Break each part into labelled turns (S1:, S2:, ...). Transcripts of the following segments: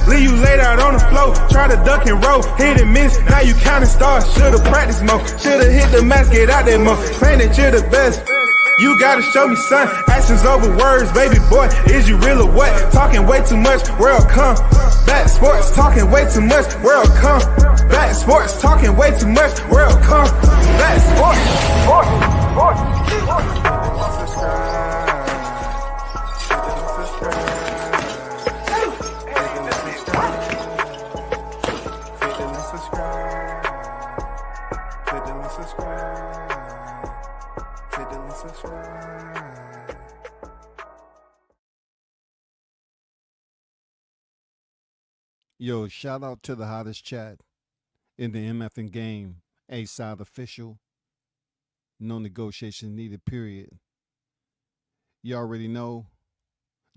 S1: leave you laid out on the floor. Try to duck and roll, hit and miss, now you counting stars. Should've practiced more, should've hit the mask, get out there more. Claim that you're the best. You gotta show me, son. Actions over words, baby boy. Is you real or what? Talking way too much, world come. Back sports, talking way too much, world come. Back sports, talking way too much, world come. Back sports,
S2: Yo, shout out to the hottest chat in the MFing game. A-side official. No negotiation needed, period. You already know.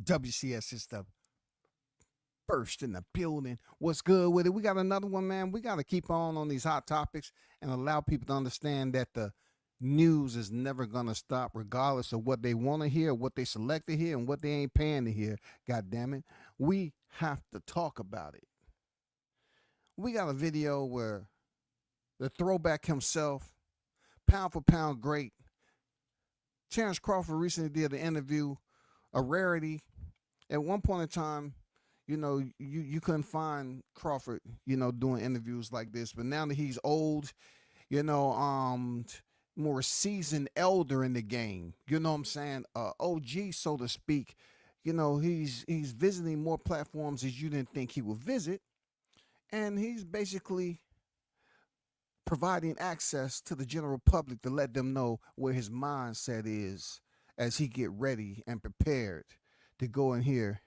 S2: WCS is the first in the building. What's good with it? We got another one, man. We got to keep on these hot topics and allow people to understand that the news is never going to stop regardless of what they want to hear, what they select to hear, and what they ain't paying to hear. God damn it. We have to talk about it. We got a video where the throwback himself, pound for pound great, Terrence Crawford recently did an interview, a rarity. At one point in time, you know, you couldn't find Crawford, you know, doing interviews like this. But now that he's old, you know, more seasoned elder in the game, you know what I'm saying? OG, so to speak, you know, he's visiting more platforms as you didn't think he would visit. And he's basically providing access to the general public to let them know where his mindset is as he get ready and prepared to go in here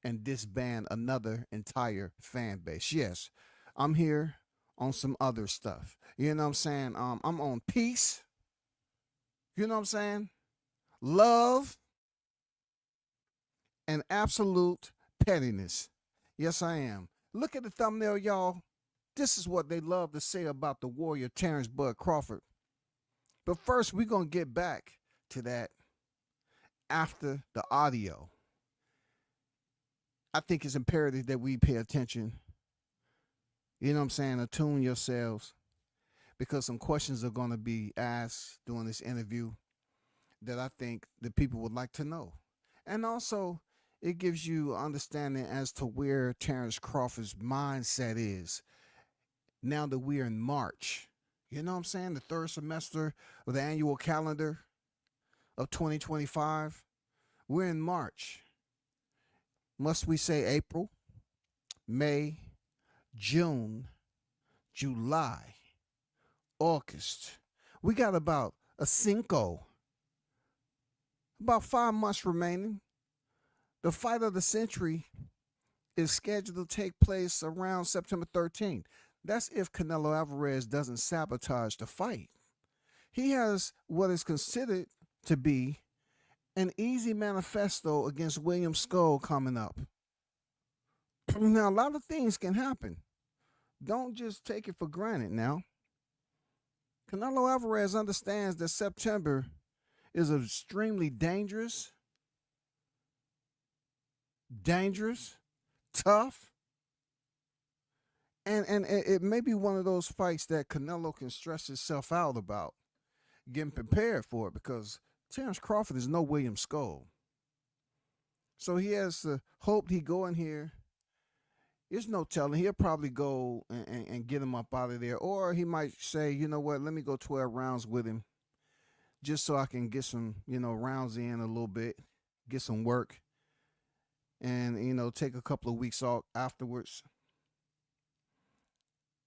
S2: and disband another entire fan base. Yes, I'm here on some other stuff. You know what I'm saying? I'm on peace. You know what I'm saying? Love and absolute pettiness. Yes, I am. Look at the thumbnail, y'all. This is what they love to say about the warrior Terrence Bud Crawford. But first, we're going to get back to that after the audio. I think it's imperative that we pay attention. You know what I'm saying? Attune yourselves, because some questions are going to be asked during this interview that I think the people would like to know. And also, it gives you understanding as to where Terrence Crawford's mindset is now that we're in March. You know what I'm saying? The third semester of the annual calendar of 2025. We're in March. Must we say April, May, June, July, August? We got about about 5 months remaining. The fight of the century is scheduled to take place around September 13th. That's if Canelo Alvarez doesn't sabotage the fight. He has what is considered to be an easy manifesto against William Skull coming up. Now, a lot of things can happen. Don't just take it for granted now. Canelo Alvarez understands that September is extremely dangerous, tough, and it may be one of those fights that Canelo can stress himself out about getting prepared for it, because Terrence Crawford is no William Skull. So he has to hope he go in here. There's no telling. He'll probably go and get him up out of there. Or he might say, you know what, let me go 12 rounds with him just so I can get some, you know, rounds in a little bit, get some work, and, you know, take a couple of weeks off afterwards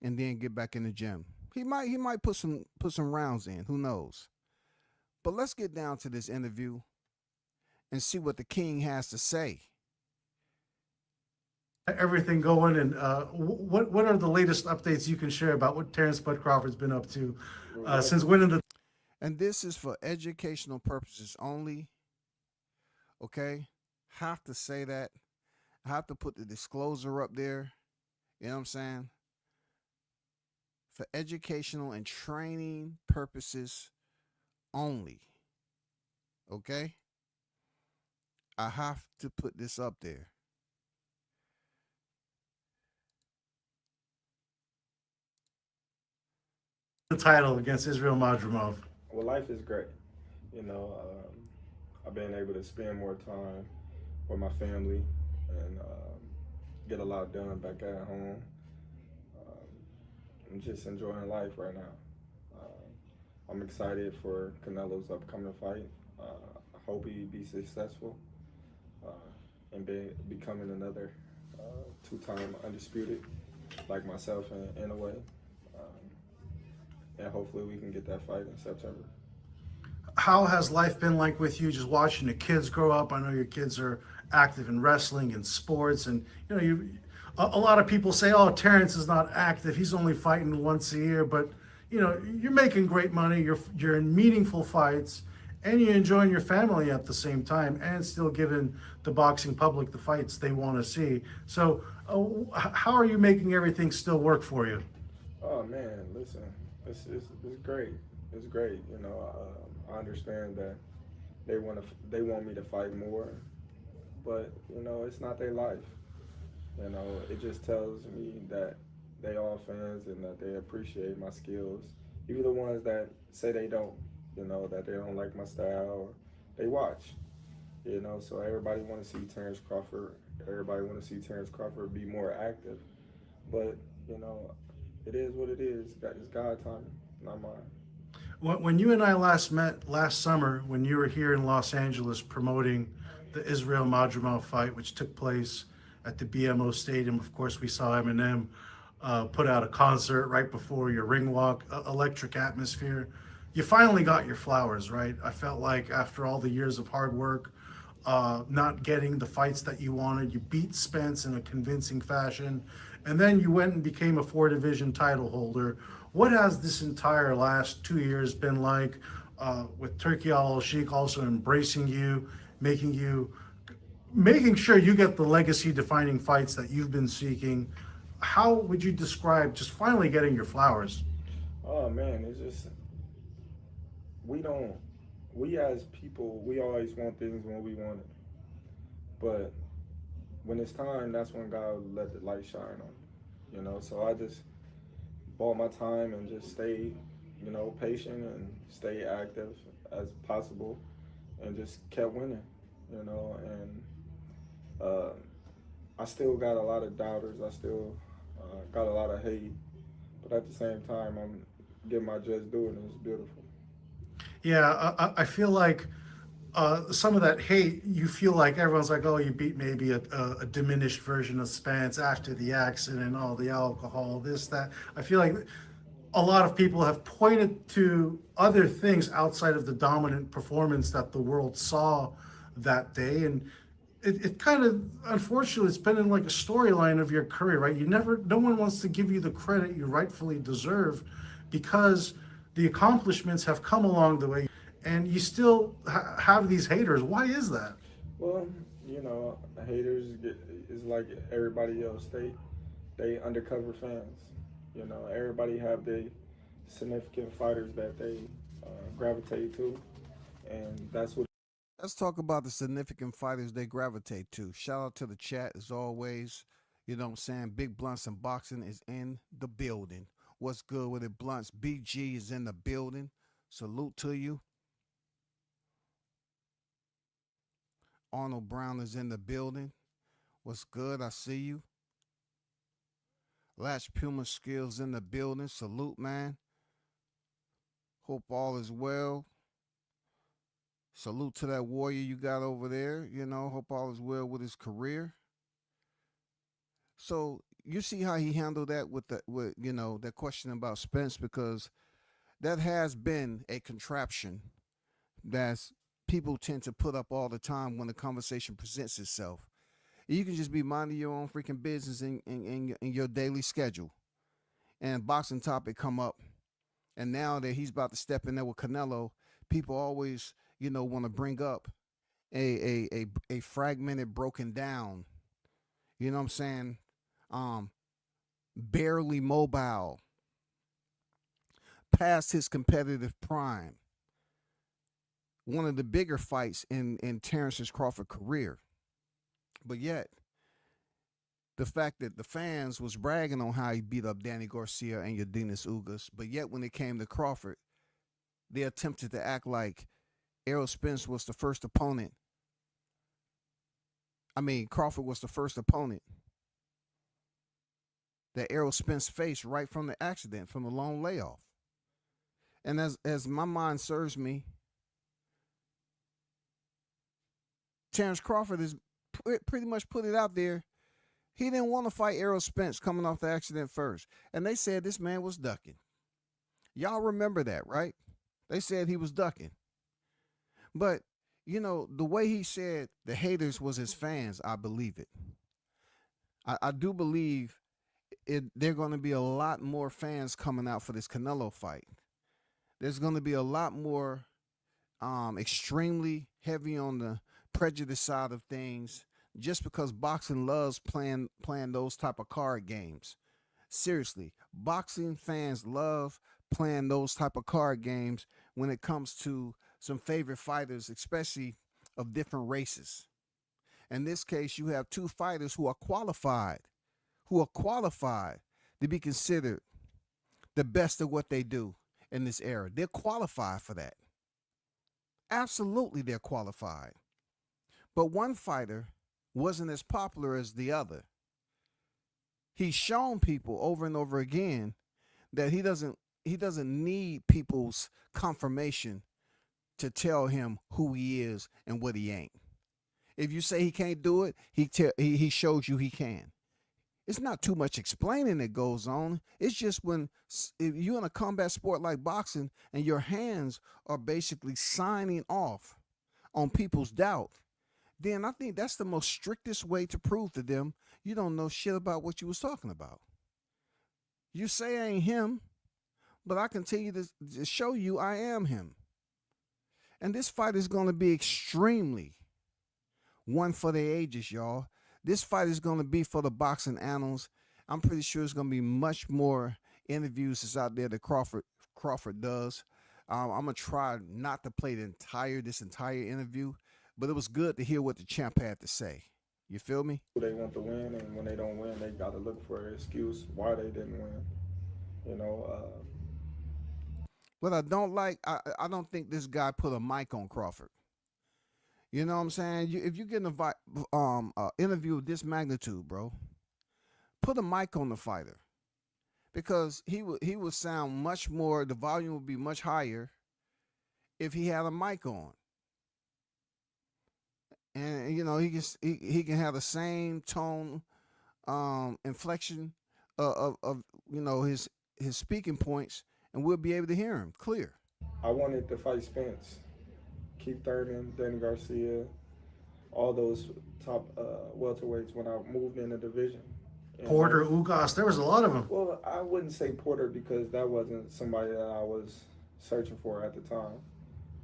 S2: and then get back in the gym. He might put some rounds in. Who knows? But let's get down to this interview and see what the king has to say.
S3: Everything going, and what are the latest updates you can share about what Terrence Bud Crawford's been up to since winning the...
S2: And this is for educational purposes only. Okay? Have to say that. I have to put the disclosure up there. You know what I'm saying? For educational and training purposes only. Okay? I have to put this up there.
S3: the title against Israel Madrimov?
S4: Well, life is great. You know, I've been able to spend more time with my family and get a lot done back at home. Um, I'm just enjoying life right now. I'm excited for Canelo's upcoming fight. I hope he be successful uh, and becoming another two-time undisputed like myself in a way. Um, and hopefully we can get that fight in September.
S3: How has life been like with you, just watching the kids grow up? I know your kids are active in wrestling and sports, and a lot of people say, "Oh, Terrence is not active; he's only fighting once a year." But you're making great money. You're in meaningful fights, and you're enjoying your family at the same time, and still giving the boxing public the fights they want to see. So, how are you making everything still work for you?
S4: Oh man, listen, it's great. It's great. I understand that they want me to fight more, but it's not their life. It just tells me that they all fans and that they appreciate my skills. Even the ones that say they don't, that they don't like my style, or they watch. So everybody want to see Terrence Crawford. Everybody want to see Terrence Crawford be more active, but it is what it is. It's God timing, not mine.
S3: When you and I last met last summer, when you were here in Los Angeles promoting the Israel Madrimov fight, which took place at the BMO Stadium, of course, we saw Eminem put out a concert right before your ring walk, electric atmosphere. You finally got your flowers, right? I felt like after all the years of hard work, not getting the fights that you wanted, you beat Spence in a convincing fashion, and then you went and became a 4 division title holder. What has this entire last 2 years been like, with Turki Al-Sheikh also embracing you, making sure you get the legacy defining fights that you've been seeking? How would you describe just finally getting your flowers?
S4: Oh man, it's just we don't we as people, we always want things when we want it, but when it's time, that's when God will let the light shine on So I just bought my time and just stayed patient and stay active as possible and just kept winning and uh, I still got a lot of doubters. I still got a lot of hate, but at the same time, I'm getting my just due, and it's beautiful.
S3: Yeah, I feel like some of that hate, you feel like everyone's like, oh, you beat maybe a diminished version of Spence after the accident, all the alcohol, this, that. I feel like a lot of people have pointed to other things outside of the dominant performance that the world saw that day. And it kind of, unfortunately, it's been in like a storyline of your career, right? No one wants to give you the credit you rightfully deserve because the accomplishments have come along the way and you still have these haters. Why is that?
S4: Well, is like everybody else. They undercover fans. Everybody have their significant fighters that they gravitate to, and that's what.
S2: Let's talk about the significant fighters they gravitate to. Shout out to the chat as always. You know what I'm saying? Big Blunts and Boxing is in the building. What's good with it, Blunts? BG is in the building. Salute to you. Arnold Brown is in the building. What's good? I see you. Latch Puma Skills in the building. Salute, man. Hope all is well. Salute to that warrior you got over there. Hope all is well with his career. So you see how he handled that with that question about Spence, because that has been a contraption that people tend to put up all the time when the conversation presents itself. You can just be minding your own freaking business in your daily schedule, and boxing topic come up, and now that he's about to step in there with Canelo, people always want to bring up a fragmented, broken down, you know what I'm saying, barely mobile, past his competitive prime, one of the bigger fights in Terrence's Crawford career. But yet, the fact that the fans was bragging on how he beat up Danny Garcia and Yordenis Ugas, but yet when it came to Crawford, they attempted to act like Errol Spence was the first opponent. I mean, Crawford was the first opponent that Errol Spence faced right from the accident, from the long layoff. And as my mind serves me, Terrence Crawford has pretty much put it out there. He didn't want to fight Errol Spence coming off the accident first. And they said this man was ducking. Y'all remember that, right? They said he was ducking. But, you know, the way he said the haters was his fans, I believe it. I do believe there are going to be a lot more fans coming out for this Canelo fight. There's going to be a lot more extremely heavy on the prejudice side of things, just because boxing loves playing those type of card games. Seriously, boxing fans love playing those type of card games when it comes to some favorite fighters, especially of different races. In this case, you have two fighters who are qualified to be considered the best of what they do in this era. They're qualified for that. Absolutely, they're qualified. But one fighter wasn't as popular as the other. He's shown people over and over again that he doesn't need people's confirmation to tell him who he is and what he ain't. If you say he can't do it, he shows you he can. It's not too much explaining that goes on. It's just if you're in a combat sport like boxing and your hands are basically signing off on people's doubt, then I think that's the most strictest way to prove to them you don't know shit about what you was talking about. You say I ain't him, but I continue to show you I am him. And this fight is going to be extremely one for the ages, y'all. This fight is going to be for the boxing annals. I'm pretty sure it's going to be much more interviews that's out there that Crawford does. I'm going to try not to play this entire interview, but it was good to hear what the champ had to say. You feel me?
S4: They want to win, and when they don't win, they got to look for an excuse why they didn't win. You know.
S2: What I don't like, I don't think this guy put a mic on Crawford. You know what I'm saying? If you get an interview of this magnitude, bro, put a mic on the fighter, because he would sound much more. The volume would be much higher if he had a mic on, and you know he can have the same tone, inflection of you know his speaking points, and we'll be able to hear him clear.
S4: I wanted to fight Spence, Keith Thurman, Danny Garcia, all those top welterweights when I moved in the division. And
S3: Porter, Ugas, there was a lot of them.
S4: Well, I wouldn't say Porter because that wasn't somebody that I was searching for at the time.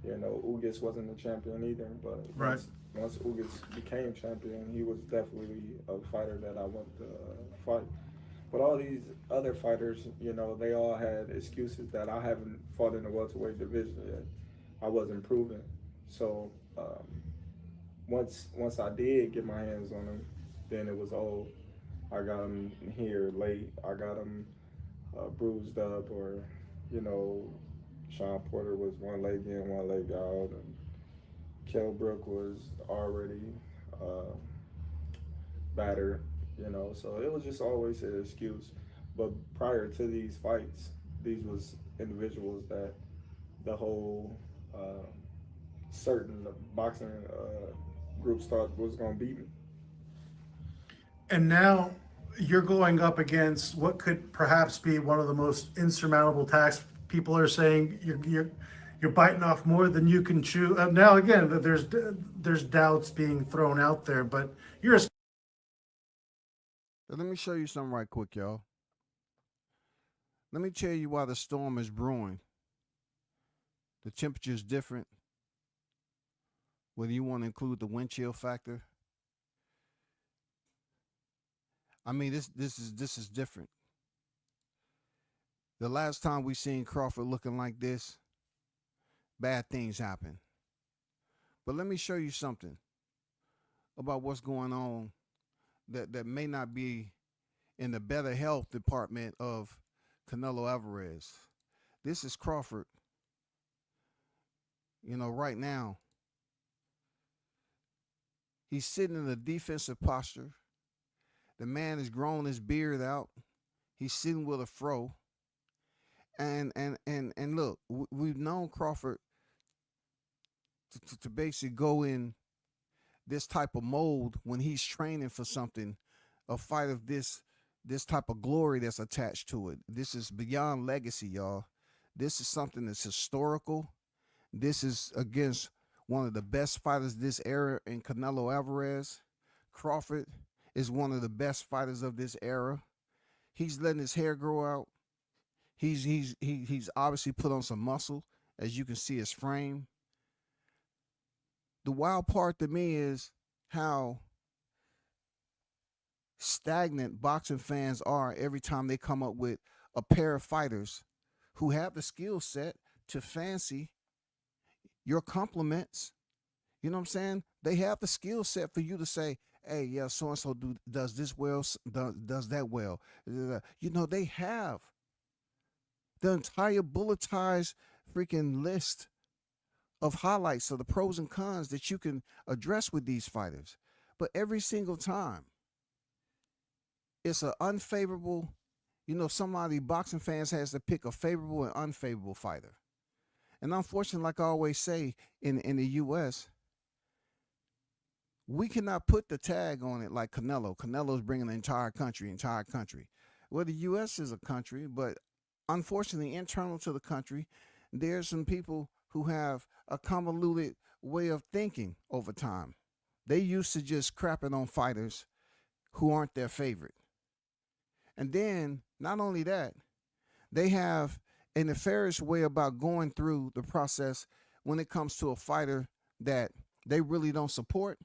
S4: You know, Ugas wasn't the champion either, but
S3: right.
S4: Once Ugas became champion, he was definitely a fighter that I wanted to fight. But all these other fighters, you know, they all had excuses that I haven't fought in the welterweight division yet. I wasn't proven. So once I did get my hands on him, then it was I got him here late. I got him bruised up, or you know, Sean Porter was one leg in, one leg out, and Kell Brook was already battered. You know, so it was just always an excuse. But prior to these fights, these was individuals that the whole certain boxing groups thought was going to beat me.
S3: And now you're going up against what could perhaps be one of the most insurmountable tasks. People are saying you're biting off more than you can chew. Now again, there's doubts being thrown out there, but you're a...
S2: Let me show you something right quick, y'all. Let me tell you why the storm is brewing. The temperature is different. Whether you want to include the wind chill factor. I mean, this is different. The last time we seen Crawford looking like this, bad things happen. But let me show you something about what's going on that may not be in the better health department of Canelo Alvarez. This is Crawford. Right now, he's sitting in a defensive posture. The man has grown his beard out. He's sitting with a fro. And look, we've known Crawford to basically go in this type of mold when he's training for something, a fight of this type of glory that's attached to it. This is beyond legacy, y'all. This is something that's historical. This is against one of the best fighters this era in Canelo Alvarez. Crawford is one of the best fighters of this era. He's letting his hair grow out. He's obviously put on some muscle, as you can see his frame. The wild part to me is how stagnant boxing fans are every time they come up with a pair of fighters who have the skill set to fancy your compliments. You know what I'm saying? They have the skill set for you to say, hey, yeah, so-and-so does this well, does that well. They have the entire bulletized freaking list of highlights of the pros and cons that you can address with these fighters. But every single time, it's an unfavorable, somebody boxing fans has to pick a favorable and unfavorable fighter. And unfortunately, like I always say, in the U.S., we cannot put the tag on it like Canelo. Canelo's bringing the entire country. Well, the U.S. is a country, but unfortunately, internal to the country, there's some people who have a convoluted way of thinking over time. They used to just crapping on fighters who aren't their favorite. And then, not only that, they have a nefarious way about going through the process when it comes to a fighter that they really don't support,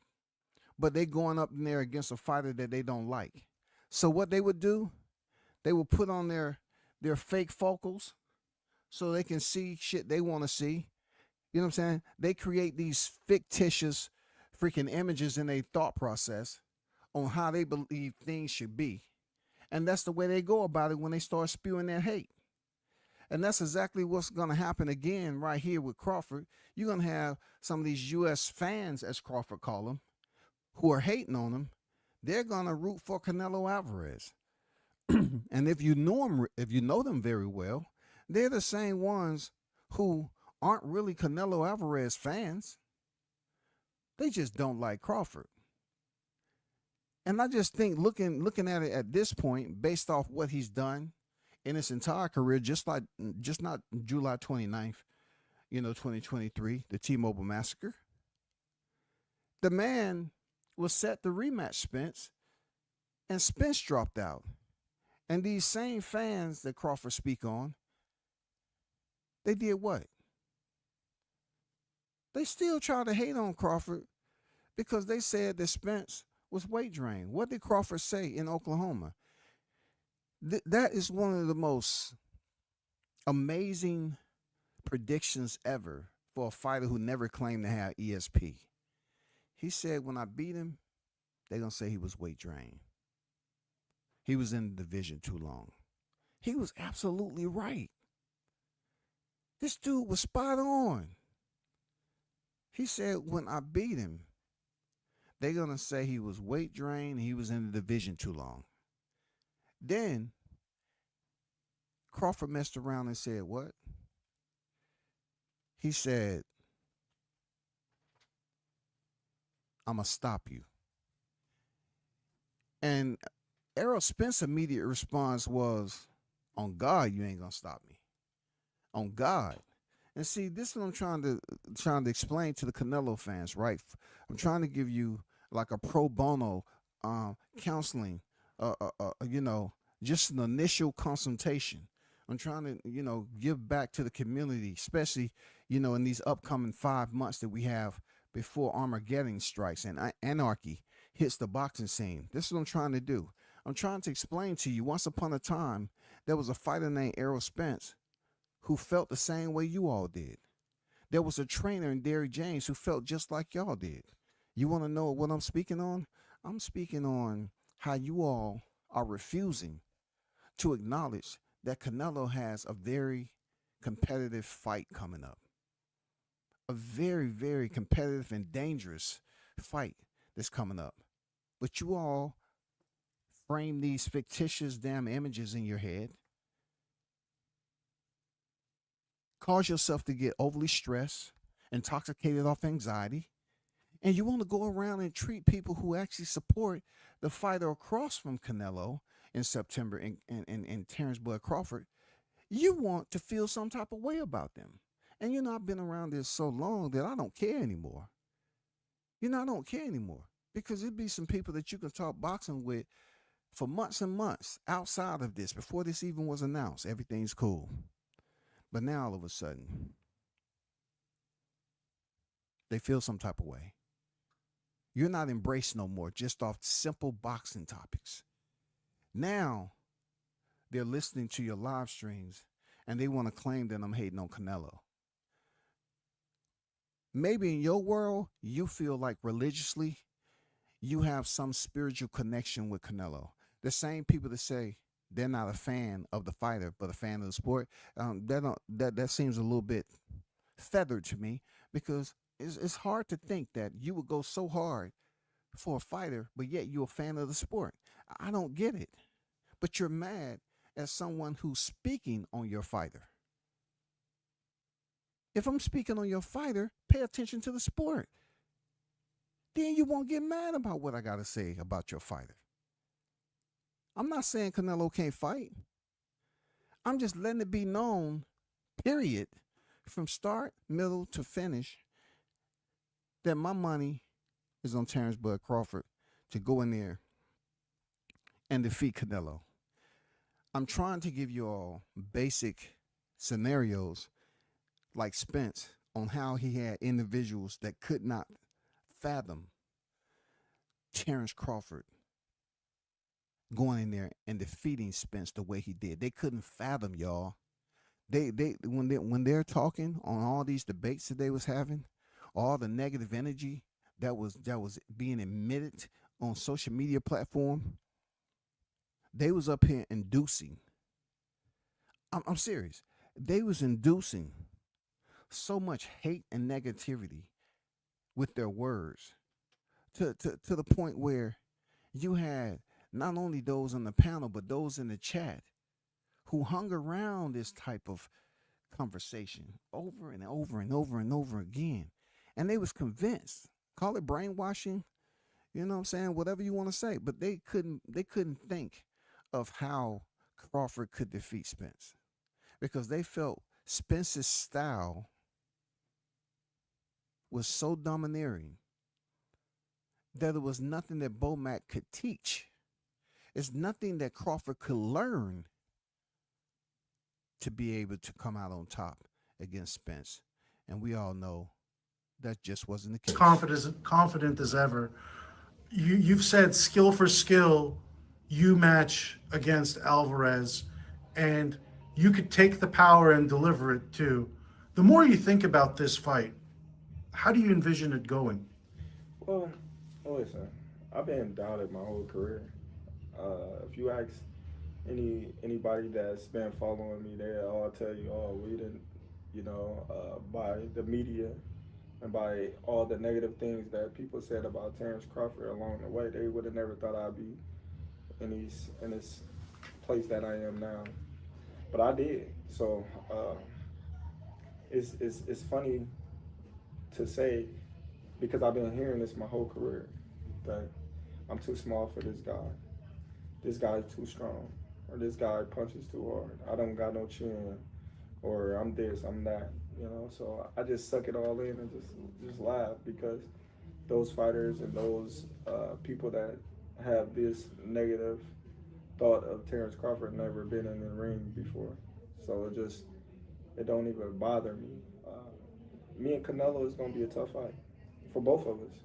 S2: but they going up in there against a fighter that they don't like. So what they would do, they would put on their fake focals so they can see shit they want to see. You know what I'm saying? They create these fictitious freaking images in their thought process on how they believe things should be. And that's the way they go about it when they start spewing their hate. And that's exactly what's going to happen again right here with Crawford. You're going to have some of these U.S. fans, as Crawford call them, who are hating on him. They're going to root for Canelo Alvarez. And if you know them very well, they're the same ones who aren't really Canelo Alvarez fans. They just don't like Crawford. And I just think looking at it at this point, based off what he's done in his entire career, just not July 29th, 2023, the T-Mobile massacre. The man was set to rematch Spence, and Spence dropped out. And these same fans that Crawford speak on, they did what? They still try to hate on Crawford because they said that Spence was weight drained. What did Crawford say in Oklahoma? That is one of the most amazing predictions ever for a fighter who never claimed to have ESP. He said, when I beat him, they're going to say he was weight drained. He was in the division too long. He was absolutely right. This dude was spot on. He said, when I beat him, they're going to say he was weight drained and he was in the division too long. Then Crawford messed around and said, what? He said, I'm going to stop you. And Errol Spence's immediate response was, on God, you ain't going to stop me. On God. And see, this is what I'm trying to explain to the Canelo fans, right? I'm trying to give you like a pro bono counseling, just an initial consultation. I'm trying to, give back to the community, especially, in these upcoming 5 months that we have before Armageddon strikes and anarchy hits the boxing scene. This is what I'm trying to do. I'm trying to explain to you, once upon a time, there was a fighter named Errol Spence who felt the same way you all did. There was a trainer in Derrick James who felt just like y'all did. You want to know what I'm speaking on? I'm speaking on how you all are refusing to acknowledge that Canelo has a very competitive fight coming up. A very, very competitive and dangerous fight that's coming up. But you all frame these fictitious damn images in your head, cause yourself to get overly stressed, intoxicated off anxiety, and you want to go around and treat people who actually support the fighter across from Canelo in September and Terrence Bud Crawford, you want to feel some type of way about them. And you know, I've been around this so long that I don't care anymore. You know, I don't care anymore because it'd be some people that you can talk boxing with for months and months outside of this, before this even was announced. Everything's cool. But now all of a sudden, they feel some type of way. You're not embraced no more just off simple boxing topics. Now they're listening to your live streams and they want to claim that I'm hating on Canelo. Maybe in your world, you feel like religiously you have some spiritual connection with Canelo. The same people that say they're not a fan of the fighter, but a fan of the sport, that seems a little bit feathered to me, because it's hard to think that you would go so hard for a fighter, but yet you're a fan of the sport. I don't get it. But you're mad at someone who's speaking on your fighter. If I'm speaking on your fighter, pay attention to the sport. Then you won't get mad about what I got to say about your fighter. I'm not saying Canelo can't fight. I'm just letting it be known, period, from start, middle to finish, that my money is on Terrence Bud Crawford to go in there and defeat Canelo. I'm trying to give you all basic scenarios like Spence on how he had individuals that could not fathom Terrence Crawford going in there and defeating Spence the way he did. They couldn't fathom, y'all. When they're talking on all these debates that they was having, all the negative energy that was being emitted on social media platform, they was up here inducing. I'm serious. They was inducing so much hate and negativity with their words to the point where you had not only those on the panel, but those in the chat who hung around this type of conversation over and over and over and over again. And they was convinced, call it brainwashing, you know what I'm saying, whatever you want to say, but they couldn't think of how Crawford could defeat Spence, because they felt Spence's style was so domineering that there was nothing that Bomac could teach. It's nothing that Crawford could learn to be able to come out on top against Spence. And we all know that just wasn't the case.
S3: Confident as ever. You've said skill for skill, you match against Alvarez, and you could take the power and deliver it too. The more you think about this fight, how do you envision it going?
S4: Well, listen, I've been doubted my whole career. If you ask anybody that's been following me, they'll all tell you, oh, we didn't, by the media and by all the negative things that people said about Terrence Crawford along the way, they would have never thought I'd be in this place that I am now. But I did. So it's funny to say, because I've been hearing this my whole career, that I'm too small for this guy. This guy's too strong, or this guy punches too hard. I don't got no chin, or I'm this, I'm that. So I just suck it all in and just laugh, because those fighters and those people that have this negative thought of Terrence Crawford never been in the ring before. So it don't even bother me. Me and Canelo is gonna be a tough fight for both of us.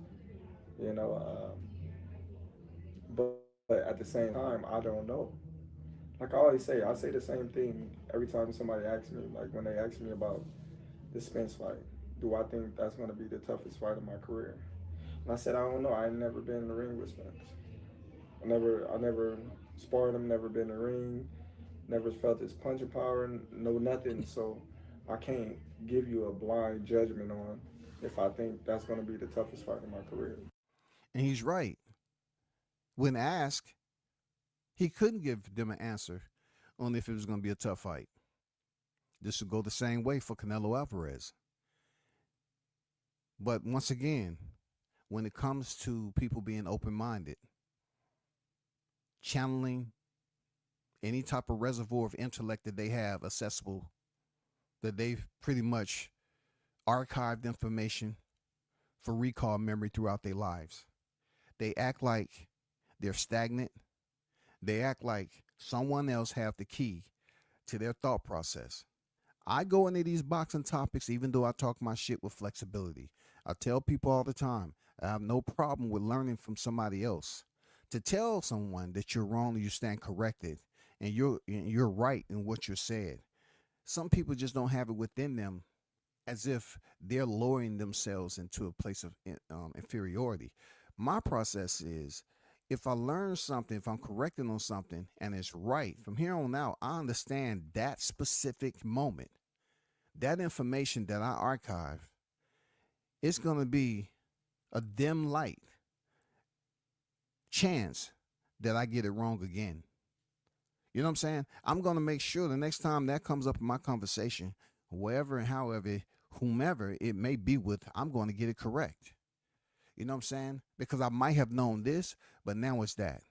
S4: But at the same time, I don't know. Like I always say, I say the same thing every time somebody asks me. Like when they ask me about the Spence fight, do I think that's going to be the toughest fight of my career? And I said, I don't know. I ain't never been in the ring with Spence. I never sparred him, never been in the ring, never felt his punching power, no nothing. So I can't give you a blind judgment on if I think that's going to be the toughest fight in my career.
S2: And he's right. When asked, he couldn't give them an answer on if it was going to be a tough fight. This would go the same way for Canelo Alvarez. But once again, when it comes to people being open minded, channeling any type of reservoir of intellect that they have accessible, that they've pretty much archived information for recall memory throughout their lives, they act like they're stagnant. They act like someone else have the key to their thought process. I go into these boxing topics even though I talk my shit with flexibility. I tell people all the time, I have no problem with learning from somebody else. To tell someone that you're wrong and you stand corrected and you're right in what you said. Some people just don't have it within them, as if they're lowering themselves into a place of inferiority. My process is, if I learn something, if I'm correcting on something and it's right, from here on out, I understand that specific moment, that information that I archive, it's going to be a dim light chance that I get it wrong again. You know what I'm saying? I'm going to make sure the next time that comes up in my conversation, wherever and however, whomever it may be with, I'm going to get it correct. You know what I'm saying? Because I might have known this, but now it's that.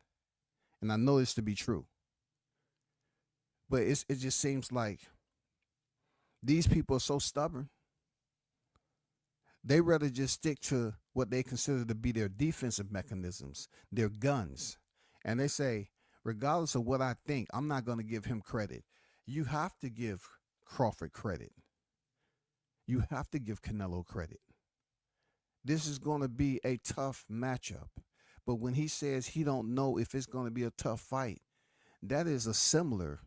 S2: And I know this to be true. But it just seems like these people are so stubborn. They rather just stick to what they consider to be their defensive mechanisms, their guns. And they say, regardless of what I think, I'm not going to give him credit. You have to give Crawford credit. You have to give Canelo credit. This is going to be a tough matchup. But when he says he don't know if it's going to be a tough fight, that is a similar,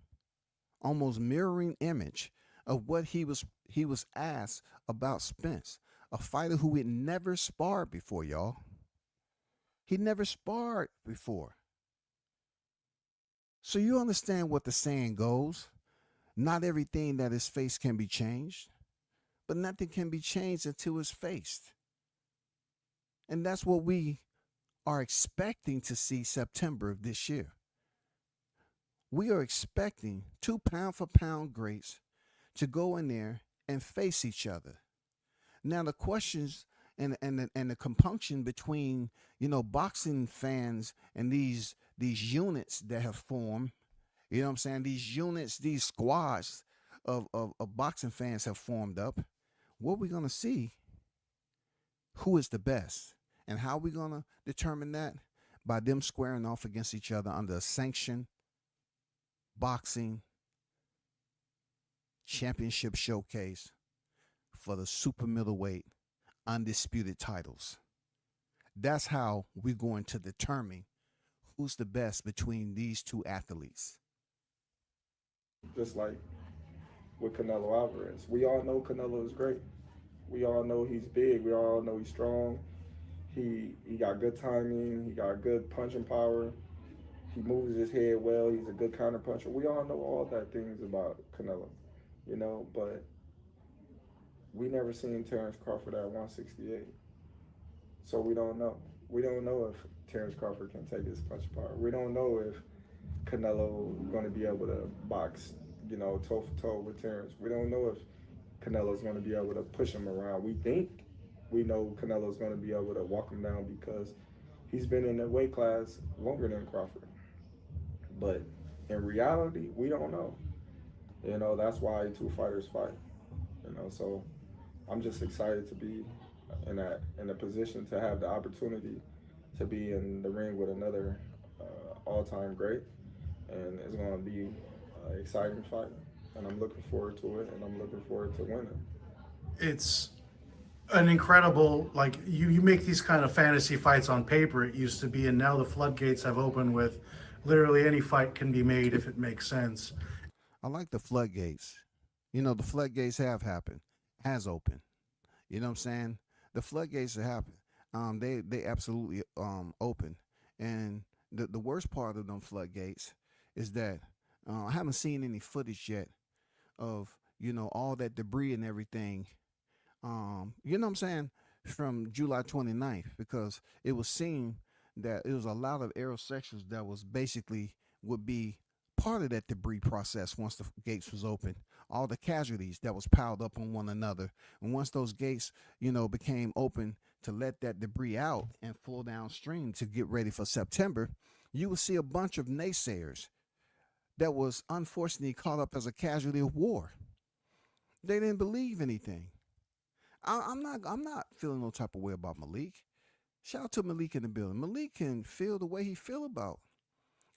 S2: almost mirroring image of what he was asked about Spence, a fighter who had never sparred before, y'all. He never sparred before. So you understand what the saying goes. Not everything that is faced can be changed, but nothing can be changed until it's faced. And that's what we are expecting to see September of this year. We are expecting 2 pound for pound greats to go in there and face each other. Now the questions and the compunction between, boxing fans and these units that have formed, you know what I'm saying? These units, these squads of boxing fans have formed up. What we're going to see, who is the best, and how we going to determine that? By them squaring off against each other under a sanctioned boxing championship showcase for the super middleweight undisputed titles. That's how we're going to determine who's the best between these two athletes.
S4: Just like with Canelo Alvarez, we all know Canelo is great. We all know he's big. We all know he's strong. He got good timing. He got good punching power. He moves his head well. He's a good counter puncher. We all know all that things about Canelo, but we never seen Terrence Crawford at 168. So we don't know. We don't know if Terrence Crawford can take his punch power. We don't know if Canelo going to be able to box, toe for toe with Terrence. We don't know if Canelo's going to be able to push him around. We think we know Canelo's going to be able to walk him down because he's been in that weight class longer than Crawford. But in reality, we don't know. That's why two fighters fight. So I'm just excited to be in a position to have the opportunity to be in the ring with another all-time great, and it's going to be an exciting fight, and I'm looking forward to it, and I'm looking forward to winning.
S3: It's an incredible, you make these kind of fantasy fights on paper, it used to be, and now the floodgates have opened with literally any fight can be made if it makes sense.
S2: I like the floodgates. The floodgates have opened. You know what I'm saying? The floodgates have happened. They absolutely open. And the worst part of them floodgates is that I haven't seen any footage yet of, all that debris and everything. You know what I'm saying? From July 29th, because it was seen that it was a lot of aerosexuals that was basically would be part of that debris process once the gates was open. All the casualties that was piled up on one another. And once those gates, became open to let that debris out and flow downstream to get ready for September, you would see a bunch of naysayers that was unfortunately caught up as a casualty of war. They didn't believe anything. I'm not feeling no type of way about Malik. Shout out to Malik in the building. Malik can feel the way he feel about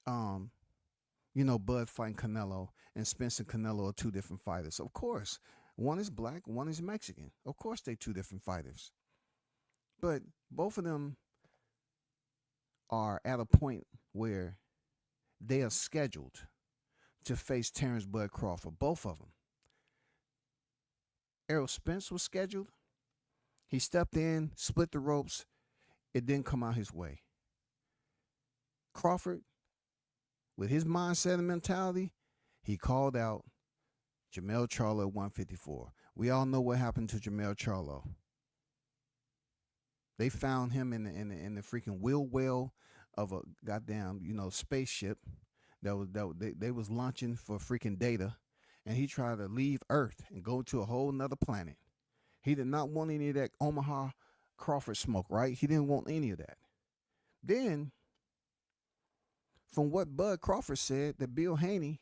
S2: Bud fighting Canelo, and Spence and Canelo are two different fighters. Of course. One is black, one is Mexican. Of course they two different fighters. But both of them are at a point where they are scheduled to face Terrence Bud Crawford. Both of them. Errol Spence was scheduled. He stepped in, split the ropes. It didn't come out his way. Crawford, with his mindset and mentality, he called out Jermell Charlo at 154. We all know what happened to Jermell Charlo. They found him in the freaking wheel well of a goddamn spaceship they was launching for freaking data, and he tried to leave Earth and go to a whole nother planet. He did not want any of that Omaha Crawford smoke, right? He didn't want any of that. Then, from what Bud Crawford said, that Bill Haney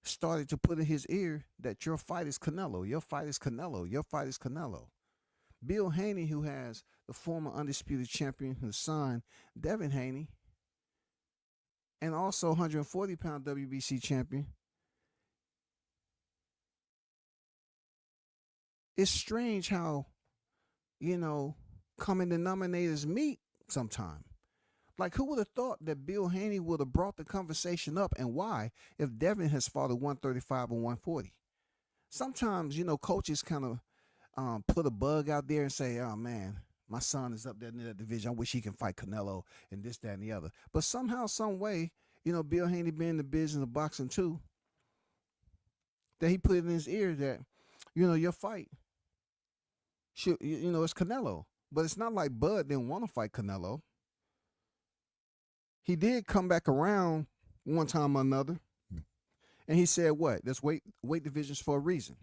S2: started to put in his ear that your fight is Canelo, your fight is Canelo, your fight is Canelo. Bill Haney, who has the former undisputed champion, his son, Devin Haney, and also 140-pound WBC champion. It's strange how, common denominators meet sometime. Like, who would have thought that Bill Haney would have brought the conversation up, and why, if Devin has fought at 135 or 140? Sometimes, coaches kind of put a bug out there and say, oh, man, my son is up there in that division. I wish he can fight Canelo and this, that, and the other. But somehow, some way, Bill Haney being in the business of boxing too, that he put it in his ear that, your fight, should, it's Canelo. But it's not like Bud didn't want to fight Canelo. He did come back around one time or another, and he said, what? There's weight divisions for a reason.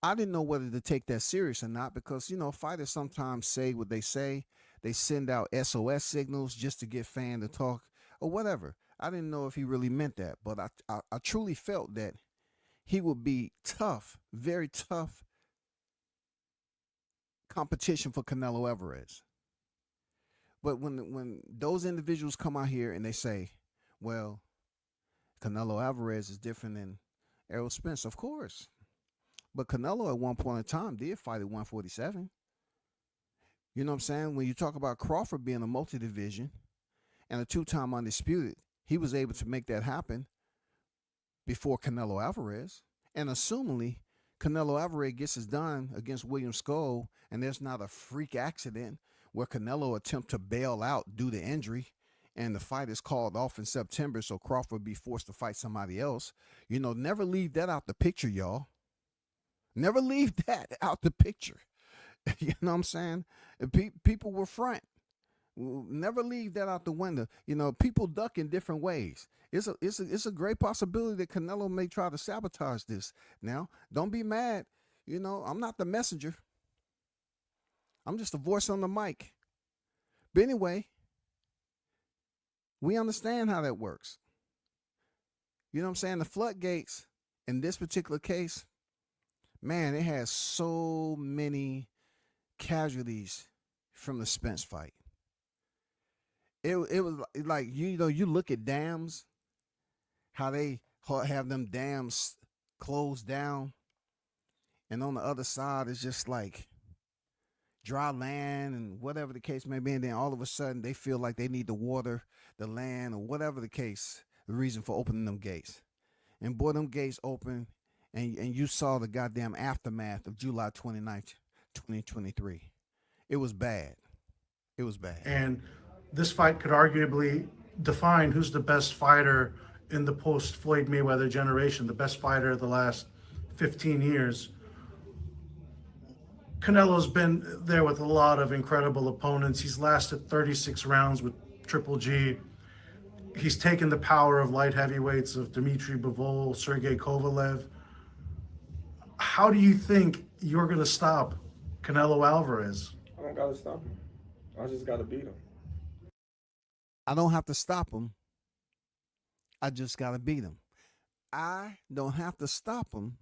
S2: I didn't know whether to take that serious or not because, fighters sometimes say what they say. They send out SOS signals just to get fans to talk or whatever. I didn't know if he really meant that, but I truly felt that he would be tough, very tough competition for Canelo Alvarez. But when those individuals come out here and they say, well, Canelo Alvarez is different than Errol Spence, of course. But Canelo at one point in time did fight at 147. You know what I'm saying? When you talk about Crawford being a multi-division and a two-time undisputed, he was able to make that happen before Canelo Alvarez. And assumingly, Canelo Alvarez gets his done against William Skull, and there's not a freak accident where Canelo attempt to bail out due to injury, and the fight is called off in September, so Crawford would be forced to fight somebody else. Never leave that out the picture, y'all. Never leave that out the picture. You know what I'm saying? People will front. Never leave that out the window. People duck in different ways. It's a great possibility that Canelo may try to sabotage this. Now, don't be mad. I'm not the messenger. I'm just a voice on the mic. But anyway, we understand how that works. You know what I'm saying? The floodgates in this particular case, man, it has so many casualties from the Spence fight. It was like, you look at dams, how they have them dams closed down, and on the other side it's just like dry land and whatever the case may be, and then all of a sudden they feel like they need to water the land or whatever the case, the reason for opening them gates. And boy, them gates open, and you saw the goddamn aftermath of July 29th, 2023. It was bad. It was bad.
S3: And this fight could arguably define who's the best fighter in the post Floyd Mayweather generation, the best fighter of the last 15 years. Canelo's been there with a lot of incredible opponents. He's lasted 36 rounds with Triple G. He's taken the power of light heavyweights of Dmitry Bivol, Sergey Kovalev. How do you think you're going to stop Canelo Alvarez?
S4: I don't gotta stop him. I just gotta beat him.
S2: I don't have to stop him. I just got to beat him. I don't have to stop him.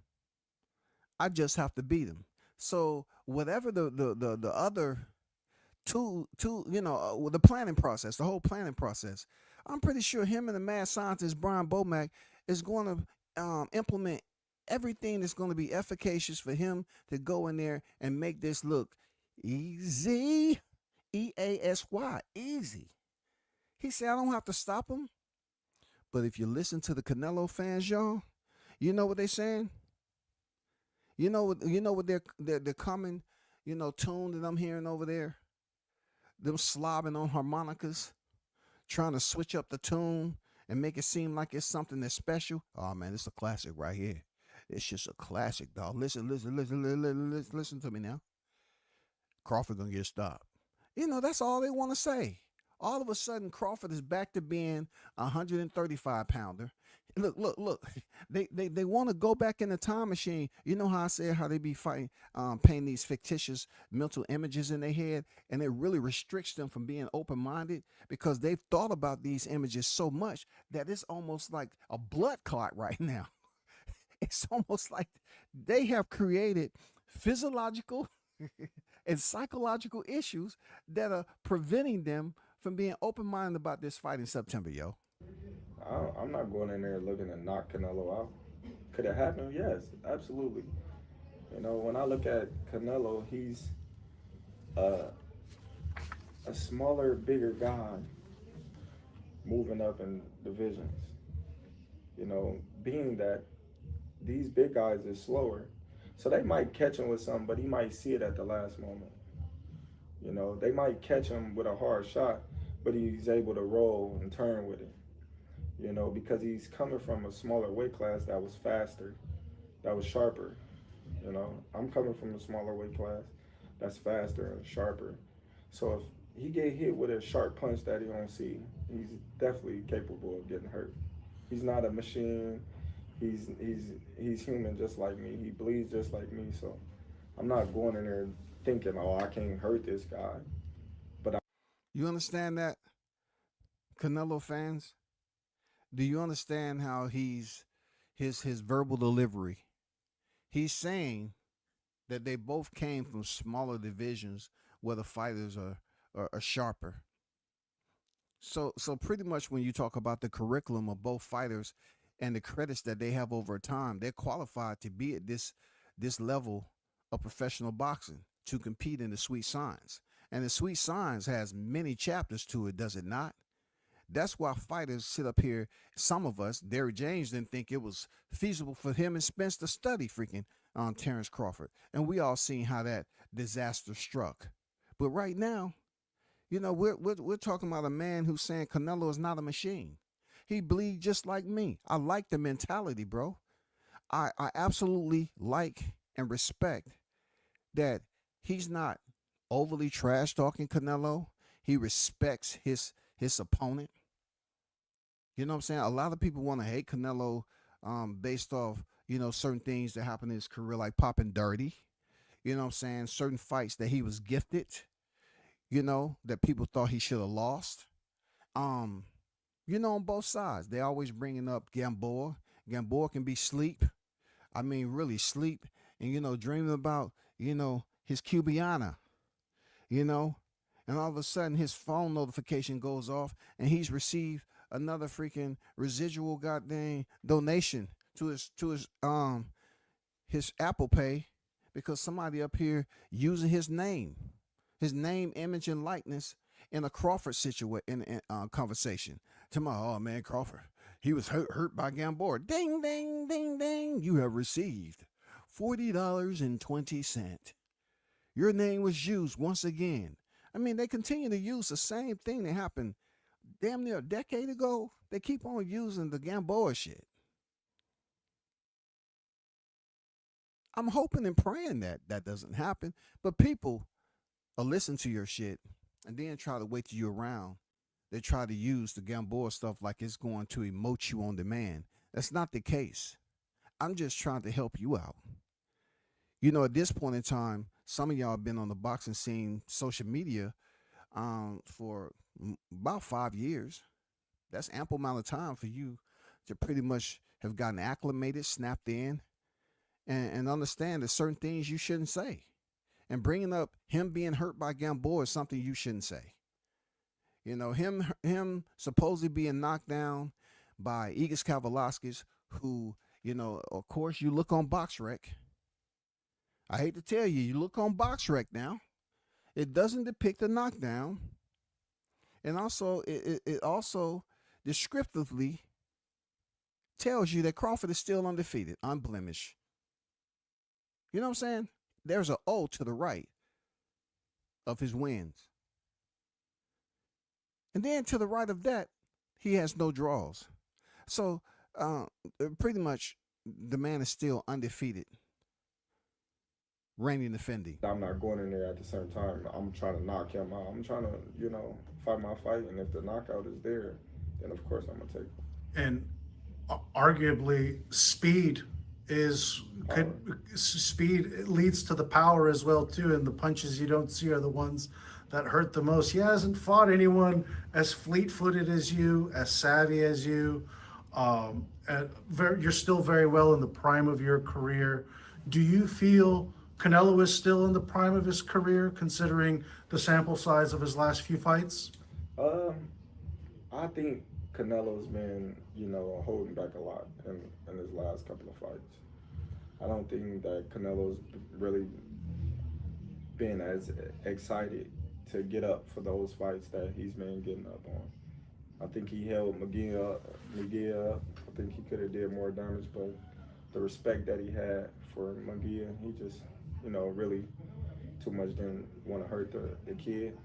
S2: I just have to beat him. So whatever the other the planning process, the whole planning process, I'm pretty sure him and the mad scientist Brian Bomack is going to implement everything that's going to be efficacious for him to go in there and make this look easy. EASY, easy. He said, I don't have to stop him. But if you listen to the Canelo fans, y'all, you know what they're saying? You know what their common, tune that I'm hearing over there? Them slobbing on harmonicas, trying to switch up the tune and make it seem like it's something that's special. Oh man, it's a classic right here. It's just a classic, dog. Listen to me now. Crawford gonna get stopped. That's all they want to say. All of a sudden, Crawford is back to being a 135 pounder. Look. They want to go back in the time machine. You know how I said how they be fighting, painting these fictitious mental images in their head, and it really restricts them from being open-minded because they've thought about these images so much that it's almost like a blood clot right now. It's almost like they have created physiological and psychological issues that are preventing them from being open-minded about this fight in September, yo.
S4: I'm not going in there looking to knock Canelo out. Could it happen? Yes, absolutely. When I look at Canelo, he's a smaller, bigger guy moving up in divisions. Being that these big guys are slower, so they might catch him with something, but he might see it at the last moment. They might catch him with a hard shot, but he's able to roll and turn with it. Because he's coming from a smaller weight class that was faster, that was sharper. I'm coming from a smaller weight class that's faster and sharper. So if he get hit with a sharp punch that he don't see, he's definitely capable of getting hurt. He's not a machine. He's human just like me. He bleeds just like me. So I'm not going in there thinking, oh, I can't hurt this guy.
S2: You understand that, Canelo fans? Do you understand how his verbal delivery? He's saying that they both came from smaller divisions where the fighters are sharper. So pretty much when you talk about the curriculum of both fighters and the credits that they have over time, they're qualified to be at this level of professional boxing to compete in the Sweet Science. And the Sweet Science has many chapters to it, does it not? That's why fighters sit up here. Some of us, Derrick James, didn't think it was feasible for him and Spence to study freaking Terrence Crawford. And we all seen how that disaster struck. But right now, we're talking about a man who's saying Canelo is not a machine. He bleeds just like me. I like the mentality, bro. I absolutely like and respect that he's not overly trash talking Canelo. He respects his opponent. You know what I'm saying? A lot of people want to hate Canelo based off, certain things that happened in his career, like popping dirty. You know what I'm saying? Certain fights that he was gifted, that people thought he should have lost. On both sides. They always bringing up Gamboa. Gamboa can be sleep. I mean, really sleep. And, dreaming about, his Cubiana. And all of a sudden his phone notification goes off and he's received another freaking residual goddamn donation to his Apple Pay because somebody up here using his name, image, and likeness in a Crawford conversation. Tomorrow, oh man, Crawford, he was hurt by Gamboa. Ding, ding, ding, ding. You have received $40.20. Your name was used once again. I mean, they continue to use the same thing that happened damn near a decade ago. They keep on using the Gamboa shit. I'm hoping and praying that that doesn't happen, but people will listen to your shit and then try to wait till you're around. They try to use the Gamboa stuff like it's going to emote you on demand. That's not the case. I'm just trying to help you out. You know, at this point in time, some of y'all have been on the boxing scene, social media, for about 5 years. That's ample amount of time for you to pretty much have gotten acclimated, snapped in, and understand that certain things you shouldn't say. And bringing up him being hurt by Gamboa is something you shouldn't say. You know, him supposedly being knocked down by Igis Kavalaskis, who, you know, of course, you look on BoxRec. I hate to tell you, you look on BoxRec now. It doesn't depict a knockdown. And also, it also descriptively tells you that Crawford is still undefeated, unblemished. You know what I'm saying? There's an O to the right of his wins. And then to the right of that, he has no draws. So pretty much the man is still undefeated, reigning defending.
S4: I'm not going in there at the same time. I'm trying to knock him out. I'm trying to, you know, fight my fight. And if the knockout is there, then of course I'm going to take it.
S3: And arguably, speed leads to the power as well too, and the punches you don't see are the ones that hurt the most. He hasn't fought anyone as fleet-footed as you, as savvy as you. You're still very well in the prime of your career. Do you feel Canelo is still in the prime of his career, considering the sample size of his last few fights?
S4: I think Canelo's been, you know, holding back a lot in his last couple of fights. I don't think that Canelo's really been as excited to get up for those fights that he's been getting up on. I think he held Miguel up. I think he could have did more damage, but the respect that he had for Miguel, he just, you know, really too much didn't want to hurt the kid.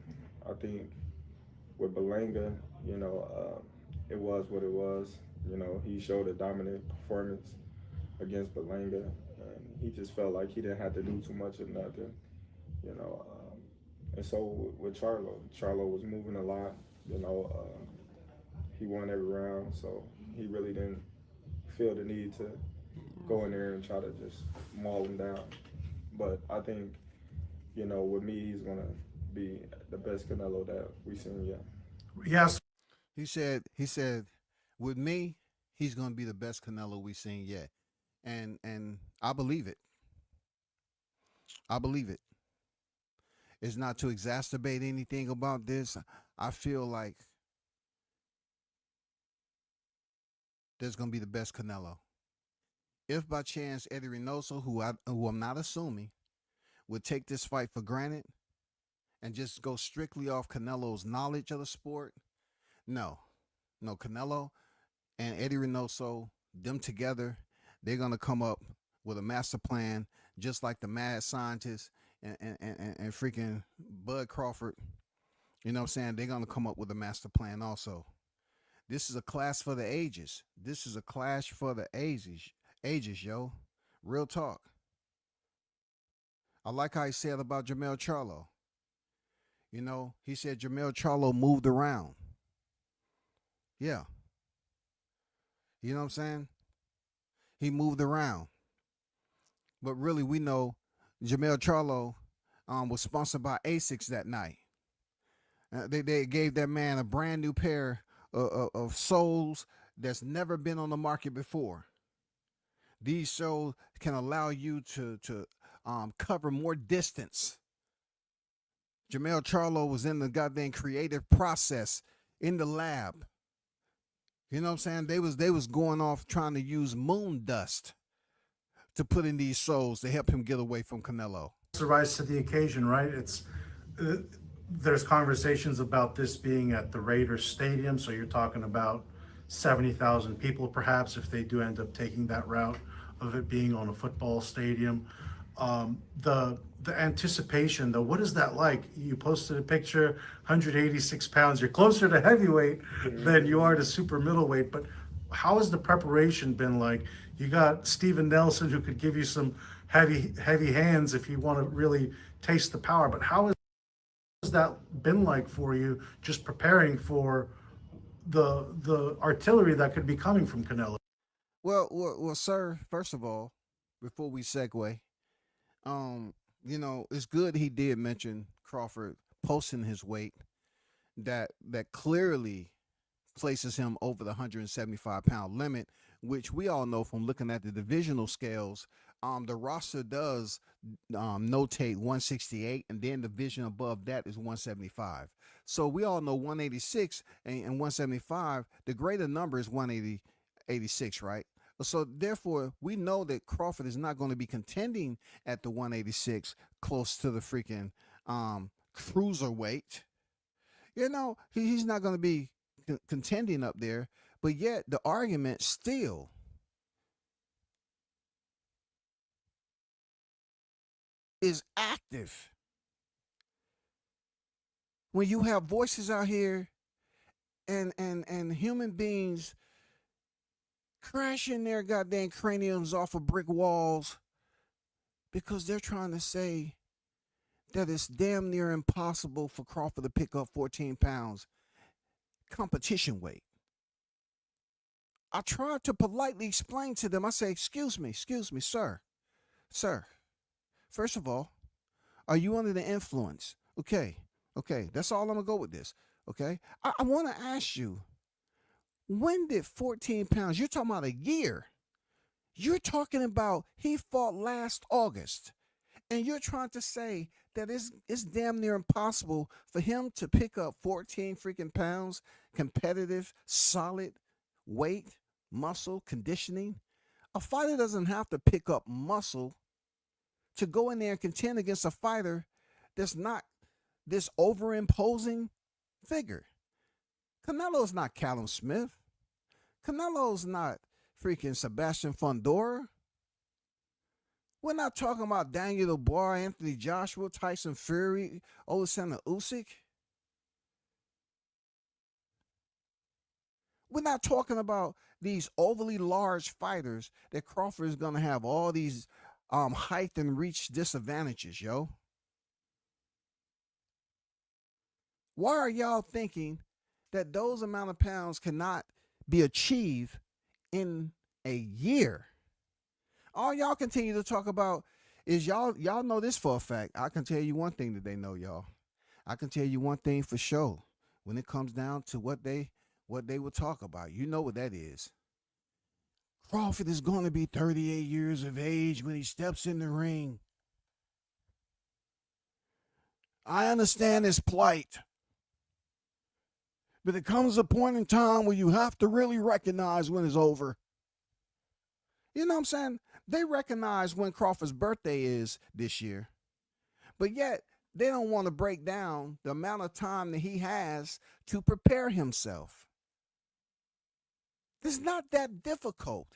S4: I think with Berlanga, you know, it was what it was. You know, he showed a dominant performance against Berlanga, and he just felt like he didn't have to do too much of nothing, you know. And so with Charlo was moving a lot, you know. He won every round, so he really didn't feel the need to go in there and try to just maul him down. But I think, you know, with me, he's going to be the best Canelo that we've seen yet.
S3: Yes.
S2: He said, with me, he's going to be the best Canelo we've seen yet. And I believe it. I believe it. It's not to exacerbate anything about this. I feel like there's going to be the best Canelo. If by chance Eddie Reynoso, who I'm not assuming, would take this fight for granted and just go strictly off Canelo's knowledge of the sport, no, Canelo and Eddie Reynoso, them together, they're going to come up with a master plan, just like the mad scientist and freaking Bud Crawford. You know what I'm saying? They're going to come up with a master plan also. This is a class for the ages. This is a clash for the ages, yo. Real talk. I like how he said about Jermell Charlo. You know, he said Jermell Charlo moved around. Yeah. You know what I'm saying? He moved around. But really, we know Jermell Charlo was sponsored by ASICS that night. They gave that man a brand new pair of soles that's never been on the market before. These soles can allow you to cover more distance. Jermell Charlo was in the goddamn creative process in the lab. You know what I'm saying? They was going off trying to use moon dust to put in these soles to help him get away from Canelo.
S3: To rise to the occasion, right? There's conversations about this being at the Raiders Stadium, so you're talking about 70,000 people, perhaps, if they do end up taking that route of it being on a football stadium. The anticipation though, what is that like? You posted a picture, 186 pounds. You're closer to heavyweight than you are to super middleweight. But how has the preparation been like? You got Steven Nelson who could give you some heavy hands if you want to really taste the power. But how has that been like for you, just preparing for the artillery that could be coming from Canelo?
S2: Well, sir. First of all, before we segue, um, it's good he did mention Crawford posting his weight. That clearly places him over the 175-pound limit, which we all know from looking at the divisional scales. The roster does notate 168, and then the division above that is 175. So we all know 186 and 175. The greater number is 186, right? So therefore, we know that Crawford is not going to be contending at the 186, close to the freaking cruiserweight. He's not going to be contending up there, but yet the argument still is active. When you have voices out here and human beings crashing their goddamn craniums off of brick walls because they're trying to say that it's damn near impossible for Crawford to pick up 14 pounds competition weight. I tried to politely explain to them. I say, excuse me, sir. Sir, first of all, are you under the influence? Okay, that's all I'm going to go with this. Okay, I want to ask you, when did 14 pounds, you're talking about a year. You're talking about he fought last August. And you're trying to say that it's damn near impossible for him to pick up 14 freaking pounds, competitive, solid weight, muscle, conditioning. A fighter doesn't have to pick up muscle to go in there and contend against a fighter that's not this overimposing figure. Canelo's not Callum Smith. Canelo's not freaking Sebastian Fundora. We're not talking about Daniel Dubois, Anthony Joshua, Tyson Fury, Oleksandr Usyk. We're not talking about these overly large fighters that Crawford is going to have all these height and reach disadvantages, yo. Why are y'all thinking that those amount of pounds cannot be achieved in a year? All y'all continue to talk about is y'all know this for a fact. I can tell you one thing that they know, y'all. I can tell you one thing for sure. When it comes down to what they will talk about, you know what that is. Crawford is going to be 38 years of age when he steps in the ring. I understand his plight. But there comes a point in time where you have to really recognize when it's over. You know what I'm saying? They recognize when Crawford's birthday is this year. But yet, they don't want to break down the amount of time that he has to prepare himself. It's not that difficult.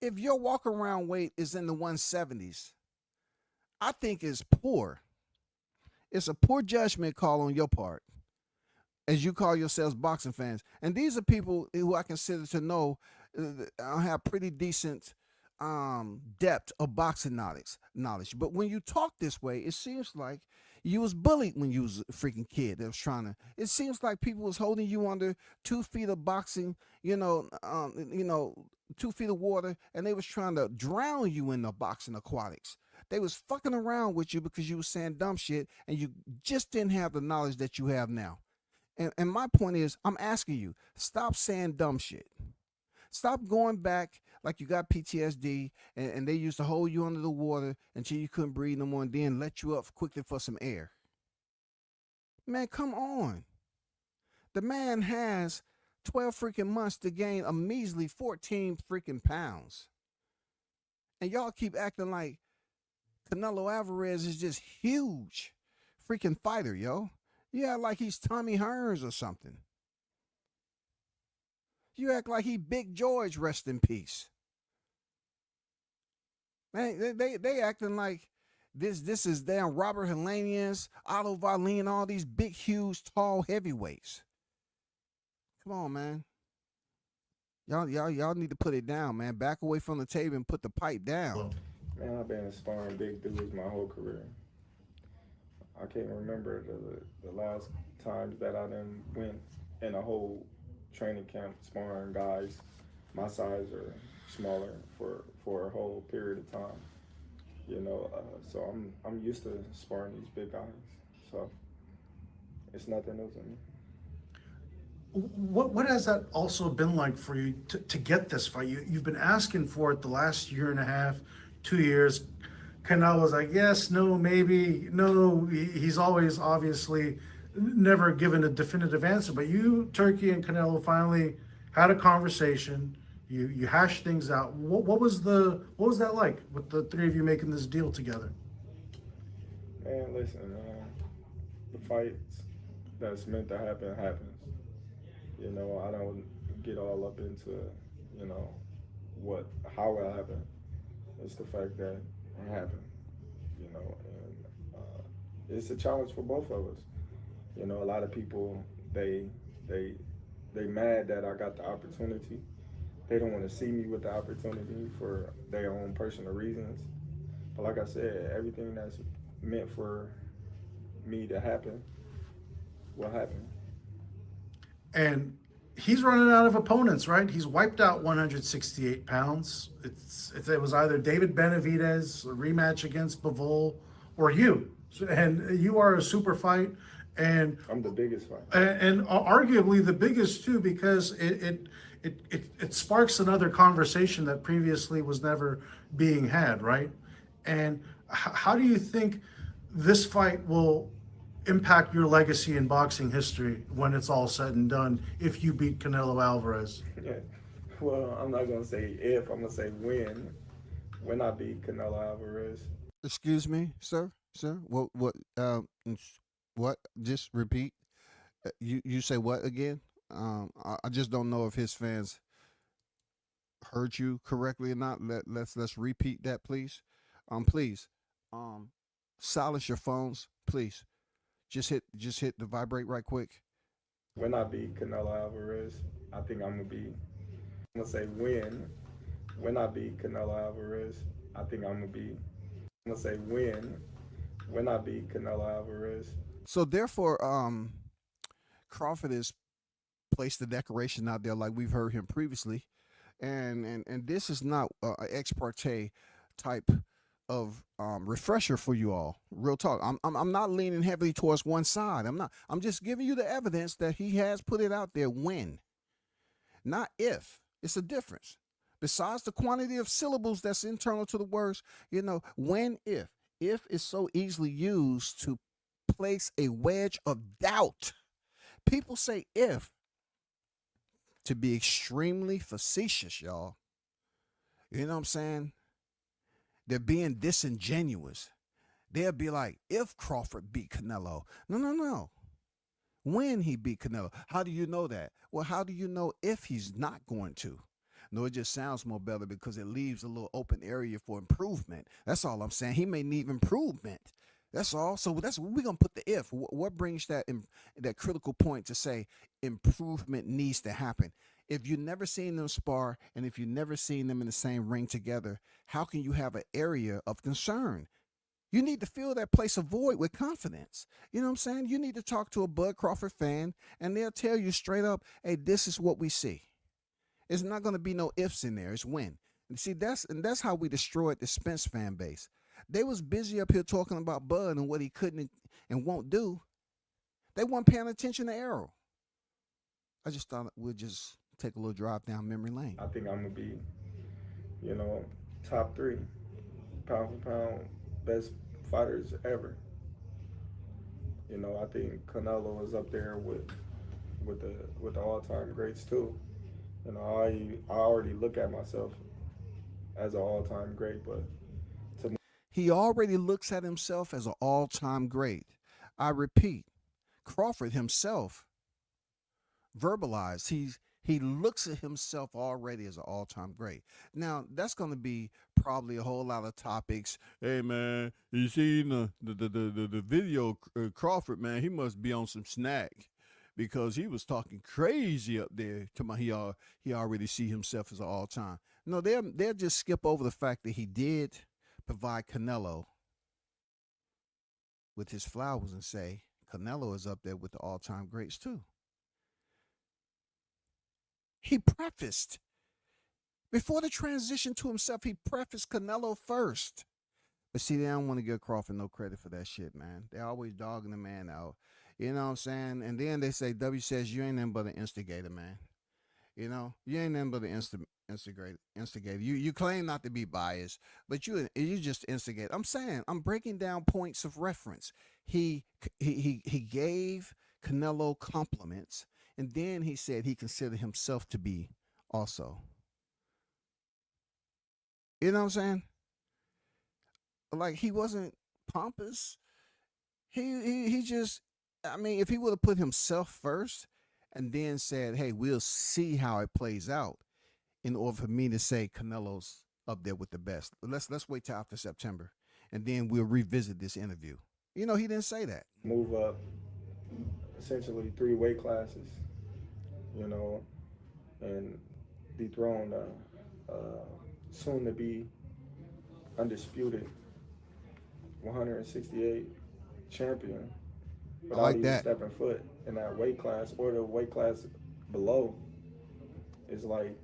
S2: If your walk around weight is in the 170s, I think it's poor. It's a poor judgment call on your part, as you call yourselves boxing fans. And these are people who I consider to know have pretty decent depth of boxing knowledge. But when you talk this way, it seems like you was bullied when you was a freaking kid that was trying to. It seems like people was holding you under 2 feet of boxing, 2 feet of water, and they was trying to drown you in the boxing aquatics. They was fucking around with you because you was saying dumb shit, and you just didn't have the knowledge that you have now. And my point is, I'm asking you, stop saying dumb shit. Stop going back like you got PTSD and they used to hold you under the water until you couldn't breathe no more and then let you up quickly for some air. Man, come on. The man has 12 freaking months to gain a measly 14 freaking pounds. And y'all keep acting like Canelo Alvarez is just huge freaking fighter, yo. Yeah, like he's Tommy Hearns or something. You act like he Big George, rest in peace. Man, they acting like This is damn Robert Helenius, Otto Wallin, all these big, huge, tall heavyweights. Come on, man. Y'all need to put it down, man. Back away from the table and put the pipe down.
S4: Man, I've been sparring big dudes my whole career. I can't remember the last times that I done went in a whole training camp sparring guys my size or smaller for a whole period of time. So I'm used to sparring these big guys. So it's nothing new to me.
S3: What has that also been like for you to get this fight? You've been asking for it the last year and a half, 2 years. Canelo's like, yes, no, maybe, no. He's always obviously never given a definitive answer. But you, Turkey, and Canelo finally had a conversation. You hashed things out. What was that like with the three of you making this deal together?
S4: Man, listen, the fights that's meant to happen happens. I don't get all up into, how it happened. It's the fact that it happened, and it's a challenge for both of us. A lot of people, they mad that I got the opportunity. They don't want to see me with the opportunity for their own personal reasons. But like I said, everything that's meant for me to happen will happen.
S3: And he's running out of opponents, right? He's wiped out 168 pounds. It was either David Benavidez, a rematch against Bivol, or you. And you are a super fight. And
S4: I'm the biggest fight.
S3: And arguably the biggest too, because it sparks another conversation that previously was never being had, right? And how do you think this fight will impact your legacy in boxing history when it's all said and done if you beat Canelo Alvarez?
S4: Yeah. Well, I'm not gonna say if, I'm gonna say when. When I beat Canelo Alvarez.
S2: Excuse me, sir. What? Just repeat. You say what again? I just don't know if his fans heard you correctly or not. Let's repeat that, please. Please, silence your phones, please. Just hit the vibrate right quick.
S4: When I beat Canelo Alvarez, I think I'm gonna say when. When I beat Canelo Alvarez, I think I'm gonna say when. When I beat Canelo Alvarez.
S2: So therefore, Crawford has placed the declaration out there like we've heard him previously, and this is not an ex parte type of refresher for you all. Real talk. I'm not leaning heavily towards one side. I'm just giving you the evidence that he has put it out there. When, not if. It's a difference. Besides the quantity of syllables that's internal to the words, when, if. If is so easily used to place a wedge of doubt. People say if to be extremely facetious, y'all. You know what I'm saying? They're being disingenuous. They'll be like, if Crawford beat Canelo. No. When he beat Canelo. How do you know that? Well, how do you know if he's not going to? No, it just sounds more better because it leaves a little open area for improvement. That's all I'm saying. He may need improvement. That's all. So we're gonna put the if. What brings that critical point to say improvement needs to happen? If you've never seen them spar and if you've never seen them in the same ring together, how can you have an area of concern? You need to fill that place of void with confidence. You know what I'm saying? You need to talk to a Bud Crawford fan and they'll tell you straight up, hey, this is what we see. It's not going to be no ifs in there. It's when. And see, that's how we destroyed the Spence fan base. They was busy up here talking about Bud and what he couldn't and won't do. They weren't paying attention to Arrow. I just thought we'd just take a little drive down memory lane.
S4: I think I'm going to be, top 3, pound for pound, best fighters ever. I think Canelo is up there with the all-time greats too. I already look at myself as an all-time great, but
S2: he already looks at himself as an all-time great. I repeat, Crawford himself verbalized He looks at himself already as an all-time great. Now, that's going to be probably a whole lot of topics. Hey, man, you see the video, Crawford, man, he must be on some snack because he was talking crazy up there. He already see himself as an all-time. No, they'll just skip over the fact that he did provide Canelo with his flowers and say Canelo is up there with the all-time greats too. He prefaced, before the transition to himself, he prefaced Canelo first. But see, they don't want to give Crawford no credit for that shit, man. They're always dogging the man out. You know what I'm saying? And then they say, W says, you ain't nothing but an instigator, man. You know, you ain't nothing but an instigator. You claim not to be biased, but you just instigate. I'm saying, I'm breaking down points of reference. He gave Canelo compliments, and then he said he considered himself to be also. You know what I'm saying? Like, he wasn't pompous. He just, I mean, if he would have put himself first and then said, hey, we'll see how it plays out, in order for me to say Canelo's up there with the best. Let's wait till after September, and then we'll revisit this interview. You know, he didn't say that.
S4: Move up essentially 3 weight classes, you know, and dethrone soon to be undisputed 168 champion without
S2: like
S4: even
S2: that.
S4: stepping foot in that weight class or the weight class below is like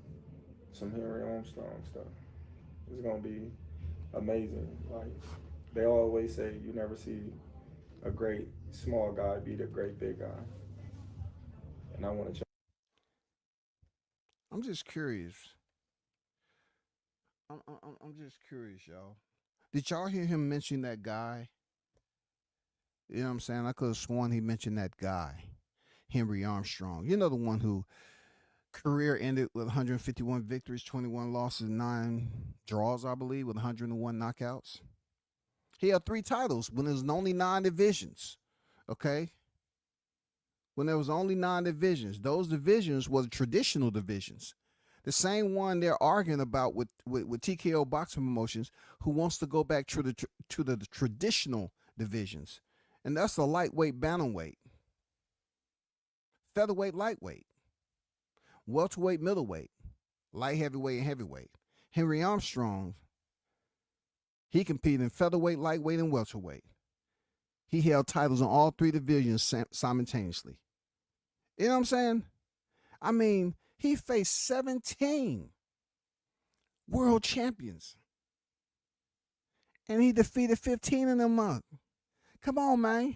S4: some Henry Armstrong stuff. It's gonna be amazing. Like they always say, you never see a great small guy beat a great big guy. And I want to check.
S2: I'm just curious. I'm just curious, y'all. Did y'all hear him mention that guy? You know what I'm saying? I could have sworn he mentioned that guy, Henry Armstrong. You know, the one who career ended with 151 victories, 21 losses, 9 draws, I believe, with 101 knockouts. He had 3 titles when there was only 9 divisions. Okay? When there was only 9 divisions. Those divisions were the traditional divisions. The same one they're arguing about with TKO Boxing Promotions, who wants to go back to the traditional divisions. And that's the lightweight, bantamweight, featherweight, lightweight, welterweight, middleweight, light heavyweight, and heavyweight. Henry Armstrong, he competed in featherweight, lightweight, and welterweight. He held titles in all 3 divisions simultaneously. You know what I'm saying? I mean, he faced 17 world champions. And he defeated 15 of them up. Come on, man.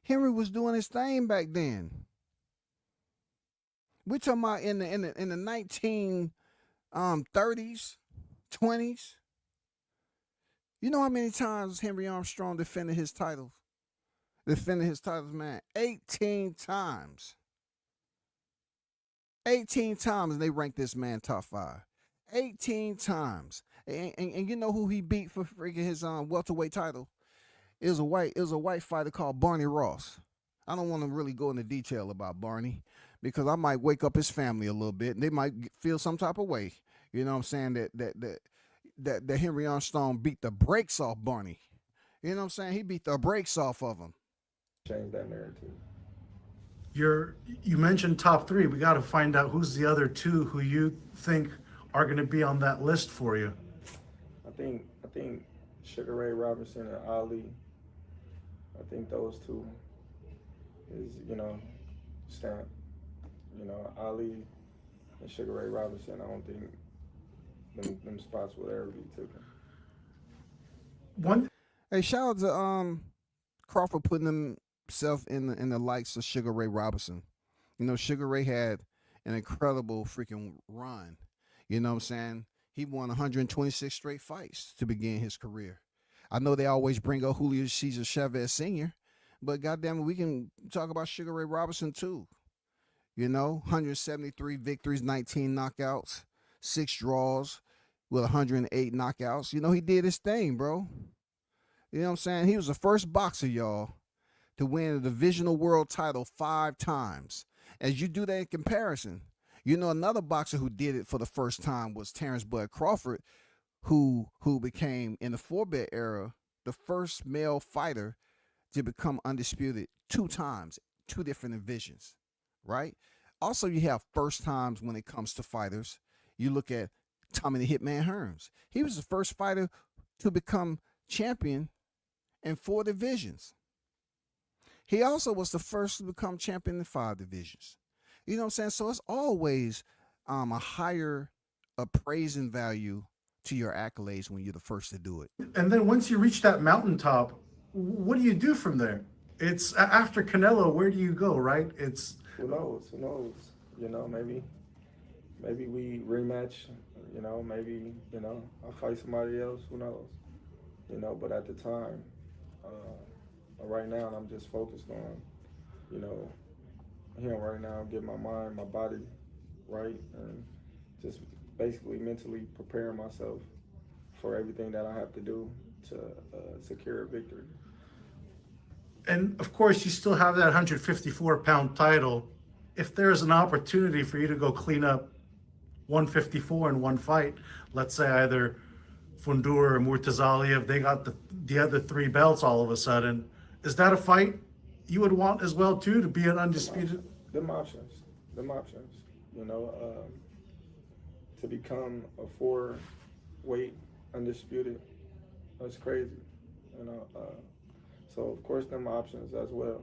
S2: Henry was doing his thing back then. We're talking about in the 1930s, 20s. You know how many times Henry Armstrong defended his titles? Man. 18 times. 18 times, and they ranked this man top 5. 18 times. And you know who he beat for freaking his welterweight title? It was a white fighter called Barney Ross. I don't want to really go into detail about Barney because I might wake up his family a little bit and they might feel some type of way. You know what I'm saying? That Henry Armstrong beat the brakes off Barney. You know what I'm saying? He beat the brakes off of him.
S4: Change that narrative.
S3: You mentioned top 3. We got to find out who's the other 2 who you think are going to be on that list for you.
S4: I think Sugar Ray Robinson and Ali. I think those 2 is, stamp. Ali and Sugar Ray Robinson, I don't think them spots will ever be taken.
S2: Hey, shout out to Crawford putting himself in the likes of Sugar Ray Robinson. You know, Sugar Ray had an incredible freaking run. You know what I'm saying? He won 126 straight fights to begin his career. I know they always bring up Julio Cesar Chavez Sr., but goddamn it, we can talk about Sugar Ray Robinson too. 173 victories, 19 knockouts, 6 draws with 108 knockouts. He did his thing, bro. You know what I'm saying? He was the first boxer, y'all, to win a divisional world title 5 times. As you do that in comparison, You know, another boxer who did it for the first time was Terrence Bud Crawford, who became in the four-belt era the first male fighter to become undisputed 2 times, 2 different divisions, right? Also, you have first times when it comes to fighters. You look at Tommy the Hitman Hearns. He was the first fighter to become champion in 4 divisions. He also was the first to become champion in 5 divisions. You know what I'm saying? So it's always a higher appraising value to your accolades when you're the first to do it.
S3: And then once you reach that mountaintop, what do you do from there? It's after Canelo, where do you go, right? It's
S4: Who knows? Who knows? You know, maybe we rematch. You know, maybe I'll fight somebody else. Who knows? You know, but at the time, right now, I'm just focused on, him right now, get my mind, my body right, and just basically mentally preparing myself for everything that I have to do to secure a victory.
S3: And of course, you still have that 154-pound title. If there's an opportunity for you to go clean up 154 in one fight, let's say either Fundura or Murtazaliev, they got the other 3 belts all of a sudden. Is that a fight you would want as well too, to be an undisputed?
S4: Them options. You know, to become a 4-weight undisputed, that's crazy. You know, so of course them options as well.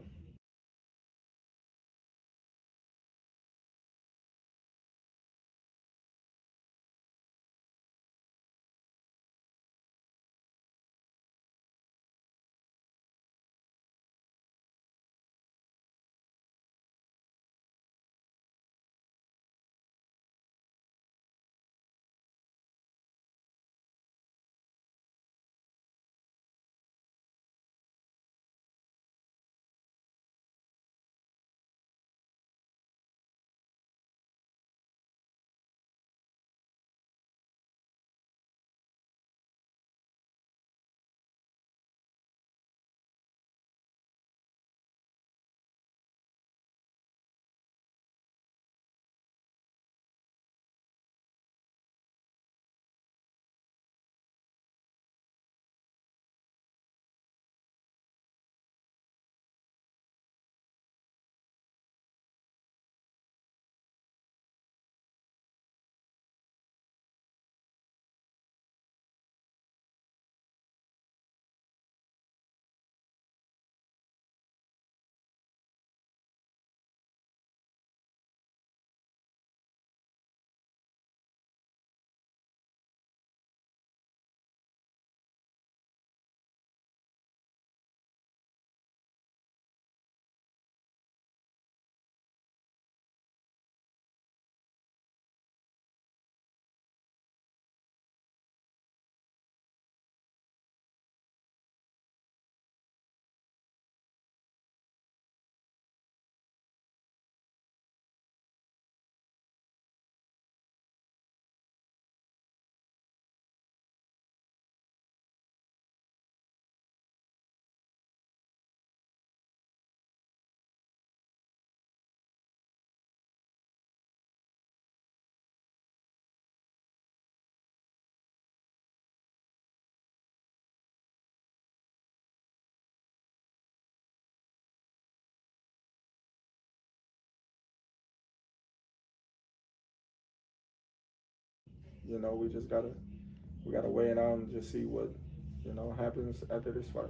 S4: You know, we gotta weigh it out and just see what happens after this fight.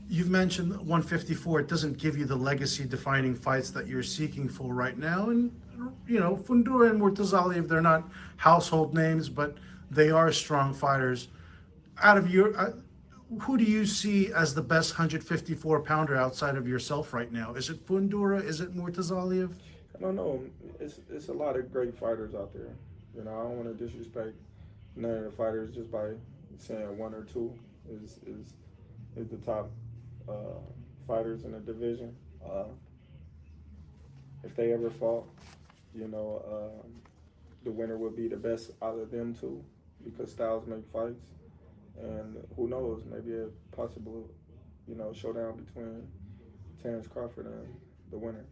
S3: You've mentioned 154. It doesn't give you the legacy-defining fights that you're seeking for right now. And, Fundura and Murtazaliev, they're not household names, but they are strong fighters. Out of who do you see as the best 154-pounder outside of yourself right now? Is it Fundura? Is it Murtazaliev?
S4: I don't know. It's a lot of great fighters out there. You know, I don't want to disrespect none of the fighters just by saying 1 or 2 is the top fighters in the division. If they ever fought, the winner would be the best out of them 2, because styles make fights. And who knows, maybe a possible, showdown between Terrence Crawford and the winner.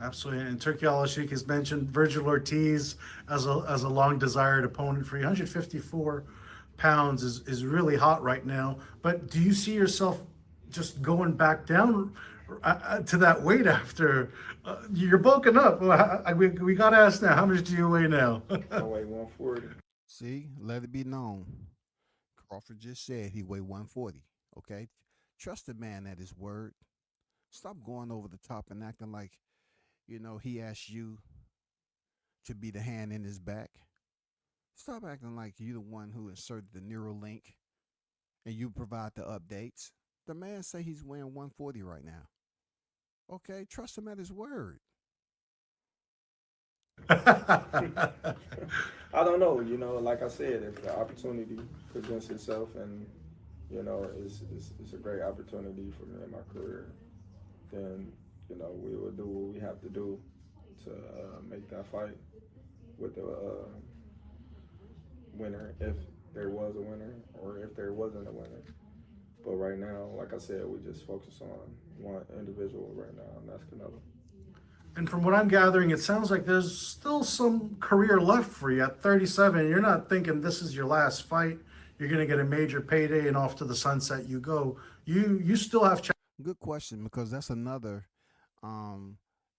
S3: Absolutely. And Turki Al-Sheikh has mentioned Virgil Ortiz as a long desired opponent for you. 154 pounds is really hot right now. But do you see yourself just going back down to that weight after you're bulking up? Well, we got to ask now, how much do you weigh now?
S4: I weigh 140.
S2: See, let it be known. Crawford just said he weighed 140. Okay, trust the man at his word. Stop going over the top and acting like he asked you to be the hand in his back. Stop acting like you the one who inserted the neural link and you provide the updates. The man say he's weighing 140 right now. Okay, trust him at his word.
S4: I don't know. Like I said, if the opportunity presents itself, and it's a great opportunity for me in my career, then we will do what we have to do to make that fight with the winner, if there was a winner or if there wasn't a winner. But right now, like I said, we just focus on one individual right now, and that's Canelo.
S3: And from what I'm gathering, it sounds like there's still some career left for you at 37. You're not thinking this is your last fight. You're going to get a major payday and off to the sunset you go. You still have.
S2: Good question, because that's another,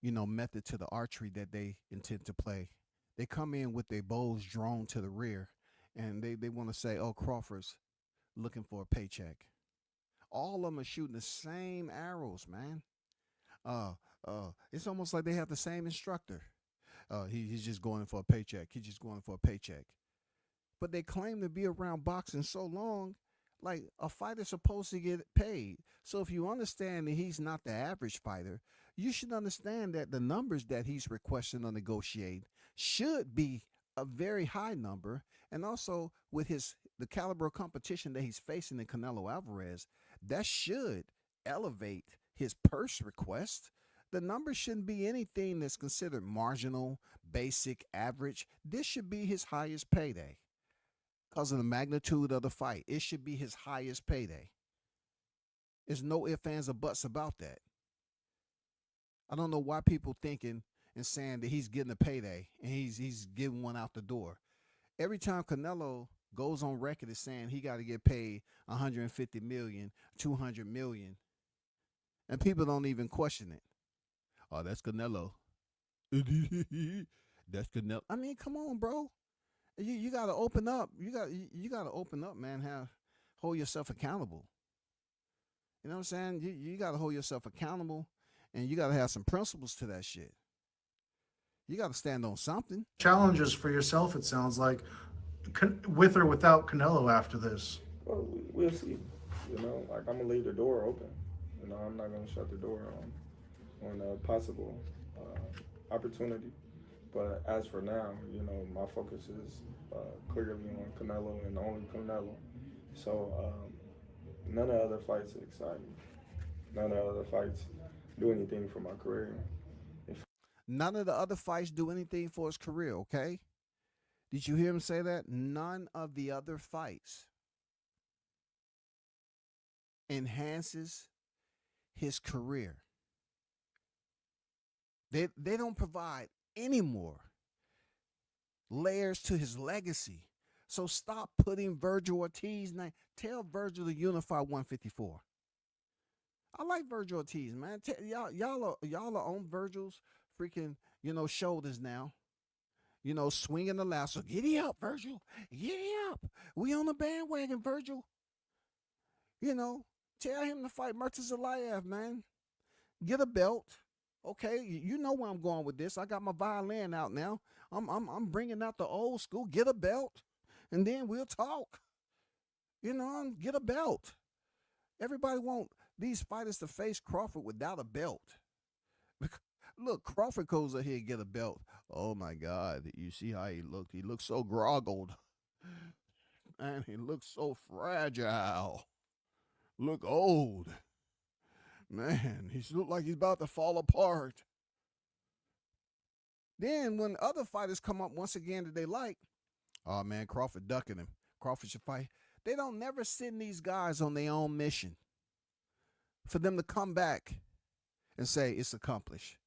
S2: method to the archery that they intend to play. They come in with their bows drawn to the rear, and they want to say, "Oh, Crawford's looking for a paycheck." All of them are shooting the same arrows, man. Uh, it's almost like they have the same instructor. He's just going for a paycheck. He's just going for a paycheck. But they claim to be around boxing so long, like a fighter's supposed to get paid. So if you understand that he's not the average fighter, you should understand that the numbers that he's requesting or negotiating should be a very high number. And also with the caliber of competition that he's facing in Canelo Alvarez, that should elevate his purse request. The number shouldn't be anything that's considered marginal, basic, average. This should be his highest payday because of the magnitude of the fight. It should be his highest payday. There's no ifs, ands, or buts about that. I don't know why people thinking and saying that he's getting a payday and he's giving one out the door. Every time Canelo goes on record as saying he got to get paid 150 million, 200 million, and people don't even question it. Oh, that's Canelo. That's Canelo. I mean, come on, bro. You got to open up. You got to open up, man. Hold yourself accountable. You know what I'm saying? You got to hold yourself accountable, and you got to have some principles to that shit. You got to stand on something.
S3: Challenges for yourself, it sounds like, with or without Canelo after this.
S4: Well, we'll see. Like I'm gonna leave the door open. I'm not gonna shut the door on a possible opportunity. But as for now, my focus is clearly on Canelo and only Canelo. So none of the other fights excite me. None of the other fights do anything for my career.
S2: None of the other fights do anything for his career, okay? Did you hear him say that? None of the other fights enhances his career. They don't provide any more layers to his legacy. So stop putting Virgil Ortiz name. Tell Virgil to unify 154. I like Virgil Ortiz, man. Y'all are on Virgil's freaking, shoulders now. Swinging the lasso. Giddy up, Virgil. Giddy up. We on the bandwagon, Virgil. Tell him to fight Murtazalayev, man. Get a belt. Okay, you know where I'm going with this. I got my violin out now. I'm bringing out the old school. Get a belt, and then we'll talk. Get a belt. Everybody want these fighters to face Crawford without a belt. Look, Crawford goes ahead and get a belt. Oh my God, you see how he looked? He looked so groggled. Man, he looked so fragile. Look old. Man, he looked like he's about to fall apart. Then when other fighters come up once again that they like, oh man, Crawford ducking him. Crawford should fight. They don't never send these guys on their own mission for them to come back and say it's accomplished.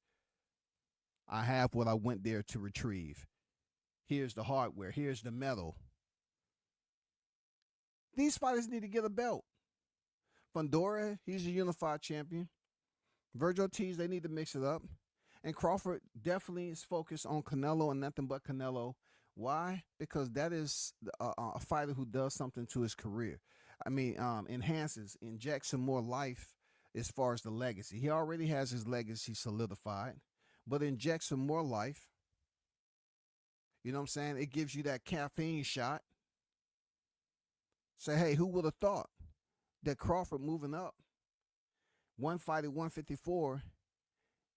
S2: I have what I went there to retrieve. Here's the hardware. Here's the metal. These fighters need to get a belt. Fundora, he's a unified champion. Virgil Ortiz, they need to mix it up. And Crawford definitely is focused on Canelo and nothing but Canelo. Why? Because that is a fighter who does something to his career. I mean, enhances, injects some more life as far as the legacy. He already has his legacy solidified, but injects some more life. You know what I'm saying? It gives you that caffeine shot. Say, hey, who would have thought that Crawford moving up, one fight at 154,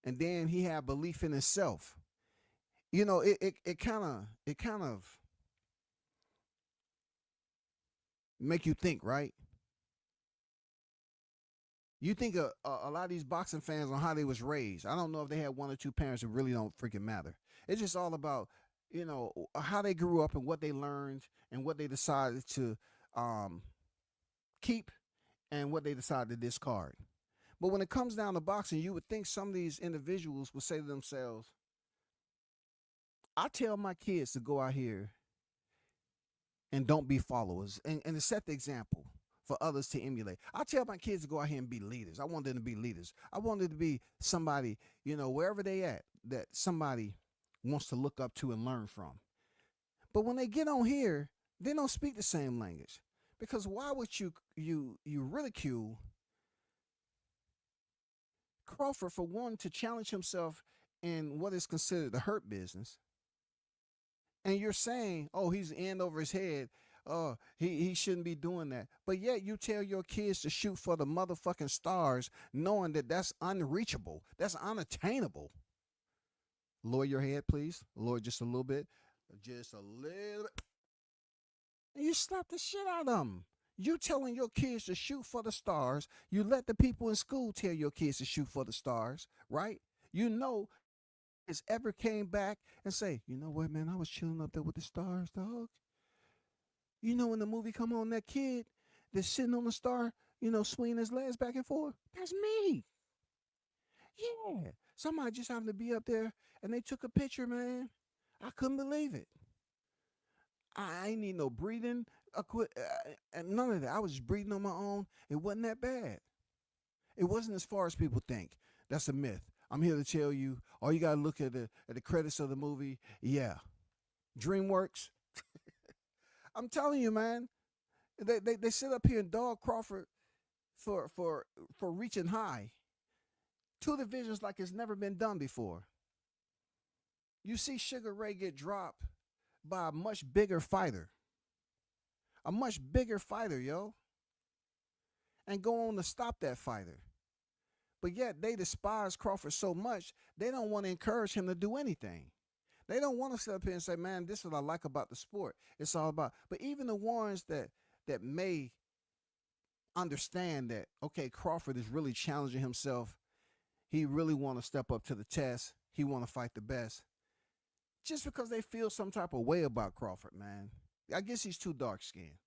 S2: and then he had belief in himself. You know, it kind of make you think, right? You think a lot of these boxing fans on how they was raised. I don't know if they had one or two parents that really don't freaking matter. It's just all about, you know, how they grew up and what they learned and what they decided to keep and what they decided to discard. But when it comes down to boxing, you would think some of these individuals would say to themselves, I tell my kids to go out here and don't be followers and to set the example for others to emulate. I tell my kids to go out here and be leaders. I want them to be leaders. I want them to be somebody, you know, wherever they at, that somebody wants to look up to and learn from. But when they get on here, they don't speak the same language. Because why would you ridicule Crawford for wanting to challenge himself in what is considered the hurt business? And you're saying, oh, he's in over his head. Oh, he shouldn't be doing that. But yet you tell your kids to shoot for the motherfucking stars, knowing that that's unreachable. That's unattainable. Lower your head, please. Lower just a little bit. Just a little bit. And you slap the shit out of them. You telling your kids to shoot for the stars. You let the people in school tell your kids to shoot for the stars, right? You know, has ever came back and say, you know what, man, I was chilling up there with the stars, dog. You know, when the movie come on, that kid that's sitting on the star, you know, swinging his legs back and forth, that's me. Yeah. Somebody just happened to be up there and they took a picture, man. I couldn't believe it. I ain't need no breathing, and none of that. I was just breathing on my own. It wasn't that bad. It wasn't as far as people think. That's a myth. I'm here to tell you, all you got to look at the credits of the movie. Yeah. DreamWorks. I'm telling you, man. They sit up here and dog Crawford for reaching high. Two divisions like it's never been done before. You see Sugar Ray get dropped by a much bigger fighter. A much bigger fighter, yo. And go on to stop that fighter. But yet they despise Crawford so much, they don't want to encourage him to do anything. They don't want to sit up here and say, man, this is what I like about the sport. It's all about, but even the ones that may understand that, okay, Crawford is really challenging himself. He really want to step up to the test. He want to fight the best. Just because they feel some type of way about Crawford, man. I guess he's too dark-skinned.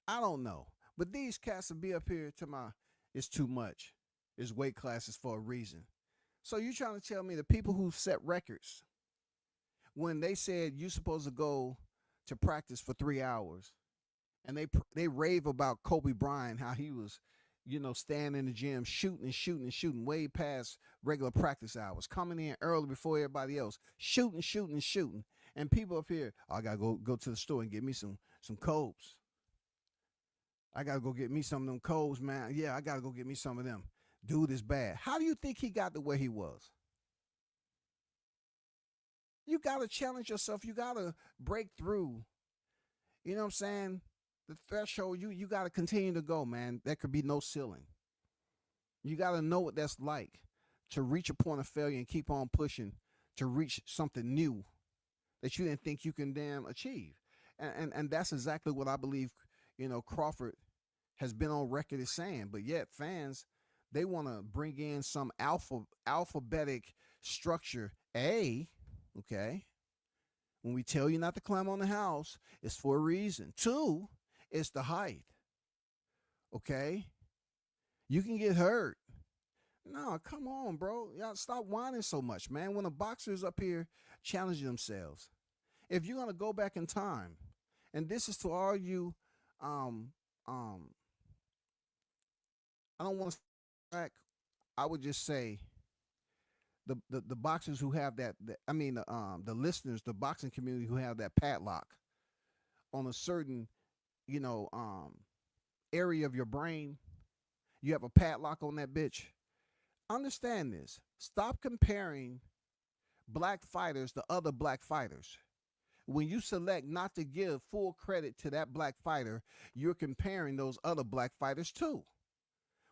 S2: I don't know. But these cats will be up here to my, it's too much. It's weight classes for a reason. So you trying to tell me the people who set records, when they said you're supposed to go to practice for 3 hours, and they rave about Kobe Bryant, how he was, you know, standing in the gym, shooting way past regular practice hours, coming in early before everybody else, shooting. And people up here, oh, I got to go to the store and get me some Cobes. I got to go get me some of them Cobes, man. Yeah, I got to go get me some of them. Dude is bad. How do you think he got to where he was? You got to challenge yourself. You got to break through. You know what I'm saying? The threshold, you got to continue to go, man. There could be no ceiling. You got to know what that's like to reach a point of failure and keep on pushing to reach something new that you didn't think you can damn achieve. And that's exactly what I believe, you know, Crawford has been on record as saying. But yet fans, they want to bring in some alphabetic structure. A, okay, when we tell you not to climb on the house, it's for a reason. 2, it's the height. Okay? You can get hurt. No, come on, bro. Y'all stop whining so much, man. When a boxer's up here challenging themselves, if you're gonna go back in time, and this is to all you, um, um, I don't want to back. I would just say the boxers who have I mean the listeners, the boxing community who have that padlock on a certain, you know, area of your brain. You have a padlock on that bitch. Understand this. Stop comparing black fighters to other black fighters. When you select not to give full credit to that black fighter, you're comparing those other black fighters too.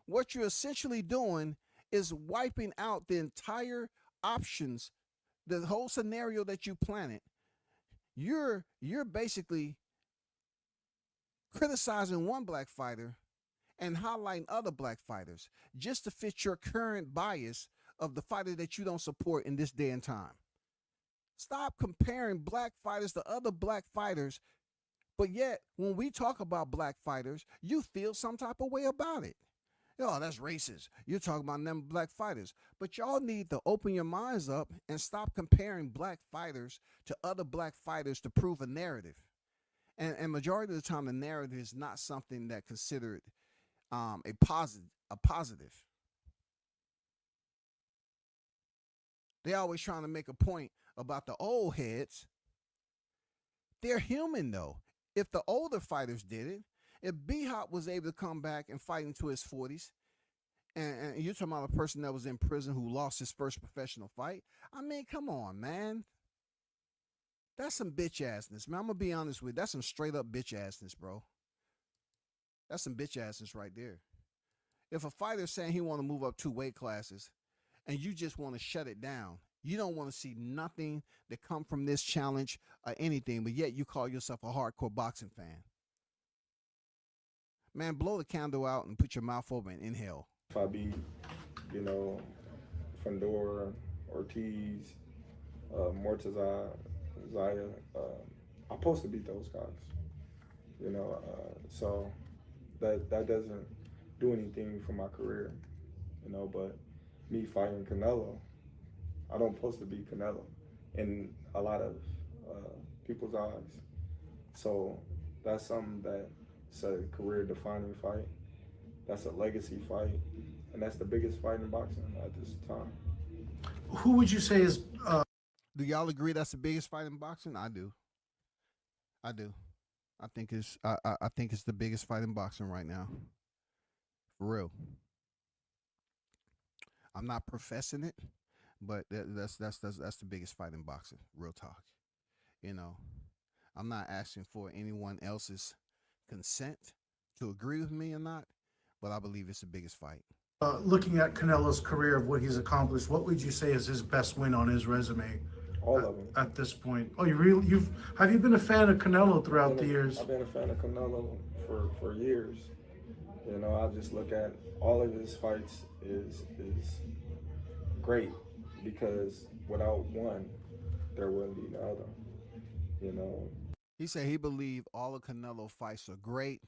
S2: What you're essentially doing is wiping out the entire options, the whole scenario that you planted. You're basically criticizing one black fighter and highlighting other black fighters just to fit your current bias of the fighter that you don't support in this day and time. Stop comparing black fighters to other black fighters, but yet when we talk about black fighters, you feel some type of way about it. Oh, that's racist. You're talking about them black fighters. But y'all need to open your minds up and stop comparing black fighters to other black fighters to prove a narrative. And majority of the time, the narrative is not something that considered a positive. They always trying to make a point about the old heads. They're human though. If the older fighters did it, if B-Hop was able to come back and fight into his 40s, and you're talking about a person that was in prison who lost his first professional fight. I mean, come on, man. That's some bitch assness, man. I'm gonna be honest with you. That's some straight up bitch assness, bro. That's some bitch assness right there. If a fighter's saying he want to move up 2 weight classes and you just want to shut it down, you don't want to see nothing that come from this challenge or anything, but yet you call yourself a hardcore boxing fan. Man, blow the candle out and put your mouth open and inhale.
S4: If I beat, you know, Fandor, Ortiz, Mortaza, Zaya, I'm supposed to beat those guys. You know, so that doesn't do anything for my career, you know. But me fighting Canelo, I don't supposed to beat Canelo in a lot of people's eyes. So that's something that's a career-defining fight. That's a legacy fight, and that's the biggest fight in boxing at this time.
S3: Who would you say is?
S2: Do y'all agree that's the biggest fight in boxing? I do. I do. I think it's the biggest fight in boxing right now. For real. I'm not professing it, but that's the biggest fight in boxing. Real talk. You know, I'm not asking for anyone else's consent to agree with me or not, but I believe it's the biggest fight.
S3: Looking at Canelo's career of what he's accomplished, what would you say is his best win on his resume?
S4: All of them.
S3: At this point. Oh, have you been a fan of Canelo throughout the years?
S4: I've been a fan of Canelo for years. You know, I just look at all of his fights is great, because without one, there wouldn't be the other. You know.
S2: He said he believed all of Canelo fights are great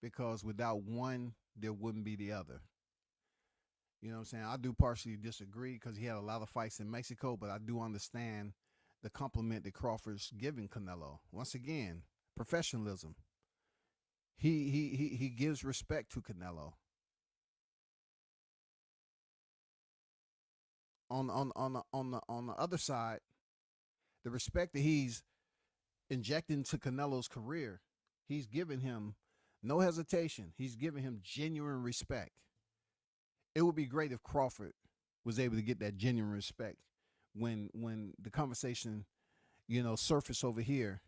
S2: because without one, there wouldn't be the other. You know what I'm saying? I do partially disagree because he had a lot of fights in Mexico, but I do understand the compliment that Crawford's giving Canelo. Once again, professionalism. He gives respect to Canelo. On the other side, the respect that he's injecting to Canelo's career, he's giving him no hesitation. He's giving him genuine respect. It would be great if Crawford was able to get that genuine respect when the conversation, you know, surfaced over here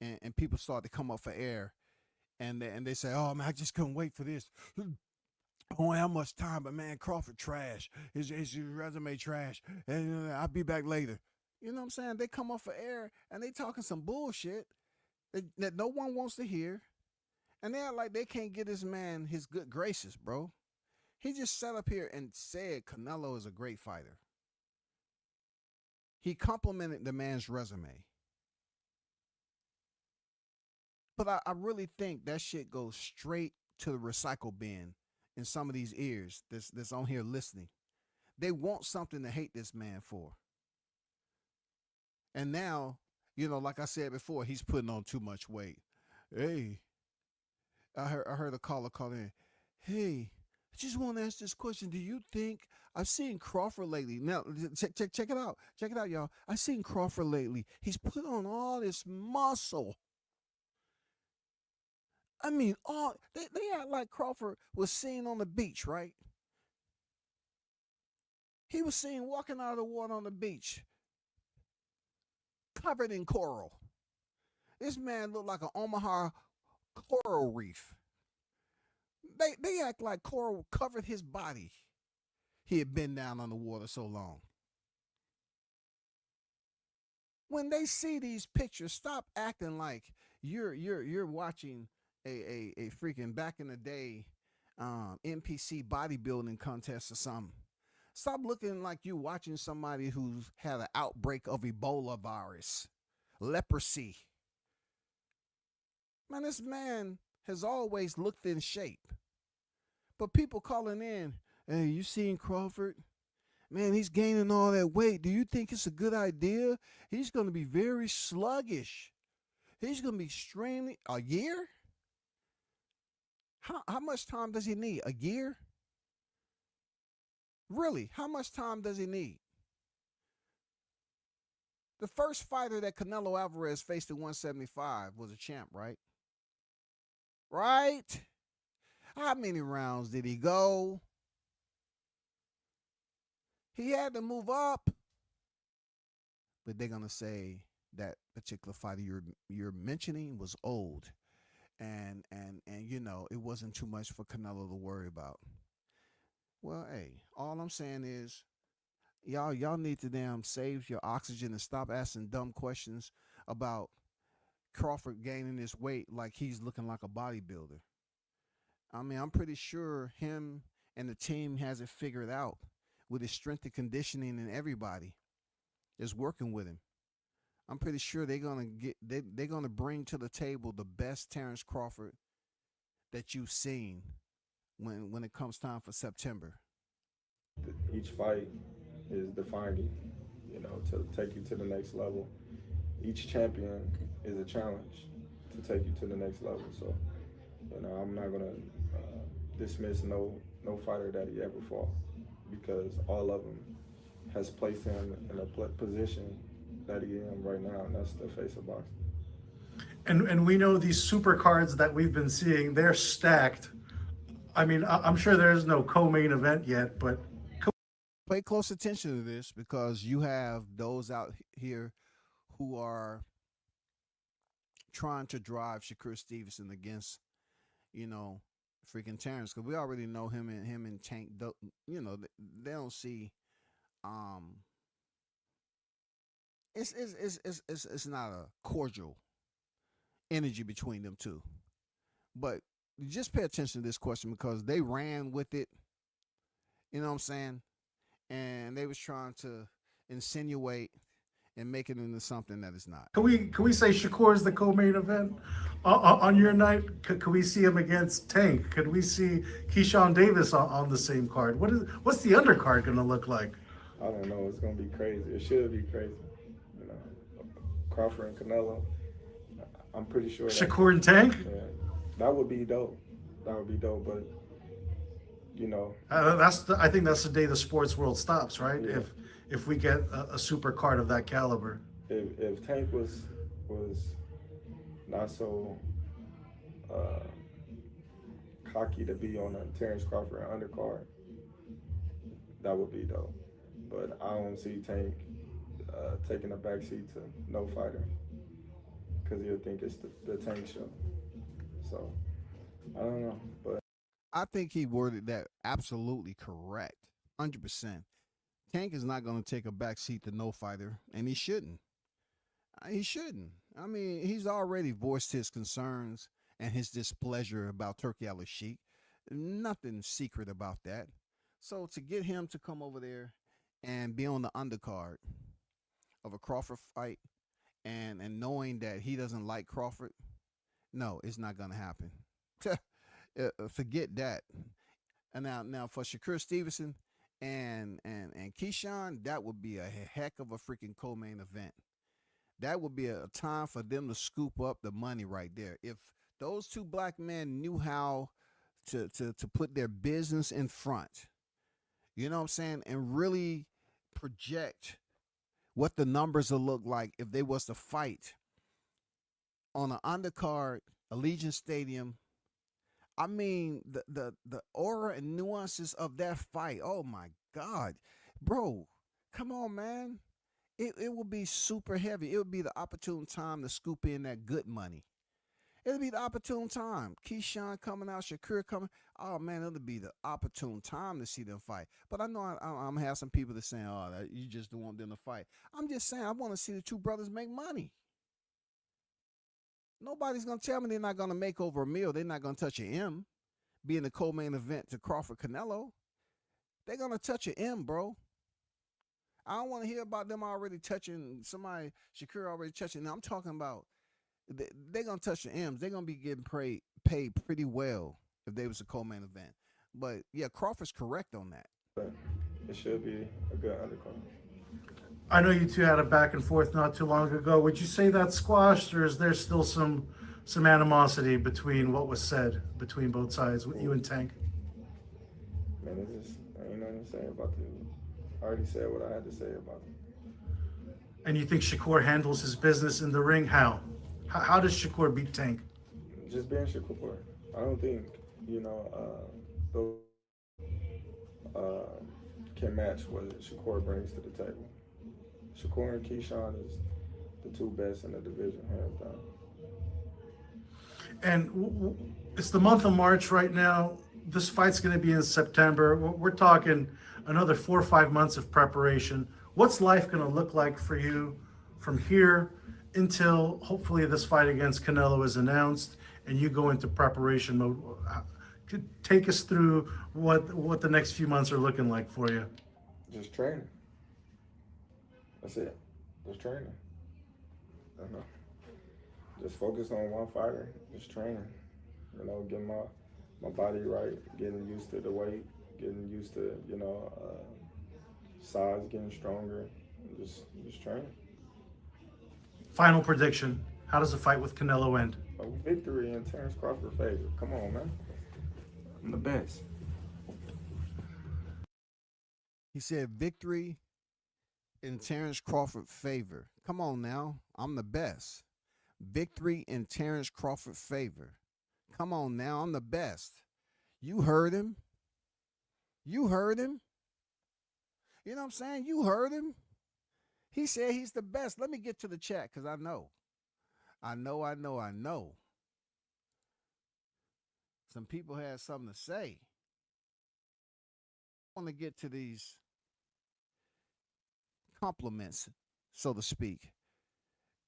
S2: and people start to come up for air and they say, oh man, I just couldn't wait for this. I don't have much time, but man, Crawford trash. His resume trash. And I'll be back later. You know what I'm saying? They come up for air and they talking some bullshit that no one wants to hear. And they're like, they can't get this man his good graces, bro. He just sat up here and said Canelo is a great fighter. He complimented the man's resume. But I really think that shit goes straight to the recycle bin in some of these ears that's on here listening. They want something to hate this man for. And now, like I said before, he's putting on too much weight. Hey, I heard a caller call in. Hey, I just want to ask this question. Do you think I've seen Crawford lately? Now, check it out. Check it out, y'all. I've seen Crawford lately. He's put on all this muscle. I mean, they act like Crawford was seen on the beach, right? He was seen walking out of the water on the beach, covered in coral. This man looked like an Omaha coral reef. They act like coral covered his body. He had been down on the water so long. When they see these pictures, stop acting like you're watching a freaking back in the day NPC bodybuilding contest or something. Stop looking like you watching somebody who's had an outbreak of Ebola virus, leprosy. Man, this man has always looked in shape. But people calling in, hey, you seen Crawford? Man, he's gaining all that weight. Do you think it's a good idea? He's going to be very sluggish. He's going to be extremely... A year? How much time does he need? A year? Really, how much time does he need? The first fighter that Canelo Alvarez faced at 175 was a champ, right? Right? How many rounds did he go? He had to move up. But they're going to say that particular fighter you're mentioning was old. And it wasn't too much for Canelo to worry about. Well, hey, all I'm saying is y'all need to damn save your oxygen and stop asking dumb questions about Crawford gaining this weight like he's looking like a bodybuilder. I mean, I'm pretty sure him and the team has it figured out with his strength and conditioning, and everybody is working with him. I'm pretty sure they're gonna bring to the table the best Terrence Crawford that you've seen when it comes time for September.
S4: Each fight is defining, to take you to the next level. Each champion is a challenge to take you to the next level. So, I'm not gonna dismiss no fighter that he ever fought, because all of them has placed him in a position that he in right now, and that's the face of boxing.
S3: And we know these super cards that we've been seeing, they're stacked. I mean, I'm sure there's no co-main event yet, but
S2: pay close attention to this, because you have those out here who are trying to drive Shakur Stevenson against, freaking Terrence, because we already know him and Tank. They don't see. It's not a cordial energy between them two, but just pay attention to this question, because they ran with it. You know what I'm saying? And they was trying to insinuate and make it into something that it's not.
S3: Can we say Shakur is the co-main event on your night? Could we see him against Tank? Could we see Keyshawn Davis on the same card? What's the undercard going to look like?
S4: I don't know. It's going to be crazy. It should be crazy. Crawford and Canelo. I'm pretty sure.
S3: Shakur and Tank?
S4: Yeah, that would be dope. That would be dope. But
S3: I think that's the day the sports world stops, right?
S4: Yeah.
S3: If we get a super card of that caliber.
S4: If Tank was not so cocky to be on a Terrence Crawford undercard, that would be dope. But I don't see Tank taking a backseat to no fighter, because he'll think it's the Tank show. So I don't know, but
S2: I think he worded that absolutely correct, 100%. Tank is not going to take a backseat to no fighter, and he shouldn't. He shouldn't. I mean, he's already voiced his concerns and his displeasure about Turkey al-Sheikh. Nothing secret about that. So to get him to come over there and be on the undercard of a Crawford fight, and knowing that he doesn't like Crawford, no, it's not going to happen. Forget that. And now for Shakur Stevenson and Keyshawn, that would be a heck of a freaking co-main event. That would be a time for them to scoop up the money right there. If those two black men knew how to put their business in front, you know what I'm saying, and really project what the numbers will look like if they was to fight on an undercard, Allegiant Stadium. I mean, the aura and nuances of that fight. Oh my God, bro, come on, man. It will be super heavy. It would be the opportune time to scoop in that good money. It'll be the opportune time. Keyshawn coming out, Shakur coming. Oh man, it'll be the opportune time to see them fight. But I know I'm have some people that saying, "Oh, you just don't want them to fight." I'm just saying I want to see the two brothers make money. Nobody's gonna tell me they're not gonna make over a meal. They're not gonna touch an M. Being the co-main event to Crawford Canelo, they're gonna touch an M, bro. I don't want to hear about them already touching somebody. Shakur already touching. Now I'm talking about they're gonna touch the M's. They're gonna be getting paid pretty well if they was a co-main event. But yeah, Crawford's correct on that.
S4: But it should be a good undercard.
S3: I know you two had a back and forth not too long ago. Would you say that's squashed, or is there still some animosity between what was said between both sides with you and Tank?
S4: Man, it's just ain't nothing to say about it. I already said what I had to say about it.
S3: And you think Shakur handles his business in the ring? How does Shakur beat Tank?
S4: Just being Shakur. I don't think, those can match what Shakur brings to the table. Shakur and Keyshawn is the two best in the division, hands down.
S3: And it's the month of March right now. This fight's going to be in September. We're talking another 4 or 5 months of preparation. What's life going to look like for you from here until hopefully this fight against Canelo is announced and you go into preparation mode? Take us through what the next few months are looking like for you.
S4: Just training. That's it. Just training. I know. Just focus on one fighter. Just training. Getting my body right, getting used to the weight, getting used to, size, getting stronger, just training.
S3: Final prediction. How does the fight with Canelo end?
S4: A victory in Terrence Crawford's favor. Come on, man. I'm the best.
S2: He said victory in Terrence Crawford's favor. Come on now. I'm the best. Victory in Terrence Crawford's favor. Come on now. I'm the best. You heard him. You heard him. You know what I'm saying? You heard him. He said he's the best. Let me get to the chat because I know. Some people had something to say. I want to get to these compliments, so to speak,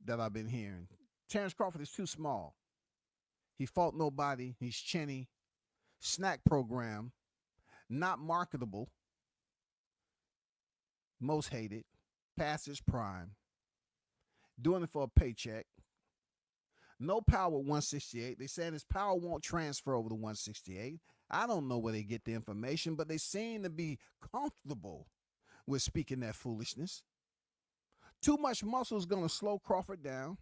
S2: that I've been hearing. Terrence Crawford is too small. He fought nobody. He's chinny. Snack program. Not marketable. Most hated. Past his prime. Doing it for a paycheck. No power 168. They saying his power won't transfer over to 168. I don't know where they get the information, but they seem to be comfortable with speaking that foolishness. Too much muscle is going to slow Crawford down,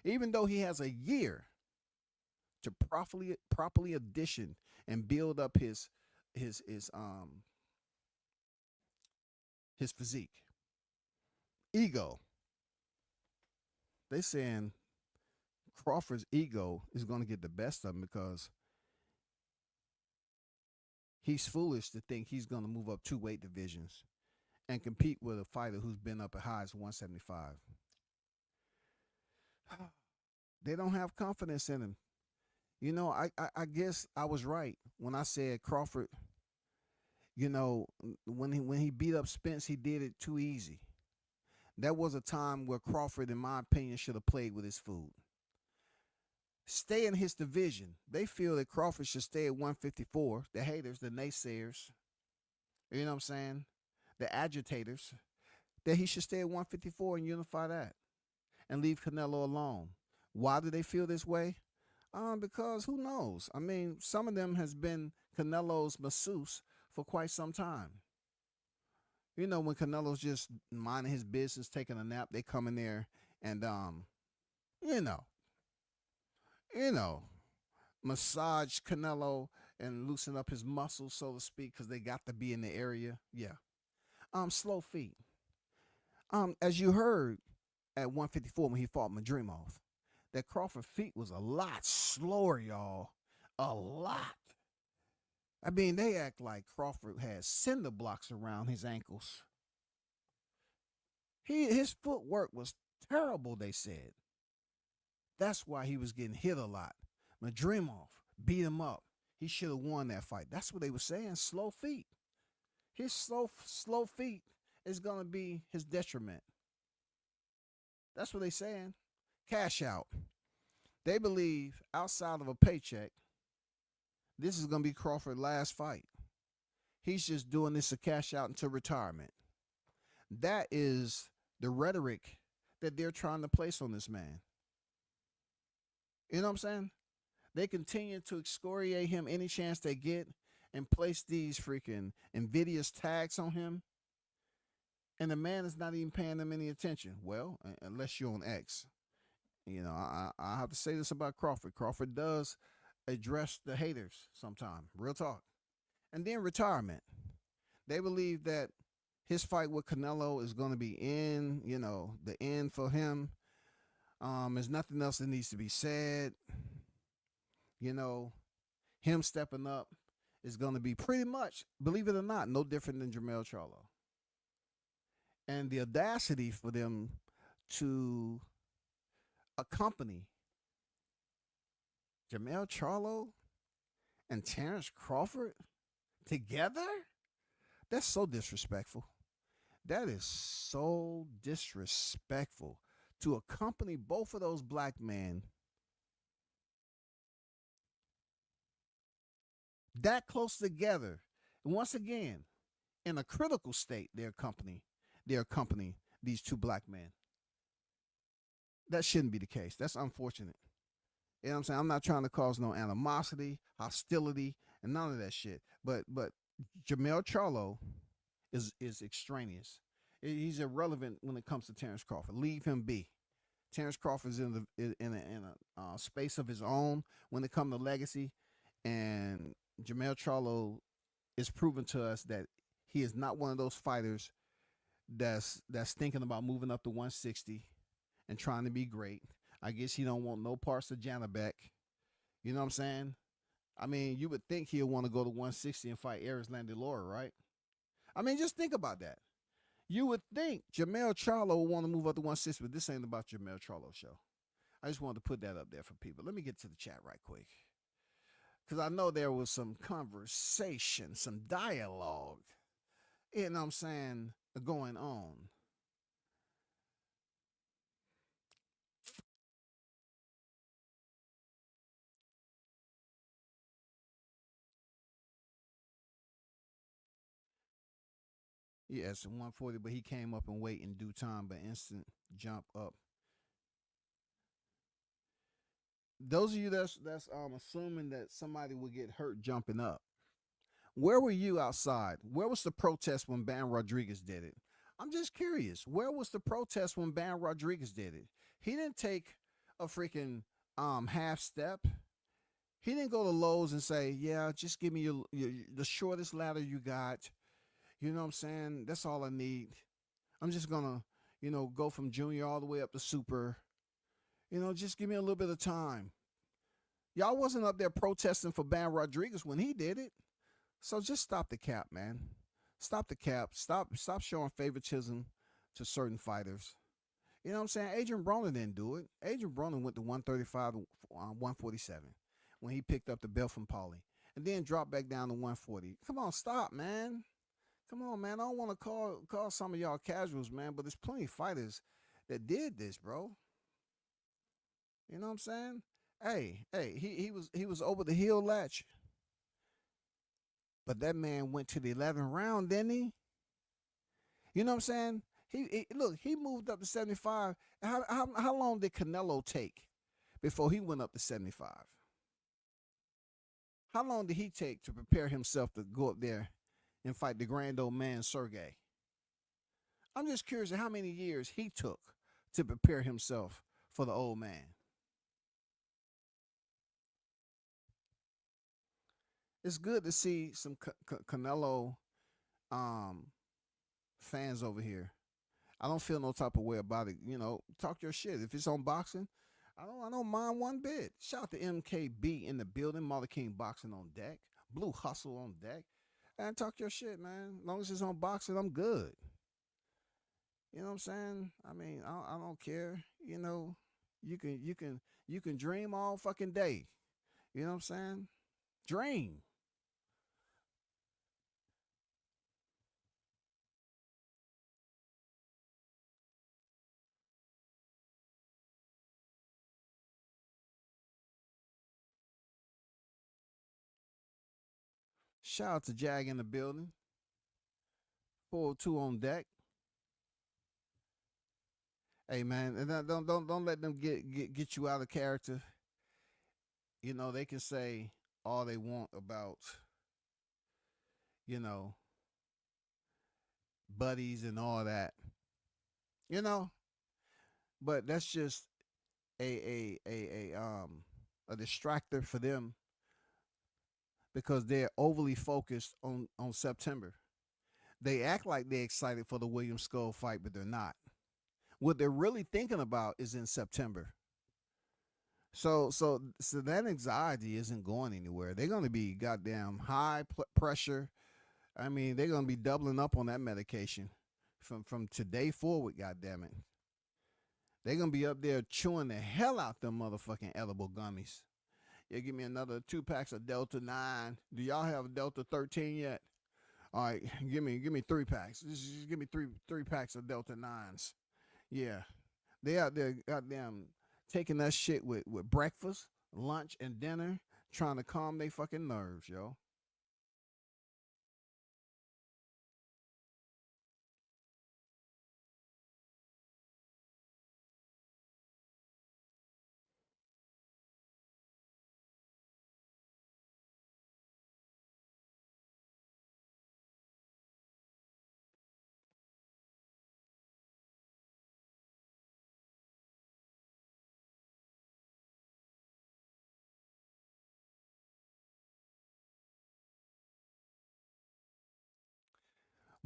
S2: even though he has a year to properly audition and build up his physique. Ego. They saying Crawford's ego is going to get the best of him because he's foolish to think he's going to move up 2 weight divisions and compete with a fighter who's been up as high as 175. They don't have confidence in him. I guess I was right when I said Crawford, when he beat up Spence, he did it too easy. That was a time where Crawford, in my opinion, should have played with his food. Stay in his division. They feel that Crawford should stay at 154. The haters, the naysayers, you know what I'm saying? The agitators, that he should stay at 154 and unify that and leave Canelo alone. Why do they feel this way? Because who knows? I mean, some of them has been Canelo's masseuse for quite some time. You know, when Canelo's just minding his business, taking a nap, they come in there and you know, you know, massage Canelo and loosen up his muscles, so to speak, because they got to be in the area. Yeah. Slow feet. As you heard at 154 when he fought Madrimov, that Crawford feet was a lot slower, y'all. A lot. I mean, they act like Crawford had cinder blocks around his ankles. His footwork was terrible, they said. That's why he was getting hit a lot. Madrimov beat him up. He should have won that fight. That's what they were saying. Slow feet. His slow feet is going to be his detriment. That's what they're saying. Cash out. They believe outside of a paycheck, this is going to be Crawford's last fight. He's just doing this to cash out until retirement. That is the rhetoric that they're trying to place on this man. You know what I'm saying? They continue to excoriate him any chance they get and place these freaking invidious tags on him. And the man is not even paying them any attention. Well, unless you're on X. You know, I have to say this about Crawford. Crawford does address the haters sometime. Real talk. And then retirement. They believe that his fight with Canelo is going to be the end for him. There's nothing else that needs to be said. You know, him stepping up is going to be pretty much, believe it or not, no different than Jermell Charlo. And the audacity for them to accompany Jermell Charlo and Terrence Crawford together? That's so disrespectful. That is so disrespectful to accompany both of those black men that close together. And once again, in a critical state, they accompany these two black men. That shouldn't be the case. That's unfortunate. You know what I'm saying? I'm not trying to cause no animosity, hostility, and none of that shit. But Jermell Charlo is extraneous. He's irrelevant when it comes to Terrence Crawford. Leave him be. Terrence Crawford's in a space of his own when it comes to legacy, and Jermell Charlo is proven to us that he is not one of those fighters that's thinking about moving up to 160 and trying to be great. I guess he don't want no parts of Janabek. You know what I'm saying? I mean, you would think he'll want to go to 160 and fight Erislandy Lara, right? I mean, just think about that. You would think Jermell Charlo would want to move up to 160, but this ain't about Jermell Charlo's show. I just wanted to put that up there for people. Let me get to the chat right quick, because I know there was some conversation, some dialogue, you know what I'm saying, going on. Yes, 140, but he came up in weight in due time, but instant jump up. Those of you that's assuming that somebody will get hurt jumping up, where were you outside? Where was the protest when Bam Rodriguez did it? I'm just curious. Where was the protest when Bam Rodriguez did it? He didn't take a freaking half step. He didn't go to Lowe's and say, "Yeah, just give me the shortest ladder you got. You know what I'm saying? That's all I need. I'm just gonna, go from junior all the way up to super. Just give me a little bit of time." Y'all wasn't up there protesting for Bam Rodriguez when he did it. So just stop the cap, man. Stop the cap. Stop showing favoritism to certain fighters. You know what I'm saying? Adrian Broner didn't do it. Adrian Broner went to 135 147 when he picked up the belt from Paulie, and then dropped back down to 140. Come on, stop, man. Come on, man. I don't want to call some of y'all casuals, man, but there's plenty of fighters that did this, bro. You know what I'm saying? Hey, he was over the heel latch. But that man went to the 11th round, didn't he? You know what I'm saying? He moved up to 75. How long did Canelo take before he went up to 75? How long did he take to prepare himself to go up there and fight the grand old man, Sergey? I'm just curious how many years he took to prepare himself for the old man. It's good to see some Canelo um, fans over here. I don't feel no type of way about it. Talk your shit. If it's on boxing, I don't mind one bit. Shout out to MKB in the building, Marley King Boxing on deck, Blue Hustle on deck. And talk your shit, man. As long as it's on boxing, I'm good. You know what I'm saying? I mean, I don't care. You can dream all fucking day. You know what I'm saying? Dream. Shout out to Jag in the building. 402 on deck. Hey man, and don't let them get you out of character. They can say all they want about you know buddies and all that. You know, but that's just a distractor for them because they're overly focused on September. They act like they're excited for the William Skull fight, but they're not. What they're really thinking about is in September. So that anxiety isn't going anywhere. They're going to be goddamn high pressure. I mean, they're going to be doubling up on that medication from today forward. Goddamn it, they're going to be up there chewing the hell out them motherfucking edible gummies. Yeah, give me another 2 packs of Delta 9. Do y'all have Delta 13 yet? All right, give me 3 packs. Just give me three packs of Delta 9s. Yeah, they out there goddamn taking that shit with breakfast, lunch, and dinner, trying to calm their fucking nerves, yo.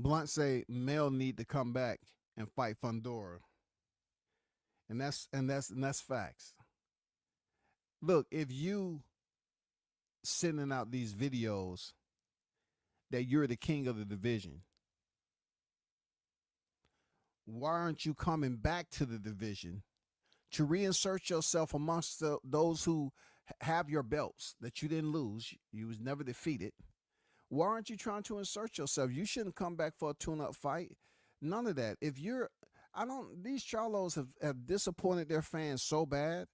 S2: Blunt say Mel need to come back and fight Fundora, and that's facts. Look, if you sending out these videos that you're the king of the division, why aren't you coming back to the division to reinsert yourself amongst those who have your belts that you didn't lose? You was never defeated. Why aren't you trying to insert yourself? You shouldn't come back for a tune-up fight. None of that. These Charlos have disappointed their fans so bad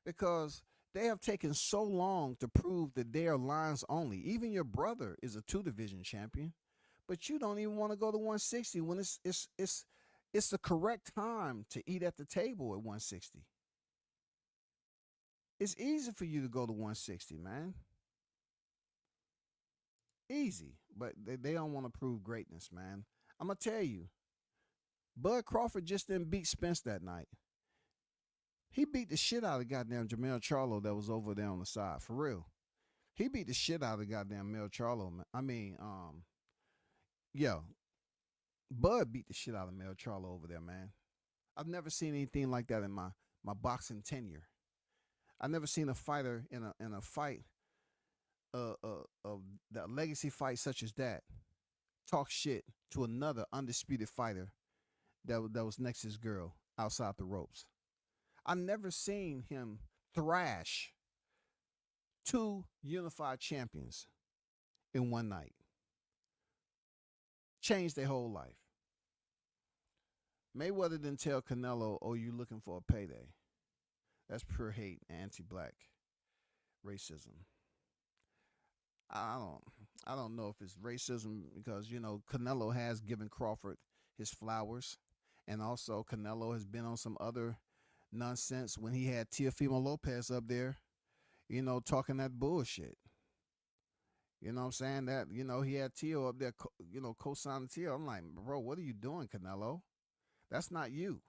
S2: because they have taken so long to prove that they are lines only. Even your brother is a 2-division champion, but you don't even want to go to 160 when it's the correct time to eat at the table at 160. It's easy for you to go to 160, man. Easy, but they don't want to prove greatness, man. I'm going to tell you, Bud Crawford just didn't beat Spence that night. He beat the shit out of goddamn Jamel Charlo that was over there on the side, for real. He beat the shit out of goddamn Mel Charlo, man. I mean, Bud beat the shit out of Mel Charlo over there, man. I've never seen anything like that in my boxing tenure. I've never seen a fighter in a fight of that legacy fight such as that talk shit to another undisputed fighter that was next to his girl outside the ropes. I've never seen him thrash 2 unified champions in one night. Changed their whole life. Mayweather didn't tell Canelo, "Oh, you looking for a payday." That's pure hate and anti-black racism. I don't know if it's racism because Canelo has given Crawford his flowers, and also Canelo has been on some other nonsense when he had Teofimo Lopez up there, talking that bullshit. You know what I'm saying? That he had Teo up there, co-signing Teo. I'm like, bro, what are you doing, Canelo? That's not you.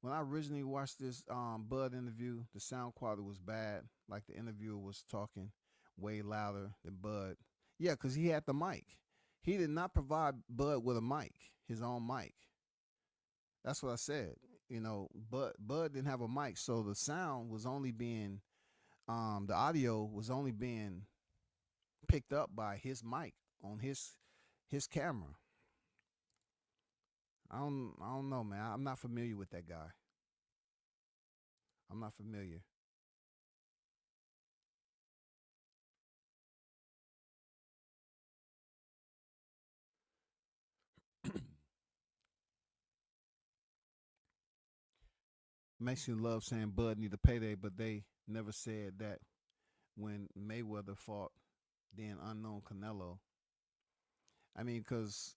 S2: When I originally watched this Bud interview, the sound quality was bad. Like the interviewer was talking way louder than Bud. Yeah, because he had the mic. He did not provide Bud with a mic, his own mic. That's what I said. Bud didn't have a mic, so the sound was only being, the audio was only being picked up by his mic on his camera. I don't know, man. I'm not familiar with that guy. I'm not familiar. Makes you love saying Bud need a payday, but they never said that when Mayweather fought then unknown Canelo. I mean, because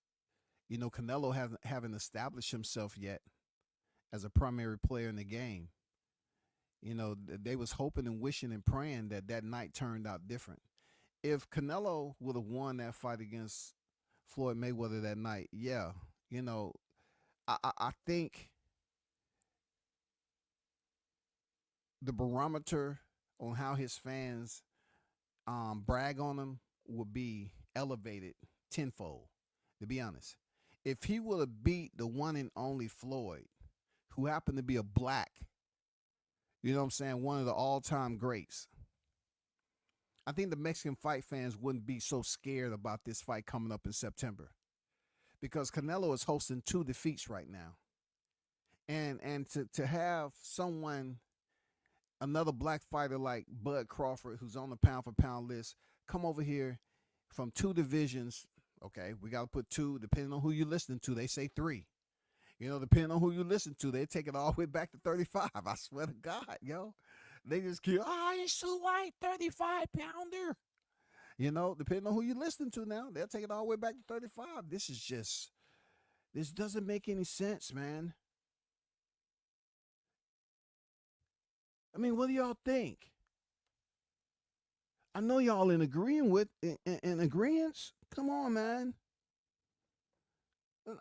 S2: Canelo haven't established himself yet as a primary player in the game. They was hoping and wishing and praying that that night turned out different. If Canelo would have won that fight against Floyd Mayweather that night, yeah, I think the barometer on how his fans brag on him would be elevated tenfold, to be honest. If he would have beat the one and only Floyd, who happened to be a black, one of the all-time greats, I think the Mexican fight fans wouldn't be so scared about this fight coming up in September, because Canelo is hosting 2 defeats right now. And to have another black fighter like Bud Crawford, who's on the pound for pound list, come over here from 2 divisions. Okay, we got to put 2, depending on who you're listening to. They say 3. Depending on who you listen to, they take it all the way back to 35. I swear to God, yo. They just keep, he's so white, 35-pounder. Depending on who you listen to now, they'll take it all the way back to 35. This doesn't make any sense, man. I mean, what do y'all think? I know y'all in agreement. Come on, man.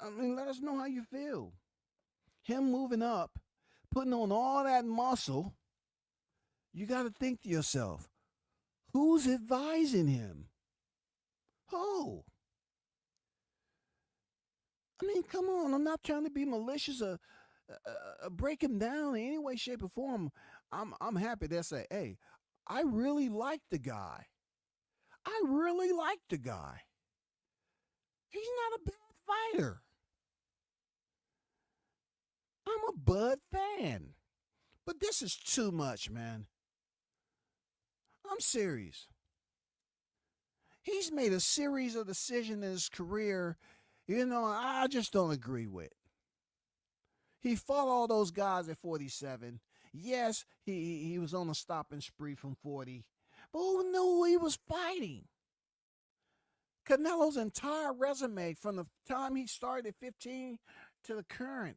S2: I mean, let us know how you feel. Him moving up, putting on all that muscle, you got to think to yourself, who's advising him? Who? I mean, come on. I'm not trying to be malicious or break him down in any way, shape, or form. I'm happy they say, hey, I really like the guy. I really like the guy. He's not a bad fighter. I'm a Bud fan. But this is too much, man. I'm serious. He's made a series of decisions in his career, I just don't agree with. He fought all those guys at 47. Yes, he was on a stopping spree from 40. But who knew who he was fighting? Canelo's entire resume from the time he started at 15 to the current,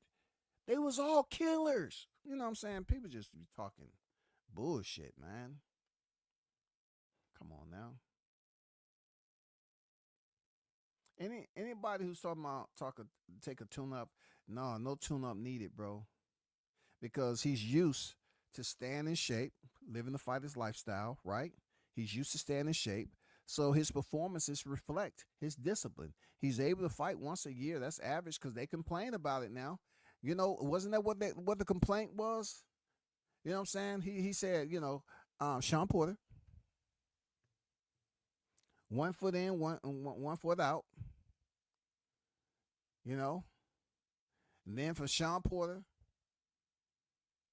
S2: they was all killers. You know what I'm saying? People just be talking bullshit, man. Come on now. Anybody who's talking about take a tune up, no tune up needed, bro. Because he's used to staying in shape, living the fighter's lifestyle, right? He's used to staying in shape. So his performances reflect his discipline. He's able to fight once a year. That's average, because they complain about it now. Wasn't that what the complaint was? You know what I'm saying? He said, Sean Porter, 1 foot in, one foot out. And then for Sean Porter,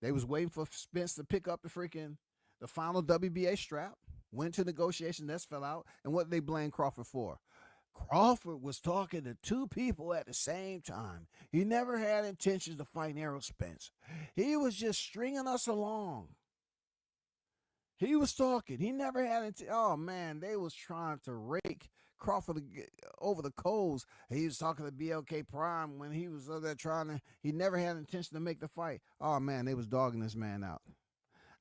S2: they was waiting for Spence to pick up the final WBA strap. Went to negotiation, that fell out. And what did they blame Crawford for? Crawford was talking to 2 people at the same time. He never had intentions to fight Errol Spence. He was just stringing us along. He was talking. He never had oh man, they was trying to rake Crawford over the coals. He was talking to BLK Prime when he was there he never had intention to make the fight. Oh man, they was dogging this man out.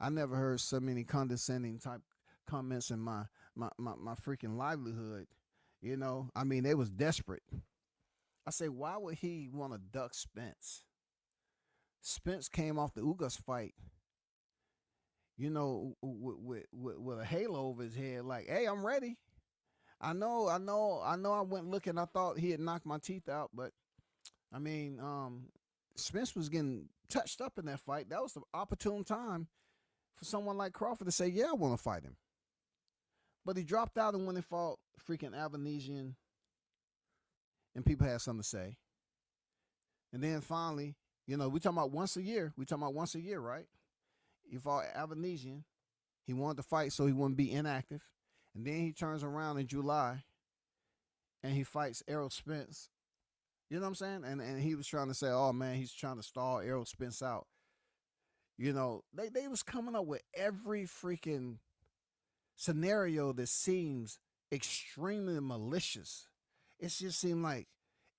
S2: I never heard so many condescending type comments in my freaking livelihood. I mean, they was desperate. I say, why would he want to duck Spence? Spence came off the Ugas fight, with a halo over his head, like, hey, I'm ready. I went looking. I thought he had knocked my teeth out, but I mean, Spence was getting touched up in that fight. That was the opportune time for someone like Crawford to say, yeah, I want to fight him. But he dropped out, and when he fought freaking Avanesian, and people had something to say. And then finally, we talking about once a year. Right? He fought Avanesian. He wanted to fight so he wouldn't be inactive. And then he turns around in July and he fights Errol Spence. You know what I'm saying? And he was trying to say, oh, man, he's trying to stall Errol Spence out. They was coming up with every freaking scenario that seems extremely malicious. It just seemed like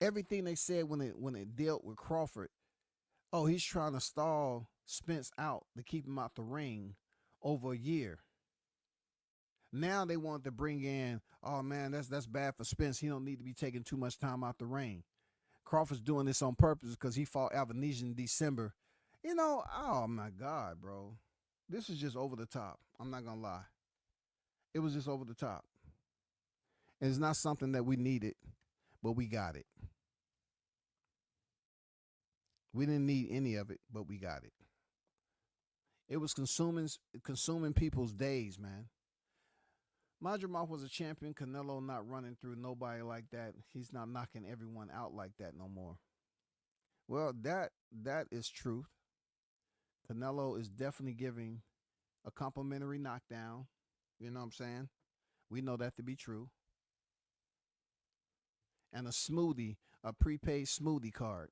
S2: everything they said when it dealt with Crawford, oh, he's trying to stall Spence out to keep him out the ring over a year. Now they want to bring in, oh man, that's bad for Spence. He don't need to be taking too much time out the ring. Crawford's doing this on purpose because he fought Avanesian in December. Oh my God, bro. This is just over the top. I'm not gonna lie. It was just over the top. And it's not something that we needed, but we got it. We didn't need any of it, but we got it. It was consuming people's days, man. Madrimov was a champion. Canelo not running through nobody like that. He's not knocking everyone out like that no more. Well, that is truth. Canelo is definitely giving a complimentary knockdown. You know what I'm saying? We know that to be true. And a prepaid smoothie card.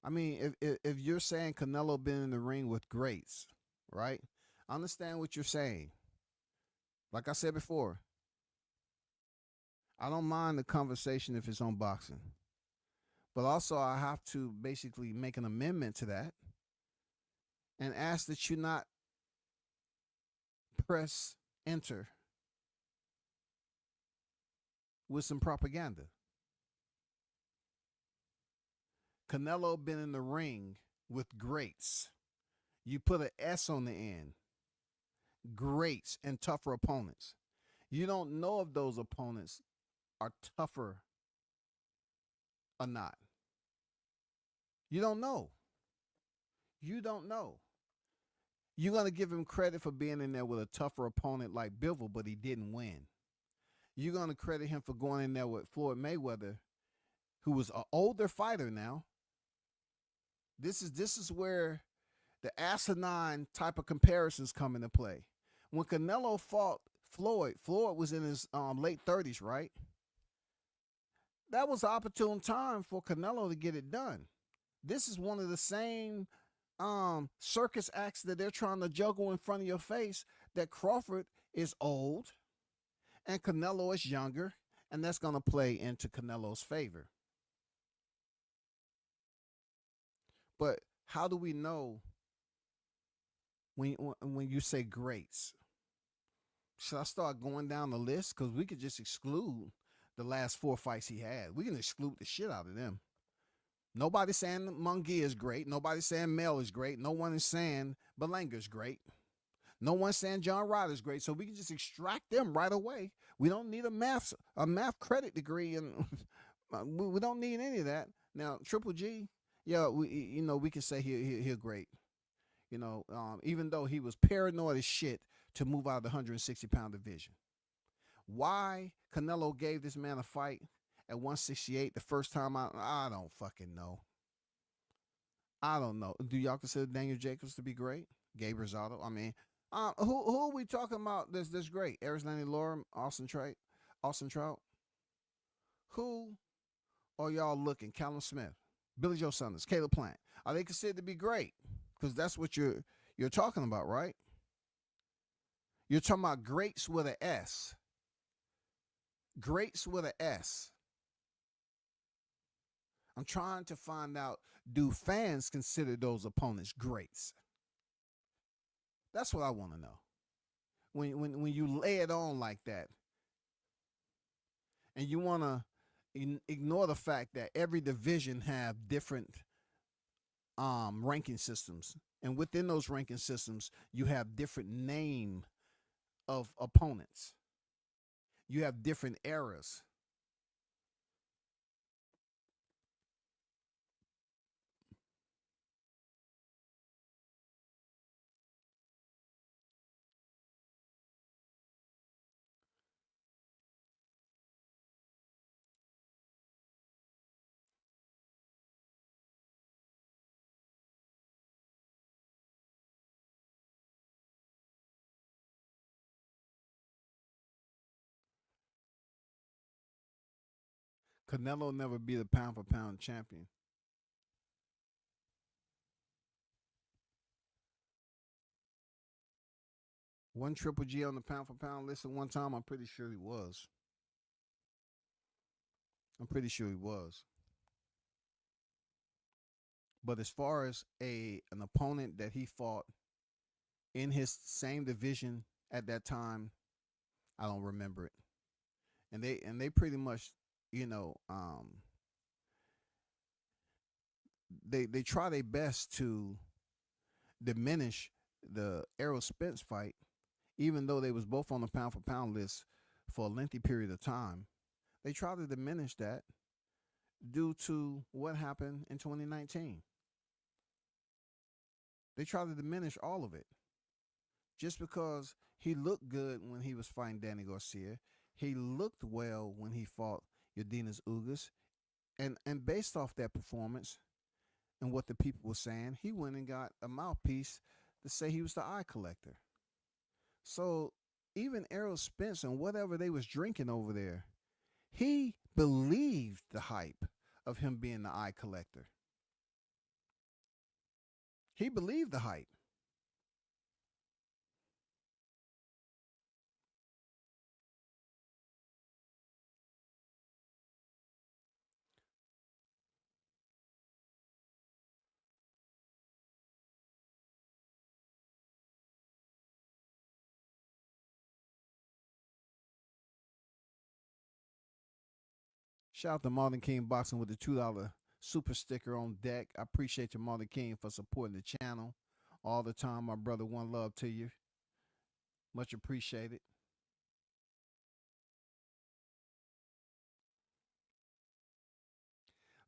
S2: I mean, if you're saying Canelo been in the ring with greats, right? I understand what you're saying. Like I said before, I don't mind the conversation if it's on boxing. But also I have to basically make an amendment to that and ask that you not press enter with some propaganda. Canelo been in the ring with greats. You put an S on the end. Greats and tougher opponents. You don't know if those opponents are tougher or not. You don't know. You don't know. You're going to give him credit for being in there with a tougher opponent like Bivol, but he didn't win. You're going to credit him for going in there with Floyd Mayweather, who was an older fighter now. This is where the asinine type of comparisons come into play. When Canelo fought Floyd was in his late 30s, right? That was an opportune time for Canelo to get it done. This is one of the same circus acts that they're trying to juggle in front of your face, that Crawford is old and Canelo is younger, and that's going to play into Canelo's favor. But how do we know when you say greats? Should I start going down the list? Because we could just exclude the last 4 fights he had. We can exclude the shit out of them. Nobody's saying Munguia is great. Nobody's saying Mel is great. No one is saying Belanga's great. No one's saying John Ryder's great. So we can just extract them right away. We don't need a math credit degree, and we don't need any of that. Now, Triple G, yeah, we can say he'll great. Even though he was paranoid as shit to move out of the 160-pound division. Why Canelo gave this man a fight at 168 the first time I don't fucking know. I don't know. Do y'all consider Daniel Jacobs to be great? Gabe Rosado? I mean, who are we talking about that's great? Arislani Laura, Austin Trout? Who are y'all looking? Callum Smith, Billy Joe Saunders, Caleb Plant. Are they considered to be great? Because that's what you're talking about, right? You're talking about greats with an S. Greats with an S. I'm trying to find out, do fans consider those opponents greats? That's what I want to know. When you lay it on like that, and you want to ignore the fact that every division have different ranking systems, and within those ranking systems, you have different name of opponents. You have different eras. Canelo never be the pound for pound champion. One Triple G on the pound for pound list at one time. I'm pretty sure he was. I'm pretty sure he was. But as far as an opponent that he fought in his same division at that time, I don't remember it. And they pretty much, you know, they try their best to diminish the Errol Spence fight, even though they was both on the pound for pound list for a lengthy period of time. They try to diminish that due to what happened in 2019. They try to diminish all of it just because he looked good when he was fighting Danny Garcia. He looked well when he fought Yordenis Ugas. And based off that performance and what the people were saying, he went and got a mouthpiece to say he was the eye collector. So even Errol Spence and whatever they was drinking over there, he believed the hype of him being the eye collector. He believed the hype. Shout out to Martin King Boxing with the $2 super sticker on deck. I appreciate you, Martin King, for supporting the channel all the time. My brother, one love to you. Much appreciated.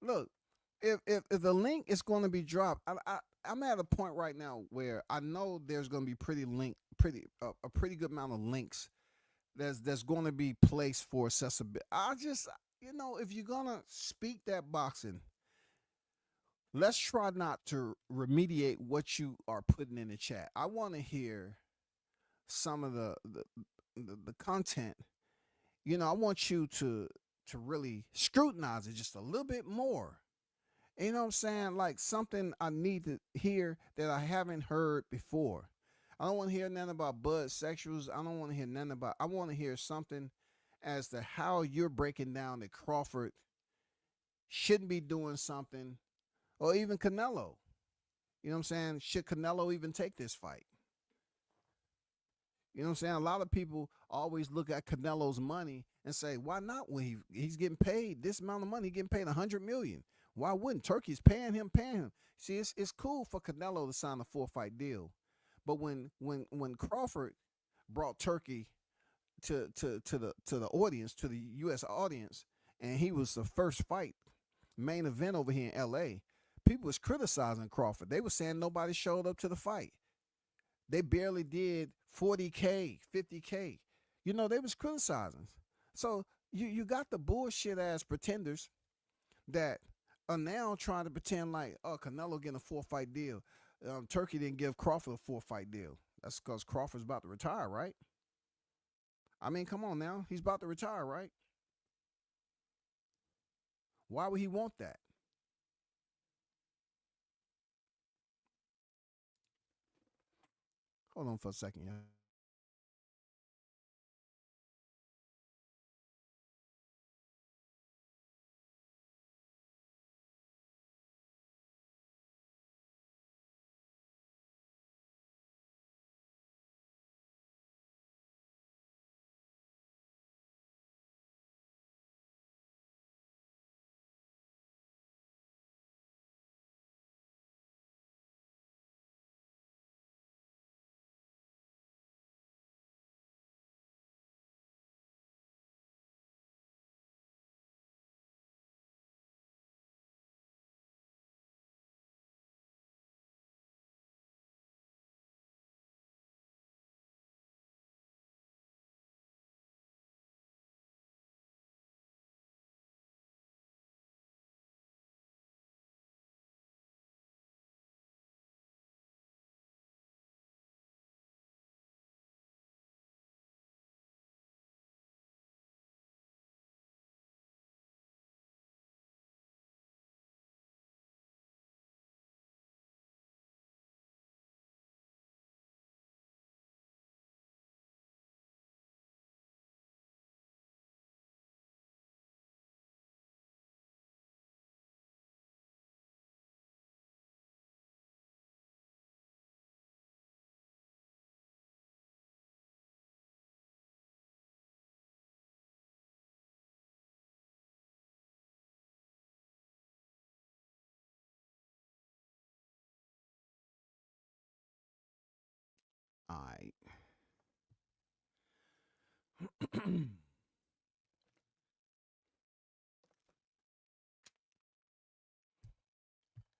S2: Look, if the link is going to be dropped, I'm at a point right now where I know there's going to be a pretty good amount of links that's going to be placed for accessibility. I just, if you're going to speak that boxing, let's try not to remediate what you are putting in the chat. I want to hear some of the content. I want you to really scrutinize it just a little bit more. You know what I'm saying? Like something I need to hear that I haven't heard before. I don't want to hear nothing about bud sexuals. I don't want to hear nothing about. I want to hear something as to how you're breaking down that Crawford shouldn't be doing something, or even Canelo. You know what I'm saying? Should Canelo even take this fight? You know what I'm saying? A lot of people always look at Canelo's money and say, why not when he's getting paid this amount of money, getting paid $100 million? Why wouldn't? Turkey's paying him? See, it's cool for Canelo to sign a 4-fight deal. But when Crawford brought Turkey to the audience, to the US audience, and he was the first fight, main event over here in LA, people was criticizing Crawford. They were saying nobody showed up to the fight. They barely did 40K, 50K. They was criticizing. So you got the bullshit ass pretenders that are now trying to pretend like, oh, Canelo getting a 4-fight deal. Turkey didn't give Crawford a 4-fight deal. That's because Crawford's about to retire, right? I mean, come on now. He's about to retire, right? Why would he want that? Hold on for a second, yeah.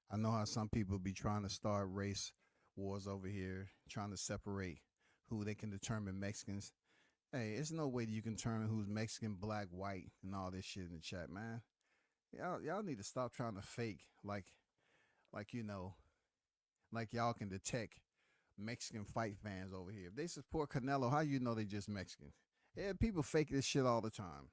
S2: I know how some people be trying to start race wars over here, trying to separate who they can determine Mexicans. Hey, it's no way that you can determine who's Mexican, black, white, and all this shit in the chat, man. Y'all need to stop trying to fake like like y'all can detect Mexican fight fans over here. If they support Canelo, how you know they just Mexican? Yeah, people fake this shit all the time.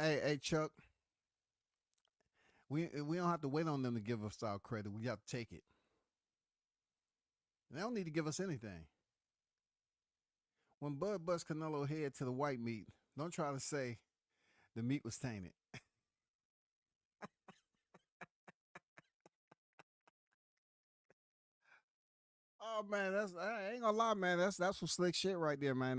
S2: Hey, Chuck, we don't have to wait on them to give us our credit. We have to take it. They don't need to give us anything. When Bud bust Canelo head to the white meat, don't try to say the meat was tainted. Oh man, I ain't gonna lie, man. That's some slick shit right there, man.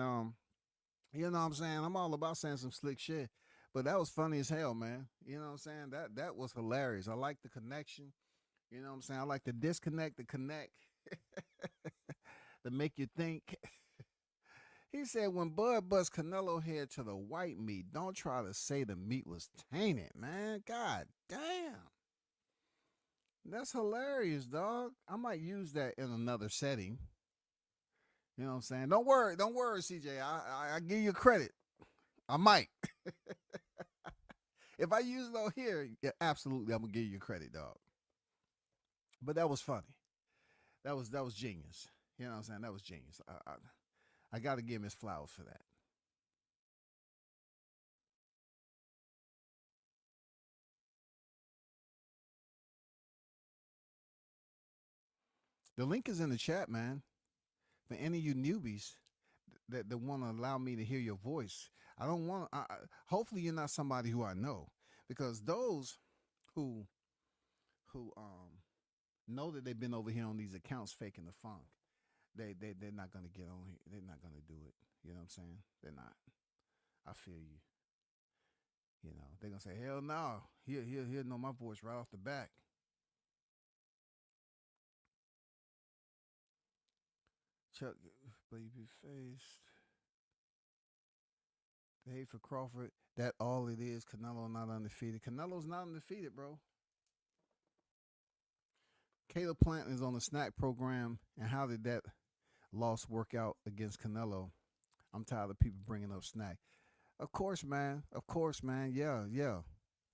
S2: You know what I'm saying? I'm all about saying some slick shit. But that was funny as hell, man. You know what I'm saying? That was hilarious. I like the connection. You know what I'm saying? I like the disconnect, the connect, to make you think. He said when Bud bust Canelo head to the white meat, don't try to say the meat was tainted, man. God damn. That's hilarious, dog. I might use that in another setting. You know what I'm saying? Don't worry, CJ. I give you credit. I might. If I use it on here, yeah, absolutely, I'm gonna give you credit, dog. But that was funny. That was genius. You know what I'm saying? That was genius. I got to give Miss Flowers for that. The link is in the chat, man. For any of you newbies that want to allow me to hear your voice, I don't want. Hopefully, you're not somebody who I know, because those who know that they've been over here on these accounts faking the funk, they're not gonna get on here. They're not gonna do it. You know what I'm saying? They're not. I feel you. You know, they're gonna say, hell no. He'll know my voice right off the back. Chuck baby face. The hate for Crawford. That all it is. Canelo not undefeated. Canelo's not undefeated, bro. Caleb Plant is on the snack program, and how did that loss work out against Canelo? I'm tired of people bringing up snack. Of course, man. Of course, man. Yeah, yeah.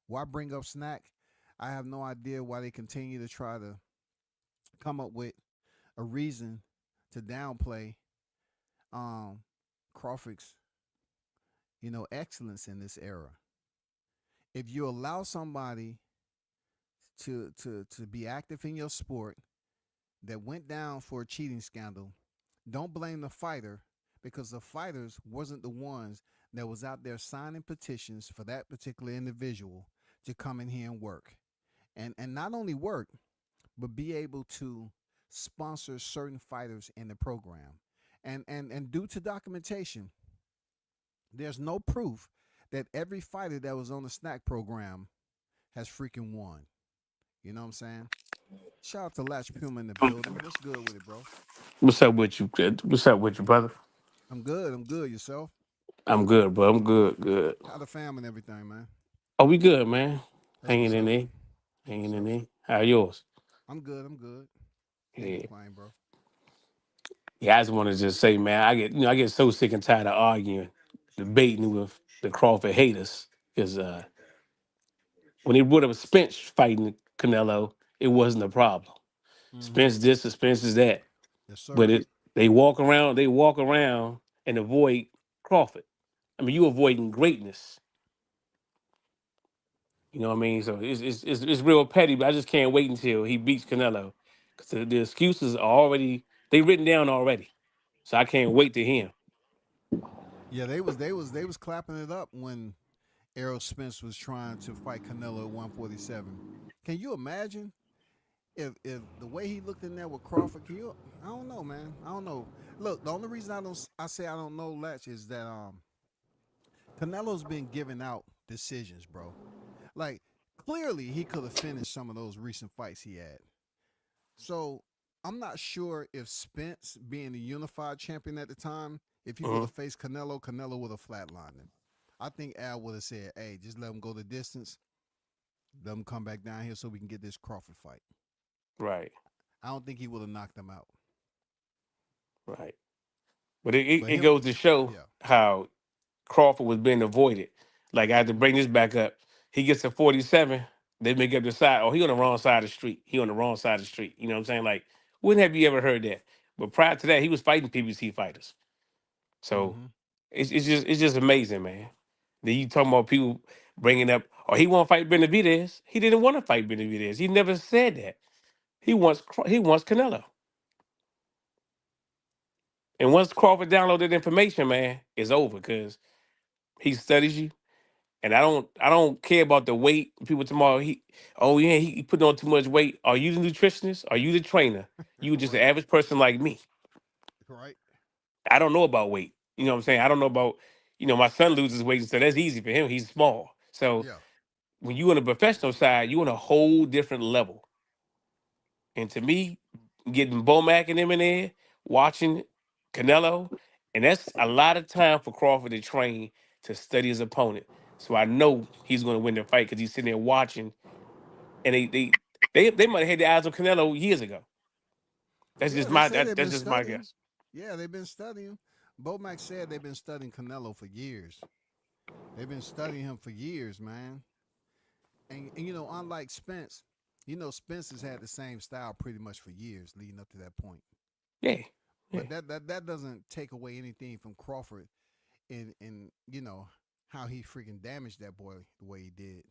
S2: Why bring up snack? I have no idea why they continue to try to come up with a reason to downplay Crawford's, excellence in this era. If you allow somebody to be active in your sport that went down for a cheating scandal, don't blame the fighter, because the fighters wasn't the ones that was out there signing petitions for that particular individual to come in here and work. And not only work, but be able to sponsor certain fighters in the program. And due to documentation, there's no proof that every fighter that was on the snack program has freaking won. You know what I'm saying? Shout out to Latch Puma in the building. What's good with it, bro?
S5: What's up with you, kid? What's up with you, brother?
S2: I'm good. I'm good. Yourself?
S5: I'm good, bro. I'm good, good.
S2: How the family and everything, man?
S5: Oh, we good, man.
S2: That's
S5: Hanging
S2: what's
S5: in
S2: up.
S5: there.
S2: That's
S5: Hanging
S2: what's
S5: in
S2: up.
S5: there. How yours?
S2: I'm good. I'm good. Can't
S5: Yeah.
S2: complain, bro.
S5: Yeah, I just want to just say, man, I get so sick and tired of arguing, debating with the Crawford haters. Because when they brought up Spence fighting Canelo, it wasn't a problem.
S2: Mm-hmm.
S5: Spence this or Spence is that.
S2: Yes,
S5: But
S2: sir.
S5: they walk around and avoid Crawford. I mean, you avoiding greatness. You know what I mean? So it's real petty, but I just can't wait until he beats Canelo. Because the excuses are already they written down already. So I can't wait to hear 'em.
S2: Yeah, they was clapping it up when Errol Spence was trying to fight Canelo at 147. Can you imagine if the way he looked in there with Crawford, I don't know, man. I don't know. Look, the only reason I say I don't know, Latch, is that Canelo's been giving out decisions, bro. Like clearly he could have finished some of those recent fights he had. So I'm not sure if Spence, being the unified champion at the time, if he would
S5: Mhm.
S2: have faced Canelo, Canelo would have flatlined him. I think Al would have said, "Hey, just let him go the distance. Let him come back down here so we can get this Crawford fight."
S5: Right,
S2: I don't think he would have knocked him out.
S5: right. But it
S2: But him,
S5: goes to show
S2: yeah,
S5: how Crawford was being avoided. Like I had to bring this back up. He gets to 47, they make up the side. Oh, he on the wrong side of the street. He on the wrong side of the street. You know what I'm saying? Like, when have you ever heard that? But prior to that, he was fighting PBC fighters. So
S2: mm-hmm.
S5: it's just amazing, man. Then you talking about people bringing up, oh, he won't fight Benavidez. He didn't want to fight Benavidez. He never said that. He wants Canelo. And once Crawford downloaded information, man, it's over because he studies you. And I don't care about the weight. People tomorrow oh yeah, he put on too much weight. Are you the nutritionist? Are you the trainer? You just an
S2: Right,
S5: average person like me.
S2: right,
S5: I don't know about weight. You know what I'm saying? I don't know about, my son loses weight, so that's easy for him. He's small. So
S2: yeah.
S5: when you on the professional side, you on a whole different level. And to me, getting Bomac and them in there, watching Canelo, and that's a lot of time for Crawford to train to study his opponent. So I know he's going to win the fight because he's sitting there watching, and they might have had their eyes on Canelo years ago. That's
S2: Yeah,
S5: just
S2: they
S5: my
S2: say
S5: that,
S2: they've
S5: that's
S2: been
S5: just my
S2: studying.
S5: guess.
S2: Yeah, they've been studying. Bomac said they've been studying Canelo for years. They've been studying him for years, man. And unlike Spence, Spence has had the same style pretty much for years leading up to that point.
S5: Yeah, yeah.
S2: But that doesn't take away anything from Crawford in how he freaking damaged that boy the way he did.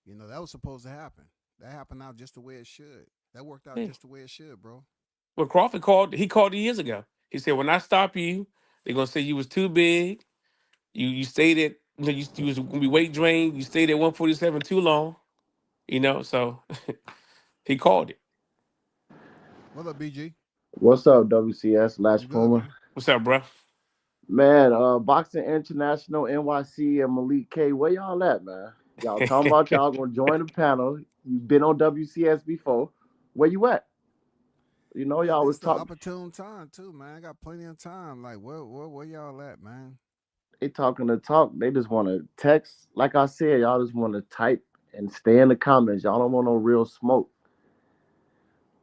S2: That was supposed to happen. That happened out just the way it should. That worked out
S5: Yeah.
S2: just the way it should, bro.
S5: Well, Crawford called years ago. He said, when I stop you, they're gonna say you was too big. You stayed at you was gonna be weight drained. You stayed at 147 too long. So he called it.
S2: What up, BG?
S6: What's up, WCS
S2: I'm
S6: Lash
S2: good,
S6: Puma?
S2: man.
S5: What's up, bro?
S6: Man, Boxing International, NYC, and Malik K, where y'all at, man? Y'all talking about y'all gonna join the panel. You've been on WCS before. Where you at?
S2: Man,
S6: Y'all
S2: this
S6: was
S2: the
S6: talking.
S2: opportune time too, man. I got plenty of time. Like, where y'all at, man?
S6: They talking the talk. They just want to text. Like I said, y'all just want to type and stay in the comments. Y'all don't want no real smoke.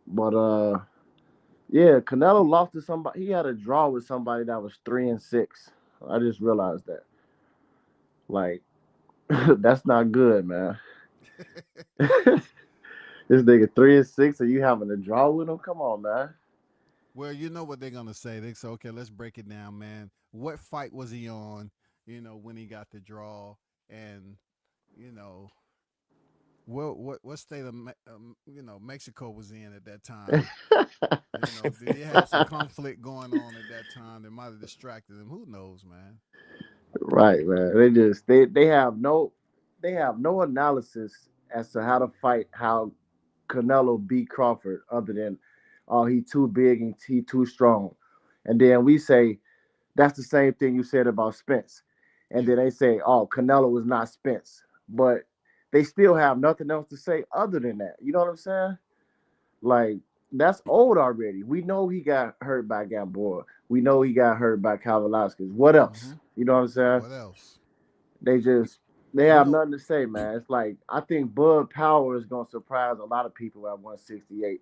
S6: But yeah, Canelo lost to somebody. He had a draw with somebody that was 3-6. I just realized that. Like, that's not good, man. This nigga 3-6, and you having a draw with him? Come on, man.
S2: Well, you know what they're gonna say. They say, okay, let's break it down, man. What fight was he on? When he got the draw, and you know, what state of Mexico was in at that time? Did he have some conflict going on at that time that might have distracted him? Who knows, man?
S6: Right, man. They have no analysis as to how to fight how Canelo beat Crawford other than oh he too big and he too strong. And then we say that's the same thing you said about Spence. And
S2: Yeah.
S6: then they say, oh, Canelo was not Spence. But they still have nothing else to say other than that. You know what I'm saying? Like that's old already. We know he got hurt by Gamboa. We know he got hurt by Cal Velasquez. What else?
S2: Mm-hmm.
S6: You know what I'm saying?
S2: What else?
S6: They just they
S2: You
S6: have
S2: know,
S6: nothing to say, man. It's like I think Bud Power is gonna surprise a lot of people at 168.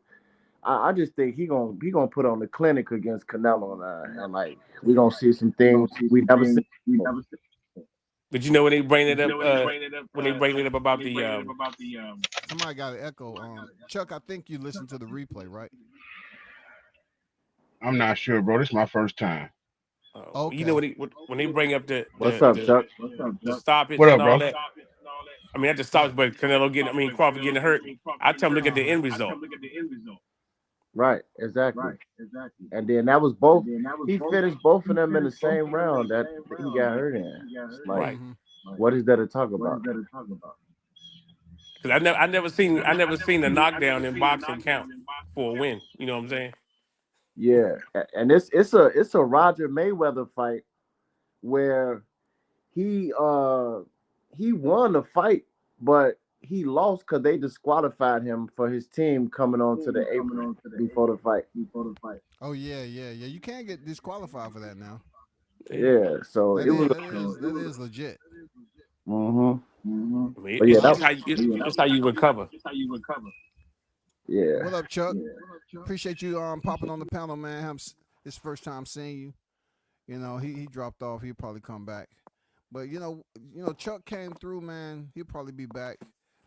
S6: I just think he gonna put on the clinic against Canelo and like we gonna see some things we never seen before.
S5: But when they bring it up, when they bring it up about the
S2: somebody got an echo. Chuck, I think you listened to the replay, right?
S7: I'm not sure, bro. This is my first time.
S2: Okay.
S5: when they bring up the
S6: What's
S5: the
S6: up,
S5: the,
S6: Chuck?
S5: the stoppage
S7: What
S5: and
S7: up,
S5: all
S7: bro?
S5: that. I mean, not the
S2: Yeah.
S5: stoppage, but Crawford getting hurt. I tell him look at
S2: Uh
S5: the
S2: huh.
S5: end result.
S6: Right, exactly. And then that was both. He finished both of them in the same round that he got hurt in. It's like,
S5: Right.
S2: Mm-hmm.
S6: what is there to talk about?
S5: Because I never seen a knockdown in boxing count for a win. You know what I'm saying?
S6: Yeah, and it's a Roger Mayweather fight where he uh he won the fight, but he lost because they disqualified him for his team coming onto the apron before the fight.
S2: Oh yeah, yeah, yeah. You can't get disqualified for that now.
S5: Yeah.
S6: Yeah, so it
S2: That
S6: was.
S2: is that is that is legit.
S6: Mm-hmm.
S5: I mean,
S6: But yeah,
S5: it's how you it's how you recover.
S6: yeah.
S2: What up, Chuck? Appreciate you popping on the panel, man. His first time seeing you. You know, he dropped off. He'll probably come back. But Chuck came through, man. He'll probably be back.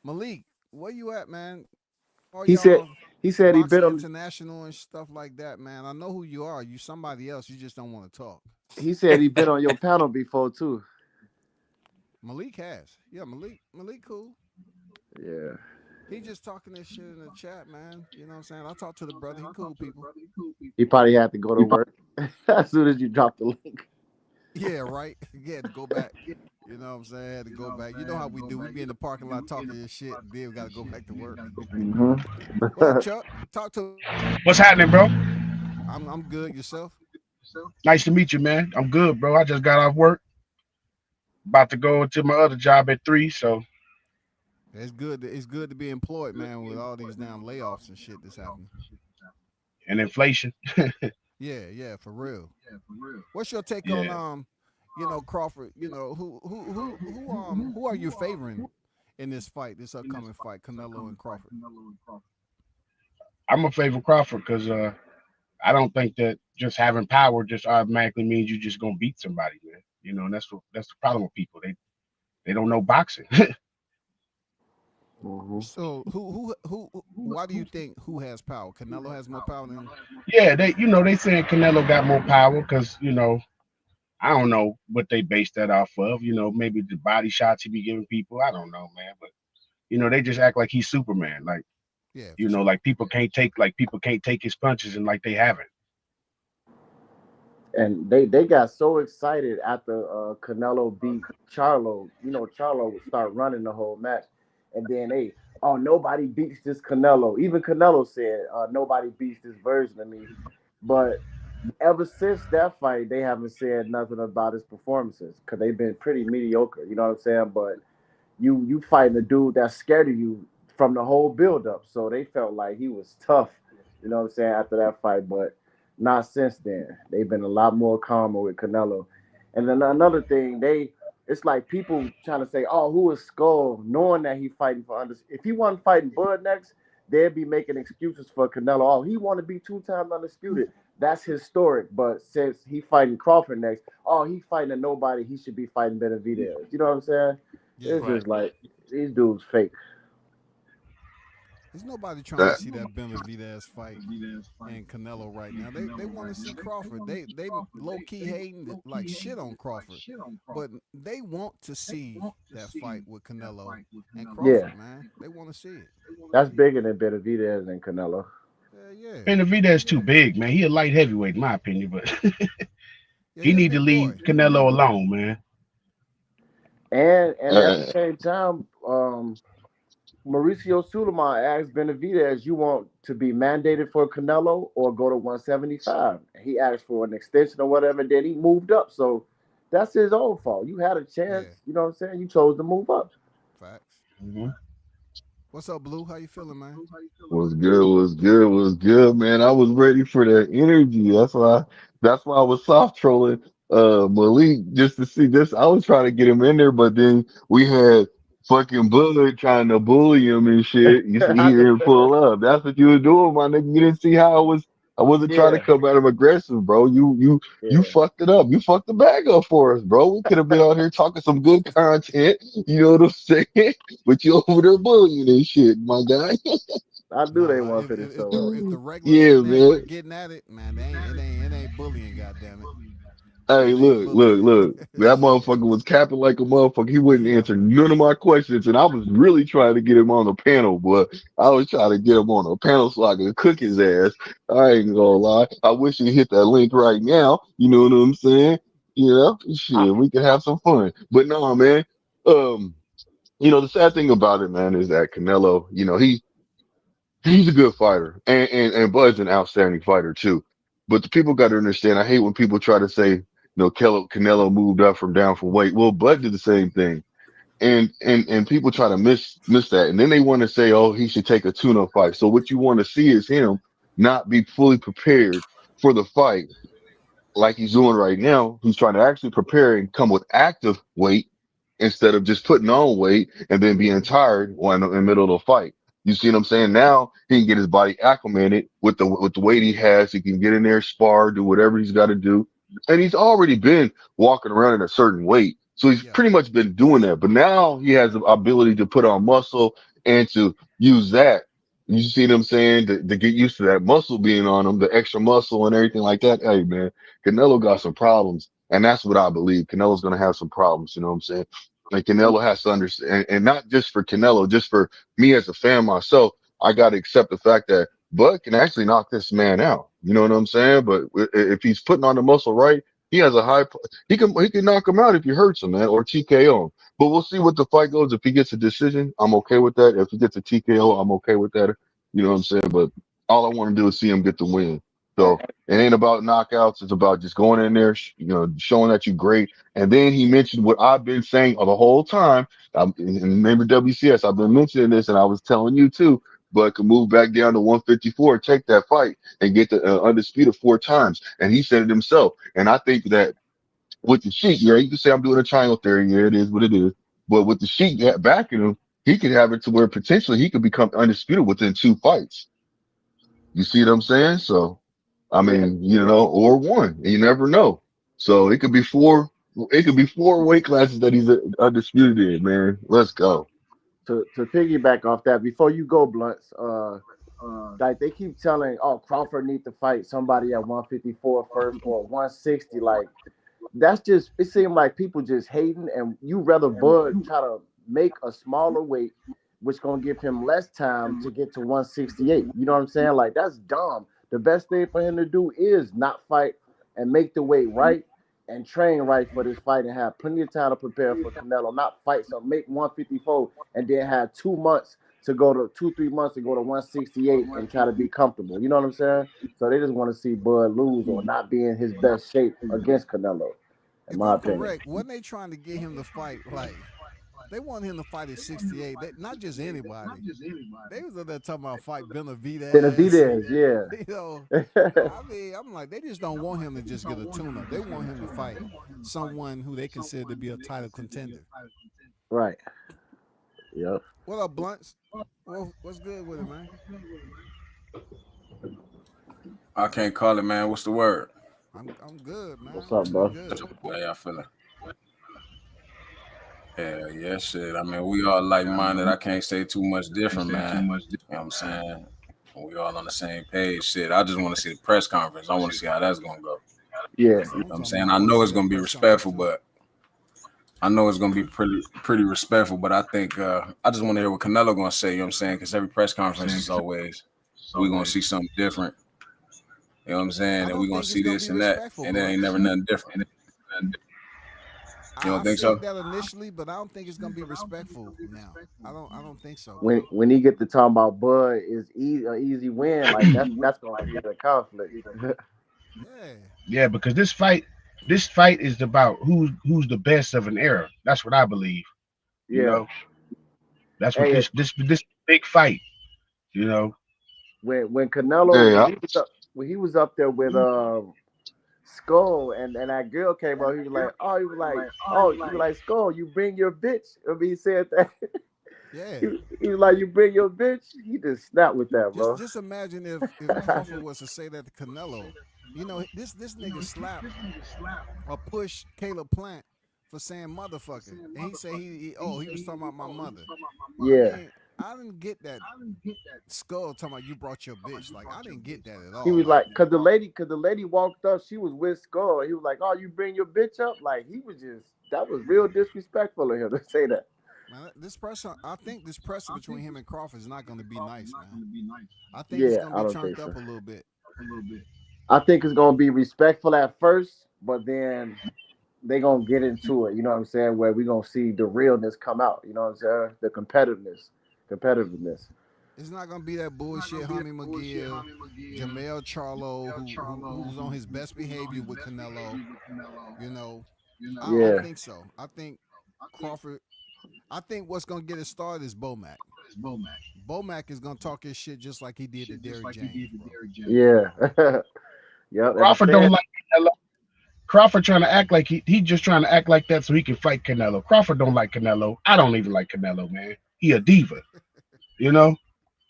S2: Malik, where you at, man? All
S6: He said
S2: y'all
S6: he said he been
S2: boxing
S6: on.
S2: international and stuff like that, man. I know who you are. You somebody else. You just don't want to talk.
S6: He said he been on your panel before too.
S2: Malik has. Yeah, Malik cool.
S6: Yeah.
S2: He just talking this shit in the chat, man. You know what I'm saying? I talked to the brother. He cool people.
S6: He probably had to go to work as soon as you drop the link.
S2: Yeah, right. He had to go back. You know what I'm saying? Had to go back. You know how we do. We be in the parking lot talking this shit. Then we got to go back to work.
S6: Hmm.
S2: What up, Chuck? Talk to me, man.
S7: What's happening, bro?
S2: I'm good. Yourself?
S7: Nice to meet you, man. I'm good, bro. I just got off work. About to go to my other job at 3, so
S2: It's good. It's good to be employed, man, with all these damn layoffs and shit that's happening.
S7: and inflation.
S2: Yeah, yeah, for real. What's your take on
S7: Yeah.
S2: Crawford? Who are you favoring in this fight, this upcoming fight, Canelo and Crawford?
S7: I'm a favorite Crawford because I don't think that just having power just automatically means you just gonna beat somebody, man. And that's the problem with people. They don't know boxing.
S6: Hmm.
S2: So who? Why do you think who has power? Canelo has more power than.
S7: Yeah, they saying Canelo got more power because I don't know what they base that off of. Maybe the body shots he be giving people. I don't know, man. But they just act like he's Superman. Like
S2: Yeah, for sure.
S7: like people can't take his punches and like they haven't.
S6: And they got so excited after Canelo beat Charlo. You know, Charlo would start running the whole match, and then oh, nobody beats this Canelo. Even Canelo said, nobody beats this version of me. But ever since that fight, they haven't said nothing about his performances because they've been pretty mediocre. You know what I'm saying? But you fighting a dude that's scared of you from the whole buildup. So they felt like he was tough, you know what I'm saying, after that fight. But not since then. They've been a lot more calmer with Canelo. And then another thing, it's like people trying to say, oh, who is Skull, knowing that he fighting for under. If he wasn't fighting Bud next, they'd be making excuses for Canelo. Oh, he want to be 2 times undisputed. That's historic. But since he fighting Crawford next, oh, he fighting a nobody. He should be fighting Benavidez. You know what I'm saying?
S2: Yeah.
S6: It's
S5: Right.
S6: just like these dudes fake.
S2: There's nobody trying to
S8: That
S2: see that Benavidez fight and Canelo right now. They want to see Crawford. They low key hating like shit on Crawford, but they want to see that fight with Canelo and
S6: Yeah,
S2: Crawford, man. They want to see it.
S6: that's bigger than Benavidez and Canelo.
S2: Yeah, yeah,
S7: Benavidez too big, man. He a light heavyweight, in my opinion, but
S2: yeah.
S7: he
S2: He a
S7: need to
S2: big
S7: leave
S2: boy.
S7: Canelo alone, man.
S6: And at the
S8: uh,
S6: same time, Mauricio Sulaiman asked Benavidez, "You want to be mandated for Canelo or go to 175?" And he asked for an extension or whatever. Then he moved up, so that's his own fault. You had a chance,
S2: Yeah,
S6: you know what I'm saying? You chose to move up.
S2: facts.
S7: Mhm.
S2: What's up, Blue? How you feeling, man?
S8: was good, man. I was ready for that energy. That's why I was soft trolling Malik just to see this. I was trying to get him in there, but then we had fucking Bud trying to bully him and shit. You see, he
S6: I
S8: didn't pull up. That's what you were doing, my nigga. You didn't see how I wasn't trying to
S6: yeah,
S8: come at him aggressive, bro. You
S6: yeah.
S8: fucked it up. You fucked the bag up for us, bro. We could have been out here talking some good content. You know what I'm saying? But you over there bullying and shit, my guy.
S6: I knew they
S2: Nah,
S6: want to
S2: if,
S6: finish
S2: if if the
S6: so
S2: if the regulars
S8: Yeah,
S2: in there
S8: man.
S2: getting at it, man, it ain't bullying. Goddamn it,
S8: Hey,
S2: it ain't
S8: look, look,
S2: bullying.
S8: look. That
S2: Shit.
S8: motherfucker was capping like a motherfucker. He wouldn't
S2: Yeah,
S8: answer none of my questions, and I was really trying to get him on the panel, but I was trying to get him on the panel so I could cook his ass. I ain't gonna lie. I wish he hit that link right now. You know what I'm saying? Yeah,
S6: I,
S8: shit, we could have some fun. But no, man. Um, the sad thing about it, man, is that Canelo, he's a good fighter, and Bud's an outstanding fighter too. But the people got to understand. I hate when people try to say, Canelo moved up from down from weight. Well, Bud did the same thing, and people try to miss that, and then they want to say, oh, he should take a tune-up fight. So what you want to see is him not be fully prepared for the fight like he's doing right now, who's trying to actually prepare and come with active weight instead of just putting on weight and then being tired while in the middle of the fight. You see what I'm saying? Now he can get his body acclimated with the weight he has. He can get in there, spar, do whatever he's got to do. And he's already been walking around at a certain weight. So he's
S2: Yeah.
S8: pretty much been doing that. But now he has the ability to put on muscle and to use that. You see what I'm saying? To get used to that muscle being on him, the extra muscle and everything like that. Hey, man, Canelo got some problems. And that's what I believe. Canelo's going to have some problems. You know what I'm saying? Like Canelo has to understand, and not just for Canelo, just for me as a fan myself, I got to accept the fact that Bud can actually knock this man out. You know what I'm saying? But if he's putting on the muscle right, he has a he can knock him out if he hurts him, man, or TKO him. But we'll see what the fight goes. If he gets a decision, I'm okay with that. If he gets a TKO, I'm okay with that. You know what I'm saying? But all I want to do is see him get the win. So it ain't about knockouts. It's about just going in there, showing that you're great. And then he mentioned what I've been saying the whole time. And remember WCS, I've been mentioning this, and I was telling you too. But could move back down to 154, take that fight, and get the undisputed 4 times. And he said it himself. And I think that with the Sheik, yeah, you can say I'm doing a triangle theory. Yeah, it is what it is. But with the Sheik backing him, he could have it to where potentially he could become undisputed within 2 fights. You see what I'm saying? So, I
S6: Yeah.
S8: mean, or one. You never know. So it could be four. It could be 4 weight classes that he's undisputed in. Man, let's go.
S6: To piggyback off that, before you go, Blunts, like they keep telling, oh, Crawford need to fight somebody at 154 first or 160. Like that's just it seemed like people just hating, and you rather Bud try to make a smaller weight, which gonna give him less time to get to 168. You know what I'm saying? Like that's dumb. The best thing for him to do is not fight and make the weight right and train right for this fight and have plenty of time to prepare for Canelo. Not fight, so make 154 and then have 2 months to go to 2, 3 months to go to 168 and try to be comfortable. You know what I'm saying? So they just want to see Bud lose or not be in his best shape against Canelo, in
S2: If
S6: my
S2: I'm
S6: opinion.
S2: correct, wasn't they trying to get him to fight like they want him to fight at 68? Not just anybody. They was up there talking about fight Benavidez and
S6: Benavidez, yeah.
S2: you know. I mean, I'm like, they just don't want him to just get a tune-up. They want him to fight someone who they consider to be a title contender.
S6: Right. Yep.
S2: What up, Blunts? Well, what's good with it, man?
S9: I can't call it, man. What's the word?
S2: I'm good, man.
S6: What's up,
S2: I'm
S6: bro?
S2: good.
S9: How y'all feeling? Yeah, shit. I mean, we all like-minded. I can't say too much different, man. You know what I'm saying? We all on the same page. Shit, I just want to see the press conference. I want to see how that's going to go.
S6: Yeah.
S2: That's what
S9: You know what I'm
S2: talking
S9: saying?
S2: about.
S9: I
S2: I want to
S9: know
S2: see
S9: it's
S2: that
S9: going to be
S2: press conference
S9: respectful,
S2: too.
S9: but I know it's going to be pretty respectful, but I think I just want to hear what Canelo going to say, you know what I'm saying? Because every press conference is always, we're going to see something different. You know what I'm saying?
S2: I
S9: And we're
S2: don't
S9: going to
S2: think it's
S9: see
S2: gonna
S9: this
S2: be
S9: and that,
S2: respectful,
S9: and it ain't
S2: Blunts.
S9: never nothing different. You
S2: I
S9: don't think so?
S2: said that initially, but I don't think it's gonna be respectful now. I don't think so,
S6: When
S2: bro.
S6: when he get to talking about Bud is an easy win, like that's gonna create a conflict.
S2: Yeah.
S7: Yeah, because this fight is about who's the best of an era. That's what I believe. You
S6: Yeah.
S7: know, that's what
S6: Hey,
S7: this big fight. You know,
S6: when Canelo
S8: Hey,
S6: when he was up there with Skull and that girl came up, he was like Skull, you bring your bitch. I mean, he said that.
S2: Yeah.
S6: he was like, you bring your bitch. He just snapped with that, bro.
S2: Just imagine if Crawford was to say that to Canelo. You know, this nigga slap or push Caleb Plant for saying motherfucker. And he said he was talking about my mother. I
S6: Yeah.
S2: mean, I didn't get that Skull talking about you brought your bitch. Like I didn't get that at
S6: He
S2: all.
S6: was
S2: Like
S6: like, cause the lady walked up, she was with Skull. He was like, "Oh, you bring your bitch up?" Like he was just that was real disrespectful of him to say that.
S2: man, I think this pressure between him and Crawford is not gonna be nice, man. I think it's
S6: Yeah,
S2: gonna
S6: I
S2: be
S6: don't think
S2: turned
S6: so.
S2: up a little bit.
S6: I think it's gonna be respectful at first, but then they gonna get into it. You know what I'm saying? Where we gonna see the realness come out. You know what I'm saying? The competitiveness.
S2: It's not gonna be that bullshit Hummy McGill, Jamel Charlo, who's on his best behavior with Canelo. You know, I don't
S6: Yeah,
S2: think so. I think Crawford. I think what's gonna get it started is Bomac. Bomac is gonna talk his shit just like he did to Derrick James, bro.
S6: yeah, yep. And the
S7: Crawford don't
S6: fans,
S7: like Canelo. Crawford trying to act like he just trying to act like that so he can fight Canelo. Crawford don't like Canelo. I don't even like Canelo, man. He a diva, you know.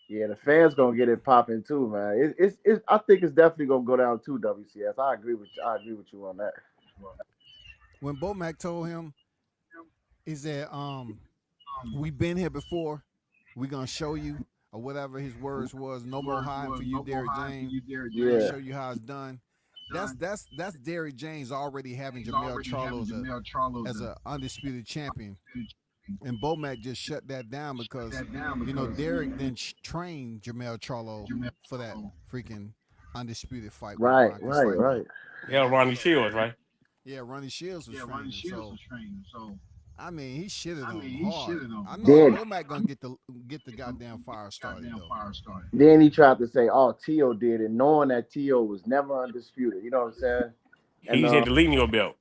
S6: yeah, the fans gonna get it popping too, man. It's I think it's definitely gonna go down to WCS. I agree with you on that.
S2: When Bomac told him, he said, "We've been here before. We gonna show you." Or whatever his words was, no more hiding for you, Derrick James. We're gonna
S6: Yeah,
S2: show you how it's done. That's Derrick James already having Jamel Charlo as a undisputed champion, and Bomac just shut that down because Derrick then trained Jamel Charlo for that freaking undisputed fight with
S6: right,
S2: Brian
S6: right,
S2: Castaño.
S6: right.
S5: Yeah, Ronnie Shields, right?
S2: Yeah, Ronnie Shields was training him, so I mean he shitted on him hard. I know
S6: Then
S2: Bomac gonna get the goddamn fire started though.
S6: then he tried to say, "Oh, Tio did it," knowing that Tio was never undisputed. You know what I'm saying? And
S5: He said the leading your belt.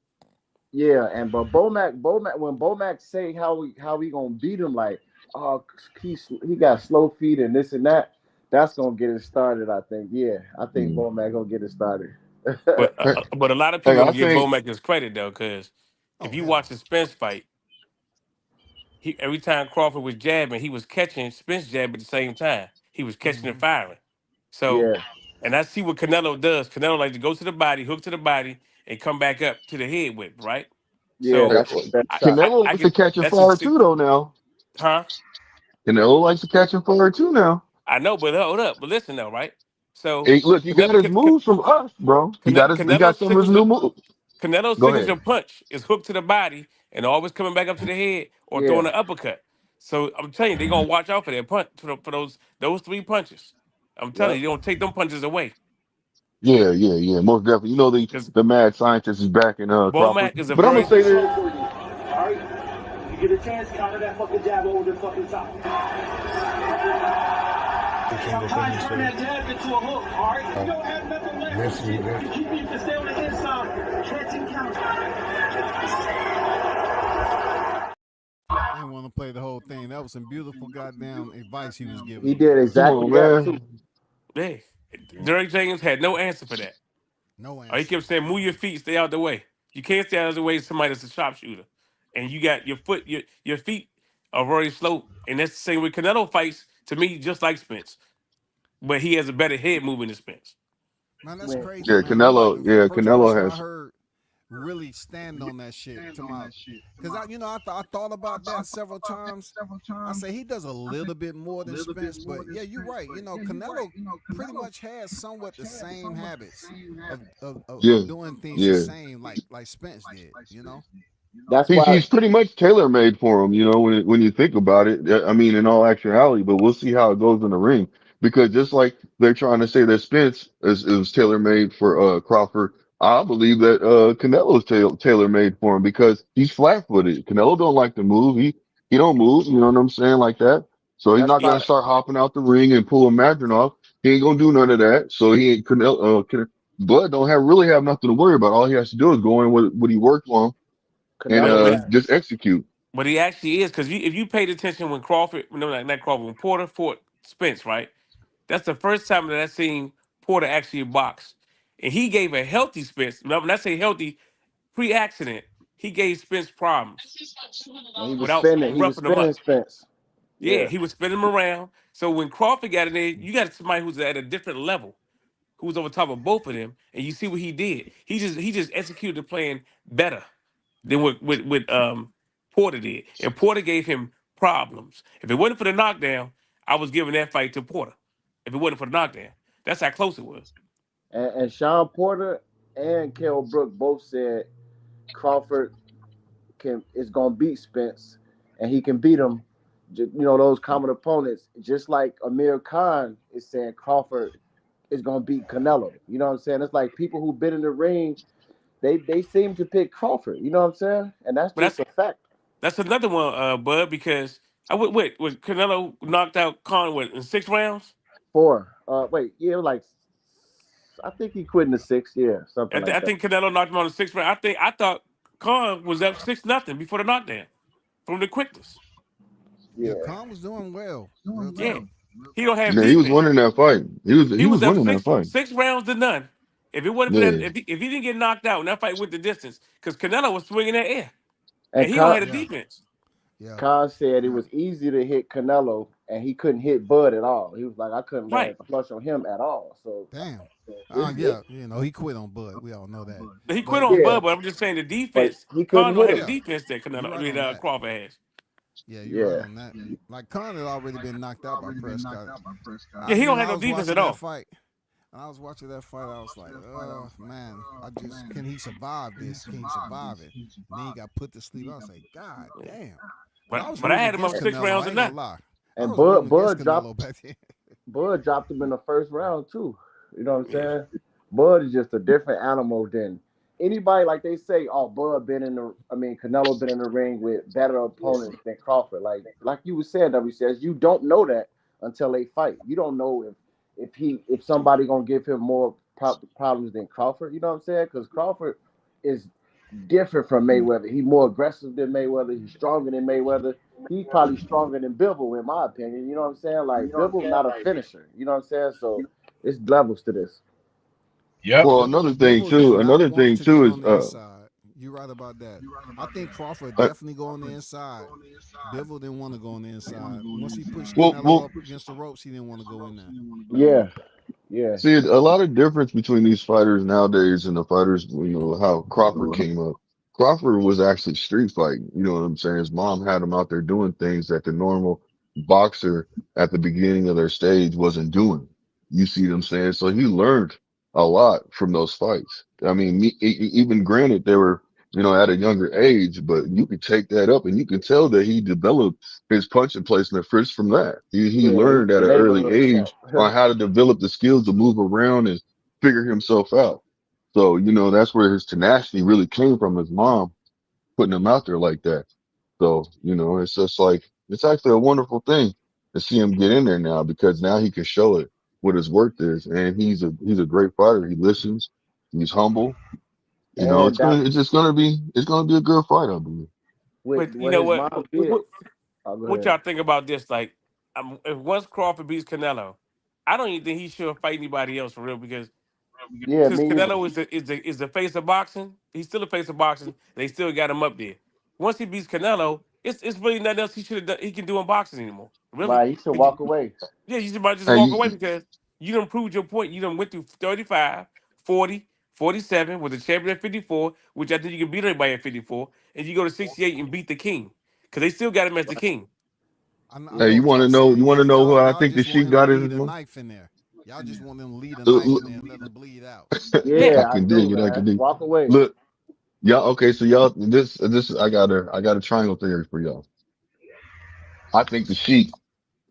S6: yeah, and but Bomac, when Bomac say how we gonna beat him, like, oh, he got slow feet and this and that. That's gonna get it started. I think. Yeah, I think
S8: Mm.
S6: Bomac gonna get it started.
S8: Hey,
S5: But a lot of
S8: hey,
S5: people
S8: I
S5: don't give
S8: think
S5: Bomac his credit though, because if
S2: Oh
S5: you
S2: hell
S5: watch
S2: no.
S5: the Spence fight, every time Crawford was jabbing, he was catching Spence jab at the same time. He was catching and
S2: Mm-hmm.
S5: firing. So,
S6: Yeah,
S5: and I see what Canelo does. Canelo likes to go to the body, hook to the body, and come back up to the head whip, right?
S6: yeah,
S8: hey,
S5: So,
S6: that's his best shot.
S8: Canelo
S5: I
S8: likes to
S5: can.
S8: catch and
S5: That's a
S8: fire too, though. Now
S5: huh?
S8: Canelo likes to catch and fire too. Now,
S5: I know, but hold up, but listen though, right? So,
S8: hey, look, he got his moves from us, bro. He got
S5: Canelo's
S8: some of his new
S5: signature
S8: moves.
S5: Canelo's
S8: Go
S5: signature
S8: ahead.
S5: punch is hooked to the body and always coming back up to the head or
S6: Yeah,
S5: throwing an uppercut. So I'm telling you, they're gonna watch out for that punch for those three punches. I'm telling
S6: yep.
S5: you, they don't take them punches away
S8: Yeah, yeah, yeah, most definitely. You know
S5: because
S8: the mad scientist is back in Crawford,
S5: Bomac is a
S8: but I'm gonna
S5: very
S8: say this.
S10: You get a chance, counter that fucking jab over the fucking top. Sometimes turn that jab into a hook, alright? You don't have nothing left. You keep me to stay on the inside. Catch and counter.
S2: I didn't want to play the whole thing. That was some beautiful goddamn advice he was giving
S6: He
S2: him.
S6: did
S8: Come
S6: exactly
S8: on,
S6: that too.
S8: man.
S5: yeah. Derek James had no answer for that.
S2: No
S5: He
S2: answer.
S5: kept saying, "Move your feet, stay out the way." You can't stay out of the way of somebody that's a sharpshooter, and you got your feet are very slow, and that's the same with Canelo fights. To me, just like Spence, but he has a better head moving than Spence.
S2: Man, that's
S6: Man,
S2: crazy,
S8: Yeah,
S2: man. Nobody,
S8: Canelo. Yeah,
S2: first
S8: Canelo
S2: person I
S8: has.
S2: heard really stand on that shit to my, because I thought about that several times. I say he does a little bit more than Spence, but yeah, you're right. Canelo pretty much has somewhat the same habits
S8: Yeah,
S2: of doing things the
S8: yeah.
S2: same like Spence did.
S6: that's
S8: He's
S6: why.
S8: he's pretty much tailor made for him, when you think about it. I mean, in all actuality, but we'll see how it goes in the ring. Because just like they're trying to say that Spence is tailor made for Crawford, I believe that Canelo's tailor made for him because he's flat footed. Canelo don't like to move. He don't move. You know what I'm saying, like that. So he's
S6: That's
S8: not
S6: why.
S8: gonna start hopping out the ring and pulling Madron off. He ain't gonna do none of that. So he ain't Bud don't have nothing to worry about. All he has to do is go in with what he worked on and
S5: But
S6: Canelo
S5: but
S6: got.
S8: just execute.
S5: but he actually is because if you paid attention when Crawford, no, not Crawford, when Porter fought Spence, right? That's the first time that I seen Porter actually box, and he gave a healthy Spence. When I say healthy, pre-accident, he gave Spence problems
S6: And he was
S5: without
S6: spinning. He was
S5: roughing him up.
S6: spinning Spence.
S5: Yeah,
S6: Yeah.
S5: he was spinning him around. So when Crawford got in there, you got somebody who's at a different level, who's over top of both of them, and you see what he did. He just executed the plan better than what Porter did, and Porter gave him problems. If it wasn't for the knockdown, I was giving that fight to Porter. If it wasn't for the knockdown, that's how close it was.
S6: And Sean Porter and Kell Brook both said Crawford can is gonna beat Spence, and he can beat him. Those common opponents, just like Amir Khan is saying Crawford is gonna beat Canelo. You know what I'm saying? It's like people who've been in the ring they seem to pick Crawford. You know what I'm saying? And that's
S5: But
S6: just a fact.
S5: that's another one, Bud, because I would wait. Was Canelo knocked out Con in 6 rounds?
S6: Four. Wait, yeah, like I think he quit in the sixth. Yeah, something
S5: I
S6: like that.
S5: think Canelo knocked him on the 6th round. I thought Con was up 6-0 before the knockdown from the quickness.
S2: Yeah,
S6: Yeah,
S2: Khan was doing well. Real
S5: Yeah,
S2: talk.
S5: he don't have
S8: Yeah, he was
S5: defense.
S8: winning that fight.
S5: He
S8: He was
S5: was up
S8: winning that
S5: six
S8: fight.
S5: six rounds to none. If it wasn't for that,
S8: Yeah.
S5: if he didn't get knocked out and that fight went the distance, because Canelo was swinging that air and
S6: and
S5: he don't have the
S2: Yeah,
S5: defense.
S2: yeah.
S6: Khan said it was easy to hit Canelo, and he couldn't hit Bud at all. He was like, I couldn't land
S5: Right.
S6: a flush on him at all. So
S2: Damn.
S6: it's
S2: Yeah, he quit on Bud. We all know that.
S5: He quit
S2: But
S5: on
S6: yeah,
S5: Bud, but I'm just saying the
S6: but
S5: defense.
S6: he couldn't
S5: Con don't
S6: hit
S5: have the
S6: him.
S2: yeah,
S5: defense that
S2: you're
S5: Canelo,
S2: right on that.
S5: Crawford has.
S2: Yeah, you're right
S6: Yeah,
S2: on that. Like Khan had already been knocked out by Prescott.
S5: Yeah, he don't
S2: When
S5: have
S2: I
S5: no
S2: was
S5: defense at
S2: watching that
S5: all.
S2: fight, I was like, oh man, can he survive this? Can he survive it? And then he got put to sleep. I was like, God damn. But I was
S5: But I
S2: rooting
S5: had him up
S2: against
S6: and,
S5: 6 rounds
S2: Canelo. I
S5: to
S2: ain't gonna
S5: none.
S2: lie. I
S6: and
S2: was rooting against
S6: Bud
S2: Canelo
S6: dropped
S2: back then.
S6: him in the first round too. You know what I'm
S5: Yeah.
S6: saying? Bud is just a different animal than anybody. Like they say, oh, Bud been in the. I mean, Canelo been in the ring with better opponents than Crawford. Like you was saying, WCS, you don't know that until they fight. You don't know if somebody gonna give him more problems than Crawford. You know what I'm saying? Because Crawford is different from Mayweather. He's more aggressive than Mayweather. He's stronger than Mayweather. He's probably stronger than Bivol, in my opinion. You know what I'm saying? Like Bivol, not a finisher. You know what I'm saying? So it's levels to this.
S7: Yep.
S8: Well,
S2: Bivol did not
S8: another
S2: want
S8: thing
S2: to get
S8: too is
S2: on the inside. You're right about that. I think Crawford
S8: uh,
S2: definitely go on the inside. Bivol didn't want to go on the inside. Once he pushed Canelo
S8: well,
S2: up against the ropes, he didn't want to go in there.
S6: Yeah, yeah,
S8: see, a lot of difference between these fighters nowadays and the fighters, how Crawford came up. Crawford was actually street fighting. You know what I'm saying? His mom had him out there doing things that the normal boxer at the beginning of their stage wasn't doing. You see what I'm saying? So he learned a lot from those fights. I mean, even granted they were, at a younger age, but you could take that up and you can tell that he developed his punching placement first from that. He
S6: yeah.
S8: learned at
S6: The
S8: an early
S6: neighborhood
S8: age
S6: champ.
S8: on how to develop the skills to move around and figure himself out. So, that's where his tenacity really came from, his mom putting him out there like that. So, it's just like, it's actually a wonderful thing to see him get in there now because now he can show it what his worth is. And he's a great fighter. He listens. He's humble.
S6: And that
S8: It's gonna be a good fight, I believe.
S6: with
S5: But you
S6: what
S5: know
S6: his
S5: what?
S6: mom did. Oh, go
S5: What
S6: ahead.
S5: y'all think about this? Like, if once Crawford beats Canelo, I don't even think he should fight anybody else for real because
S6: Yeah,
S5: since
S6: me either.
S5: Canelo is the face of boxing, he's still the face of boxing. They still got him up there. Once he beats Canelo, it's really nothing else he should have done. He can do in boxing anymore. Really,
S6: Right, he should
S5: 'Cause
S6: walk away.
S5: yeah, you should about just
S8: Hey,
S5: walk away because you done proved your point. You done went through 35, 40, 47 with the champion at 54, which I think you can beat everybody at 54, and you go to 68 and beat the king because they still got him as the king.
S2: I
S8: hey,
S2: know
S8: you
S2: what
S8: want
S2: y'all
S8: to know? You
S2: saying.
S8: want to know who I
S2: Y'all
S8: think the
S2: just want
S8: Sheik
S2: him to
S8: got in his
S2: lead a
S8: mouth?
S2: knife in there. Y'all just want him to lead a knife
S8: Look,
S2: in there and let him bleed out.
S5: Yeah,
S8: I
S6: Yeah, I
S8: can
S6: do,
S8: dig it. I
S6: man.
S8: can dig.
S6: Walk away.
S8: Look, y'all. Okay, so y'all, this, I got a triangle theory for y'all. I think the Sheik.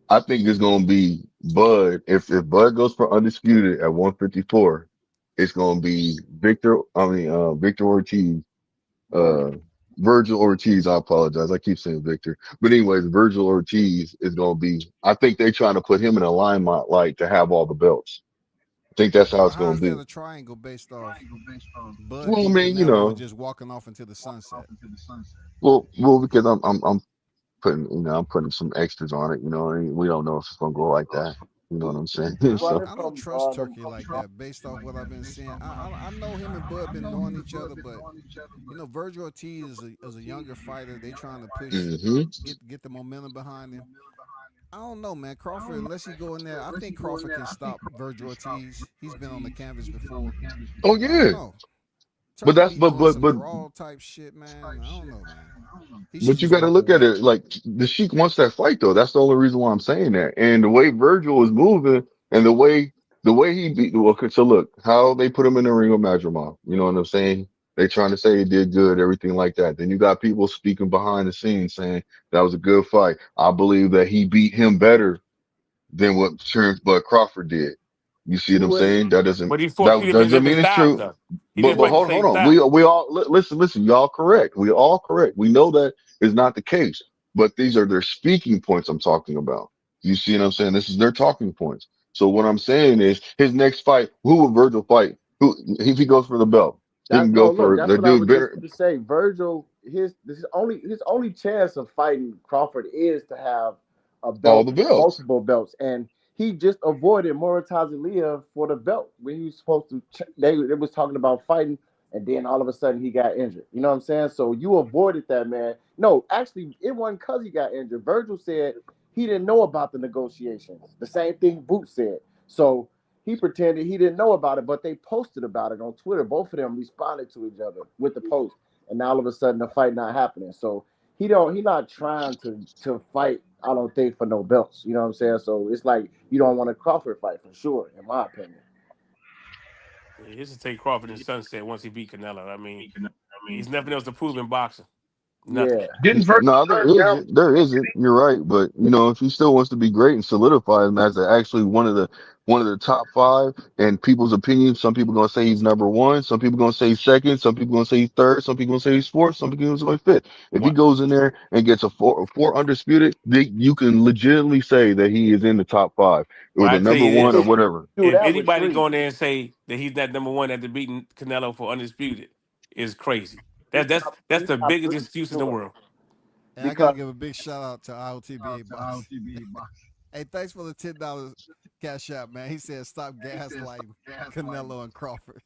S8: I think it's gonna be Bud. If Bud goes for undisputed at 154, it's gonna be Victor Ortiz, uh, Virgil Ortiz. I apologize. I keep saying Victor, but anyways, Virgil Ortiz is gonna be. I think they're trying to put him in a limelight, like to have all the belts. I think that's how
S2: But
S8: it's
S2: how
S8: gonna
S2: is that
S8: be.
S2: a triangle based off Bud
S8: Well, I
S2: beat
S8: mean,
S2: Canelo and just walking off into the sunset?
S8: because I'm I'm putting some extras on it. And we don't know if it's gonna go like that. You know what I'm saying?
S6: He
S8: So.
S6: running
S2: I don't
S6: from
S2: trust
S6: the
S2: Turkey like that based off what I've been seeing. I know him and Bud been knowing each other, but Virgil Ortiz is a younger fighter. They trying to push,
S8: Hmm.
S2: get the momentum behind him. I don't know, man. Crawford, unless he go in there, I think Crawford can stop Virgil Ortiz. He's been on the canvas before.
S8: Oh
S2: I don't
S8: yeah,
S2: know.
S8: but
S2: Turkey
S8: that's
S2: be doing some
S8: but
S2: brawl type shit, man. I don't know, man. He should
S8: But you
S2: just
S8: got to
S2: walk
S8: look at
S2: away.
S8: it like the Sheik wants that fight though. That's the only reason why I'm saying that. And the way Virgil is moving and the way he beat. Well, okay, so look how they put him in the ring with Madrimov. You know what I'm saying? They trying to say he did good, everything like that. Then you got people speaking behind the scenes saying that was a good fight. I believe that he beat him better than what Crawford did. You see what
S6: He
S8: I'm
S6: was.
S8: saying? That doesn't
S5: But he fought two
S8: doesn't
S5: different
S8: mean it's
S5: styles
S8: true.
S5: though. He didn't
S8: But
S5: fight the
S8: hold
S5: same
S8: on.
S5: style.
S8: We all listen. Y'all correct. We all correct. We know that is not the case. But these are their speaking points I'm talking about. You see what I'm saying? This is their talking points. So what I'm saying is his next fight, who will Virgil fight? Who if he goes for the belt? He
S6: That
S8: can go
S6: no, look,
S8: for
S6: that's
S8: the
S6: what I
S8: dude
S6: was just
S8: better
S6: going to say. Virgil, his only chance of fighting Crawford is to have a
S8: all
S6: belt,
S8: the belts.
S6: multiple belts, and he just avoided Murat Aliyev for the belt when he was supposed to. They was talking about fighting, and then all of a sudden he got injured. You know what I'm saying? So you avoided that, man. No, actually, it wasn't because he got injured. Virgil said he didn't know about the negotiations. The same thing Boots said. So he pretended he didn't know about it, but they posted about it on Twitter. Both of them responded to each other with the post, and now all of a sudden the fight not happening. So he not trying to fight. I don't think for no belts. You know what I'm saying? So it's like you don't want a Crawford fight for sure, in my opinion.
S5: Yeah, he's to take Crawford in sunset once he beat Canelo. I mean, he's nothing else to prove in boxing. Nothing.
S6: Yeah,
S7: Didn't Virgil
S8: No,
S7: turn down?
S8: there isn't. You're right, but if he still wants to be great and solidify him as actually one of the top five, and people's opinions, some people gonna say he's number one, some people gonna say he's second, some people gonna say he's third, some people gonna say he's fourth, some people gonna say he's fifth. If he
S5: What?
S8: goes in there and gets a four undisputed, you can legitimately say that he is in the top five or
S5: Well,
S8: the
S5: I tell
S8: number
S5: you
S6: you
S8: one or
S6: could
S5: this:
S8: whatever.
S6: do
S5: if
S6: that with
S5: anybody
S6: three.
S5: go in there and say that he's not number one after beating Canelo for undisputed, is crazy. That's
S6: He's
S5: the
S6: top
S5: biggest
S6: three
S5: excuse
S6: for
S5: in the
S6: sure.
S5: world.
S2: And I gotta
S6: Because
S2: give a big shout out to IOTBA Box. Hey, thanks for the $10 cash out, man. He said stop gaslighting Canelo and Crawford.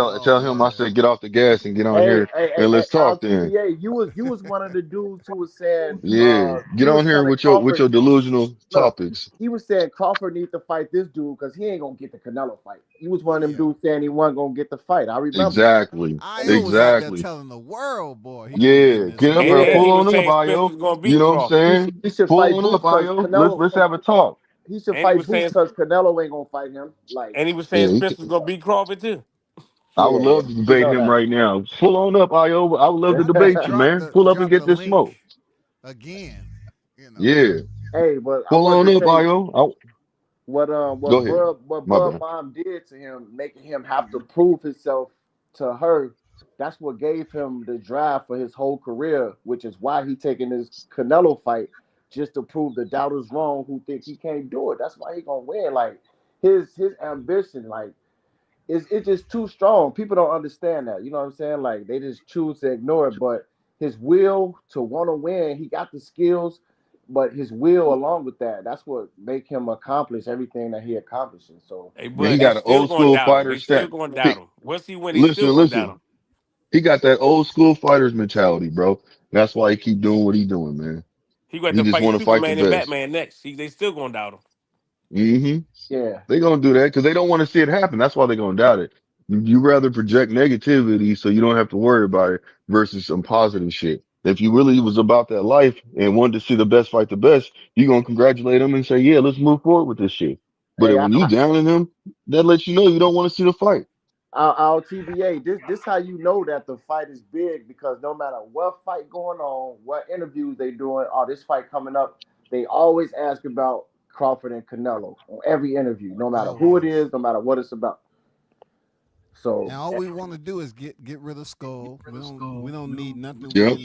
S2: Oh
S8: Tell him I
S2: man.
S8: said get off the gas and get on
S6: hey,
S8: here
S6: hey, hey,
S8: and
S6: hey,
S8: let's talk then.
S6: LTBA, you was one of the dudes who was saying
S8: Yeah, get
S6: he
S8: on
S6: was
S8: here
S6: telling
S8: with your
S6: Crawford,
S8: delusional
S6: look,
S8: topics.
S6: he was saying Crawford needs to fight this dude because he ain't gonna get the Canelo fight. He was one of them
S2: Yeah.
S6: dudes saying he wasn't gonna get the fight. I remember.
S8: Exactly.
S6: And
S2: IO was out there
S8: Exactly.
S2: telling the world, boy, he wasn't getting
S8: Yeah.
S2: this
S8: Get up
S2: fight.
S8: here.
S5: And
S6: yeah,
S5: he
S8: Pull
S5: was
S8: on up,
S5: saying Spence was
S8: Io.
S5: going to
S8: You
S5: beat
S8: know what I'm
S5: Crawford.
S8: saying?
S6: he should
S8: Pull
S6: fight
S8: on
S6: Boots
S8: up,
S6: because
S8: Io.
S6: Canelo.
S8: Let's have a talk.
S6: He should
S5: And he
S6: fight
S5: was
S6: Boots
S5: saying
S6: because Canelo ain't gonna fight him. Like,
S8: Yeah,
S5: Spence was going to beat Crawford too.
S8: I would
S6: yeah,
S8: love to
S6: you
S8: debate
S6: know
S8: him right now. Pull on up, Io. I would love to
S2: I
S8: debate you,
S6: that.
S8: man. Pull up and
S2: dropped
S8: get
S2: the
S8: this
S2: link
S8: smoke.
S2: again. You know.
S8: Yeah.
S6: Hey, but I
S8: Pull
S6: wanted
S8: on
S6: to
S8: up,
S6: say
S8: Io.
S6: what
S8: Go ahead. My
S6: Bud
S8: bad.
S6: Mom did to him, making him have to prove himself to her. That's what gave him the drive for his whole career, which is why he taking this Canelo fight just to prove the doubters wrong who think he can't do it. That's why he gonna win. Like his ambition, like it's just too strong. People don't understand that. You know what I'm saying? Like they just choose to ignore it. But his will to want to win, he got the skills, but his will along with that, that's what make him accomplish everything that he accomplishes. So
S5: Hey,
S8: Man, he
S5: but they
S8: got an
S5: still
S8: old
S5: going to
S8: school
S5: doubt him.
S8: fighter
S5: They still
S8: stat.
S5: going to doubt
S8: He,
S5: him. Once he win, they still
S8: listen,
S5: going to doubt
S8: listen.
S5: him.
S8: He got that old school fighter's mentality, bro. That's why he keep doing what he doing, man.
S5: He got
S8: He
S5: to
S8: just
S5: fight
S8: want to fight the
S5: Superman and
S8: best.
S5: Batman next. They still going to doubt him.
S8: Hmm
S6: yeah,
S8: They gonna do that because they don't want to see it happen. That's why they gonna doubt it. You rather project negativity so you don't have to worry about it versus some positive shit. If you really was about that life and wanted to see the best fight the best, you gonna congratulate them and say, yeah, let's move forward with this shit. But
S6: hey,
S8: when you down in them, that lets you know you don't want to see the fight.
S6: our TBA, this how you know that the fight is big because no matter what fight going on, what interviews they doing, oh, this fight coming up, they always ask about Crawford and Canelo on every interview, no matter who it
S2: Always.
S6: is, no matter what it's about.
S2: And
S6: So
S2: all we want to do is get rid of Skull. We don't need nothing
S8: Yep.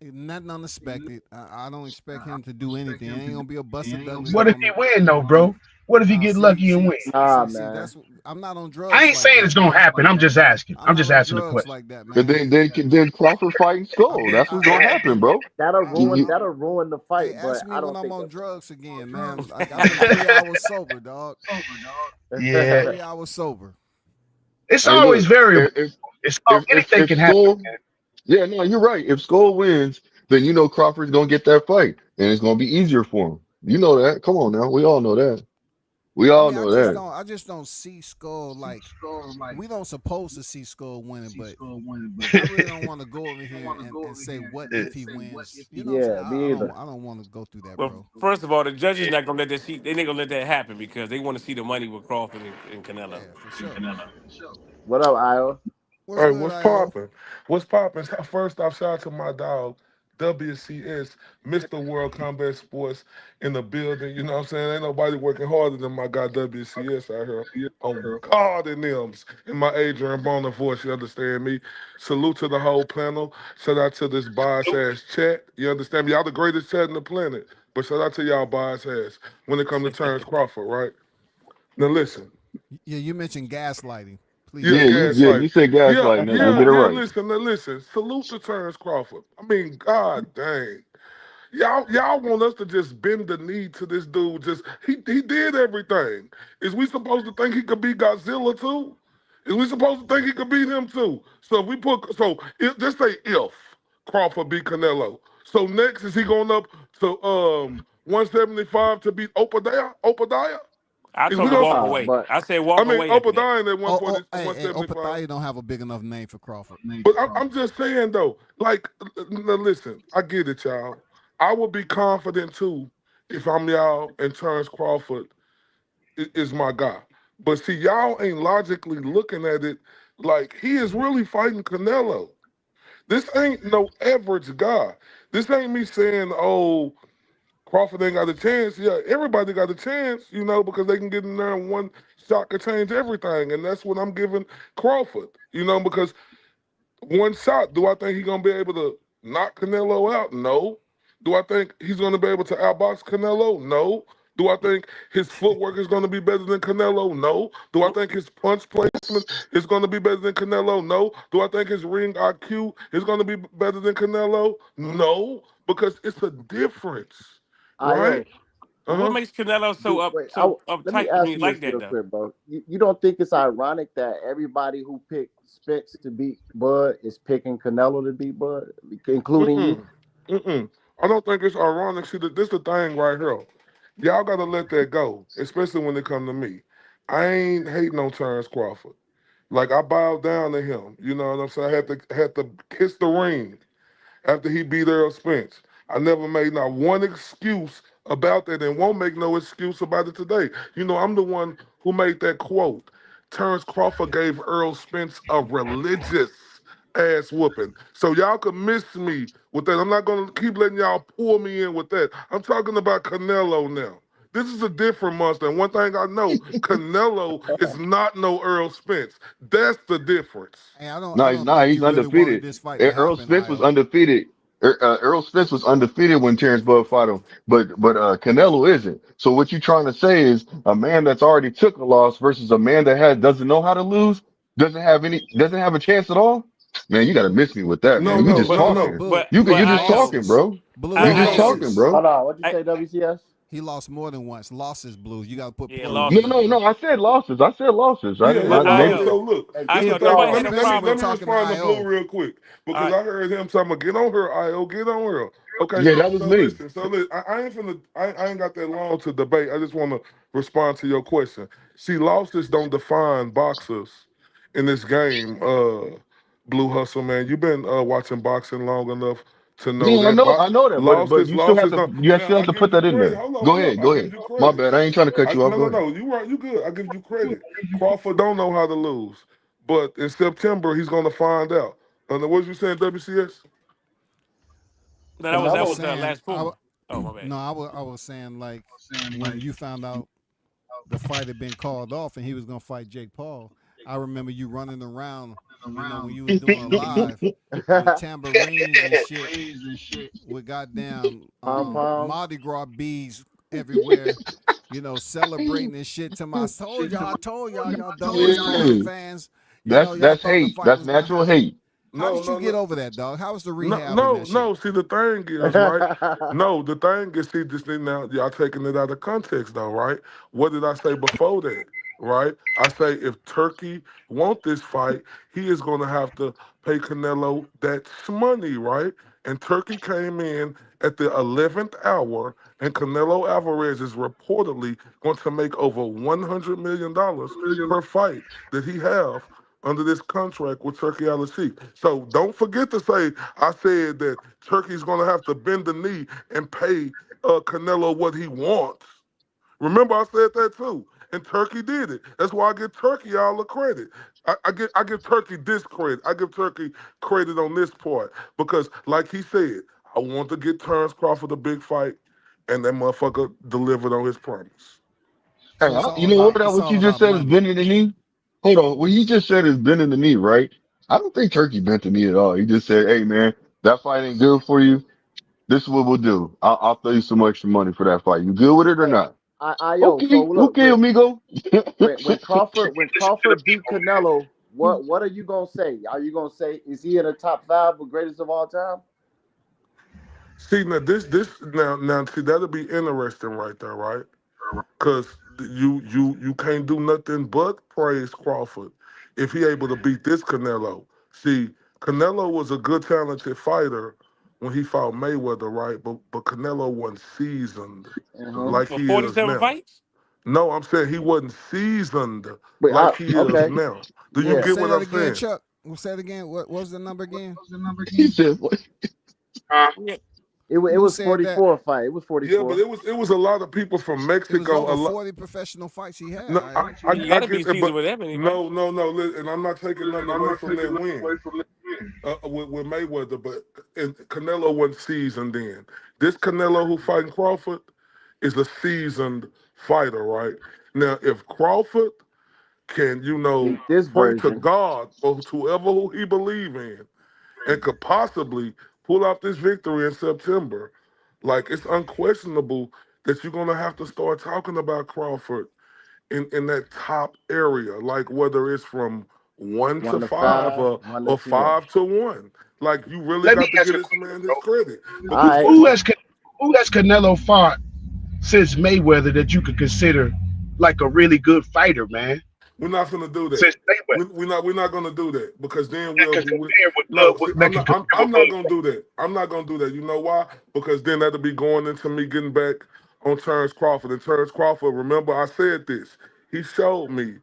S2: nothing unexpected. I don't expect him to do anything. It ain't gonna be a Buster Douglas
S7: What if
S2: on
S7: he
S2: the.
S7: win though, bro? What if he
S2: Nah,
S7: get
S2: see,
S7: lucky and
S2: see,
S7: win?
S6: nah,
S2: see.
S6: man.
S2: That's I'm not on
S7: I
S2: drugs
S7: ain't
S2: like
S7: saying it's
S2: that,
S7: gonna
S2: man.
S7: happen. I'm just asking.
S2: I'm
S7: I'm
S2: not
S7: just
S2: on
S7: asking the
S2: drugs
S7: question.
S2: like that,
S8: But
S2: man.
S8: then Crawford fighting
S2: I,
S8: Skull. That's what's
S2: I,
S8: gonna happen, bro.
S6: That'll ruin
S8: You,
S6: that'll ruin the
S2: hey,
S6: fight, but
S2: ask me
S6: I
S2: when
S6: don't
S2: I'm
S6: think
S2: on
S6: that's
S2: drugs again, man. Like I've been 3 hours sober, dog.
S7: Yeah,
S2: 3 hours sober.
S7: it's
S8: hey,
S7: always
S8: look,
S7: variable. It's anything
S8: if
S7: can happen.
S8: Skull, yeah, no, you're right. If Skull wins, then you know Crawford's gonna get that fight, and it's gonna be easier for him. You know that. Come on now, we all know that. We
S2: I
S8: all
S2: mean,
S8: know that.
S2: I just don't see Skull like we don't supposed to see Skull winning, but I really don't want to go over here and say what if he wins. You know what I'm saying?
S6: yeah, me either.
S2: I don't want to go through that,
S5: Well,
S2: bro.
S5: first of all, the judges not going to let that see. They ain't going to let that happen because they want to see the money with Crawford and Canelo.
S2: Yeah, for sure.
S6: What up, Io?
S2: What's
S11: Hey,
S2: good,
S11: what's
S2: IO?
S11: poppin'? What's poppin'? First off, shout out to my dog, WCS, Mr. World Combat Sports in the building. You know what I'm saying? Ain't nobody working harder than my guy WCS out here on God and them's in my Adrian Boner voice. You understand me? Salute to the whole panel. Shout out to this bias ass chat. You understand me? Y'all the greatest chat in the planet. But shout out to y'all bias ass when it comes to Terrence Crawford, right? Now listen.
S2: Yeah, you mentioned gaslighting. Please
S11: Yeah,
S8: Yeah,
S2: explain
S8: yeah,
S2: that.
S8: you
S11: gaslight.
S8: said
S11: Yeah,
S8: gaslight. Now
S11: yeah,
S8: get it
S11: yeah.
S8: right.
S11: Listen, now listen. Salute to Terrence Crawford. I mean, God dang. Y'all want us to just bend the knee to this dude. Just he did everything. Is we supposed to think he could be Godzilla too? Is we supposed to think he could beat him too? So if we put just say if Crawford beat Canelo. So next is he going up to 175 to beat Opadaya? Opadaya?
S5: I
S11: Is
S5: told
S11: we
S5: him to
S11: gonna
S5: walk
S11: say,
S6: Nah,
S5: away.
S6: but
S5: I said
S11: I
S5: walk
S11: mean
S5: away after that.
S11: Opadaya at
S2: Oh, oh,
S11: 140
S2: hey,
S11: 175?
S2: Opethia don't have a big enough name for Crawford.
S11: But I'm just saying though, like, now listen, I get it, y'all. I would be confident too if I'm y'all and Terrence Crawford is my guy. But see, y'all ain't logically looking at it like he is really fighting Canelo. This ain't no average guy. This ain't me saying, oh, Crawford ain't got a chance. Yeah, everybody got a chance, because they can get in there and one shot could change everything. And that's what I'm giving Crawford, because one shot. Do I think he's gonna be able to knock Canelo out? No. Do I think he's gonna be able to outbox Canelo? No. Do I think his footwork is gonna be better than Canelo? No. Do I think his punch placement is gonna be better than Canelo? No. Do I think his ring IQ is gonna be better than Canelo? No. Because it's a difference, right?
S6: IO,
S5: But what
S11: Uh-huh.
S5: makes Canelo
S6: do wait,
S5: so
S6: let me
S5: uptight? I
S6: ask
S5: mean,
S6: you
S5: like
S6: this
S5: that
S6: real
S5: though.
S6: quick, bro. You don't think it's ironic that everybody who picked Spence to beat Bud is picking Canelo to beat Bud, including you?
S11: Mm-mm. Mm-mm. I don't think it's ironic. See, this the thing right here. Y'all gotta let that go, especially when it come to me. I ain't hating on Terrence Crawford. Like I bowed down to him. You know what I'm saying? I had to kiss the ring after he beat Earl Spence. I never made not one excuse about that and won't make no excuse about it today. I'm the one who made that quote. Terrence Crawford gave Earl Spence a religious ass whooping. So y'all can miss me with that. I'm not gonna keep letting y'all pull me in with that. I'm talking about Canelo now. This is a different monster. And one thing I know, Canelo is not no Earl Spence. That's the difference.
S2: Hey, I
S8: No, he's
S2: don't
S8: not.
S2: think
S8: He's
S2: you really wanted
S8: undefeated.
S2: this fight to
S8: Earl
S2: happen,
S8: Spence was
S2: Io.
S8: undefeated. Earl Spence was undefeated when Terrence Bud fought him, but Canelo isn't. So what you trying to say is a man that's already took a loss versus a man that doesn't know how to lose, doesn't have a chance at all. Man, you got to miss me with that,
S11: No,
S8: man. You
S11: no,
S8: just
S5: But
S11: no,
S2: Hey,
S8: talking.
S11: no.
S2: Blue,
S8: You
S5: but
S8: just
S5: I
S8: talking,
S2: losses.
S8: bro.
S2: Blue
S8: You just
S5: I
S8: talking,
S11: Losses.
S8: bro.
S6: Hold on, what'd you
S5: I
S6: say, WCS?
S2: He lost more than once. Losses, Blues. You got to put
S5: yeah,
S2: plurals
S8: No,
S2: in
S5: losses.
S2: there,
S8: no, no.
S2: Blue.
S8: I said losses. I said losses. I
S11: Yeah,
S8: didn't.
S11: yeah.
S8: I
S5: But
S11: Okay,
S8: maybe.
S11: so
S5: Io,
S11: look,
S6: Hey,
S11: this the
S5: Io,
S11: thing.
S5: nobody
S11: Let
S5: had
S11: me
S5: no
S11: let me
S2: Especially when
S11: let
S5: problem.
S11: me
S2: talking to
S11: respond to Blue
S2: Io.
S11: real quick
S5: All
S11: because
S5: right,
S11: I heard him talking about get on her, Io, get on her. Okay,
S8: Yeah, that was
S11: so
S8: me.
S11: listen, I ain't finna, I ain't got that long to debate. I just want to respond to your question. See, losses don't define boxers in this game. Blue Hustle, man, you've been watching boxing long enough to know
S8: Yeah,
S11: that
S8: I know that, but
S11: losses,
S8: you still have
S11: losses
S8: to
S11: don't. Now
S8: still
S11: I
S8: have to
S11: give
S8: put
S11: you
S8: that in
S11: credit.
S8: there.
S11: Hold on,
S8: Go
S11: hold up.
S8: ahead,
S11: I
S8: go
S11: give
S8: ahead.
S11: you
S8: My
S11: credit.
S8: bad. I ain't trying to cut you off.
S11: No,
S8: Go
S11: no,
S8: ahead.
S11: no. You right. You good. I give you credit. Crawford don't know how to lose, but in September he's gonna find out. And what was you saying, WCS?
S5: no,
S2: No, I
S5: that
S2: was
S6: Canelo,
S5: was the
S2: saying,
S5: last Puma. Oh my bad.
S2: no, I was saying like when you found out the fight had been called off and he was gonna fight Jake Paul. I remember you running around, when you was doing a live with tambourines and shit, with goddamn
S6: pom poms.
S2: Mardi Gras bees everywhere, celebrating and shit. To my, I told y'all, y'all dumb ass Crawford
S8: Yeah,
S2: fans, y'all
S8: that's
S2: thought the
S8: hate.
S2: fight
S8: That's
S2: was gonna
S8: natural
S2: happen.
S8: hate.
S2: How
S11: No,
S2: did you
S11: no,
S2: get
S11: no.
S2: over that, dog? How was the
S11: No,
S2: rehab in
S11: no,
S2: that shit?
S11: no. See, the thing is, right? No, the thing is, see, this thing now, y'all taking it out of context, though, right? What did I say before that, right? I say if Turkey want this fight, he is going to have to pay Canelo that money, right? And Turkey came in at the 11th hour, and Canelo Alvarez is reportedly going to make over $100 million per fight that he have under this contract with Turkey Al Sheikh. So don't forget to say I said that Turkey's going to have to bend the knee and pay Canelo what he wants. Remember, I said that too, and Turkey did it. That's why I give Turkey all the credit. I give Turkey this credit. I give Turkey credit on this part because, like he said, I want to get Terrence Crawford a big fight, and that motherfucker delivered on his promise.
S8: Hey,
S2: So
S8: you know what?
S2: it's
S8: What you
S2: all
S8: just
S2: about
S8: said is
S2: money.
S8: bending the knee. Hold on. What he just said is bending the knee, right? I don't think Turkey bent the knee at all. He just said, "Hey, man, that fight ain't good for you. This is what we'll do. I'll throw you some extra money for that fight. You good with it or
S6: Hey,
S8: not?"
S6: yo, so
S8: Okay,
S6: look,
S8: okay, amigo.
S6: when
S7: Listen to the
S6: Crawford beat
S7: people, man.
S6: Canelo, what are you gonna say? Are you gonna say is he in the top five of greatest of all time?
S11: See now, this now see that'll be interesting right there, right? Cause you can't do nothing but praise Crawford if he able to beat this Canelo. See, Canelo was a good, talented fighter when he fought Mayweather, right? But Canelo wasn't seasoned
S6: Mm-hmm.
S11: like
S5: For
S11: he is
S5: 47
S11: now.
S5: fights?
S11: No, I'm saying he wasn't seasoned
S6: But
S11: like he is
S6: okay,
S11: now. Do you
S6: yeah.
S11: get
S2: Say
S11: what
S2: that
S11: I'm
S2: again,
S11: saying?
S2: Chuck. Say it again. What was the number again?
S8: He said, "What?"
S7: Huh?
S5: Yeah.
S6: It
S2: Who
S6: was
S2: said that?
S6: 44 fight. It was
S11: Yeah, but
S6: 44.
S11: it was a lot of people from
S2: It was
S11: Mexico. A
S2: over
S11: lot.
S2: 40 professional fights he had.
S11: No,
S2: I
S5: You
S11: I
S5: got to be
S11: get it,
S5: seasoned
S11: but
S5: with that many fights.
S11: no, and I'm not taking nothing away from that win with Mayweather, but Canelo wasn't seasoned then. This Canelo who fighting Crawford is a seasoned fighter, right? Now, if Crawford can,
S6: Beat this
S11: pray to
S6: version.
S11: God or to whoever who he believe in, and could possibly pull off this victory in September, like it's unquestionable that you're gonna have to start talking about Crawford in that top area, like whether it's from one
S6: One
S11: to
S6: to
S11: five
S6: five,
S11: or
S6: one to
S11: or
S6: 10.
S11: 5-1. Like you really
S7: Let me
S11: got to
S7: ask
S11: give
S7: you a
S11: this
S7: question,
S11: man his
S7: bro.
S11: credit
S6: All
S11: because
S6: right.
S7: Who has who has Canelo fought since Mayweather that you could consider like a really good fighter, man?
S11: we're not gonna do that.
S7: Since Mayweather,
S11: We're not gonna do that because then
S7: that
S11: we'll
S7: can
S11: be
S7: compare with
S11: no. See,
S7: that can compare
S11: I'm
S7: with
S11: not gonna
S7: Mayweather.
S11: do that. I'm not gonna do that. You know why? Because then that'll be going into me getting back on Terrence Crawford. And Terrence Crawford, remember I said this. He showed me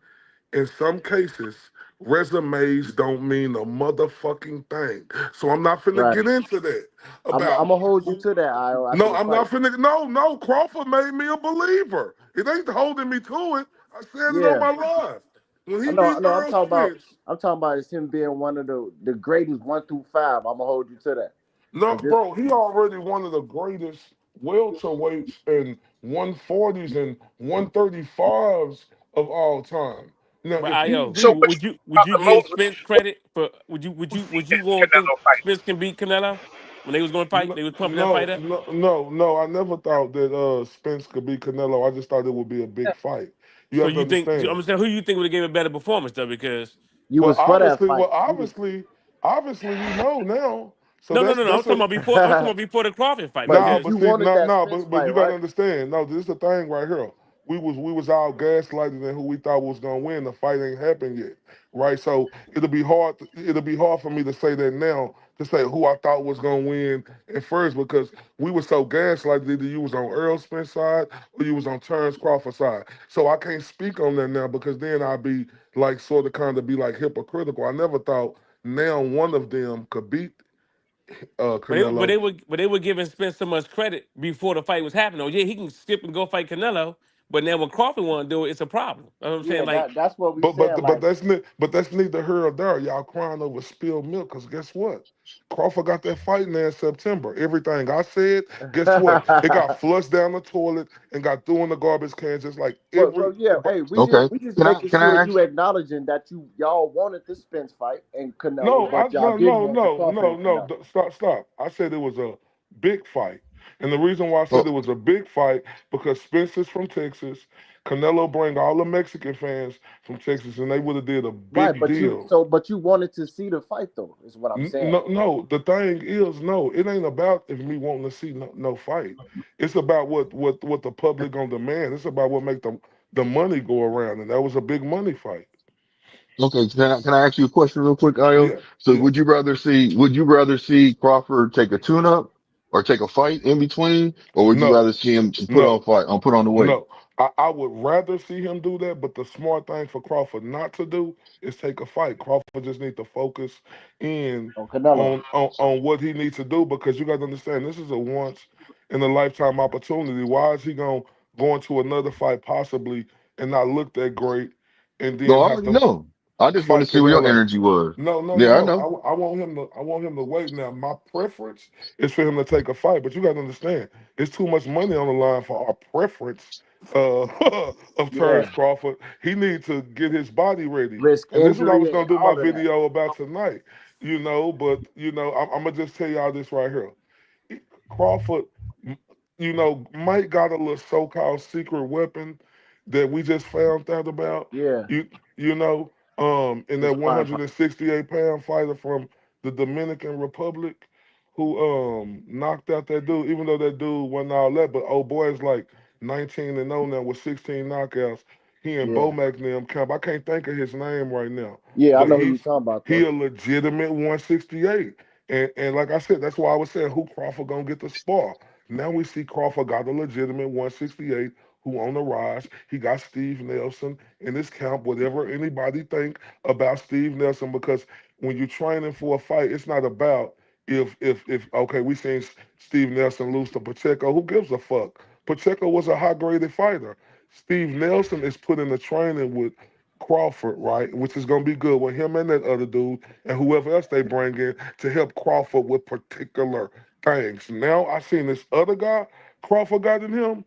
S11: in some cases, resumes don't mean a motherfucking thing. So I'm not finna
S6: Right.
S11: get into that
S6: I'm
S11: about
S6: gonna hold you
S11: who.
S6: to that, Io, after
S11: No,
S6: the
S11: I'm
S6: fight.
S11: not finna. No. Crawford made me a believer. It ain't holding me to it. I said it on
S6: Yeah.
S11: my live. When
S6: I
S11: he
S6: know,
S11: beat
S6: I know.
S11: Earl Spence,
S6: I'm talking about is him being one of the greatest 1 through 5. I'm gonna hold you to that.
S11: no,
S6: Cause this
S11: bro, he already one of the greatest welterweights and 140s and 135s of all time. Now,
S5: But
S11: if he
S5: Io,
S7: So
S11: beat
S7: what you
S5: would
S7: about
S5: you
S7: the
S5: give
S7: most
S5: Spence credit for would you go and think
S7: Canelo fight?
S5: Spence can beat Canelo when they was going to fight?
S11: No,
S5: They was pumping that
S11: no,
S5: fight up.
S11: no, no. I never thought that Spence could beat Canelo. I just thought it would be a big fight. You
S5: So
S11: have to
S5: you think
S11: understand.
S5: I'm saying who you think would have gave a better performance though? Because
S6: you was for that fight. You was
S11: Obviously, we know now. So
S5: no. I'm
S11: that's
S5: talking
S11: a
S5: about before. I'm talking about before the Crawford fight
S6: but
S11: nah,
S6: you
S11: but
S5: because
S6: you
S11: see,
S6: wanted
S11: no,
S6: that
S11: no,
S6: Spence
S11: but
S6: fight,
S11: you gotta
S6: right?
S11: understand. No, this is the thing right here. We was out gaslighting and who we thought was gonna win. The fight ain't happened yet, right? So it'll be hard for me to say that now. To say who I thought was gonna win at first because we were so gaslighted. Either you was on Earl Spence side or you was on Terrence Crawford side. So I can't speak on that now because then I'll be like sort of kind of be like hypocritical. I never thought now one of them could beat Canelo.
S5: but they were giving Spence so much credit before the fight was happening. Oh yeah, he can skip and go fight Canelo, but now when Crawford want to do it, it's a problem. You know what I'm saying?
S6: Yeah,
S5: Like,
S6: that's what we
S11: But
S6: saying.
S11: but
S6: Like,
S11: that's neither here or there. Y'all crying over spilled milk because guess what? Crawford got that fight now in September. Everything I said, guess what? It got flushed down the toilet and got thrown in the garbage can just like
S6: but yeah,
S11: everybody.
S6: hey,
S8: Okay.
S6: we just
S8: Can
S6: making
S8: I
S6: sure
S8: ask?
S6: you acknowledging that y'all wanted the Spence fight and Canelo,
S11: No,
S6: but y'all
S11: no,
S6: didn't
S11: no,
S6: want the
S11: no,
S6: Crawford
S11: no,
S6: and
S11: no.
S6: Canelo.
S11: Stop. I said it was a big fight. And the reason why I said
S8: Oh,
S11: it was a big fight because Spencer's from Texas. Canelo bring all the Mexican fans from Texas, and they would have did a
S6: Right,
S11: big
S6: but
S11: deal.
S6: you wanted to see the fight though, is what I'm saying.
S11: No. The thing is, no. It ain't about if me wanting to see no fight. It's about what the public gonna demand. It's about what make the money go around, and that was a big money fight.
S8: okay. Can I ask you a question real quick, Io?
S11: Yeah,
S8: So
S11: yeah.
S8: would you rather see Crawford take a tune up or take a fight in between, or would you
S11: No,
S8: rather see him
S11: no.
S8: put on the weight?
S11: No, I would rather see him do that, but the smart thing for Crawford not to do is take a fight. Crawford just need to focus in
S6: On Canelo.
S11: on what he needs to do because you got to understand this is a once in a lifetime opportunity. Why is he going to go into another fight possibly and not look that great and
S8: No,
S11: then
S8: I
S11: have
S8: already
S11: to
S8: know. I just want to
S11: fight
S8: see where your
S11: Canelo.
S8: energy was.
S11: No, no, no,
S8: Yeah, I
S11: no.
S8: know.
S11: I want him to. I want him to wait. Now, my preference is for him to take a fight, but you got to understand, it's too much money on the line for our preference uh, of Terrence
S6: Yeah,
S11: Crawford. He needs to get his body ready,
S6: risk
S11: and this is what I
S6: injury
S11: was
S6: and
S11: gonna do my
S6: all of that.
S11: video about tonight. But I'm gonna just tell y'all this right here. Crawford, might got a little so-called secret weapon that we just found out about.
S6: Yeah,
S11: You, in
S6: his
S11: that
S6: sparring partner.
S11: 168-pound fighter from the Dominican Republic who knocked out that dude, even though that dude wasn't all that, but old boy is like 19-0 now with 16 knockouts. He and
S6: Yeah,
S11: Bomac and them camp. I can't think of his name right now,
S6: yeah, I
S11: but
S6: know who you're talking about
S11: he
S6: though.
S11: a legitimate 168. And like I said, that's why I was saying who Crawford gonna get the spar. Now we see Crawford got a legitimate 168 who on the rise. He got Steve Nelson in his camp. Whatever anybody think about Steve Nelson, because when you're training for a fight, it's not about if okay, we seen Steve Nelson lose to Pacheco. Who gives a fuck? Pacheco was a high graded fighter. Steve Nelson is put in the training with Crawford, right? Which is gonna be good with him and that other dude and whoever else they bring in to help Crawford with particular things. Now I seen this other guy Crawford got in him.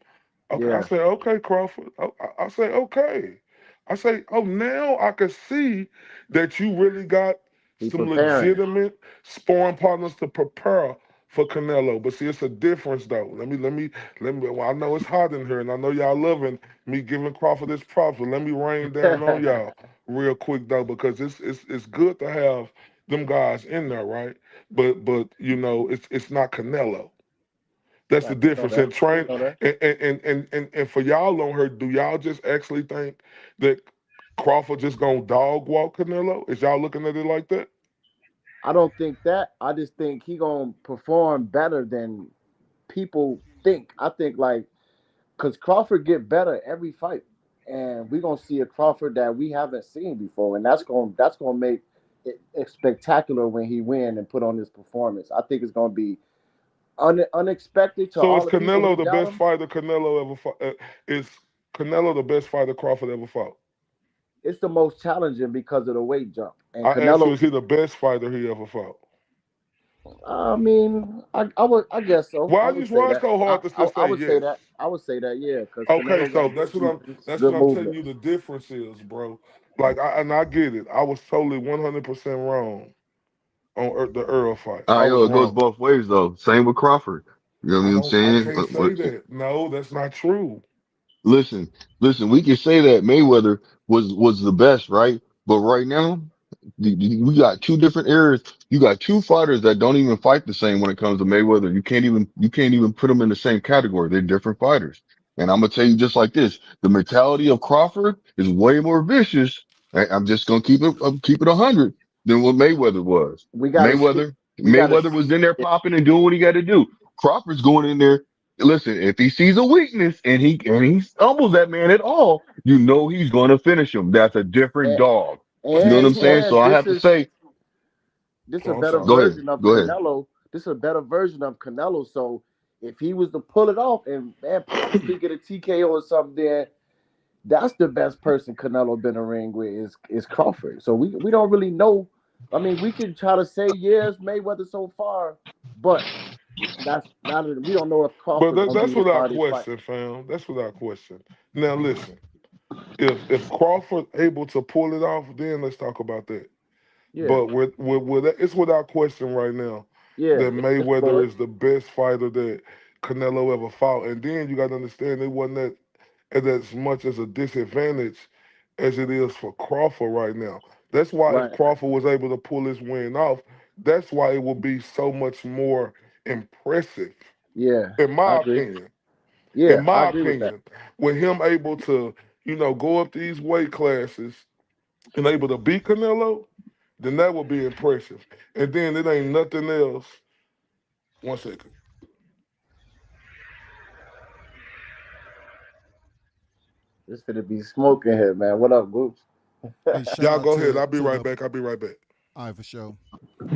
S11: Okay, I
S6: Yeah,
S11: say okay, Crawford. I say okay. I say, oh, now I can see that you really got
S6: he
S11: some
S6: preparing.
S11: legitimate sparring partners to prepare for Canelo. But see, it's a difference though. Let me. Well, I know it's hot in here, and I know y'all loving me giving Crawford this props, but let me rain down on y'all real quick though, because it's good to have them guys in there, right? But it's not Canelo. That's the
S6: Right, we know
S11: difference.
S6: that.
S11: And
S6: We
S11: train
S6: know that.
S11: and for y'all on her, do y'all just actually think that Crawford just gonna dog walk Canelo? Is y'all looking at it like that?
S6: I don't think that. I just think he gonna perform better than people think. I think like because Crawford get better every fight, and we're gonna see a Crawford that we haven't seen before, and that's gonna make it spectacular when he win and put on his performance. I think it's gonna be unexpected to
S11: So
S6: all
S11: is
S6: the people
S11: Canelo
S6: who
S11: the
S6: doubt
S11: best
S6: him.
S11: fighter Canelo ever fought? Is Canelo the best fighter Crawford ever fought?
S6: It's the most challenging because of the weight jump, and
S11: I asked you,
S6: Canelo.
S11: is he the best fighter he ever fought?
S6: I mean, I guess so. I
S11: Why
S6: would
S11: you
S6: say
S11: why it's
S6: that.
S11: so hard to just
S6: I
S11: say
S6: would say
S11: yes?
S6: that. I would say that. Yeah, because
S11: Okay,
S6: Canelo
S11: so
S6: got good defense,
S11: that's
S6: good
S11: what I'm telling
S6: movement.
S11: you. The difference is, bro. Like, I get it. I was totally 100% wrong on the Earl fight. I was
S8: It goes
S11: wrong.
S8: both ways though. Same with Crawford. You know what I'm
S11: I
S8: saying?
S11: can't say that. No, that's not true.
S8: Listen, listen. We can say that Mayweather was the best, right? But right now, we got two different eras. You got two fighters that don't even fight the same when it comes to Mayweather. You can't even put them in the same category. They're different fighters. And I'm gonna tell you just like this: the mentality of Crawford is way more vicious. I'm just gonna keep it 100 than what Mayweather was.
S6: We got to see. We got to
S8: Mayweather
S6: see.
S8: was in there
S6: Yeah,
S8: popping and doing what he got to do. Crawford's going in there. Listen, if he sees a weakness and he stumbles that man at all, you know he's going to finish him. That's a different
S6: and,
S8: dog.
S11: But
S8: You know
S11: see,
S8: what I'm
S11: this what
S8: saying?
S11: I'm.
S8: So I have to say,
S6: this
S11: Oh,
S6: a
S11: I'm
S6: better
S11: sorry.
S8: go ahead,
S6: version of
S8: go ahead.
S6: Canelo. This is a better version of Canelo. So if he was to pull it off and man possibly get a TKO or something, then that's the best person Canelo been in a ring with is Crawford. So we don't really know. I mean, we can try to say yes, Mayweather so far, but that's not. We don't know if
S11: But
S6: Crawford gonna be
S11: that's
S6: his
S11: without
S6: hardest fight.
S11: question, fam. That's without question. Now listen, if Crawford able to pull it off, then let's talk about that.
S6: Yeah,
S11: But it's without question right now
S6: yeah,
S11: that
S6: it's for
S11: Mayweather
S6: it.
S11: is the best fighter that Canelo ever fought. And then you got to understand it wasn't that at as much as a disadvantage as it is for Crawford right now. That's why if
S6: Right.
S11: Crawford was able to pull his win off, that's why it will be so much more impressive,
S6: Yeah,
S11: in
S6: I
S11: my
S6: agree.
S11: opinion. In
S6: Yeah, I
S11: my
S6: agree with that.
S11: opinion, with him able to, go up these weight classes and able to beat Canelo, then that would be impressive. And then it ain't nothing else. One second.
S6: It's gonna be smoking here, man. What up, Goops?
S2: Hey, shout
S11: Y'all
S2: out
S11: go ahead.
S2: to
S11: I'll be
S2: to
S11: right
S2: the
S11: back. I'll be right back.
S2: I for sure.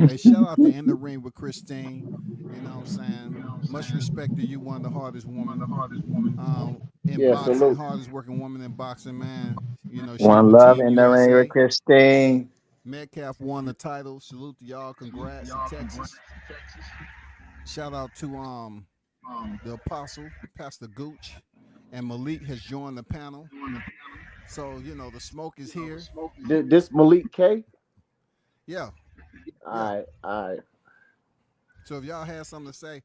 S2: Hey, shout out to In the Ring with Christine. You know what I'm saying? Much respect to you, one of the hardest woman in
S6: Yeah,
S2: boxing,
S6: salute.
S2: hardest working woman in boxing, man. You know, she's
S12: One
S2: with
S12: love
S2: Team
S12: in the ring with
S2: USA.
S12: Christine.
S2: Metcalf won the title. Salute to y'all. Congrats to Texas. Shout out to the apostle, Pastor Gooch, and Malik has joined the panel. So, you know, the smoke is here.
S6: This Malik K.
S2: Yeah, yeah.
S6: All right, all right.
S2: So if y'all had something to say,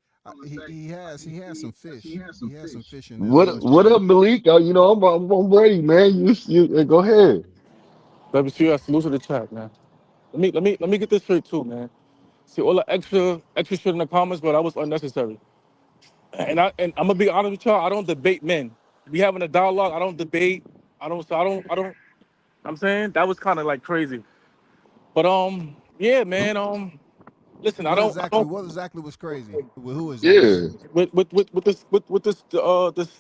S2: he has some fish. He has some fish in there. I don't know.
S8: What up, Malik? You know, I'm ready, man. Go ahead.
S13: WCS, salute to the chat, man. Let me get this straight too, man. See all the extra shit in the comments, but that was unnecessary. And I'm gonna be honest with y'all. I don't debate men. We having a dialogue. I don't debate. I don't. I'm saying that was kind of like crazy. But yeah, man. Listen. I
S2: What
S13: don't. I
S2: exactly?
S13: don't.
S2: What exactly was crazy? With who exactly?
S8: Yeah.
S13: With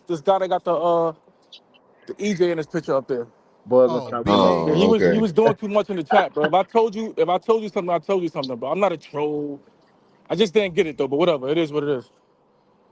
S13: this guy that got the EJ in his picture up there.
S6: Buzz
S2: Oh,
S6: gonna stop Canelo.
S2: BJ.
S13: Yeah,
S8: Oh,
S13: he
S8: okay.
S13: was doing too much in the chat, bro. If I told you something, I told you something, bro. I'm not a troll. I just didn't get it though. But whatever, it is what it is.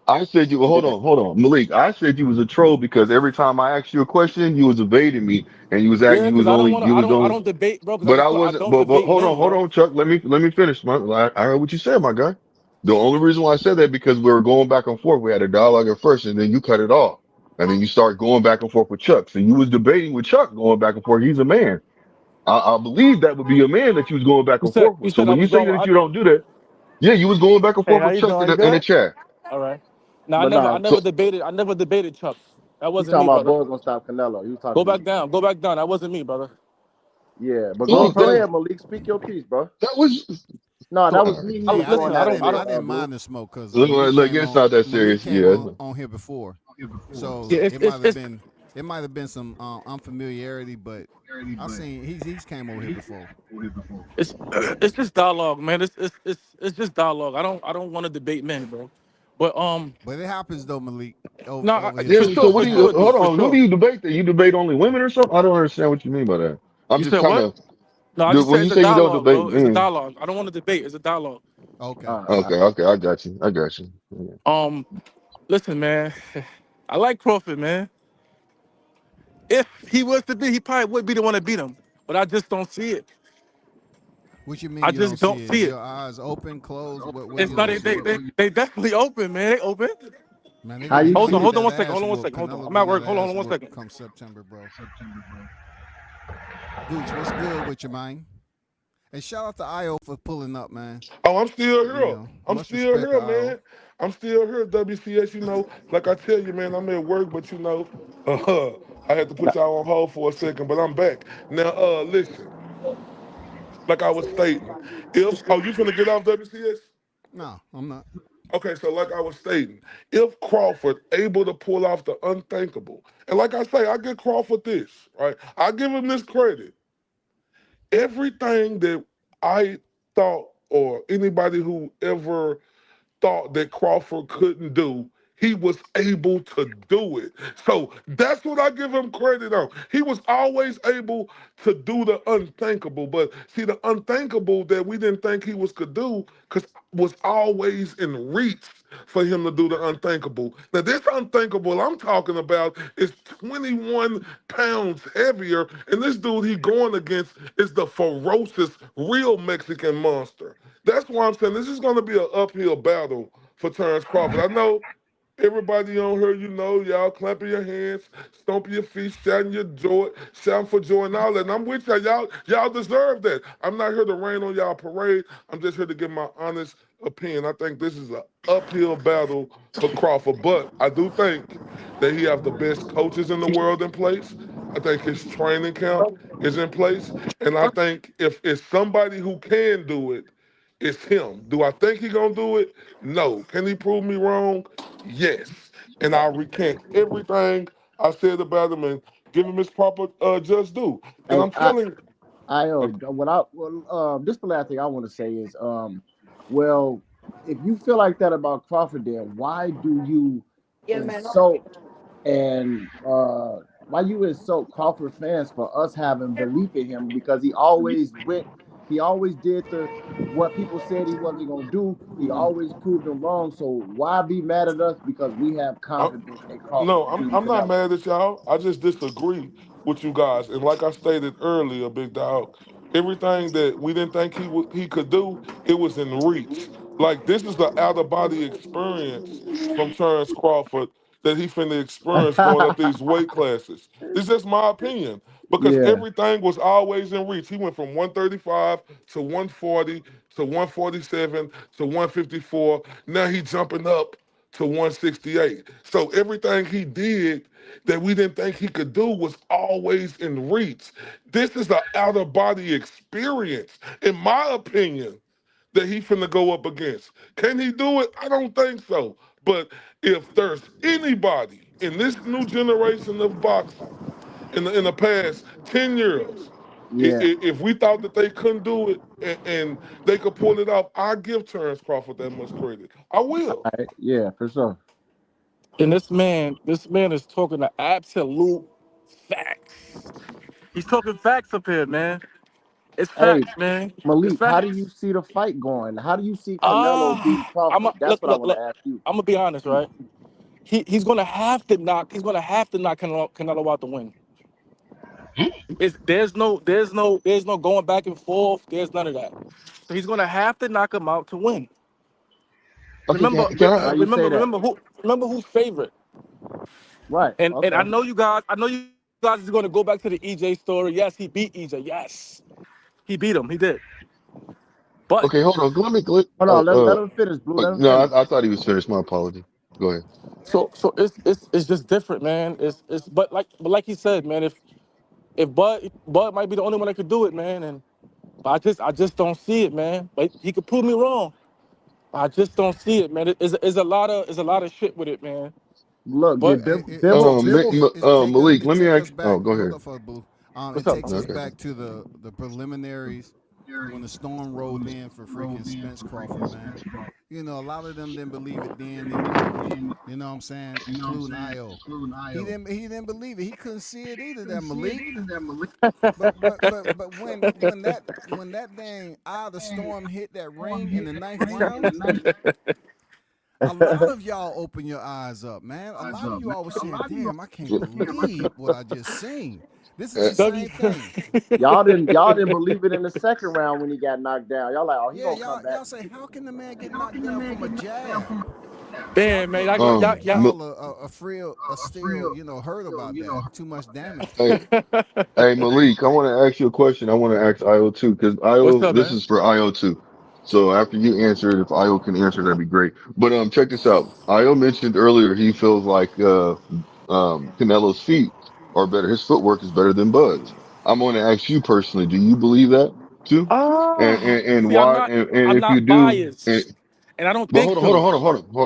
S8: I said you.
S6: Yeah,
S8: Hold on, Malik. I said you was a troll because every time I asked you a question, you was evading me, and
S13: Yeah,
S8: you
S13: because
S8: was
S13: I don't
S8: only,
S13: want to. I don't debate, bro. Because
S8: But I
S13: I
S8: wasn't.
S13: don't
S8: But
S13: debate men,
S8: hold
S13: bro.
S8: on, Chuck. Let me finish, man. I heard what you said, my guy. The only reason why I said that because we were going back and forth. We had a dialogue at first, and then you cut it off, and then you start going back and forth with Chuck. So you was debating with Chuck, going back and forth. He's a man. I believe that would be a man that you was going back
S13: You
S8: and
S13: said
S8: forth
S13: you
S8: with. So
S13: said I
S8: when you
S13: was
S8: say
S13: going.
S8: that you don't do that, yeah, you was going back and
S13: Hey,
S8: forth
S13: how
S8: with
S13: you
S8: Chuck
S13: doing? You
S8: in the
S13: good?
S8: chat.
S13: All right. No, I
S6: but
S13: never.
S6: nah,
S13: I never
S8: So
S13: debated. I never debated Chuck. That
S6: he
S13: wasn't
S6: talking
S13: me,
S6: about
S13: brother.
S6: Buzz gonna stop Canelo. He was
S13: Go
S6: talking to
S13: back
S6: you.
S13: down. Go back down. That wasn't me, brother.
S6: Yeah, but
S8: oh,
S6: go
S8: okay,
S6: ahead, Malik. Speak your piece, bro.
S8: that was.
S6: No, that was
S8: All
S6: me. He
S2: Hey,
S6: was
S2: I
S6: going
S2: didn't.
S13: Listen,
S2: I
S6: at
S2: didn't.
S6: him with
S2: I didn't
S6: Blue.
S2: mind the smoke because
S8: right. Look, it's not that
S2: Malik
S8: serious.
S2: came
S8: Yeah.
S2: on here before, so
S13: Yeah,
S2: it might have been some unfamiliarity. But I seen he's came over here before.
S13: it's just dialogue, man. It's just dialogue. I don't want to debate men, bro. But
S2: But it happens though, Malik,
S13: no,
S2: over here
S13: for
S8: Yeah, so
S13: sure,
S2: too.
S8: what
S13: for
S2: It
S8: do you
S13: sure,
S2: happens.
S13: dude,
S8: hold
S13: for
S8: on? Who do
S13: sure.
S8: you debate? That you debate only women or something? I don't understand what you mean by that. I'm
S13: You
S8: just
S13: said
S8: kind
S13: what?
S8: of
S13: No, I just said
S8: when you
S13: it's a
S8: say you don't
S13: dialogue,
S8: debate
S13: bro. It's a
S8: men.
S13: dialogue. I don't want to debate. It's a dialogue.
S2: Okay.
S8: Okay, okay, I got you. I got you. Yeah.
S13: Um, Listen, man. I like Crawford, man. If he was to be, he probably would be the one to beat him. But I just don't see it.
S2: What you mean
S13: I
S2: you don't
S13: just
S2: see
S13: don't
S2: it?
S13: see
S2: Is
S13: it.
S2: your eyes open, closed? What do
S13: It's
S2: you
S13: not.
S2: don't
S13: They,
S2: see?
S13: they, they definitely open, man. They open.
S2: Man, they
S6: How
S2: gonna
S6: you
S2: start
S6: see
S2: getting
S6: it?
S13: Hold on
S2: that
S13: one second.
S2: ass
S13: Hold on one
S2: whoop.
S13: second. Hold on.
S2: Canelo
S13: I'm at
S2: getting that
S13: work. Hold on
S2: ass
S13: one
S2: whoop
S13: second.
S2: come September, bro. Gooch, what's good with you, man? And shout out to Io for pulling up, man.
S11: Oh, I'm still
S2: You
S11: here.
S2: know,
S11: I'm
S2: much
S11: still
S2: respect to
S11: here,
S2: Io.
S11: man. I'm still here, WCS. Like I tell you, man, I'm at work, but I had to put y'all on hold for a second, but I'm back. Now, listen, like I was stating, you finna get off WCS?
S2: No, I'm not.
S11: Okay, so like I was stating, if Crawford able to pull off the unthinkable, and like I say, I give Crawford this, right? I give him this credit. Everything that I thought or anybody who ever thought that Crawford couldn't do, he was able to do it. So that's what I give him credit on. He was always able to do the unthinkable. But see, the unthinkable that we didn't think he could do, was always in reach for him to do the unthinkable. Now, this unthinkable I'm talking about is 21 pounds heavier, and this dude he going against is the ferocious, real Mexican monster. That's why I'm saying this is going to be an uphill battle for Terrence Crawford. I know everybody on here, y'all clapping your hands, stomping your feet, shouting for joy and all that. And I'm with y'all. Y'all deserve that. I'm not here to rain on y'all parade. I'm just here to give my honest opinion. I think this is an uphill battle for Crawford, but I do think that he have the best coaches in the world in place. I think his training camp is in place, and I think if it's somebody who can do it, it's him. Do I think he gonna do it? No. Can he prove me wrong? Yes. And I recant everything I said about him and give him his proper just due. And
S6: Hey,
S11: I'm telling
S6: this the last thing I want to say is well, if you feel like that about Crawford, then why do you insult and why you insult Crawford fans for us having belief in him because he always went He always did the what people said he wasn't gonna do. He always proved them wrong. So why be mad at us because we have
S11: I'm,
S6: confidence in Crawford
S11: no, I'm
S6: beating
S11: I'm not
S6: Canelo?
S11: mad at y'all. I just disagree with you guys. And like I stated earlier, big dog, everything that we didn't think he could do, it was in reach. Like this is the out of body experience from Terrence Crawford that he finna experience going up these weight classes. It's just my opinion because
S6: Yeah.
S11: everything was always in reach. He went from 135 to 140 to 147 to 154. Now he jumping up to 168. So everything he did that we didn't think he could do was always in reach. This is an out of body experience, in my opinion, that he finna go up against. Can he do it? I don't think so. But if there's anybody in this new generation of boxing in the past 10 years,
S6: Yeah.
S11: if we thought that they couldn't do it and they could pull it off, I give Terrence Crawford that much credit. I will.
S6: All right. Yeah, for sure.
S13: And this man is talking the absolute facts. He's talking facts up here, man. It's
S6: Hey,
S13: facts, man. It's
S6: Malik, how do you
S13: facts.
S6: see the fight going? How do you see Canelo beat
S13: I'm
S6: Crawford?
S13: a,
S6: That's
S13: look,
S6: what I
S13: look,
S6: want to
S13: look.
S6: ask you.
S13: I'm gonna be honest, right? He's gonna have to knock Canelo out the win. There's no going back and forth. There's none of that. So he's gonna have to knock him out to win.
S8: Okay,
S13: Remember,
S8: can
S6: Why
S8: I?
S6: you say that?
S13: remember who's favorite.
S6: Right.
S13: And
S6: Okay.
S13: I know you guys is gonna go back to the EJ story. Yes, he beat EJ. Yes, he beat him. He did. But
S8: Okay, hold on. Let me.
S6: Hold on. Let him finish, Blue. Let him
S8: No,
S6: finish.
S8: I thought he was finished. My apology. Go ahead.
S13: so it's just different, man. It's but like he said, man. If Bud might be the only one that could do it, man. And but I just don't see it, man. But he could prove me wrong. I just don't see it, man. It's a lot of shit with it, man.
S6: Look,
S13: But
S6: did
S2: Hey,
S6: Bibble?
S8: Malik,
S2: it
S8: let me
S2: take
S8: ask.
S2: us
S8: Oh,
S2: back.
S8: go
S2: Hold
S8: ahead.
S2: up for Blue.
S13: what's
S2: It
S13: up,
S2: takes
S13: man?
S2: us
S8: Okay.
S2: back to the preliminaries when the storm rolled in for freaking Spence Crawford, man. A lot of them didn't believe it then either. You know what I'm saying? Including IO. He didn't believe it. He couldn't see it either. That Malik. But when that dang eye of the storm hit that ring in the ninth round, a lot of y'all open your eyes up, man. A lot of you all was saying, "Damn, I can't believe what I just seen." This is
S8: Uh,
S2: the
S13: W.
S2: same thing.
S6: Y'all didn't believe it in the second round when he got knocked down. Y'all like, oh, he
S2: Yeah,
S6: gonna
S2: y'all
S6: come back.
S2: y'all say, "How can the man get knocked down from a jab?" So I
S13: Damn, man.
S2: think
S8: M-
S2: y'all are still hurt about that. Too much damage.
S8: hey, hey, Malik, I want to ask you a question. I want to ask IO too, because
S13: What's
S8: IO,
S13: up,
S8: this
S13: man?
S8: is for IO too. So after you answer it, if IO can answer, that'd be great. But check this out. IO mentioned earlier he feels like Canelo's feet are better. His footwork is better than Bud's. I'm going to ask you personally. Do you believe that too? And
S13: See, I'm
S8: why?
S13: not
S8: And
S13: I'm
S8: if you
S13: not
S8: do,
S13: biased, and I don't
S8: but
S13: think so.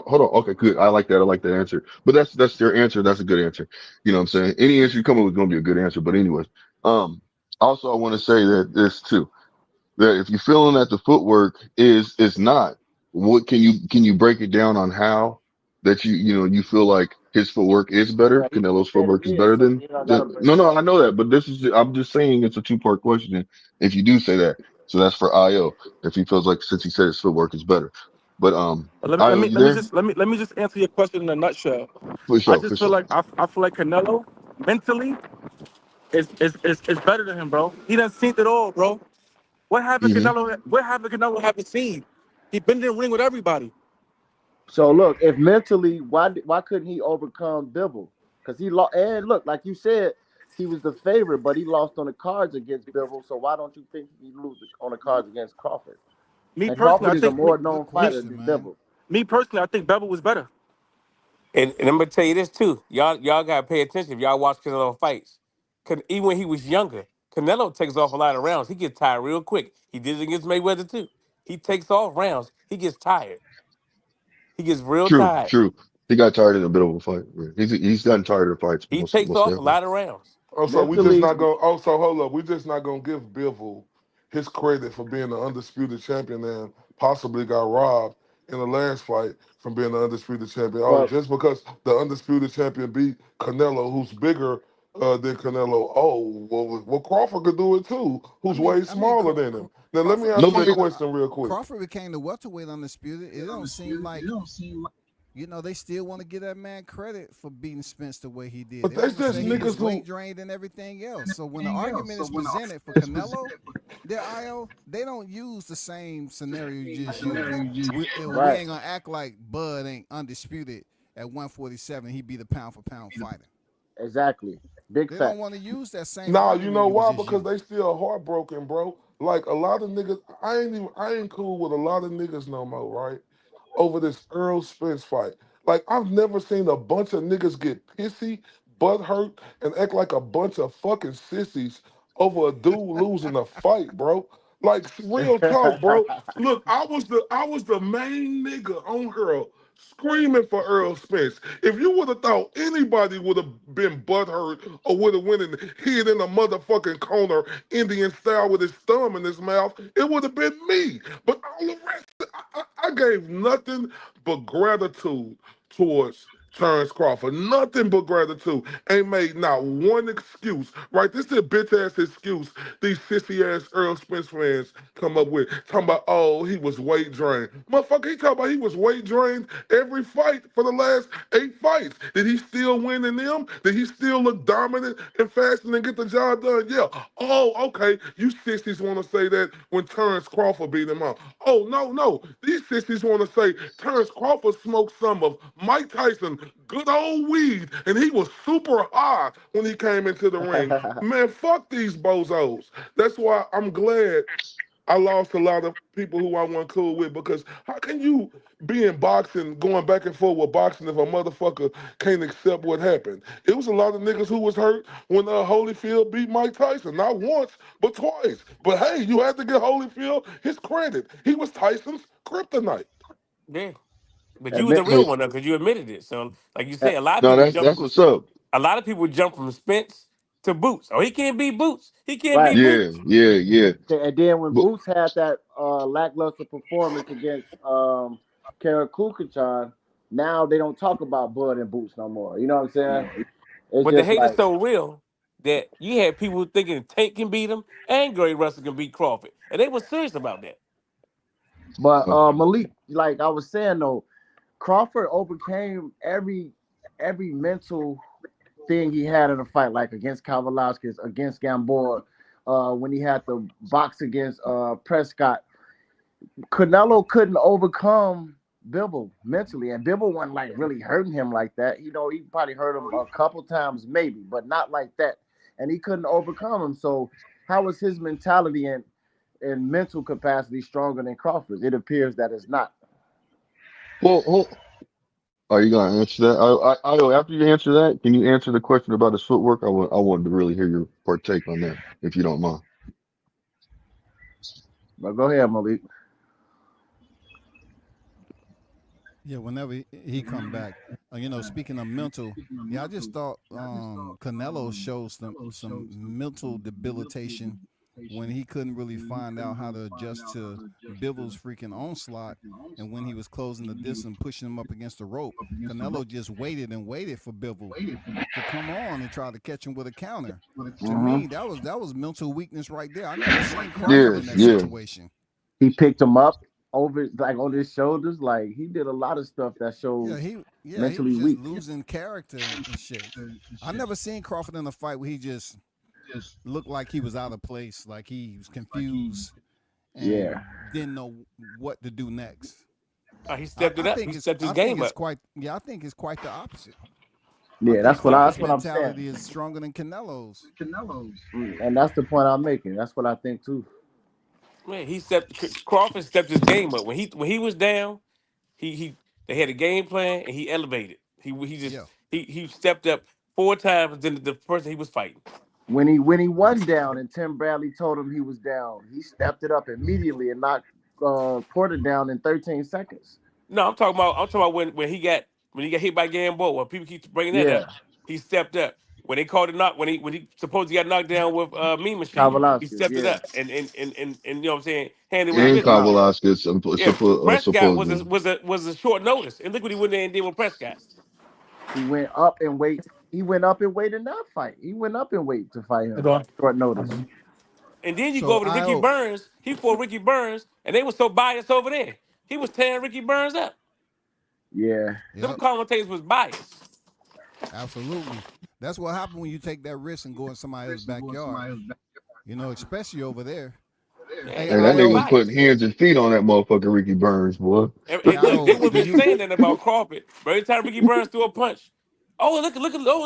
S8: hold on. Okay, good. I like that. I like that answer. But that's your answer. That's a good answer. You know what I'm saying? Any answer you come up with is gonna be a good answer. But anyways, um, also I want to say that this too, that if you're feeling that the footwork is not, what can you break it down on how that you feel like his footwork is better,
S6: Yeah, he
S8: Canelo's
S6: said it
S8: footwork is
S6: is,
S8: better
S6: so
S8: than
S6: you don't gotta
S8: the
S6: break
S8: no
S6: it
S8: no
S6: down.
S8: I know that, but I'm just saying it's a two-part question. If you do say that, so that's for IO if he feels like since he said his footwork is better. But
S13: But let me let
S8: IO,
S13: me
S8: you
S13: let me
S8: there?
S13: just let me just answer your question in a nutshell.
S8: For
S13: I
S8: sure, for
S13: just feel
S8: sure.
S13: like I feel like Canelo mentally is better than him, bro. He done seen it all, bro.
S8: Hmm.
S13: What haven't Canelo haven't seen? He been in the ring with everybody.
S6: So look, if mentally, why couldn't he overcome Bibble? Because he lost. And look, like you said, he was the favorite, but he lost on the cards against Bibble. So why don't you think he lose on the cards against Crawford?
S13: Me
S6: And
S13: personally,
S6: Crawford
S13: I
S6: is a
S13: think
S6: more
S2: Good
S6: known
S13: me
S6: fighter
S2: question,
S6: than
S2: man.
S6: Bibble.
S13: me personally, I think Bevel was better.
S5: And I'm gonna tell you this too. Y'all gotta pay attention if y'all watch Canelo fights. Even when he was younger, Canelo takes off a lot of rounds. He gets tired real quick. He did it against Mayweather too. He takes off rounds. He gets tired. He gets real
S8: True,
S13: tired.
S8: true. He got tired in the middle of a fight. Yeah. He's gotten tired of fights
S5: He
S8: most
S5: takes
S8: most
S5: off a
S8: definitely.
S5: lot of rounds.
S11: Oh, so we just
S6: Mentally,
S11: not going. Oh, so hold up. We just not gonna give Bivol his credit for being the undisputed champion and possibly got robbed in the last fight from being the undisputed champion. Oh,
S6: but
S11: just because the undisputed champion beat Canelo, who's bigger than Canelo. Oh, well, Crawford could do it too,
S2: I
S11: who's
S2: mean,
S11: way
S2: I mean,
S11: smaller than him. Now, let me
S2: Crawford
S11: ask you
S2: became
S11: that
S8: Nobody.
S11: question real quick.
S2: Crawford became the welterweight undisputed. It don't seem like they still want to give that man credit for beating Spence the way he did.
S11: But
S2: They
S11: that's
S2: want to
S11: just
S2: say he
S11: niggas
S2: was
S11: who.
S2: weight drained and everything else. So when the argument is presented for Canelo, their IO, they don't use the same scenario you just used. We
S6: Right.
S2: ain't gonna act like Bud ain't undisputed at 147. He be the pound for pound fighter.
S6: Exactly. Big
S2: They don't
S6: facts.
S2: want to use that same
S11: Nah, you
S2: argument
S11: know
S2: you was
S11: why?
S2: just
S11: Because
S2: using.
S11: they still heartbroken, bro. Like a lot of niggas, I ain't cool with a lot of niggas no more, right? Over this Earl Spence fight. Like I've never seen a bunch of niggas get pissy, butt hurt, and act like a bunch of fucking sissies over a dude losing a fight, bro. Like real talk, bro. Look, I was the main nigga on her screaming for Earl Spence. If you would have thought anybody would have been butthurt or would have went and hid in a motherfucking corner Indian style with his thumb in his mouth, it would have been me. But all the rest, I gave nothing but gratitude towards Terrence Crawford. Nothing but gratitude. Ain't made not one excuse. Right? This is a bitch ass excuse these sissy ass Earl Spence fans come up with. Talking about, oh, he was weight drained. Motherfucker, he talking about he was weight drained every fight for the last 8 fights. Did he still win in them? Did he still look dominant and fast and get the job done? Yeah. Oh, okay. You sissies want to say that when Terrence Crawford beat him up. Oh, no, no. These sissies want to say Terrence Crawford smoked some of Mike Tyson good old weed and he was super high when he came into the ring. Man, fuck these bozos. That's why I'm glad I lost a lot of people who I wasn't cool with because how can you be in boxing, going back and forth with boxing if a motherfucker can't accept what happened? It was a lot of niggas who was hurt when Holyfield beat Mike Tyson, not once, but twice. But hey, you had to give Holyfield his credit. He was Tyson's kryptonite.
S5: Yeah. But you was the
S6: Admit,
S5: real
S8: Hey,
S5: one though, because you admitted it. So, like you
S6: uh,
S5: say, a lot of
S8: no,
S5: people
S8: that's
S5: jump
S8: what's up.
S5: a lot of people jump from Spence to Boots. Oh, he can't beat Boots. He can't
S6: right.
S5: beat
S8: Yeah,
S5: Boots.
S8: yeah, yeah.
S6: And then when
S8: But
S6: Boots had that lackluster performance against Kara Kukuchan, now they don't talk about Bud and Boots no more. You know what I'm saying? It's
S5: But the
S6: just
S5: hate is
S6: like,
S5: so real that you had people thinking Tank can beat him and Gray Russell can beat Crawford. And they were serious about that.
S6: but
S8: uh,
S6: Malik, like I was saying though, Crawford overcame every mental thing he had in a fight, like against Kavalauskas, against Gamboa, when he had to box against Prescott. Canelo couldn't overcome Bibble mentally, and Bibble wasn't like really hurting him like that. You know, he probably hurt him a couple times, maybe, but not like that. And he couldn't overcome him. So, how was his mentality and mental capacity stronger than Crawford's? It appears that it's not.
S8: well, are you gonna answer that? After you answer that, can you answer the question about his footwork? I wanted to really hear your partake on that, if you don't mind.
S6: But go ahead, Malik.
S2: Yeah, whenever he come back, speaking of mental, yeah, I just thought Canelo shows some mental debilitation when he couldn't really find out how to adjust to Bibble's freaking onslaught, and when he was closing the distance and pushing him up against the rope, Canelo just waited and waited for Bibble to come on and try to catch him with a counter. To
S6: Hmm.
S2: me, that was mental weakness right there. I never seen Crawford
S8: Yeah,
S2: in that
S8: yeah.
S2: situation.
S6: He picked him up over like on his shoulders. Like he did a lot of stuff that
S2: Yeah,
S6: shows
S2: he was
S6: mentally
S2: just
S6: weak.
S2: losing character and shit. I never seen Crawford in a fight where he just looked like he was out of place, like he was confused and
S6: Yeah.
S2: didn't know what to do next.
S5: He stepped it up. He stepped his
S2: I think
S5: game
S2: it's
S5: up.
S2: quite yeah, I think it's quite the opposite. I
S6: Yeah,
S2: think
S5: Stepped
S6: that's
S2: Crawford's
S6: what I'm saying.
S2: mentality is stronger than Canelo's.
S6: And that's the point I'm making. That's what I think too.
S5: Man, Crawford stepped his game up. When he was down, he they had a game plan and he elevated. He just
S2: Yeah.
S5: he stepped up 4 times than the person he was fighting.
S6: When he won down and Tim Bradley told him he was down, he stepped it up immediately and knocked Porter down in 13 seconds.
S5: No, I'm talking about when he got hit by Gamboa. When people keep bringing that
S6: Yeah,
S5: up, he stepped up. When they called it knock, when he supposedly got knocked down with Mean Machine, he
S6: Kavalauskas.
S5: stepped it
S6: Yeah,
S5: up and you know what I'm saying, handed what he
S8: And
S6: knocked him
S5: business.
S6: out.
S8: Velasquez,
S5: Yeah, Prescott was a
S8: supposedly.
S5: was a was a short notice, and look what he went there and did with Prescott.
S6: He went up in weight He went up in weight in that fight. He went up in weight to fight
S13: Hold
S6: him
S13: on.
S6: short notice.
S5: And then you go
S2: So
S5: over to Ricky
S2: I
S5: Burns. He fought Ricky Burns, and they were so biased over there. He was tearing Ricky Burns up.
S6: Yeah,
S5: Them
S2: yep,
S5: commentators was biased.
S2: absolutely. That's what happened when you take that risk and go in somebody else's backyard. Especially over there. Hey,
S5: Yeah,
S8: Hey, that
S5: they was
S8: nigga was
S2: IO,
S8: putting
S5: biased.
S8: hands and feet on that motherfucker Ricky Burns, boy.
S2: hey,
S5: And look, they
S2: IO,
S5: wouldn't
S2: do
S5: been
S2: you
S5: saying that about Crawford. But every time Ricky Burns threw a punch,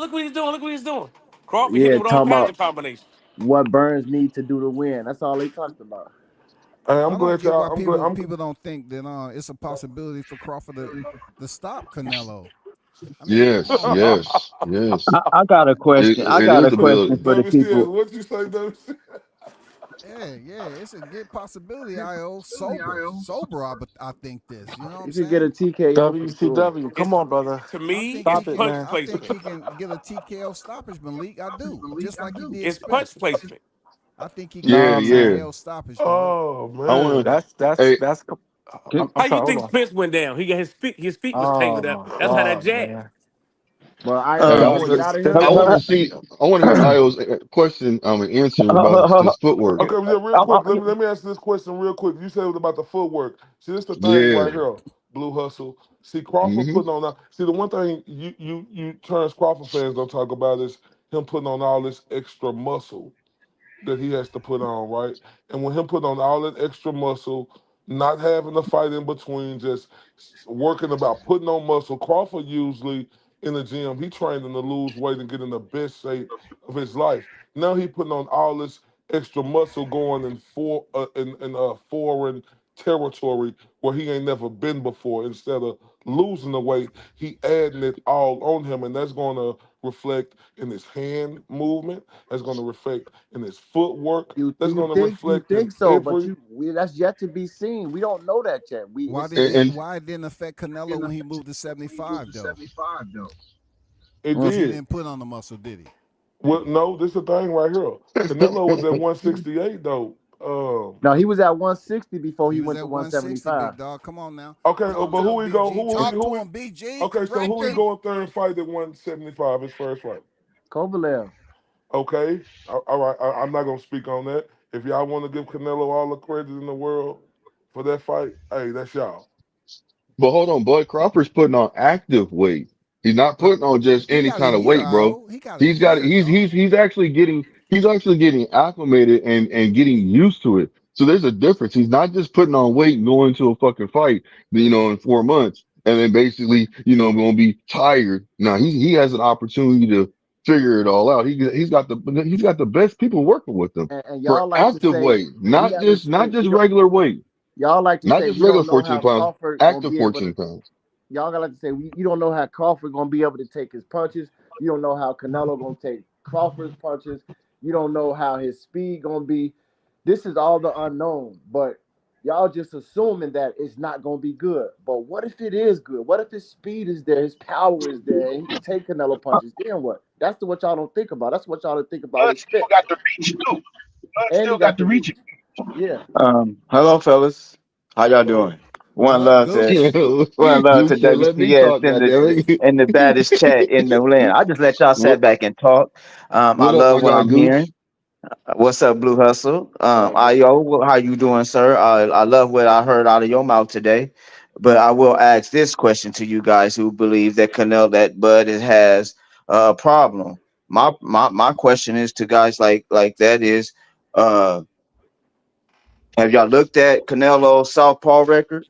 S5: look what he's doing. Look what he's doing. Crawford hit
S6: yeah.
S5: him with all
S6: Talking
S5: kinds
S6: about
S5: of combinations.
S6: what Burns need to do to win. That's all they talked about.
S11: Hey, I'm
S2: I don't
S11: glad
S2: get why
S11: y'all. I'm glad.
S2: people don't think that it's a possibility for Crawford to stop Canelo. I mean, come
S8: Yes,
S2: on, man.
S8: yes, yes.
S12: I got a question. I
S8: It
S12: got
S8: is
S12: a
S8: a
S12: question
S8: build.
S12: for the
S11: WCS,
S12: people.
S11: what you say, WCS?
S2: Yeah, yeah, it's a good possibility. IO sober. I think this. You know what I'm
S6: You could get a
S2: saying?
S6: TKO for sure.
S13: WCW.
S5: It's
S13: Come on, brother.
S5: to
S2: I
S5: me,
S2: think
S5: it's
S2: he
S13: Stop it,
S2: can.
S5: punch
S13: man.
S2: I think
S5: placement.
S2: he can get a TKO stoppage, Malik. I do, just like he did
S5: It's punch
S2: Spence.
S5: placement.
S2: I think he can get
S8: Yeah,
S2: a
S13: Nah,
S8: yeah.
S13: man.
S2: TKO stoppage, Malik.
S11: Oh
S8: I want
S11: man.
S8: to.
S13: That's
S8: Hey,
S13: that's.
S12: Can,
S5: How
S13: I'm
S5: you
S13: sorry. Hold
S5: think
S13: on.
S5: Spence went down? His feet was
S13: Oh
S5: tangled up.
S13: my
S5: That's how that
S13: God,
S5: jab.
S13: man.
S6: But
S8: hey, I
S6: IO,
S12: um,
S6: you
S8: want
S6: see
S8: to.
S6: out of
S13: Spence
S6: him.
S8: I
S13: got
S8: want
S12: uh,
S8: to
S13: that.
S8: see. I want to hear Io's question. Answer about his footwork.
S11: Okay, yeah, real quick. Let me ask this question real quick. You said it was about the footwork. See, this the thing
S8: Yeah.
S11: right here, Blue Hustle. See, Crawford
S8: Mm-hmm.
S11: putting on that. See, the one thing you Terrence Crawford fans don't talk about is him putting on all this extra muscle that he has to put on, right? And when him putting on all that extra muscle, not having to fight in between, just working about putting on muscle. Crawford usually in the gym, he training to lose weight and get in the best shape of his life. Now he putting on all this extra muscle going in foreign territory where he ain't never been before. Instead of losing the weight, he adding it all on him, and that's going to reflect in his hand movement. That's going to reflect in his footwork. That's going to
S6: You
S11: reflect in
S6: think so, but
S11: every.
S6: that's yet to be seen. We don't know that yet.
S2: Why
S6: It's
S2: did
S8: And,
S2: it?
S8: and
S2: Why it didn't affect Canelo when he moved to 75 though?
S11: It
S6: mm.
S2: Because he
S11: did.
S2: didn't put on the muscle, did he?
S11: Well, no, this is the thing right here. Canelo was at 168 though.
S6: No, he was at 160 before
S2: He
S6: he
S2: was
S6: went to
S2: at 160,
S6: 175.
S2: big dog. Come on now.
S11: Okay,
S2: Talk
S11: but
S2: to
S11: who
S2: him,
S11: he go?
S2: BG.
S11: Who he?
S2: Talk
S11: Who
S2: to
S11: he?
S2: him, BG.
S11: Okay, so
S2: Correct
S11: who he
S2: him.
S11: going third and fight at 175? His first fight.
S6: Kovalev.
S11: Okay, all right. I'm not gonna speak on that. If y'all want to give Canelo all the credit in the world for that fight, hey, that's y'all.
S8: but hold on, boy. Crawford's putting on active weight. He's not
S2: Uh,
S8: putting on just
S2: he
S8: any
S2: got a
S8: kind of
S2: year,
S8: weight, bro.
S2: IO. He got a
S8: He's got.
S2: year, dog.
S8: He's actually getting acclimated and getting used to it. So there's a difference. He's not just putting on weight and going to a fucking fight, in 4 months, and then basically, going to be tired. Now he has an opportunity to figure it all out. He's got the best people working with him
S6: And
S8: for
S6: y'all like to
S8: active
S6: say
S8: weight,
S6: we
S8: not
S6: haven't
S8: just
S6: seen
S8: not
S6: we
S8: just
S6: don't
S8: regular weight,
S6: y'all like to
S8: not
S6: say
S8: just
S6: we
S8: regular
S6: don't know
S8: 14
S6: how
S8: pounds,
S6: Crawford gonna
S8: active
S6: be able to
S8: 14 pounds.
S6: y'all gotta like to say you don't know how Crawford gonna be able to take his punches. You don't know how Canelo gonna take Crawford's punches. You don't know how his speed gonna be. This is all the unknown, but y'all just assuming that it's not gonna be good. But what if it is good? What if his speed is there, his power is there, and he can take Canelo punches? Then what? That's what y'all don't think about. That's what y'all don't think about
S7: Blood
S6: with
S7: still
S6: Spence.
S7: got the reach too. Blood
S6: And he
S7: still got
S6: got
S7: the
S6: the
S7: reach.
S6: reach. Yeah.
S12: hello, fellas. How y'all
S11: Hello.
S12: doing?
S2: What
S12: One
S2: up,
S12: love to
S2: Gooch?
S12: one love
S8: You
S12: to
S8: should let me
S12: WCS
S8: talk, goddammit.
S12: in the baddest chat in the land. I just let y'all
S8: What
S12: sit back and talk. I
S8: what up,
S12: love
S8: my
S12: what
S8: guy
S12: I'm
S8: Goose?
S12: hearing. What's up, Blue Hustle?
S11: What up, bro?
S12: Io, how you doing, sir? I love what I heard out of your mouth today. But I will ask this question to you guys who believe that that Bud has a problem. My question is to guys like that is, uh, have y'all looked at Canelo's southpaw record?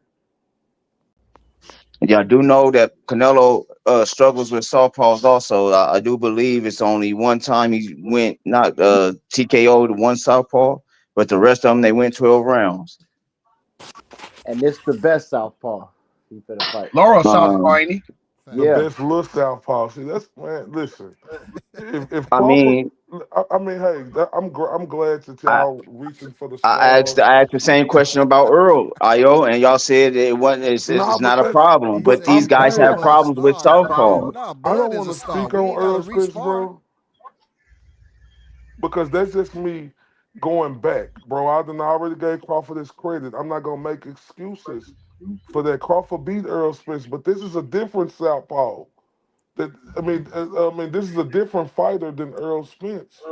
S12: Y'all do know that Canelo struggles with southpaws also. I do believe it's only one time he went not TKO to one southpaw, but the rest of them they went 12 rounds.
S6: And it's the best southpaw he finna fight.
S7: Laurel Southpaw,
S12: Um,
S7: ain't he?
S11: The
S6: Yeah.
S11: best little southpaw. See, that's man. Listen, if
S12: I
S11: Crawford,
S12: mean,
S11: I mean, hey, I'm glad that
S12: I,
S11: y'all reaching for the
S12: I asked
S11: stars.
S12: I asked the same question about Earl Io, and y'all said it wasn't.
S11: Nah,
S12: It's
S11: but
S12: not a
S11: that's
S12: problem.
S2: He
S12: But
S11: but
S2: said
S12: these
S11: I'm
S2: he
S12: guys
S2: reaching
S11: hey,
S12: have
S2: for the
S12: problems with
S2: stars.
S12: southpaws.
S2: No,
S11: I
S2: Bud
S11: don't
S2: is
S11: want
S2: a
S11: to
S2: star.
S11: speak
S2: We
S11: on
S2: ain't got to
S11: Earl
S2: reach
S11: Spence,
S2: far.
S11: bro, because that's just me going back, bro. I done already gave Crawford his credit. I'm not gonna make excuses for that. Crawford beat Earl Spence, but this is a different southpaw. This is a different fighter than Earl Spence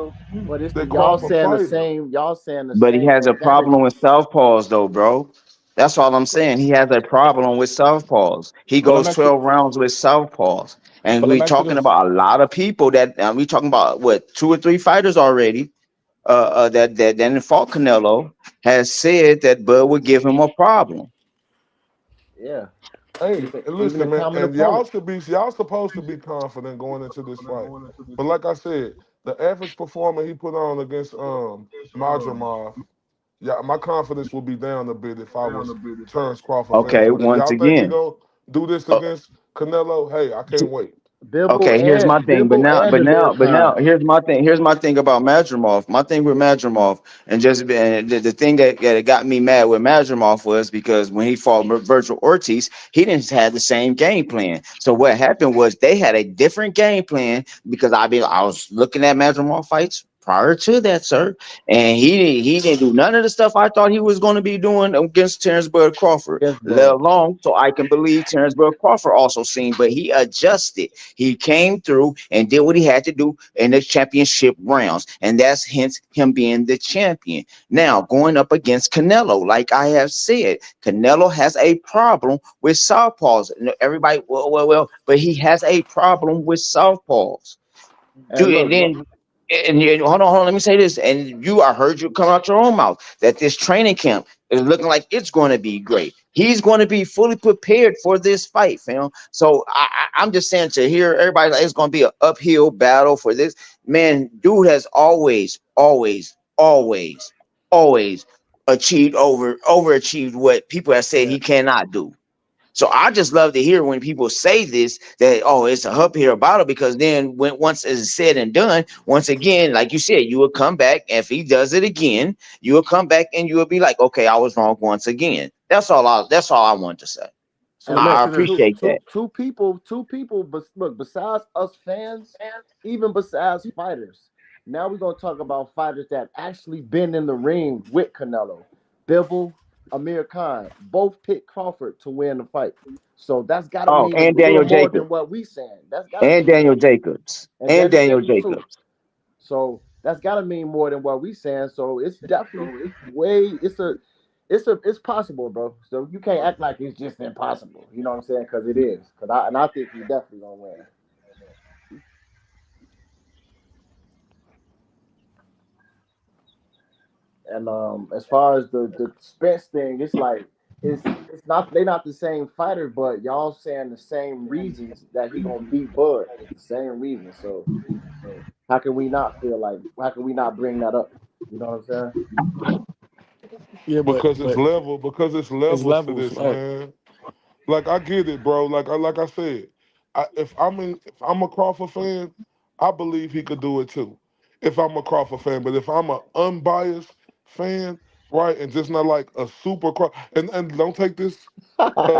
S6: But it's the
S11: that
S6: y'all
S11: Crawford
S6: saying the
S11: fighting.
S6: same. Y'all saying the
S12: But he
S6: same
S12: has a problem with
S6: advantages.
S12: southpaws, though, bro. That's all I'm saying. He has a problem with southpaws. He
S13: But let me
S12: goes
S13: ask you.
S12: 12 rounds with southpaws, and
S13: But let
S12: we
S13: me ask you
S12: talking
S13: this.
S12: about a lot of people that we talking about what 2 or 3 fighters already. That fought Canelo has said that Bud would give him a problem.
S6: Yeah,
S11: Hey,
S6: even the
S11: listen, man,
S6: common
S11: and
S6: opponent.
S11: y'all supposed to be confident going into this fight. But like I said, the average performer he put on against Madrimov, yeah, my confidence would be down a bit if I was Terrence Crawford fans.
S12: Okay,
S11: But if
S12: once
S11: y'all think he
S12: again.
S11: gonna do this
S12: Uh,
S11: against Canelo, hey, I can't wait.
S12: Okay, here's my thing. But
S6: Bibble
S12: now,
S6: and
S12: but
S6: Amir
S12: now, but now,
S6: Khan.
S12: here's my thing. Here's my thing about Madrimov. My thing with Madrimov, and the thing that got me mad with Madrimov was because when he fought Virgil Ortiz, he didn't have the same game plan. So what happened was they had a different game plan because I was looking at Madrimov fights prior to that, sir, and he didn't do none of the stuff I thought he was going to be doing against Terrence Bud Crawford,
S6: Yes,
S12: let
S6: bud.
S12: alone so I can believe Terrence Bud Crawford also seen, but he adjusted. He came through and did what he had to do in the championship rounds, and that's hence him being the champion. Now, going up against Canelo, like I have said, Canelo has a problem with southpaws. Everybody, well, but he has a problem with southpaws.
S6: And
S12: And
S6: look,
S12: then hold on, let me say this. And I heard you come out your own mouth that this training camp is looking like it's going to be great. He's going to be fully prepared for this fight, fam. So I'm just saying to hear everybody like it's going to be an uphill battle for this man. Dude has always achieved overachieved what people have said
S6: yeah.
S12: he cannot do. So I just love to hear when people say this that it's a uphill battle because then when once it's said and done, once again, like you said, you will come back. If he does it again, you will come back and you will be like, okay, I was wrong once again. That's all I want to say.
S13: So let
S6: And
S13: me
S6: look,
S12: I
S13: ask you this.
S12: appreciate that.
S6: two people. But look, besides us fans, even besides fighters, now we're gonna talk about fighters that actually been in the ring with Canelo. Bivol, Amir Khan, both picked Crawford to win the fight. So that's got to
S12: Oh,
S6: mean a
S12: and
S6: little
S12: Daniel
S6: more
S12: Jacobs.
S6: than what we saying. That's got to
S12: And
S6: mean
S12: Daniel
S6: more.
S12: Jacobs.
S6: And
S12: And
S6: Danny
S12: Daniel
S6: Jacobs too.
S12: Jacobs.
S6: So that's got to mean more than what we saying. So it's definitely way. It's possible, bro. So you can't act like it's just impossible. You know what I'm saying? Because it is. I think he definitely gonna win. And as far as the Spence thing, it's like it's not they not the same fighter, but y'all saying the same reasons that he gonna beat Bud. It's the same reason. So how can we not bring that up? You know what I'm saying?
S13: Yeah, but
S11: Because it's
S13: it's
S11: levels to
S13: levels,
S11: this,
S13: right?
S11: man. Like I get it, bro. Like I said, if I'm a Crawford fan, I believe he could do it too. If I'm a Crawford fan, but if I'm an unbiased fan, right, and just not like a super and don't take this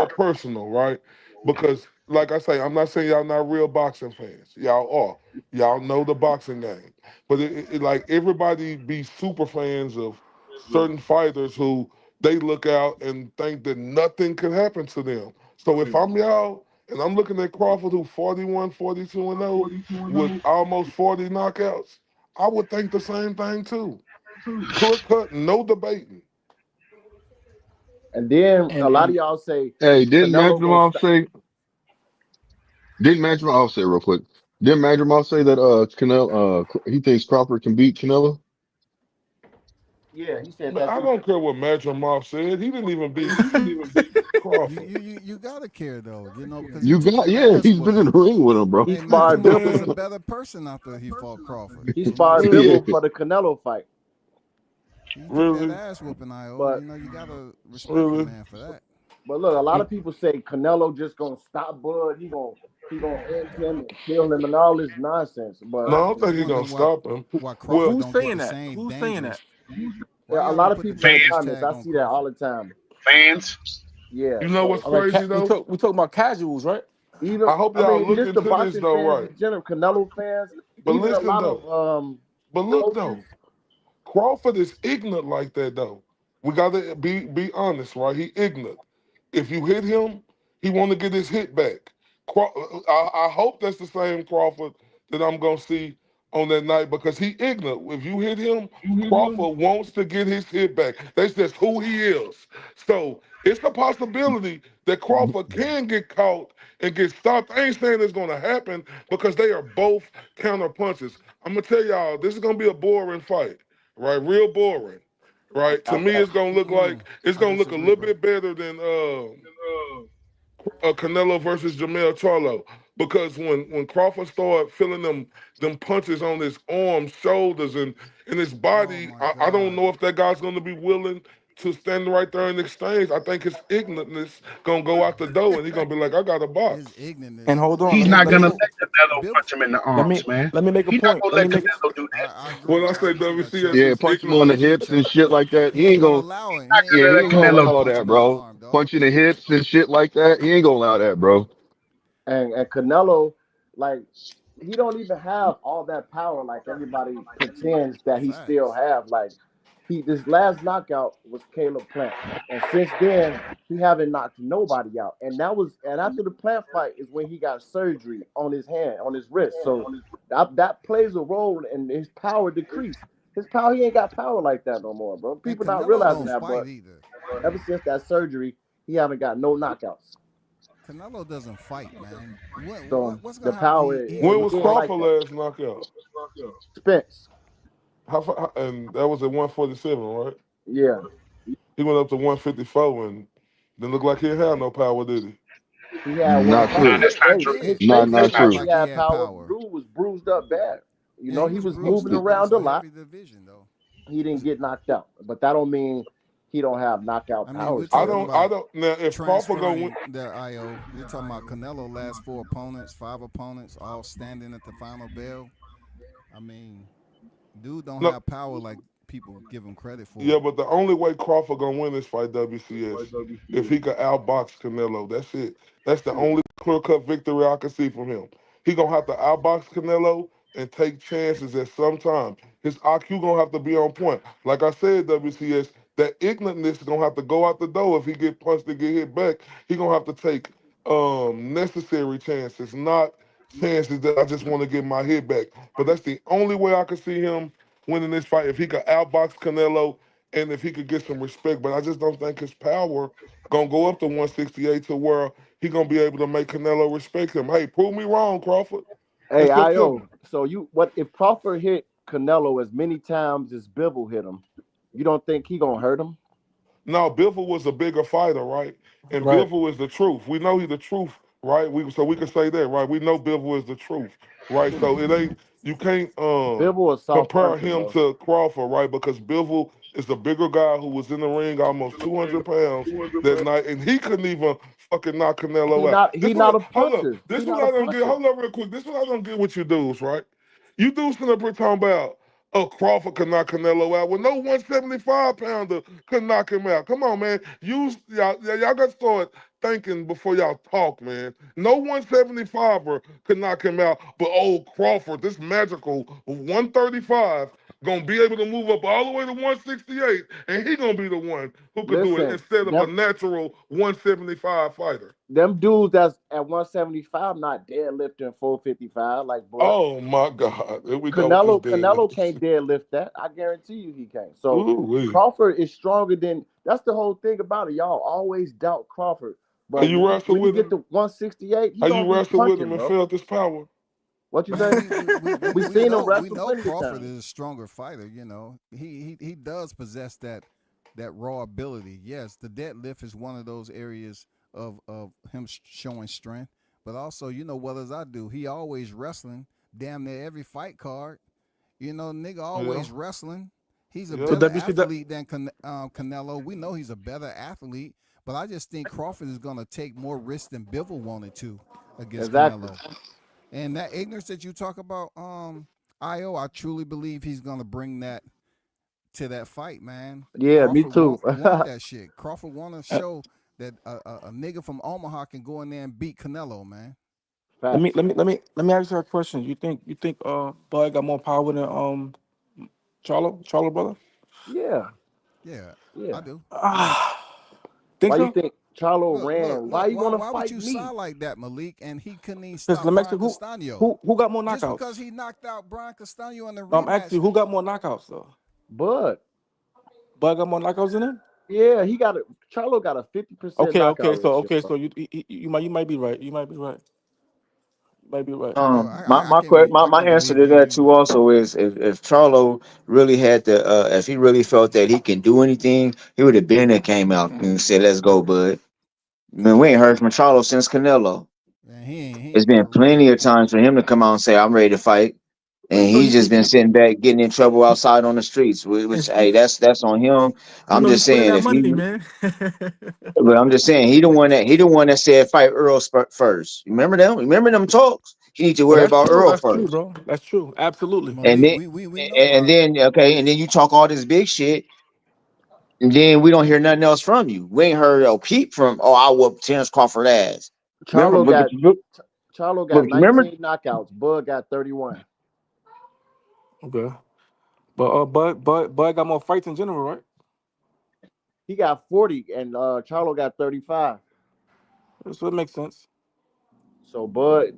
S11: personal, right? Because like I say, I'm not saying y'all not real boxing fans. Y'all are. Y'all know the boxing game. But like everybody be super fans of certain fighters who they look out and think that nothing can happen to them. So if I'm y'all and I'm looking at Crawford who 41, 42 and 0 with almost 40 knockouts, I would think the same thing too. Clear cut, no debating.
S6: And then a lot of
S13: And
S6: y'all say
S8: Hey,
S6: Canelo gonna stop.
S8: didn't Madrimov I'll say it real quick. Didn't Madrimov say that Canelo he thinks Crawford can beat Canelo?
S6: Yeah, he said
S11: Man,
S6: that
S11: I
S6: too.
S11: don't care what Madrimov said. He didn't even beat
S2: You
S11: Crawford.
S2: you you you gotta care though, because he
S8: You
S2: took
S8: got
S2: that
S8: yeah,
S2: ass
S8: he's been in the
S2: whooping.
S8: ring with him, bro.
S6: He
S2: Hey,
S6: sparred
S2: Madrimov is
S6: Bivol.
S2: a
S11: Man,
S2: better person after he fought Crawford.
S6: He
S2: You know what I'm
S6: sparred
S8: Yeah.
S2: saying?
S6: Bivol for the Canelo fight.
S2: He took that
S11: really,
S2: ass whooping, IO.
S6: But
S2: You gotta respect the
S11: really.
S2: man for that.
S6: look, a lot of people say Canelo just gonna stop Bud. He gonna end him and kill him and all this nonsense.
S11: No,
S6: But
S11: I
S2: I'm
S11: don't
S2: just
S11: think he's gonna
S2: wondering why
S11: stop him.
S2: Crawford
S11: Well,
S13: who's
S2: don't get
S13: saying
S2: the
S13: that?
S2: same
S13: Who's saying that?
S2: dangerous. Why
S6: yeah, a
S2: y'all
S6: lot
S2: don't
S6: of
S2: put the
S6: people in the
S2: dangerous
S6: comments,
S2: tag
S6: I
S2: on
S6: see that all
S2: Crawford?
S6: the time.
S7: Fans.
S6: Yeah.
S11: you know what's
S6: So
S13: All right,
S11: crazy though?
S13: we talk about casuals, right?
S6: even
S11: I hope
S6: I
S11: y'all
S6: mean
S11: look
S6: just the
S11: into this
S6: boxing
S11: though,
S6: fans
S11: right?
S6: in general, Canelo fans,
S11: But
S6: even a
S11: listen
S6: lot
S11: though.
S6: of
S11: But look
S6: coaches.
S11: though. Crawford is ignorant like that though. We gotta be honest, right? He ignorant. If you hit him, he want to get his hit back. I hope that's the same Crawford that I'm gonna see on that night because he ignorant. If you hit him, Crawford wants to get his hit back. That's just who he is. So it's a possibility that Crawford can get caught and get stopped. I ain't saying it's gonna happen because they are both counter punches. I'm gonna tell y'all, this is gonna be a boring fight, right? Real boring. Right. To me, it's gonna look like it's
S2: I
S11: gonna look a
S2: disagree,
S11: little
S2: bro.
S11: bit better than Canelo versus Jamel Charlo because when Crawford started feeling them punches on his arms, shoulders, and his
S2: Oh
S11: body,
S2: my
S11: I don't
S2: God.
S11: know if that guy's going to be willing to stand right there and exchange. I think his ignorantness gonna go out the door, and he's gonna be like, "I got a
S2: His
S11: box."
S13: And
S2: ignorantness.
S13: hold on,
S7: He's
S2: Hey,
S7: not gonna let
S2: Biffle,
S7: Canelo
S2: Biff,
S7: punch him in the
S13: let
S7: arms,
S13: me
S7: man.
S13: let me make a
S7: He's not
S13: point.
S7: gonna
S13: Let me
S7: let
S13: make
S7: Canelo do that.
S2: I agree.
S11: When I
S2: I
S11: say
S2: agree with that,
S11: WCS
S2: Chuck.
S8: Yeah,
S11: is
S8: punch him
S2: I
S8: on the
S11: ignorance,
S2: agree,
S8: hips and
S2: Chuck.
S8: shit like that.
S2: He ain't gonna allow it.
S7: Not
S8: Yeah,
S7: gonna
S8: he
S7: let
S8: ain't gonna
S2: He
S7: Canelo
S2: ain't
S8: allow
S2: punch
S8: that,
S2: him in the
S8: bro.
S2: arm, dog.
S8: Punching the hips and shit like that. He ain't gonna allow that, bro.
S6: And Canelo, like he don't even have all that power like everybody pretends that he still
S2: Facts.
S6: have. Like this last knockout was Caleb Plant, and since then he haven't knocked nobody out. And after the Plant fight is when he got surgery on his hand, on his wrist. So that plays a role in his power decrease. His power, he ain't got power like that no more, bro.
S2: And
S6: People not
S2: Canelo
S6: realizing
S2: don't
S6: that,
S2: fight
S6: but
S2: either.
S6: ever since that surgery, he haven't got no knockouts.
S2: Canelo doesn't fight, man.
S6: So
S2: What's gonna
S6: the
S2: happen?
S6: power,
S2: He
S11: when
S2: gonna
S11: was
S6: he ain't
S2: fight.
S6: like
S11: Crawford
S6: that.
S11: last knockout?
S6: Spence,
S11: And that was at 147, right?
S6: yeah.
S11: He went up to 154 and didn't look like he had no power, did he?
S6: He had one
S8: Not
S2: Nah,
S6: fight.
S7: Nah,
S8: true.
S7: that's not
S2: he
S6: Hey,
S7: true.
S6: his
S2: did.
S6: face
S8: Not
S6: looked
S2: He looked
S6: like
S8: true.
S6: he
S2: like he
S6: had
S2: had
S6: power.
S2: power.
S6: Dude was bruised up bad. You
S2: Yeah,
S6: know,
S2: he
S6: he
S2: was
S6: was
S2: bruised
S6: moving
S2: up, but
S6: around
S2: it's
S6: a
S2: a
S6: lot.
S2: heavy division, though.
S6: He didn't get knocked out, but that don't mean he don't have knockout
S2: I mean,
S6: power
S2: we're
S11: I
S6: still.
S2: talking
S11: don't. I
S2: about
S11: don't. Now, if Crawford gonna win,
S2: transferring their IO. We're talking about Canelo last four opponents, five opponents, all standing at the final bell. I mean, dude don't
S11: no,
S2: have power like people give him credit
S11: yeah,
S2: for.
S11: but the only way Crawford gonna win this fight, WCS, if he could outbox Canelo. That's it. That's the only clear cut victory I can see from him. He gonna have to outbox Canelo and take chances at some time. His IQ gonna have to be on point. Like I said, WCS, that ignorantness is gonna have to go out the door if he get punched and get hit back. He gonna have to take necessary chances, not chances that I just want to get my hit back. But that's the only way I can see him winning this fight if he could outbox Canelo and if he could get some respect. But I just don't think his power gonna go up to 168 to where he gonna be able to make Canelo respect him. Hey, prove me wrong, Crawford.
S6: Hey,
S11: It's that simple.
S6: IO. So what if Crawford hit Canelo as many times as Bivol hit him? You don't think he gonna hurt him?
S11: Now, Bivol was a bigger fighter, right? And
S13: right.
S11: Bivol is the truth. We know he's the truth, right? We can say that, right? We know Bivol is the truth, right? So it ain't you can't
S6: Bivol a soft
S11: compare
S6: puncher,
S11: him
S6: bro.
S11: to Crawford, right? Because Bivol is the bigger guy who was in the ring almost 200 pounds that night, and he couldn't even fucking knock
S6: He
S11: Canelo out.
S6: not
S11: This
S6: he not
S11: one,
S6: a
S11: hold up.
S6: puncher.
S11: This
S6: He
S11: one
S6: not a
S11: I don't get.
S6: puncher.
S11: Hold up real quick. This one I don't get what you dudes, right? You dudes sitting up here talking about Crawford could knock Canelo out. Well, no 175 pounder could knock him out. Come on, man. Y'all got to start thinking before y'all talk, man. No 175er could knock him out. But Crawford, this magical 135, gonna be able to move up all the way to 168, and he gonna be the one who could do it
S6: Listen,
S11: instead of a
S6: them
S11: natural 175 fighter.
S6: them dudes that's at 175 not deadlifting 455 like Bud.
S11: Oh my God. Here we go with this
S6: Canelo
S11: deadlift
S6: can't
S11: shit.
S6: deadlift that. I guarantee you he can't. So
S11: Ooh wee.
S6: Crawford is stronger than that's the whole thing about it. Y'all always doubt Crawford.
S11: Are
S6: But
S11: you wrestle
S6: when he
S11: with
S6: get
S11: him?
S6: to 168, he
S11: Are you
S6: gonna be
S11: wrestle with him
S6: punching,
S11: and
S6: bro.
S11: felt this power?
S6: What you
S2: Man,
S6: say? We
S2: we
S6: seen him
S2: know
S6: wrestle plenty of
S2: Crawford
S6: times.
S2: is a stronger fighter. You know, he does possess that raw ability. Yes, the deadlift is one of those areas of him showing strength, but also you know what as I do, he always wrestling damn near every fight card. You know, nigga
S11: Yeah,
S2: always wrestling. He's a
S11: yeah.
S13: So
S2: better
S13: WC that
S2: athlete than Canelo. We know he's a better athlete, but I just think Crawford is going to take more risks than Bivol wanted to against
S6: Exactly.
S2: Canelo. And that ignorance that you talk about, I truly believe he's gonna bring that to that fight, man.
S6: Yeah, me
S2: Crawford
S6: too.
S2: want that shit. Crawford want to show that a nigga from Omaha can go in there and beat Canelo, man.
S6: Facts.
S13: let me ask you a question. You think Bud got more power than Charlo brother?
S6: Yeah,
S2: Yeah, I
S6: yeah.
S2: do. Yeah,
S13: Ah, think
S6: Why you
S13: so?
S6: think? Charlo
S2: Look, look,
S6: ran. Why
S2: look.
S6: you want to
S2: Why would
S6: fight
S2: you
S6: me?
S2: sound like that, Malik? And he couldn't even
S13: Because
S2: stop
S13: let me ask
S2: Brian
S13: you,
S2: Castano.
S13: who got more
S2: Just because
S13: knockouts?
S2: he knocked out Brian Castano in the
S13: No, I'm asking
S2: rematch.
S13: you, who got more knockouts though?
S6: Bud.
S13: Bud got more knockouts than him?
S6: Yeah, he got a Charlo got a 50%
S13: Okay,
S6: knockout ratio,
S13: so
S6: bro.
S13: you might be right. You might be right. You might be right.
S2: Bro,
S12: My
S2: I can't
S12: answer
S2: believe
S12: to that
S2: you.
S12: too also is if Charlo really had the if he really felt that he can do anything, he would have been that came out and said, "Let's go, bud." Man, we ain't heard from Charlo since Canelo.
S2: Man, he
S12: It's
S2: ain't
S12: been
S2: for
S12: plenty
S2: real.
S12: of times for him to come out and say, "I'm ready to fight,"
S13: But
S12: and he's just been sitting back, getting in trouble outside on the streets. Which, hey, that's on him. I'm
S13: he's
S12: just
S13: spending
S12: saying
S13: that
S12: if
S13: money,
S12: he,
S13: man.
S12: but I'm just saying he the one that said fight Earl first. Remember them? Remember them talks? He need to
S13: Oh,
S12: worry
S13: that's
S12: about
S13: true.
S12: Earl
S13: That's true,
S12: first.
S13: bro. That's true. Absolutely.
S12: And
S2: Malik,
S12: then
S2: we know
S12: okay, and then you talk all this big shit, and then we don't hear nothing else from you. We ain't heard a peep from I whooped Terrence Crawford ass. Remember,
S6: Charlo got Charlo got
S12: remember
S6: 19 knockouts. Bud got 31.
S13: Okay. But got more fights in general, right?
S6: He got 40, and Charlo got 35.
S13: So it makes sense.
S6: So Bud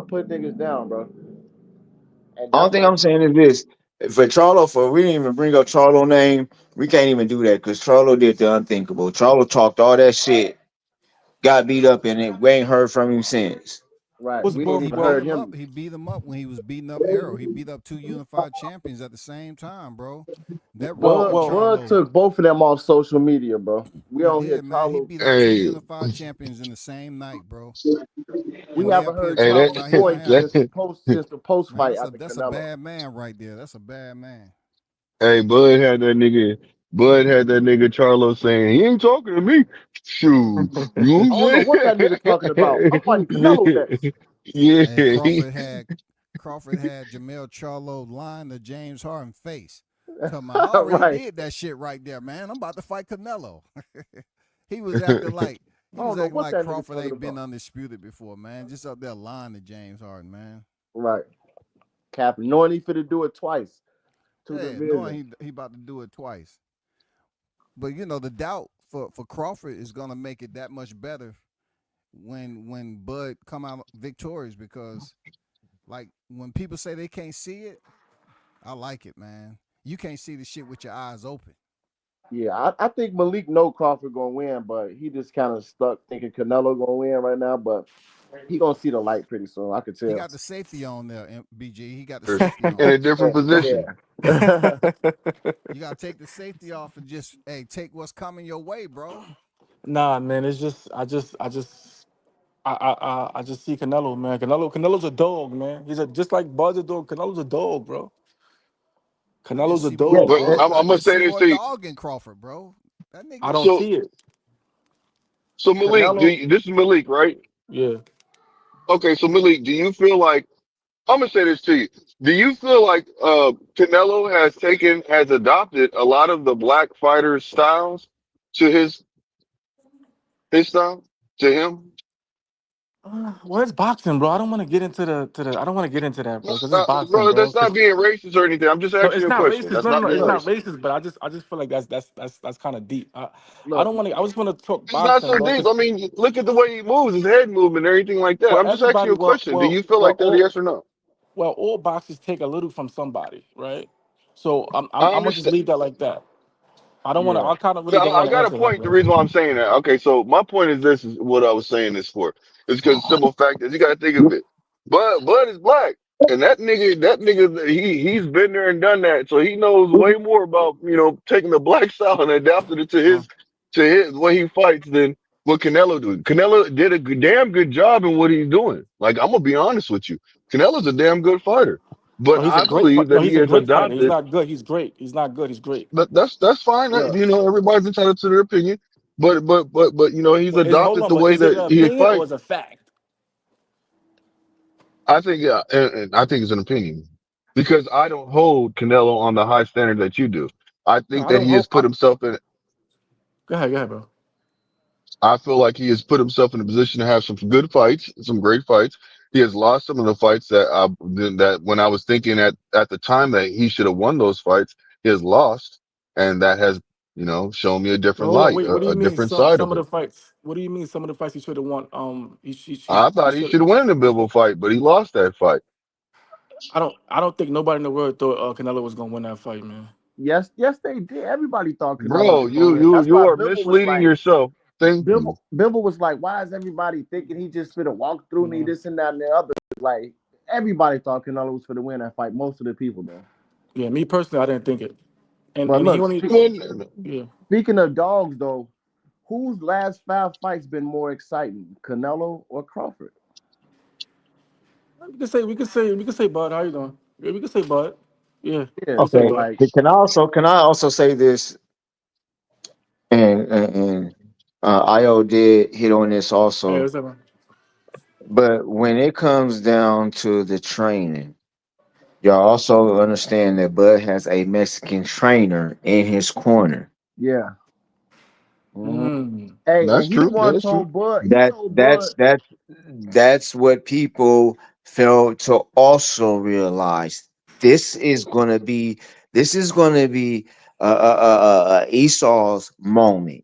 S6: put niggas down, bro. And
S12: only
S6: that's
S12: thing
S6: why
S12: I'm saying is this: for Charlo, for we didn't even bring up Charlo name. We can't even do that because Charlo did the unthinkable. Charlo talked all that shit, got beat up in it. We ain't heard from him since.
S6: right.
S13: What's
S6: We ain't
S13: well,
S2: he
S6: even
S2: beat
S13: well,
S6: heard
S2: him
S6: him.
S2: up. He beat him up when he was beating up Arrow. He beat up two unified champions at the same time, bro. That
S13: well,
S2: robbed
S13: well.
S6: Bud
S2: Charlo.
S6: took both of them off social media, bro. We
S2: He
S6: don't hear
S2: did, man. He
S6: Charlo.
S2: beat up two
S8: Hey,
S2: unified champions in the same night, bro.
S6: We
S2: And they
S6: haven't
S2: up here
S6: heard
S8: hey,
S2: talking
S6: Charlo's
S2: about he don't
S6: voice
S2: have.
S6: since the post
S2: Man,
S6: fight
S2: that's a
S6: after
S2: that's a
S6: Canelo.
S2: bad man right there. That's a bad man.
S8: hey, Bud had that nigga Charlo saying he ain't talking to me. Shoot, you know what
S6: I
S8: I'm
S6: don't know
S8: saying?
S6: what that nigga talking about. I'm fighting Canelo next.
S8: yeah,
S2: And
S8: yeah.
S2: Crawford had Jamel Charlo lying to James Harden face. Talking about, I already
S6: Right.
S2: did that shit right there, man. I'm about to fight Canelo. he
S6: I
S2: was
S6: don't know
S2: acting
S6: what
S2: like
S6: that nigga
S2: Crawford
S6: talking
S2: ain't been
S6: about.
S2: undisputed before, man. Just up there lying to James Harden, man.
S6: Right. Cap knowing he finna do it twice. Two
S2: Yeah, knowing
S6: divisions.
S2: he about to do it twice. But you know, the doubt for Crawford is gonna make it that much better when Bud come out victorious because like when people say they can't see it, I like it, man. You can't see the shit with your eyes open.
S6: Yeah, I think Malik know Crawford gonna win, but he just kind of stuck thinking Canelo gonna win right now. But he gonna see the light pretty soon. I could
S2: He
S6: tell.
S2: got the safety on there, BG. He got the
S8: In
S2: safety on.
S8: a different position.
S6: Yeah.
S2: You gotta take the safety off and just take what's coming your way, bro.
S13: Nah, man. It's just I just see Canelo, man. Canelo's a dog, man. He's a just like Bud's a dog. Canelo's a dog, bro. Canelo's a
S6: Yeah.
S13: dog,
S8: But
S13: bro.
S2: I
S8: I'm gonna
S2: just
S8: say
S2: see
S8: this
S2: more
S8: to you.
S2: dog in Crawford, bro. That
S13: I
S2: nigga.
S13: don't
S8: So,
S13: see it.
S8: so Malik,
S6: Canelo.
S8: this is Malik, right?
S13: Yeah.
S8: Okay, so Malik, do you feel like I'm gonna say this to you? Do you feel like Canelo has adopted a lot of the black fighters' styles to his style to him?
S13: Well, it's boxing, bro. I don't want to get into the. I don't want to get into that, bro, because it's boxing,
S8: Brother,
S13: bro.
S8: that's not
S13: 'Cause
S8: being racist or anything. I'm just
S13: no,
S8: asking
S13: it's
S8: you a
S13: not
S8: question.
S13: racist.
S8: That's
S13: No, no,
S8: not
S13: no,
S8: being
S13: it's not
S8: racist.
S13: racist. But I just feel like that's kind of deep. I
S6: Look,
S13: don't want to. I just want to talk
S8: It's not
S13: boxing,
S8: so
S13: bro.
S8: deep.
S13: Because
S8: I mean, look at the way he moves, his head movement, and everything like that. I'm just asking
S13: everybody,
S8: you a question. Do you feel like that? Yes or no?
S13: all boxers take a little from somebody, right? So
S8: I
S13: I'm gonna just
S8: understand.
S13: leave that like that. I don't want to.
S6: yeah.
S13: I kind of really
S8: No,
S13: don't
S8: I
S13: want to
S8: got a
S13: answer that,
S8: point. The
S13: bro.
S8: reason why I'm saying that. Okay, so my point is this: is what I was saying this for. It's because the simple fact is you got to think of it. Bud is black, and that nigga, he's been there and done that, so he knows way more about taking the black style and adapting it to his way he fights than what Canelo did. Canelo did a damn good job in what he's doing. Like I'm gonna be honest with you, Canelo's a damn good fighter,
S13: No,
S8: but
S13: he's a
S8: I
S13: great.
S8: believe
S13: No,
S8: that he
S13: he's a
S8: has
S13: great fighter. He's
S8: adopted.
S13: not good. He's great. He's not good. He's great.
S8: That's fine.
S6: Look,
S8: Everybody's entitled to their opinion, but he's
S13: But hold
S8: adopted
S13: on.
S8: the
S13: But
S8: way
S13: is it an
S8: that he
S13: opinion or
S8: fights.
S13: is it a fact?
S8: I think yeah, and I think it's an opinion because I don't hold Canelo on the high standard that you do. I
S13: No,
S8: think
S13: I
S8: that
S13: don't
S8: he has
S13: hope.
S8: put himself in.
S13: Go ahead, bro.
S8: I feel like he has put himself in a position to have some good fights, some great fights. He has lost some of the fights that when I was thinking at the time that he should have won those fights, he has lost, and that has You know, show me a different
S13: Hold on,
S8: light,
S13: wait. What do you
S8: a
S13: mean?
S8: different
S13: Some
S8: side
S13: some
S8: of
S13: of the
S8: him.
S13: fights. What do you mean? Some of the fights he should have won.
S8: I
S13: He
S8: thought he
S13: should.
S8: should have won the Bivol fight, but he lost that fight.
S13: I don't think nobody in the world thought Canelo was gonna win that fight, man.
S6: Yes, they did. Everybody thought Canelo
S8: Bro,
S6: was gonna win. That's
S8: you
S6: why
S8: are
S6: Bivol was
S8: misleading
S6: like,
S8: yourself. Thank you.
S6: Bivol was like, why is everybody thinking he just finna walk through me,
S13: Mhm.
S6: this and that and the other? Like, everybody thought Canelo was finna win that fight. Most of the people, man.
S13: Yeah, me personally, I didn't think it.
S6: But
S13: And he
S6: look,
S13: only yeah.
S6: speaking of dogs, though, whose last 5 fights been more exciting, Canelo or Crawford?
S13: We could say Bud. How you doing? Yeah, we could say Bud. Yeah,
S6: Yeah,
S13: we could say
S12: Okay.
S13: Bud.
S6: like,
S12: Can I also say this? And Io did hit on this
S13: Hey,
S12: also.
S13: what's up, man?
S12: But when it comes down to the training, y'all also understand that Bud has a Mexican trainer in his corner.
S6: yeah. Mhm.
S13: Mm.
S6: Hey,
S8: That's
S6: and he the
S8: true.
S6: one
S8: That's true.
S6: told Bud. He
S12: That
S6: told Bud.
S12: that's what people fail to also realize. This is gonna be this is gonna be Esau's moment.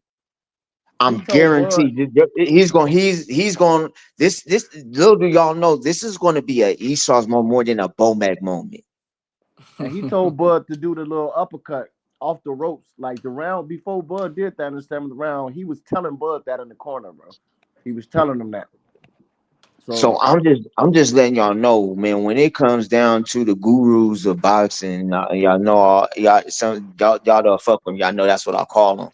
S6: He
S12: I'm
S6: told Bud.
S12: guaranteed he's going this little do y'all know this is going to be a Esau's moment more than a Bomac moment.
S6: And he told Bud to do the little uppercut off the ropes. Like the round before Bud did that in the 7th round, he was telling Bud that in the corner, bro. He was telling him that. So
S12: So I'm just letting y'all know, man. When it comes down to the gurus of boxing, y'all know y'all don't fuck them. Y'all know that's what I call them.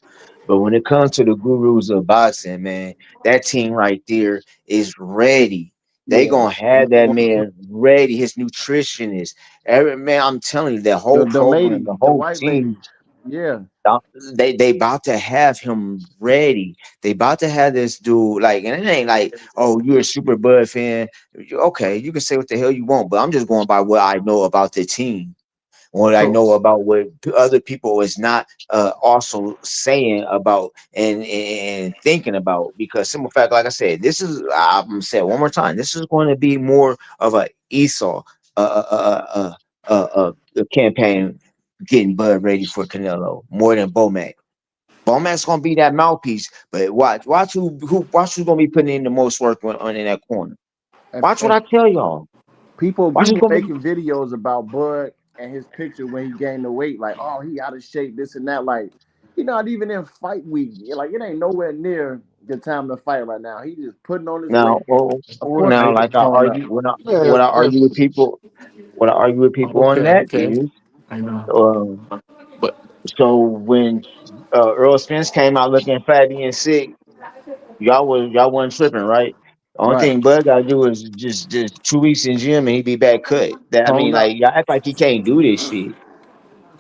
S12: But when it comes to the gurus of boxing, man, that team right there is ready. They
S6: yeah,
S12: gonna have that man ready. His nutritionist, every man. I'm telling you, that whole
S6: the
S12: program,
S6: lady,
S12: the
S6: the
S12: whole
S6: white lady.
S12: team.
S6: Yeah,
S12: Uh, they about to have him ready. They about to have this dude like, and it ain't like, oh, you're a super Bud fan. Okay, you can say what the hell you want, but I'm just going by what I know about the team, what I
S13: So
S12: know about what other people is not also saying about and thinking about. Because simple fact, like I said, I'm gonna say it one more time. This is going to be more of a Esau campaign getting Bud ready for Canelo more than Bomac. Bomac's gonna be that mouthpiece, but watch who's gonna be putting in the most work on in that corner. Watch what
S6: and
S12: I tell y'all.
S6: people
S12: Watch who's
S6: people
S12: gonna be.
S6: making videos about Bud and his picture when he gained the weight, like, oh, he out of shape, this and that. Like, he not even in fight week. Like, it ain't nowhere near the time to fight right now. He just putting on his
S12: Now,
S6: weight. Of course,
S12: now,
S6: the
S12: like
S6: weight's
S12: I
S6: going up.
S12: argue when
S8: Man,
S12: I argue with people, what I argue with people on
S13: okay,
S12: that
S13: okay.
S12: is,
S13: I know,
S12: um,
S13: but
S12: so when Earl Spence came out looking fatty and sick, y'all wasn't tripping, right? Only
S6: Right.
S12: thing Bud gotta do is just 2 weeks in gym and he be back cut. That I mean,
S13: hold
S12: like
S13: up.
S12: y'all act like he can't do this shit.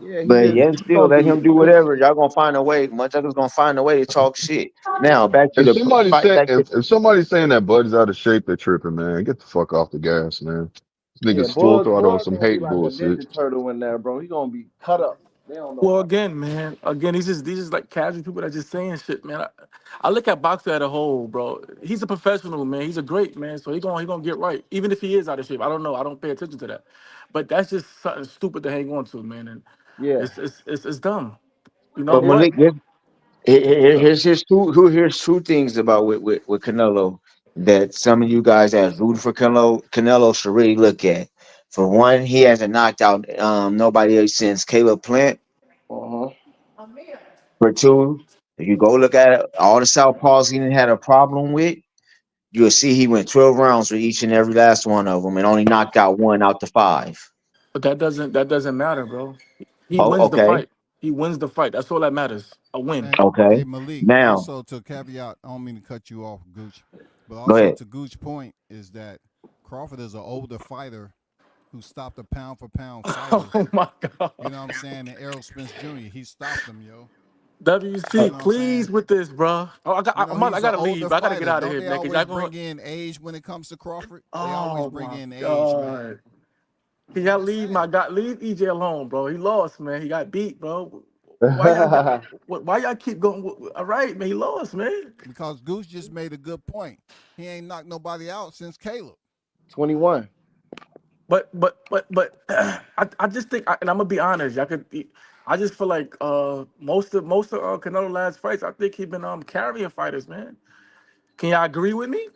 S6: Yeah,
S12: But yet
S6: he
S12: still
S6: gonna
S12: let
S6: be.
S12: him do whatever. Y'all gonna find a way. Motherfuckers gonna find a way to talk shit. Now back to
S8: if
S12: the
S8: somebody
S12: fight.
S8: say
S12: Back to
S8: if somebody's saying that Bud's out of shape, they're tripping, man. Get the fuck off the gas, man. This
S6: Yeah,
S8: nigga's full throttle on
S6: Bud
S8: some
S6: gonna be
S8: hate
S6: like a
S8: bullshit.
S6: Ninja Turtle in there, bro. He gonna be cut up. They don't know
S13: Well,
S6: about.
S13: again, man. Again, these just like casual people that just saying shit, man. I look at boxer as a whole, bro. He's a professional, man. He's a great man, so he gonna get right, even if he is out of shape. I don't know. I don't pay attention to that, but that's just something stupid to hang on to, man. And
S6: Yeah,
S13: it's dumb. You know
S12: but
S13: what?
S12: Malik,
S13: What's up?
S12: here's two things about with Canelo that some of you guys that root for Canelo should really look at. For one, he hasn't knocked out nobody else since Caleb Plant.
S6: uh-huh.
S12: For two, if you go look at it, all the southpaws he done had a problem with, you'll see he went 12 rounds with each and every last one of them and only knocked out one out the five.
S13: But that doesn't matter, bro. He
S12: Oh,
S13: wins the
S12: okay,
S13: fight. He wins the fight. That's all that matters. A win.
S2: And
S12: okay.
S2: hey, Malik,
S12: Now,
S2: also to caveat, I don't mean to cut you off, Gooch, but
S12: go
S2: also
S12: ahead.
S2: to Gooch's point is that Crawford is an older fighter who stopped a pound for pound fighter.
S13: Oh my
S2: You
S13: god.
S2: know what I'm saying? And Errol Spence Jr. He stopped him, yo. You
S13: WC,
S2: know what I'm saying?
S13: please with this, bro. Oh,
S2: You know,
S13: I
S2: he's an
S13: gotta leave.
S2: older
S13: But I gotta get
S2: fighter.
S13: out of
S2: Don't
S13: here,
S2: they
S13: man. Cause y'all
S2: always
S13: going.
S2: bring in age when it comes to Crawford? They always
S13: Oh
S2: bring
S13: my
S2: in age, man.
S13: god. Can y'all leave leave EJ alone, bro? He lost, man. He got beat, bro. Why y'all get? Why y'all keep going? All right, man. He lost, man.
S2: Because Goose just made a good point. He ain't knocked nobody out since Caleb.
S6: 21.
S13: But I just think, and I'm gonna be honest. Y'all could. I just feel like most of Canelo last fights, I think he been carrying fighters, man. Can y'all agree with me?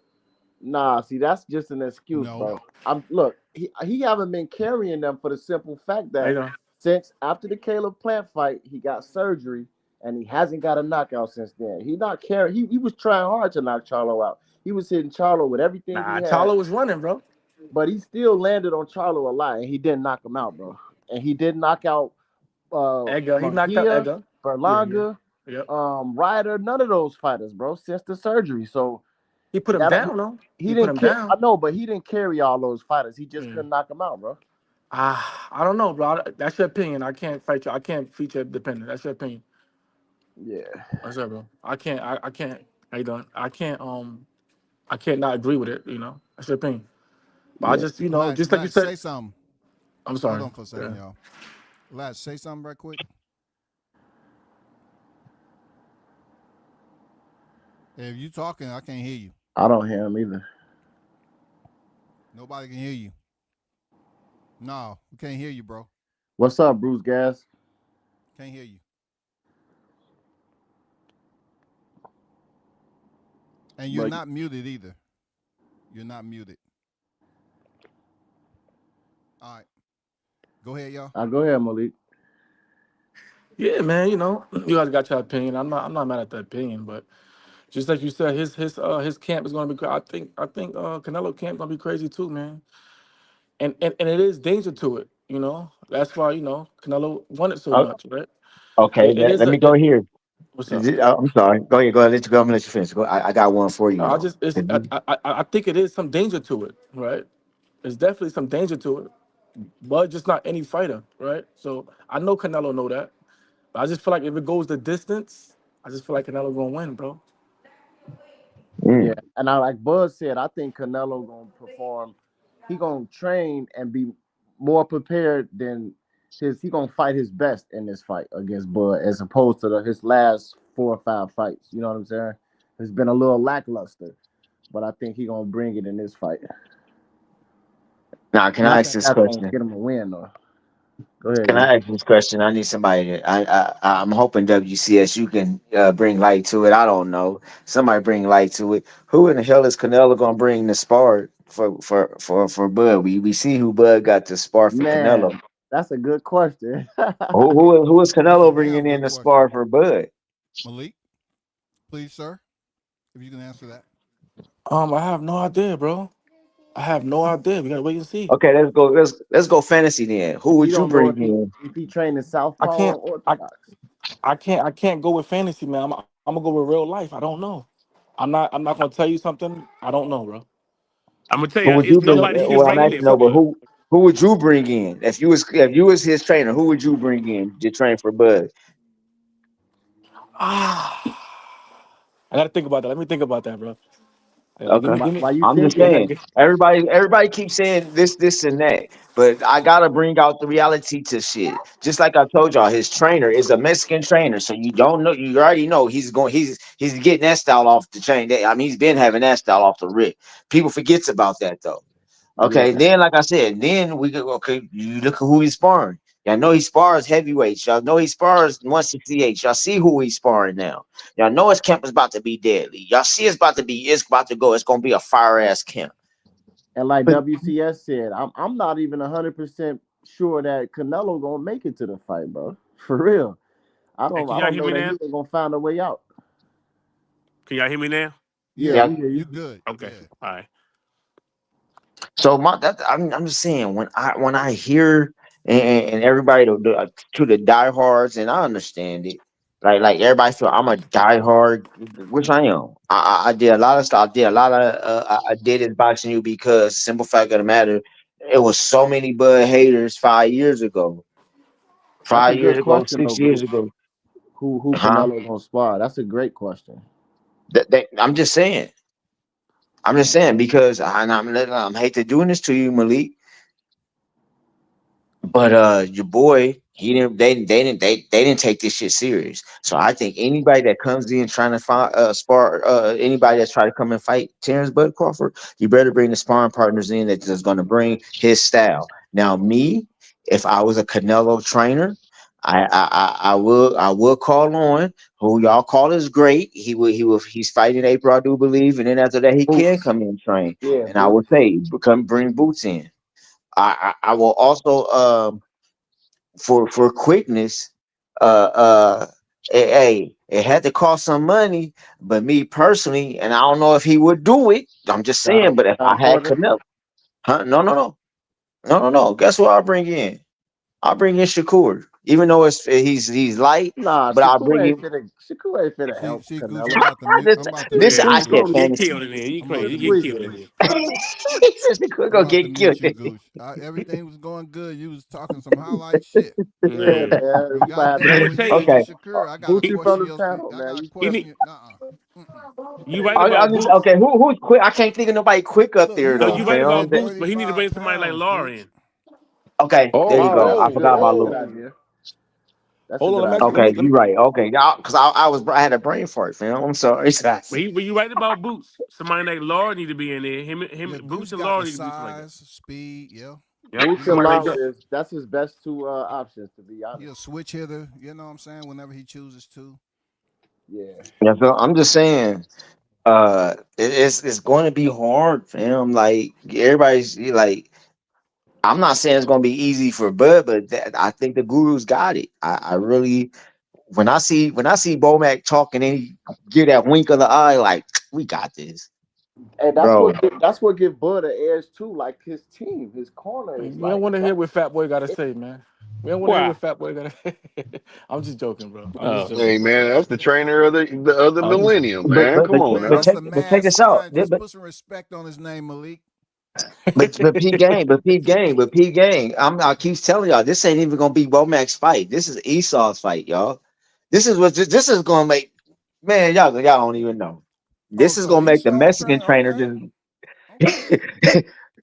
S6: Nah, see, that's just an excuse,
S2: No.
S6: bro. I'm look, he haven't been carrying them for the simple fact
S13: I
S6: that
S13: know.
S6: since after the Caleb Plant fight, he got surgery and he hasn't got a knockout since then. He not carrying. He was trying hard to knock Charlo out. He was hitting Charlo with everything he
S13: Nah,
S6: had,
S13: Charlo was running, bro.
S6: but he still landed on Charlo a lot, and he didn't knock him out, bro. And he did knock out
S13: Edgar, he knocked out
S6: Munguia,
S13: Edgar. Yeah, yeah.
S6: Berlanga,
S13: Yep.
S6: Ryder, none of those fighters, bro, since the surgery. So
S13: He put him
S6: that
S13: down, though.
S6: he
S13: He put
S6: didn't
S13: him
S6: care. I
S13: down.
S6: know, but he didn't carry all those fighters. He just
S13: Yeah.
S6: couldn't knock them out, bro.
S13: I don't know, bro. That's your opinion. I can't fight you. I can't feature dependent. That's your opinion.
S6: Yeah,
S13: That's it, bro. I can't. I can't. How you doing? I can't not agree with it. That's your opinion. But I
S6: yeah.
S13: just, just like you
S2: Latch,
S13: said.
S2: say something.
S13: I'm
S2: Hold
S13: sorry.
S2: on for a second,
S13: Yeah.
S2: y'all. Latch, say something right quick. If you talking, I can't hear you.
S6: I don't hear him either.
S2: Nobody can hear you. No, we can't hear you, bro.
S6: What's up, Bruce Gas?
S2: Can't hear you. And you're
S6: But
S2: not muted either. You're not muted. All right. Go ahead, y'all.
S6: I go ahead, Malik.
S13: Yeah, man. You guys got your opinion. I'm not mad at the opinion, but just like you said, his camp is gonna be. I think Canelo camp gonna be crazy too, man. And it is danger to it. That's why Canelo won it so
S12: Uh,
S13: much, right?
S12: okay,
S13: It is
S12: let
S13: a.
S12: me go here.
S13: What's up?
S12: I'm sorry. Go ahead. Go ahead. Let you go. I'm gonna let you finish. Go. I got one for you
S13: I
S12: though.
S13: just it's I think it is some danger to it, right? There's definitely some danger to it, but just not any fighter, right? So I know Canelo know that, but I just feel like if it goes the distance, I just feel like Canelo gonna win, bro.
S6: Yeah,
S12: Mm.
S6: and I like Buzz said, I think Canelo gonna perform. He gonna train and be more prepared than his. He gonna fight his best in this fight against Bud, as opposed to his last 4 or 5 fights. You know what I'm saying? It's been a little lackluster, but I think he gonna bring it in this fight,
S12: Now, can
S6: and I
S12: I ask
S6: think
S12: this
S6: that's gonna
S12: question?
S6: get him a win. Though. Go ahead,
S12: Can
S6: E.
S12: I ask this question? I need somebody. I'm hoping WCS you can bring light to it. I don't know. Somebody bring light to it. Who in the hell is Canelo gonna bring the spar for Bud? We see who Bud got to spar for Canelo.
S6: Man, that's a good question.
S12: Who is
S2: That's a
S12: Canelo
S2: damn
S12: bringing in
S2: good
S12: the
S2: question.
S12: spar for Bud?
S2: Malik, please, sir, if you can answer that.
S13: I have no idea, bro. I have no idea. We gotta wait and see.
S12: Okay, let's go. Let's go fantasy then. Who
S6: You
S12: would you
S6: don't know
S12: bring in?
S6: if he training
S13: I
S6: southpaw
S13: can't.
S6: or
S13: I
S6: orthodox.
S13: I can't go with fantasy, man. I'm gonna go with real life. I don't know. I'm not gonna tell you something. I don't know, bro.
S5: I'm gonna tell
S12: Who
S5: you,
S12: would you
S5: it's
S12: bring?
S5: nobody
S13: It,
S5: he can
S12: Well, I'm
S5: bring in
S12: asking
S5: there for
S12: no, but
S5: Bud.
S12: who would you bring in if you was his trainer? Who would you bring in to train for Bud?
S13: ah, I gotta think about that. Let me think about that, bro. Give
S12: Okay.
S13: me, give me.
S6: While you
S12: I'm just
S6: thinking,
S12: saying, everybody keeps saying this, and that, but I gotta bring out the reality to shit. Just like I told y'all, his trainer is a Mexican trainer, so you don't know, you already know he's getting that style off the chain. I mean, he's been having that style off the rip. People forgets about that though.
S6: yeah,
S12: Okay, then like I said, then we go. Okay, you look at who he's sparring. Y'all know he spars heavyweights. Y'all know he spars 168. Y'all see who he's sparring now. Y'all know his camp is about to be deadly. Y'all see it's about to go. It's gonna be a fire ass camp.
S6: and like
S12: But
S6: WCS said, I'm not even 100% sure that Canelo gonna make it to the fight, bro. For real, I
S5: Hey,
S6: don't
S5: can
S6: I
S5: y'all
S6: don't
S5: hear
S6: know
S5: me
S6: that he
S5: now?
S6: ain't gonna find a way out.
S5: Can y'all hear me now?
S6: Yeah,
S2: Yeah,
S12: yeah.
S6: we hear
S2: you
S6: you.
S2: good.
S5: Okay.
S2: Yeah.
S5: All right.
S12: So I'm just saying when I hear and everybody to the diehards, and I understand it. Like everybody feel I'm a diehard, which I am. I did a lot of stuff. I did a lot of I did it boxing you because simple fact of the matter, it was so many Bud haters 5 years ago,
S6: That's a
S12: 5 years
S6: good
S12: ago,
S6: question though,
S12: 6 years
S6: Bruce.
S12: ago,
S6: Who
S12: huh?
S6: Canelo gonna spar? That's a great question.
S12: I'm just saying. I'm just saying because I'm hate to doing this to you, Malik. But your boy, he didn't. They didn't take this shit serious. So I think anybody that comes in trying to find spar anybody that's trying to come and fight Terrence Bud Crawford, you better bring the sparring partners in that's going to bring his style. Now, me, if I was a Canelo trainer, I will call on who y'all call is great. He's fighting April, I do believe, and then after that he can
S6: Boots.
S12: come in and train.
S6: Yeah,
S12: And I
S6: Boots.
S12: would say come bring Boots in. I will also for quickness, hey, it had to cost some money, but me personally, and I don't know if he would do it. I'm just saying, but if I
S6: John
S12: had
S6: Porter.
S12: Canelo, huh? No. Guess what I'll bring in? I'll bring in Shakur, even though he's light,
S6: Nah,
S12: but I'll bring him.
S6: Shakur ain't finna
S2: See,
S6: help
S2: see, Goose,
S6: Canelo.
S12: Listen,
S2: I'm about to mute
S12: listen,
S2: you,
S12: I
S5: Yeah,
S12: said
S5: Shakur
S2: Goose.
S5: get
S12: fantasy.
S5: killed in there. You
S2: I'm about
S5: crazy.
S2: to
S5: You get
S2: mute you,
S5: killed in there.
S2: Goose.
S12: He said Shakur
S2: I'm
S12: gonna
S2: about to
S12: get killed.
S2: mute you, Goose. Everything was going good. You was talking some highlight shit.
S6: Yeah,
S5: Man.
S6: man.
S2: But
S6: You might have to
S5: I'm
S2: goddamn,
S5: gonna
S2: when
S6: boot
S2: you
S5: tell
S6: you.
S2: get
S5: you,
S2: to
S12: Okay,
S2: Shakur, I gotta
S6: Boot you
S5: he,
S6: from
S2: question
S6: the
S2: your.
S6: panel,
S2: I
S6: man.
S2: gotta
S6: You
S5: he
S6: quick.
S2: question
S5: need,
S2: you. Mm-mm.
S5: you right about Boots.
S12: okay. Who's quick? I can't think of nobody quick up
S2: Look,
S12: there
S2: he
S5: No,
S12: though,
S5: you right about
S12: fam.
S5: Boots, but he need to
S2: 145
S5: bring somebody like
S2: pounds,
S5: Law
S2: Goose.
S5: in.
S12: Okay, there you
S6: Oh,
S12: go. I
S6: that's a
S13: Oh,
S6: good.
S12: forgot about
S6: That's a
S12: Lou.
S6: good
S13: oh.
S6: idea. That's a
S13: Hold on,
S6: good
S13: let
S6: idea.
S12: Okay,
S13: me, let
S12: you
S13: me.
S12: right. Okay, because I had a brain fart, fam. I'm sorry.
S5: But you right about Boots. Somebody like Law need to be in there. Him,
S2: Yeah,
S5: Boots
S2: Goose
S5: and
S2: got
S5: Law
S2: the
S5: need to do something like that.
S2: size, speed. Yeah,
S5: Yep,
S6: Boots
S2: he
S6: and
S5: somebody like
S2: he
S5: that.
S6: Lowry that's his best two options, to be
S2: he
S6: honest.
S2: a switch hitter. You know what I'm saying? Whenever he chooses to.
S6: Yeah.
S12: Yeah, so I'm just saying, it's going to be hard, fam. Like everybody's like, I'm not saying it's going to be easy for Bud, but I think the Guru's got it. I really, when I see Bomac talking and he give that wink of the eye, like we got this,
S6: And
S12: bro.
S6: that's what give Bud an edge too. Like his team, his corner is
S13: We don't
S6: like
S13: want to hear what Fat Boy got to say, man. We don't want to hear
S5: Why?
S13: what Fat Boy got to I'm just joking, bro. I'm just
S5: Oh,
S13: joking,
S8: Hey
S13: bro.
S8: man, that's the trainer of the
S13: I'm just.
S8: millennium,
S12: But
S8: man.
S12: but
S8: Come
S12: but
S8: on
S2: Man,
S12: but
S8: now.
S2: that's
S12: check
S2: the
S12: but check
S2: mad
S12: this out.
S2: scientist. Put some respect on his name, Malik.
S12: But P gang. I keep telling y'all, this ain't even gonna be Bomac's fight. This is Esau's fight, y'all. This is gonna make, man. Y'all don't even know.
S2: Oh,
S12: This is
S2: so
S12: gonna make the
S2: Esau
S12: Mexican
S2: train?
S12: trainer
S2: Okay,
S12: just
S2: okay.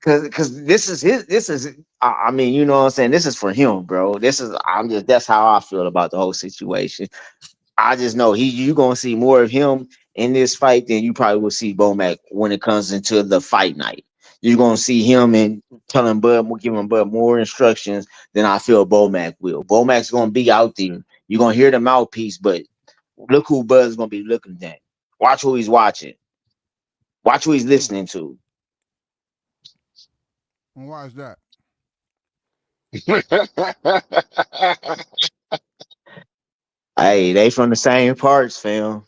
S12: because this is his. This is I mean, you know what I'm saying. This is for him, bro. That's how I feel about the whole situation. I just know you gonna see more of him in this fight than you probably will see Bomac when it comes into the fight night. You're gonna see him and giving Bud more instructions than I feel Bomac will. Bomac's gonna be out there. You're gonna hear the mouthpiece, but look who Bud's gonna be looking at. Watch who he's watching. Watch who he's
S2: Mm.
S12: listening to.
S2: And why is that?
S12: Hey, they from the same parts, fam.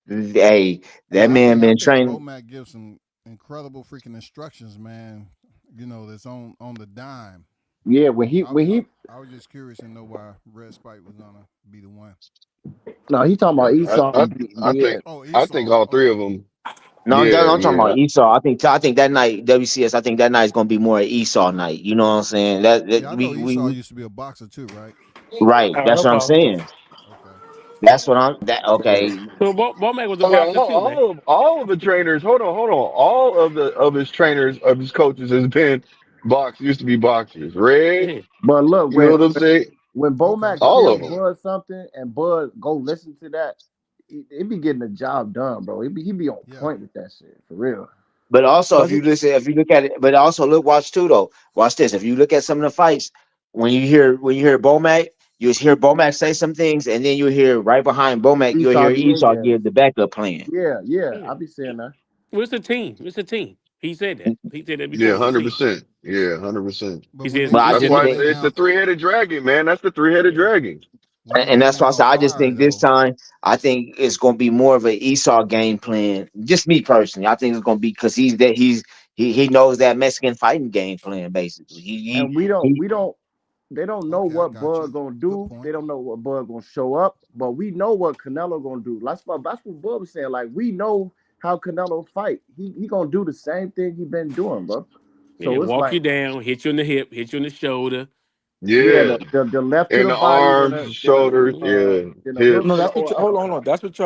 S12: Hey, that
S2: Yeah,
S12: man
S2: I
S12: been
S2: think
S12: training.
S2: Bomac gives some incredible freaking instructions, man. You know, that's on the dime.
S6: yeah. When he
S2: I,
S6: when
S2: I
S6: he
S2: I was just curious to know why Red Spike was gonna be the one.
S6: no, he talking about
S8: I,
S6: Esau
S8: I
S6: and
S8: I think
S2: Oh,
S8: I think
S2: Esau.
S8: all three of
S2: Okay.
S8: them.
S12: No,
S8: Yeah,
S12: I'm talking
S8: yeah.
S12: about Esau. I think that night WCS. I think that night is gonna be more an Esau night. You know what I'm saying? That
S2: Yeah, I know Esau
S12: we
S2: used to be a boxer too, right?
S12: right.
S5: all right,
S12: That's
S5: no
S12: what I'm
S5: problem.
S12: saying.
S2: Okay.
S12: That's what I'm. That okay.
S5: So Bomac was a
S8: Okay,
S5: boxer too, man.
S8: all of the trainers. Hold on. All of his trainers of his coaches has been used to be boxers. Red,
S5: Yeah.
S6: but look
S8: you know what I'm saying?
S6: when
S2: Okay.
S6: Bomac
S8: All
S6: tell
S8: of them.
S6: Bud something and Bud go listen to that, he be getting the job done, bro. He be on
S2: Yeah.
S6: point with that shit for real.
S12: But also,
S13: Does he?
S12: if you look at it, but also watch too though. Watch this. If you look at some of the fights, when you hear Bomac, you hear Bomac say some things, and then you hear right behind Bomac, you'll
S6: Esau
S12: hear
S6: get in
S12: Esau
S6: there.
S12: give the backup plan.
S6: Yeah.
S5: Yeah.
S6: I be saying that.
S5: Well, it's a team. It's a team. He said that. He said that
S8: Yeah,
S5: before. It's a team.
S8: 100%. Yeah, 100%.
S5: He
S2: But when
S5: says
S2: they
S12: But I
S5: it's
S8: That's
S2: when
S12: just
S2: they
S8: why
S12: think,
S2: get
S8: it's the
S2: down
S8: three-headed dragon, man. That's the three-headed
S5: yeah.
S8: dragon.
S2: when they
S12: and
S2: get
S12: that's why I
S2: down
S12: said I just
S2: fire
S12: think this
S2: though,
S12: time I think it's going to be more of an Esau game plan. Just me personally, I think it's going to be because he knows that Mexican fighting game plan basically.
S6: And we don't they don't know
S2: okay, I
S6: what
S2: got
S6: Bud
S2: you.
S6: gonna
S2: Good
S6: do. They
S2: point.
S6: don't know what Bud gonna show up, but we know what Canelo gonna do. That's what Bud was saying. Like we know how Canelo fight. He gonna do the same thing he been doing, bro.
S5: Yeah.
S6: So it's
S5: Walk
S6: like,
S5: you down, hit you in the hip, hit you in the shoulder.
S6: yeah,
S8: Yeah.
S6: the left to
S8: And
S6: the
S8: the
S6: body,
S8: arms, shoulders, yeah,
S6: then a hook
S13: No,
S8: hips.
S6: to the
S13: that's what.
S6: or
S13: Hold on, hold on. That's what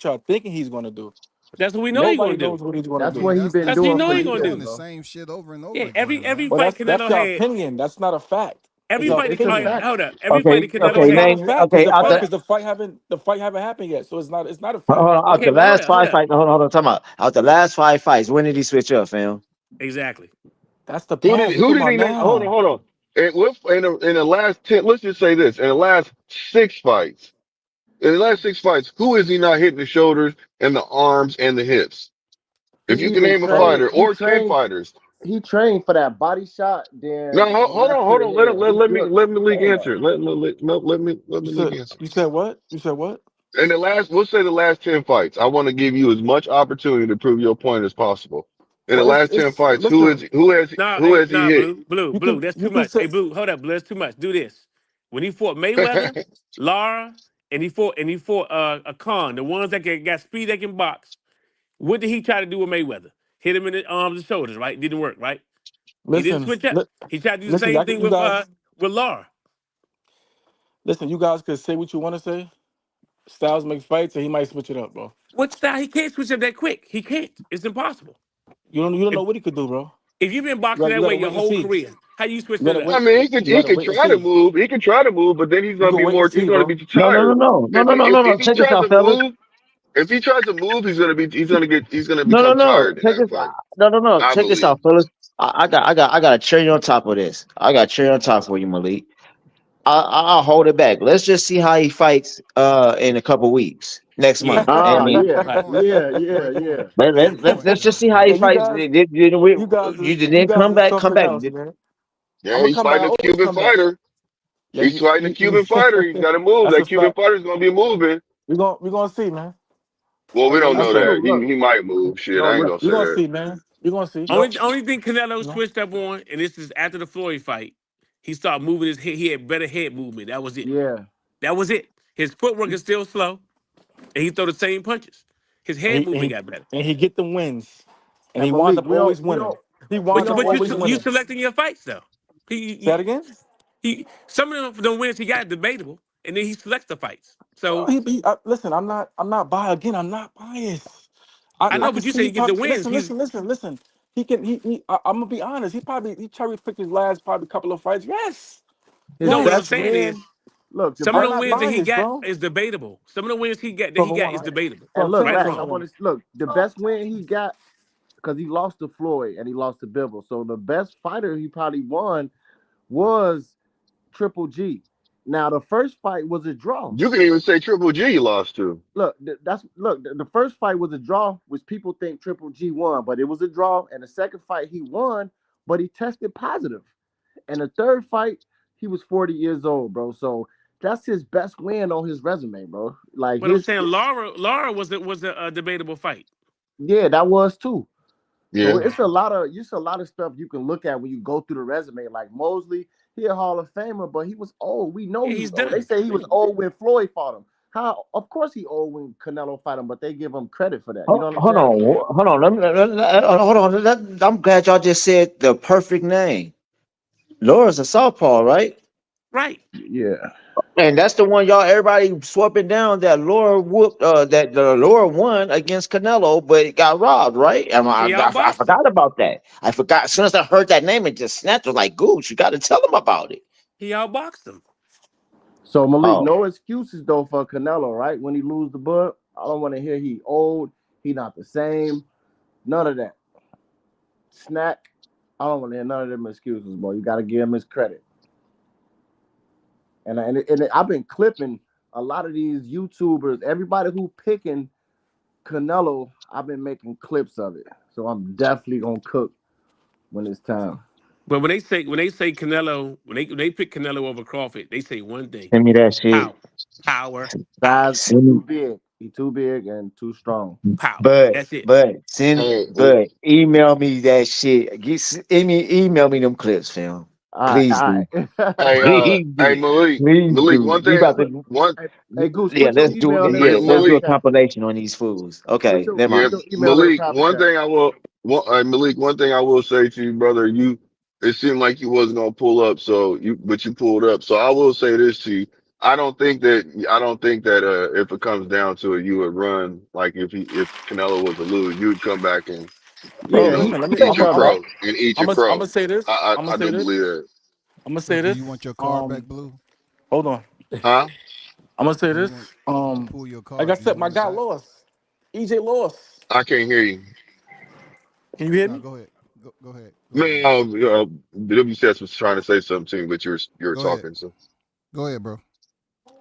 S13: y'all thinking he's gonna do.
S5: That's what we know he
S13: Nobody
S5: gonna do.
S13: knows what he's gonna
S2: I
S6: that's
S13: do.
S2: mean,
S6: what he been
S5: That's what you
S6: doing
S5: know
S6: for
S5: he
S2: he
S5: gonna
S6: years,
S2: doing
S5: do.
S2: the
S6: bro.
S2: same shit over and over
S5: Yeah.
S2: again,
S5: Every
S2: man.
S13: Well,
S5: fight
S13: that's
S5: Canelo
S13: your
S5: had.
S13: opinion. That's not a fact.
S5: Every fight.
S6: It's a
S5: All right,
S6: fact.
S5: hold up. Every fight
S12: Okay,
S5: that Canelo
S13: It's
S12: okay,
S13: not
S5: had.
S13: a
S12: name,
S13: fact because
S12: okay,
S13: the
S12: out
S13: fight
S12: the
S13: because the fight haven't happened yet. So it's not a
S12: hold
S13: fact.
S12: on, out
S5: Okay,
S12: the
S5: but
S12: last
S5: hold
S12: five
S5: up.
S12: fights. Hold on, time out the last five fights. When did he switch up, fam?
S5: Exactly.
S13: That's the past. We
S8: Who
S13: talking
S8: did
S13: about
S8: he name?
S13: now.
S8: Hold on. In the last 10, let's just say this, in the last 6 fights, who is he not hitting the shoulders and the arms and the hips? If you
S6: He
S8: can
S6: been
S8: name a
S6: trained.
S8: fighter or 10 fighters.
S6: He trained for that body shot.
S8: No,
S6: Then the
S8: hold
S6: left
S8: on,
S6: to
S8: hold
S6: the
S8: on.
S6: head. He good.
S8: Let me leak
S6: Hold on.
S8: answer. Let me leak answer.
S13: You said what? You said what?
S8: In the last, we'll say the last 10 fights, I want to give you as much opportunity to prove your point as possible. In the
S13: Well,
S8: last 10
S13: it's
S8: fights,
S13: listen.
S5: No,
S8: who
S5: hey,
S8: has he
S5: nah,
S8: hit?
S5: blue. That's
S13: You
S5: too
S13: can
S5: much.
S13: say
S5: Hey, blue, hold up, blue. That's too much. Do this. When he fought Mayweather, Lara, and he fought a Khan, the ones that got speed that can box. What did he try to do with Mayweather? Hit him in the arms and shoulders, right? Didn't work, right? He didn't
S13: listen.
S5: switch up. He tried to do the
S13: Listen.
S5: same
S13: Y'all,
S5: thing
S13: you guys.
S5: with Lara.
S13: Listen. You guys could say what you want to say. Styles make fights, and he might switch it up, bro.
S5: What style? He can't switch up that quick. He can't. It's impossible.
S13: You don't
S5: If
S13: know what he could do, bro.
S5: if you've been boxing
S13: You
S5: that way
S13: gotta
S5: your
S13: wait and
S5: whole
S13: see.
S5: career, how you
S13: You
S5: switching it
S13: gotta
S5: up?
S8: I
S13: wait.
S8: mean,
S13: You
S8: he
S13: gotta
S8: could
S13: wait and
S8: try to
S13: see.
S8: move. He could try to move, but then
S13: You can wait and
S8: he's
S13: see,
S8: going to
S13: bro.
S8: be too
S12: No, no, no,
S8: tired.
S12: no, no, no, no, no, no.
S8: If he
S12: Check this
S8: tries
S12: out,
S8: to
S12: fellas.
S8: move, he's going to
S12: No, no,
S8: become
S12: no, no.
S8: tired in
S12: Check
S8: that
S12: this.
S8: fight.
S12: No, no, no.
S8: I
S12: Check this
S8: believe.
S12: out, fellas. I got a cherry on top of this. I got a cherry on top for you, Malik. I'll hold it back. Let's just see how he fights in a couple weeks, next
S5: Yeah,
S12: month.
S5: right,
S12: I
S6: Ah,
S12: mean,
S2: Prove
S6: yeah,
S2: your
S5: right.
S2: point.
S6: yeah,
S2: Go
S6: yeah,
S2: ahead,
S6: yeah.
S2: Malik.
S12: let,
S2: Prove
S12: let,
S2: your
S12: let's
S2: point,
S12: let's just
S2: Malik.
S12: see how he
S13: Hey,
S12: fights.
S13: you
S12: Did then
S13: guys
S12: come
S13: is
S12: back,
S13: something else,
S12: Did-
S13: man. I'm
S8: Yeah,
S13: gonna
S8: he's
S13: come back. I
S8: fighting a
S13: always
S8: Cuban
S13: come back.
S8: fighter.
S13: Yeah,
S8: He's fighting a Cuban fighter. He's got to move.
S13: that's
S8: That
S13: a
S8: Cuban
S13: fact.
S8: fighter's going to be moving.
S13: We gonna see, man.
S8: Well,
S6: Hey,
S8: we don't
S6: Malik,
S8: know
S13: That's a
S8: that.
S6: look.
S8: He might move. Shit,
S6: No,
S8: I ain't
S6: look.
S8: gonna
S13: we
S8: say
S13: gonna
S8: that.
S13: see, man. We gonna see.
S6: No,
S5: Only thing Canelo
S13: You know?
S5: switched up on, and this is after the Floyd fight, he started moving his head. He had better head movement. That was it.
S6: yeah.
S5: That was it. His footwork is still slow, and he throw the same punches. His
S13: And
S5: head
S13: he and
S5: movement
S13: he,
S5: got better.
S13: and he get the wins, and
S6: And
S13: he winds
S6: Malik,
S13: up always
S6: we
S13: winning.
S6: don't,
S13: He
S6: we
S13: winds up
S6: don't
S5: But
S13: always
S5: you
S6: overlook.
S13: winning.
S5: selecting your fights though.
S13: Say that again.
S5: Some of them wins he got debatable, and then he selects the fights.
S13: Well,
S5: So
S13: listen. I'm not biased. Again, I'm not biased.
S5: I
S13: I
S5: know,
S13: can
S5: but you
S13: see
S5: say
S13: he
S5: he get the
S13: probably
S5: wins. He's
S13: listen. He can. I'm gonna be honest. He cherry picked his last probably couple of fights. Yes,
S6: His
S5: no. What I'm
S6: best
S5: saying is
S6: win. Look, the
S5: some of
S13: I'm
S6: best
S5: them
S13: not
S5: wins that
S6: win.
S5: he
S13: biased,
S5: got
S13: bro.
S5: is debatable. Some of the wins
S13: So
S5: he
S13: for
S5: got
S13: one,
S5: is debatable,
S6: And
S13: so
S6: look,
S13: check
S5: right or
S13: this
S6: facts.
S13: out.
S6: I
S5: wrong.
S6: want to look. The best win he got because he lost to Floyd and he lost to Bivol. So the best fighter he probably won was Triple G. Now the first fight was a draw.
S8: You can even say Triple G lost to.
S6: Look, the first fight was a draw, which people think Triple G won, but it was a draw. And the second fight he won, but he tested positive. And the third fight, he was 40 years old, bro. So that's his best win on his resume, bro. Like
S5: But I'm
S6: his,
S5: saying Laura was a debatable fight.
S6: yeah, that was too. So
S8: Yeah.
S6: it's a lot of stuff you can look at when you go through the resume. Like Mosley, he a Hall of Famer, but he was old. We know
S5: Yeah,
S6: he was
S5: he's
S6: old. They
S5: done.
S6: say he was old when Floyd fought him. How? Of course he old when Canelo fought him, but they give him credit for that. You know what I'm
S12: Hold
S6: saying?
S12: on, hold on. Hold on. I'm glad y'all just said the perfect name. Laura's a southpaw, right?
S5: Right.
S6: Yeah.
S12: And that's the one y'all everybody swapping down that Laura whooped that the Laura won against Canelo, but it got robbed, right?
S5: He
S12: I
S5: outboxed him.
S12: forgot about that. I forgot as soon as I heard that name, it just snapped. I was like, "Goose, you got to tell them about it."
S5: He outboxed him.
S6: So Malik,
S12: Oh,
S6: no excuses though for Canelo, right? When he lose the bud, I don't want to hear he old, he not the same, none of that. Snack, I don't want to hear none of them excuses, boy. You got to give him his credit. And I've been clipping a lot of these YouTubers, everybody who picking Canelo. I've been making clips of it, so I'm definitely gonna cook when it's time.
S5: But when they say Canelo, when they pick Canelo over Crawford, they say one thing:
S12: send me that shit.
S5: power, power, power,
S6: Size, he
S12: Send
S6: too
S12: me,
S6: big. He too big and too strong.
S5: power.
S12: but
S5: That's it.
S8: Hey,
S12: email me that shit. Email me them clips, fam.
S6: All
S12: Please do.
S6: right, all right.
S12: Please
S8: hey,
S12: do.
S8: Malik,
S12: Please
S8: Malik.
S12: do.
S8: One
S12: We
S8: thing,
S12: about to.
S8: one,
S6: Hey, hey, Goose,
S12: Yeah,
S6: put your
S12: let's do.
S6: email in
S12: Yeah,
S6: the
S12: let's do
S8: Malik.
S12: a
S6: chat.
S12: compilation on these fools.
S6: Put
S12: Okay,
S6: your
S12: never
S6: put
S8: Yeah,
S12: mind.
S6: your email in the
S8: Malik.
S6: top
S8: One
S6: chat.
S8: thing I will, Malik. One thing I will say to you, brother. It seemed like you wasn't gonna pull up, but you pulled up. So I will say this to you. I don't think that if it comes down to it, you would run like if Canelo was to lose, you'd come back and
S13: Bro,
S6: Yeah,
S13: listen. Let me.
S8: eat your crow
S13: I'm gonna say this. I'm gonna
S8: I
S13: say
S8: do believe
S13: this.
S8: that.
S13: I'm gonna
S2: So,
S13: say
S2: do you
S13: this.
S2: want your card back, Blue?
S13: Hold on.
S8: Huh?
S13: I'm gonna say
S2: Do you
S13: this.
S2: want to
S13: Um,
S2: pull your
S13: like I
S2: card? Do you
S13: said, my
S2: want it
S13: guy
S2: back?
S13: lost. EJ lost.
S8: I can't hear you.
S13: Can you hear
S2: No,
S13: me?
S2: go ahead. Go ahead. Go ahead,
S8: Man,
S2: bro.
S8: the WCS was trying to say something to me, but you were
S2: Go ahead.
S8: talking. So
S2: Go ahead, bro.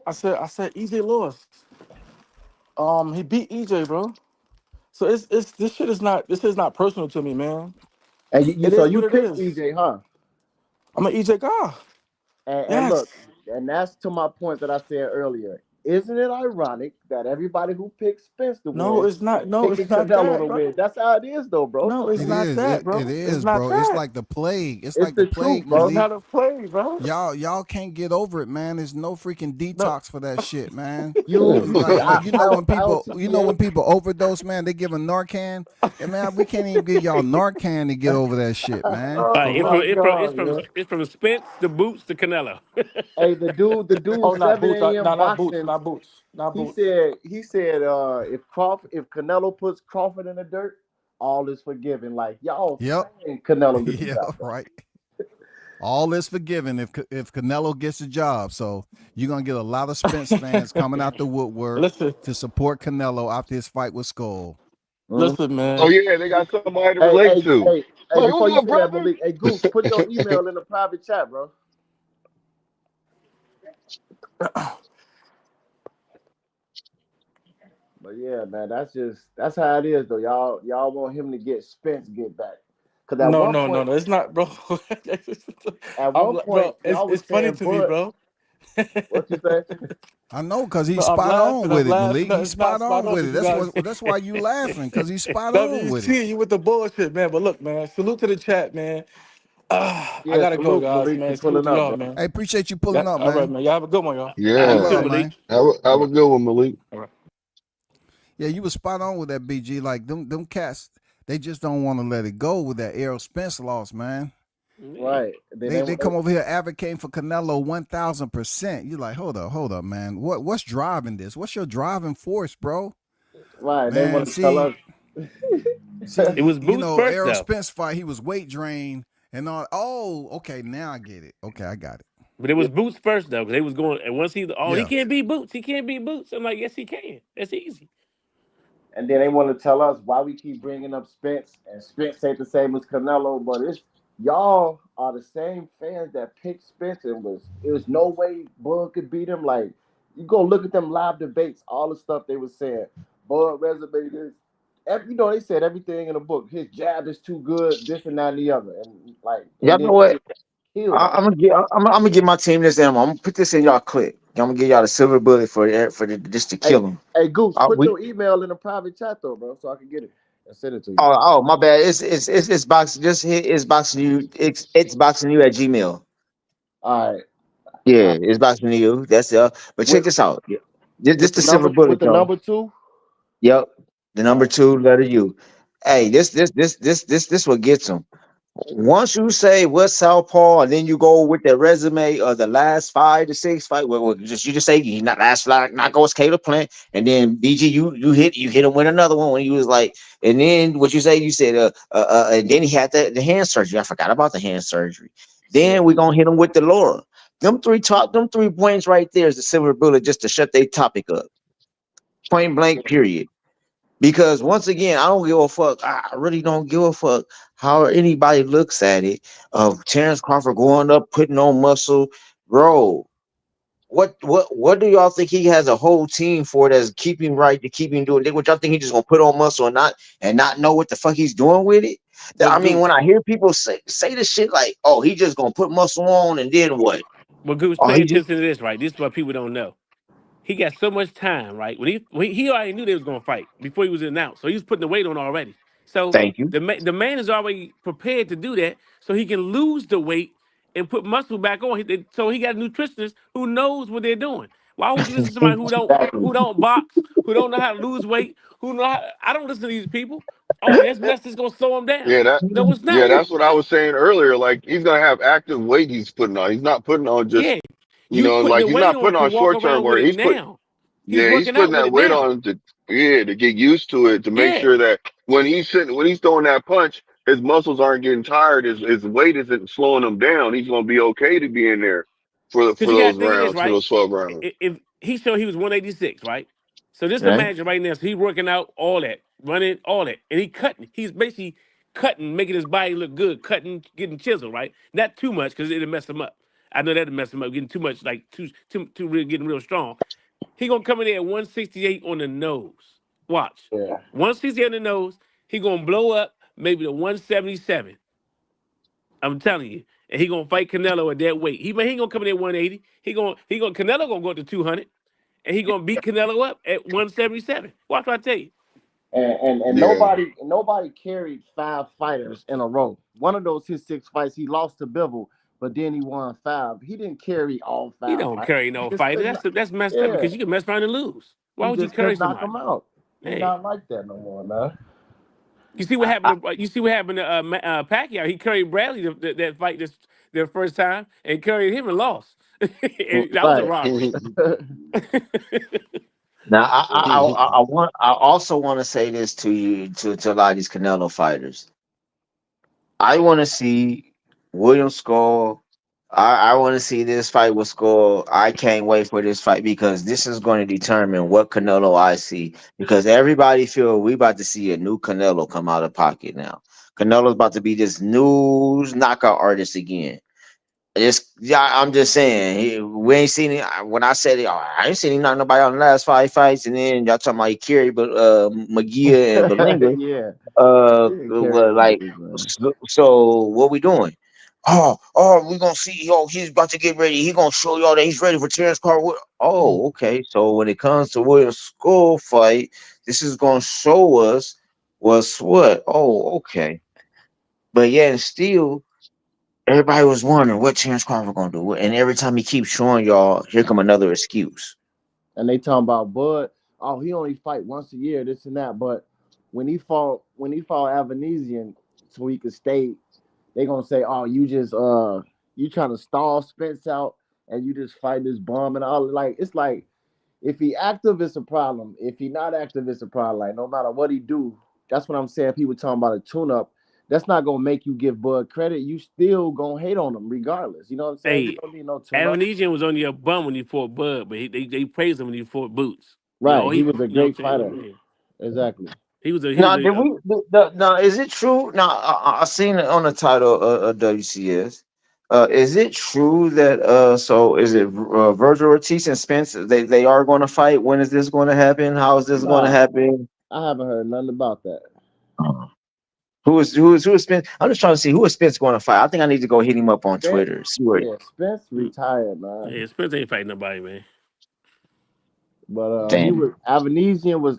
S13: I said EJ lost. He beat EJ, bro. So it's this is not personal to me, man.
S6: And you
S13: It
S6: so
S13: is
S6: you
S13: what it
S6: picked
S13: is.
S6: EJ, huh?
S13: I'm an EJ guy.
S6: And look,
S13: Yes.
S6: and that's to my point that I said earlier. Isn't it ironic that everybody who picked Spence to
S13: No,
S6: win
S13: it's not.
S6: is
S13: No,
S6: picking
S13: it's not
S6: Canelo
S13: that,
S6: to
S13: bro.
S6: win? That's how it is, though, bro.
S13: No, it's
S2: It
S13: not
S2: is.
S13: that,
S2: It
S13: bro. It's
S2: is,
S13: not
S2: bro. It's
S13: that.
S2: like the plague. It's
S6: It's
S2: like the
S6: the
S2: plague,
S6: truth,
S13: It's
S6: bro.
S2: Malik.
S13: not a play, bro.
S2: Y'all can't get over it, man. There's no freaking
S13: No.
S2: detox for that shit, man.
S6: You see,
S2: Like you know when
S6: I don't
S2: people
S6: see.
S2: overdose, man, they give a Narcan. And man, we can't even give y'all Narcan to get over that shit, man.
S5: All right,
S6: Oh
S5: it's
S6: my
S5: from it's from it's
S6: God,
S5: from
S6: man.
S5: it's from Spence the Boots to Canelo.
S6: Hey, the dude,
S13: Oh, not
S6: 7
S13: boots.
S6: a.m.
S13: Not boots.
S6: boxing.
S13: Not boots. Not
S6: He
S13: boots.
S6: said if Canelo puts Crawford in the dirt, all is forgiven. Like y'all
S2: Yep.
S6: paying Canelo to do
S2: Yeah,
S6: that, bro.
S2: right. All is forgiven if Canelo gets the job. So you're gonna get a lot of Spence fans coming out the woodwork
S13: Listen,
S2: to support Canelo after his fight with Skull.
S6: Mhm.
S13: listen,
S8: oh
S13: man.
S8: yeah, they got somebody to
S6: Hey,
S8: relate
S6: hey,
S8: to.
S6: hey, hey!
S8: Like,
S6: Before
S8: what's
S6: you
S8: up,
S6: say that,
S8: brother?
S6: Malik, hey Goose, put your email in the private chat, bro. But yeah, man, that's how it is, though. Y'all want him to get Spence get back, because
S13: No, no, no, no. It's not, bro.
S6: at
S13: I'm,
S6: one point
S13: bro.
S6: y'all
S13: It's
S6: was
S13: funny
S6: saying,
S13: to me,
S6: Bud,
S13: bro.
S6: what you say?
S2: I know, cause
S13: No,
S2: he's
S13: I'm
S2: spot on
S13: laughing. I'm
S2: with it,
S13: laughing.
S2: Malik.
S13: No,
S2: He's
S13: it's not
S2: spot
S13: spot
S2: on
S13: on
S2: with
S13: because
S2: it.
S13: you guys.
S2: That's why you laughing, cause he's spot
S13: That
S2: on
S13: means
S2: with it.
S13: cheating you with the bullshit, man. But look, man. Salute to the chat, man. I
S6: Yeah,
S13: gotta go,
S6: salute
S13: guys,
S6: Malik for
S13: man. Salute
S6: pulling
S13: to
S6: up,
S13: y'all,
S6: bro.
S13: man.
S2: Hey, appreciate you
S13: Yeah.
S2: pulling up,
S13: All right,
S2: man.
S13: man. Y'all have a good one, y'all.
S5: You
S13: All
S8: Yeah,
S2: Much
S13: right.
S5: too,
S2: love,
S5: Malik.
S2: man.
S8: have
S13: All
S8: a
S13: right.
S8: good one, Malik.
S13: All right.
S2: Yeah, you was spot on with that, BG. Like them cats, they just don't want to let it go with that Errol Spence loss, man.
S5: Yeah.
S6: Right. Then
S2: They come over here advocating for Canelo 1,000%. You're like, hold up, man. What's driving this? What's your driving force, bro?
S6: right. They
S2: Man,
S6: want to tell us.
S5: It
S2: see,
S5: was Boots first
S2: Errol
S5: though.
S2: Spence fight, he was weight drained and all. Oh, okay, now I get it. Okay, I got it.
S5: But it
S6: Yeah.
S5: was Boots first though, because they was going and once he
S2: Yeah,
S5: can't beat Boots, he can't beat Boots. I'm like, yes, he can. That's easy.
S6: And then they want to tell us why we keep bringing up Spence, and Spence ain't the same as Canelo, but it's y'all are the same fans that picked Spence and there's no way Bud could beat him. Like you go look at them live debates, all the stuff they were saying. Bud resume this. They said everything in the book. His jab is too good, this and that and the other, and
S12: Y'all know
S6: then
S12: what?
S6: killed him.
S12: I'm gonna give my team this ammo. I'm gonna put this in y'all clip. I'm gonna give y'all the silver bullet just to
S6: Hey,
S12: kill him.
S6: hey, Goose, put
S12: We
S6: your email in the private chat though, bro, so I can get it and send it to you.
S12: my bad. It's boxing. Just hit it's boxing you. It's boxing you at Gmail.
S6: All right. All
S12: Yeah,
S6: right.
S12: it's boxing you. That's But check
S6: With
S12: this out. This the silver
S6: with
S12: bullet,
S6: the
S12: y'all.
S6: number two.
S12: Yep, the
S6: All
S12: number
S6: right.
S12: two letter U.
S6: All
S12: Hey,
S6: right.
S12: this what gets him. Once you say West Southpaw, and then you go with the resume of the last 5 to 6 fight, you just say he not last fight, not go with Caleb Plant, and then BG you hit him with another one when he was like, and then what you say you said and then he had the hand surgery. I forgot about the hand surgery.
S6: Yeah.
S12: Then we gonna hit him with the Laura. Them 3 points right there is the silver bullet just to shut their topic up. Point blank. Period. Because once again, I don't give a fuck. I really don't give a fuck how anybody looks at it. Of Terrence Crawford going up, putting on muscle, bro. What do y'all think he has a whole team for that's keeping right to keep him doing? What y'all think he just gonna put on muscle and not know what the fuck he's doing with it? I
S5: But
S12: mean, when
S5: Goose,
S12: I hear people say this shit like, "Oh, he just gonna put muscle on and then what?
S5: but Goose,
S12: Oh,
S5: pay
S12: he just
S5: attention to this, right? This is what people don't know. He got so much time, right? When he already knew they was gonna fight before he was announced, so he was putting the weight on already. So
S12: thank you,
S5: the man is already prepared to do that, so he can lose the weight and put muscle back on. So he got a nutritionist who knows what they're doing. Why would you listen to somebody who don't
S12: exactly."
S5: who don't box, who don't know how to lose weight, who know how, I don't listen to these people. Oh, this mess is gonna slow him down.
S8: Yeah, that
S5: No, it's
S8: yeah,
S5: not.
S8: that's what I was saying earlier. Like he's gonna have active weight he's putting on. He's not putting on just
S5: Yeah, you putting
S8: like
S5: the
S8: he's
S5: weight
S8: not
S5: on
S8: putting
S5: to
S8: on
S5: walk
S8: short term
S5: around with
S8: work.
S5: it now. He's
S8: He's
S5: working
S8: putting
S5: out with
S8: that
S5: it
S8: weight
S5: now.
S8: on to get used to it, to make
S5: Yeah.
S8: sure that when he's throwing that punch, his muscles aren't getting tired, his weight isn't slowing him down. He's gonna be okay to be in there
S5: Because
S8: for
S5: you got to
S8: those
S5: think of this,
S8: rounds, for
S5: right?
S8: those 12 rounds.
S5: If he showed he was 186, right? So just
S12: Right?
S5: imagine right now, so he's working out all that, running all that, and he cutting. He's basically cutting, making his body look good, cutting, getting chiseled, right? Not too much because it'll mess him up. I know that'll mess him up, getting too much, like too real, getting real strong. He gonna come in there at 168 on the nose. Watch.
S6: Yeah.
S5: 168 on the nose. He gonna blow up maybe to 177. I'm telling you. And he gonna fight Canelo at that weight. He ain't gonna come in at 180. He gonna Canelo gonna go up to 200. And he gonna beat Canelo up at 177. Watch what I tell you.
S6: And
S8: Yeah.
S6: nobody carried 5 fighters in a row. One of those his 6 fights, he lost to Bivol, but then he won 5. He didn't carry all
S5: He
S6: 5
S5: don't
S6: fights.
S5: carry
S6: He
S5: no
S6: just
S5: fighter.
S6: couldn't.
S5: That's messed up
S6: Yeah,
S5: because you can mess around and lose. Why
S6: he
S5: would you
S6: just
S5: carry
S6: couldn't knock him
S5: somebody?
S6: out. He
S5: Hey,
S6: not like that no more, man.
S5: you see what
S6: I, I,
S5: happened? You see what happened to Pacquiao? He carried Bradley that fight their first time and carried him and lost. And that was a
S6: right.
S5: robbery.
S12: Now, I also want to say this to you, to a lot of these Canelo fighters. I want to see William Skull. I want to see this fight with Skull. I can't wait for this fight because this is going to determine what Canelo I see. Because everybody feel we about to see a new Canelo come out of pocket now. Canelo's about to be this new knockout artist again. It's yeah, I'm just saying. We ain't seen it. When I said it, I ain't seen him knock nobody out in the last 5 fights, and then y'all talking about he carried, but McGee and Belinga.
S6: yeah, he didn't carry
S12: Well,
S6: them
S12: like,
S6: niggas, man.
S12: so what we doing? We gonna see. Yo, he's about to get ready. He gonna show y'all that he's ready for Terrence Crawford. Oh, okay. So when it comes to William Skull fight, this is gonna show us what's what. Oh, okay. But yeah, and still, everybody was wondering what Terrence Crawford gonna do. And every time he keeps showing y'all, here come another excuse.
S6: And they talking about Bud. Oh, he only fight once a year, this and that. But when he fought Avanesian, so he could stay, they gonna say, oh, you trying to stall Spence out, and you just fight this bum and all. Like it's like if he active, it's a problem. If he not active, it's a problem. Like no matter what he do, that's what I'm saying. People talking about a tune up. That's not gonna make you give Bud credit. You still gonna hate on him regardless. You know what I'm saying? You
S5: Hey,
S6: don't need no tune up.
S5: Avanesian was only a bum when he fought Bud, but they praised him when he fought Boots. You know,
S6: Right. He was a
S5: you know what I'm
S6: great
S5: saying?
S6: fighter.
S5: Yeah.
S6: Exactly.
S5: He was
S12: Now,
S5: a
S12: now, is it true? Now, I seen it on the title of WCS. Is it true that so is it Virgil Ortiz and Spence? They are going to fight. When is this going to happen? How is this going to
S6: Nah,
S12: happen?
S6: I haven't heard nothing about that.
S12: Uh, who is Spence? I'm just trying to see who is Spence going to fight. I think I need to go hit him up on
S6: Spence,
S12: Twitter. See what?
S6: yeah, Spence retired, man.
S5: yeah, Spence ain't fighting nobody, man.
S6: But he
S12: Damn.
S6: was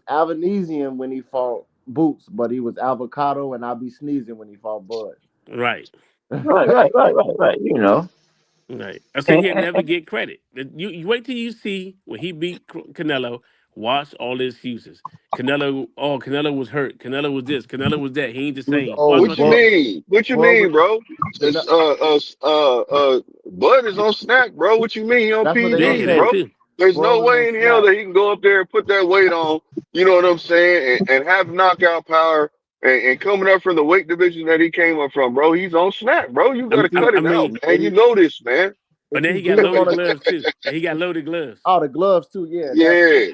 S6: Avanesian when he fought Boots, but he was avocado and I'll be sneezing when he fought Bud.
S5: Right.
S12: Right. You know.
S5: Right. I say
S12: And,
S5: he'll never get credit. You wait till you see when he beat Canelo. Watch all the excuses. Canelo was hurt. Canelo was this. Canelo was that. He ain't the
S6: He was
S5: same. Watch
S6: old.
S5: what
S8: What
S5: I
S8: you
S5: tell
S6: Bud,
S5: you.
S8: mean? What you
S6: Bud
S8: mean,
S6: was
S8: bro?
S6: and
S8: It's Bud is on snack, bro. What you mean? He on
S6: that's what they gonna
S8: PEDs,
S5: Yeah,
S6: say.
S5: that
S8: bro.
S5: too.
S8: There's
S6: Bud
S8: no
S6: was on
S8: way in hell
S6: snap.
S8: that he can go up there and put that weight on. You know what I'm saying? And have knockout power and coming up from the weight division that he came up from, bro. He's on snack, bro. You got
S5: I,
S8: to
S5: I,
S8: cut
S5: I
S8: it out,
S5: mean,
S8: man. You know this, man.
S5: and
S6: If
S5: then
S6: he
S5: he got
S6: beat him on
S5: loaded
S6: the
S5: gloves too. And he got loaded gloves.
S6: oh the gloves too, yeah, definitely.
S8: Yeah.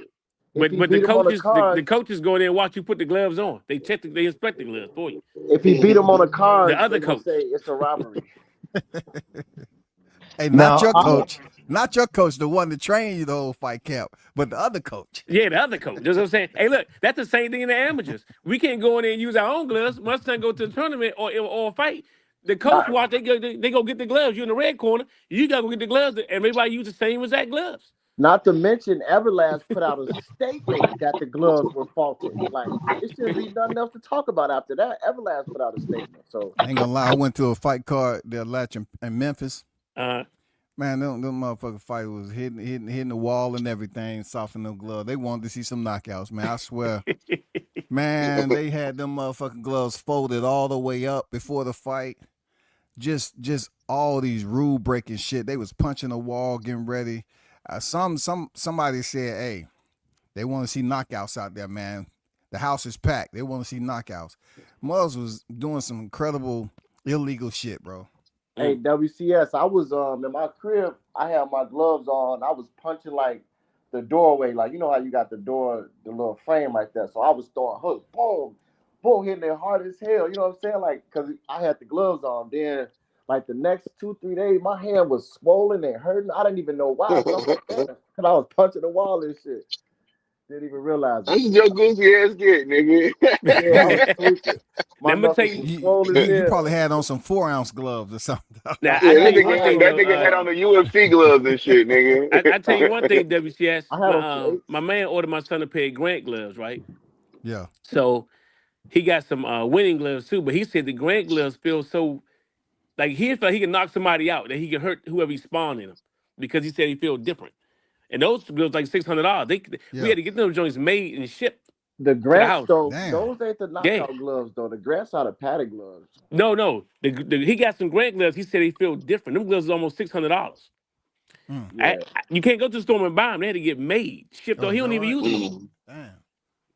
S6: If he
S5: But the
S6: beat him on the
S5: coaches the
S6: cards,
S5: coaches go in there and watch you put the gloves on. They inspect the gloves for you.
S6: if he beat him on the
S5: The
S6: cards,
S5: other
S6: they gonna
S5: coach.
S6: say it's a robbery.
S2: Hey, not
S12: now,
S2: your coach. Not your coach, the one that trained you the whole fight camp, but the other coach.
S5: Yeah, the other coach. That's what I'm saying. Hey, look, that's the same thing in the amateurs. We can't go in there and use our own gloves. Must go to the tournament or fight. The coach watch. They go get the gloves. You in the red corner. You gotta go get the gloves, and everybody use the same exact gloves.
S6: Not to mention, Everlast put out a statement that the gloves were faulty. Like it shouldn't be nothing else to talk about after that. Everlast put out a statement. So
S2: I ain't gonna lie, I went to a fight card, their latch in Memphis.
S5: Uh,
S2: Man, them motherfucking fight was hitting the wall and everything, softening them gloves. They wanted to see some knockouts, man. I swear. Man, they had them motherfucking gloves folded all the way up before the fight. Just all these rule breaking shit. They was punching the wall, getting ready. Somebody said, hey, they want to see knockouts out there, man. The house is packed. They want to see knockouts. Muzz was doing some incredible illegal shit, bro.
S6: hey, WCS, I was in my crib. I had my gloves on. I was punching like the doorway, like you know how you got the door, the little frame right there. So I was throwing hooks, boom, boom, hitting it hard as hell. You know what I'm saying? Like, cause I had the gloves on. Then, like the next 2-3 days, my hand was swollen and hurting. I didn't even know why, but I'm like, damn, cause I was punching the wall and shit. Didn't even realize it.
S8: That's your goofy ass get, nigga.
S6: Yeah, I was tweaking. My
S5: Let me tell
S6: knuckles
S5: you.
S6: was swollen as
S2: You
S6: hell.
S2: probably had on some 4-ounce gloves or something.
S5: Now I
S8: Yeah,
S5: tell
S8: that
S5: you one
S8: nigga,
S5: thing
S8: that
S5: though.
S8: nigga had on the UFC gloves and shit,
S5: I tell you one
S8: nigga.
S5: thing, WCS.
S6: I had on some eights.
S5: My man ordered my son a pair of Grant gloves, right?
S2: Yeah.
S5: So he got some winning gloves too. But he said the Grant gloves feel so like he felt he can knock somebody out, that he can hurt whoever he spawned in them, because he said he feel different. And those gloves like $600. We
S2: Yeah.
S5: had to get them joints made and shipped
S6: The
S5: to the
S6: grants
S5: house.
S6: though,
S2: Damn.
S6: those ain't the
S5: Yeah.
S6: knockout gloves though. The grants are the padded gloves.
S5: No. He got some Grant gloves. He said he feel different. Them gloves is almost $600.
S2: Mm.
S6: Yeah,
S5: You can't go to the store and buy them. They had to get made, shipped.
S2: Oh,
S5: Or he
S2: is
S5: don't
S2: that
S5: even
S2: right?
S5: use them no more.
S8: Mm.
S2: Damn.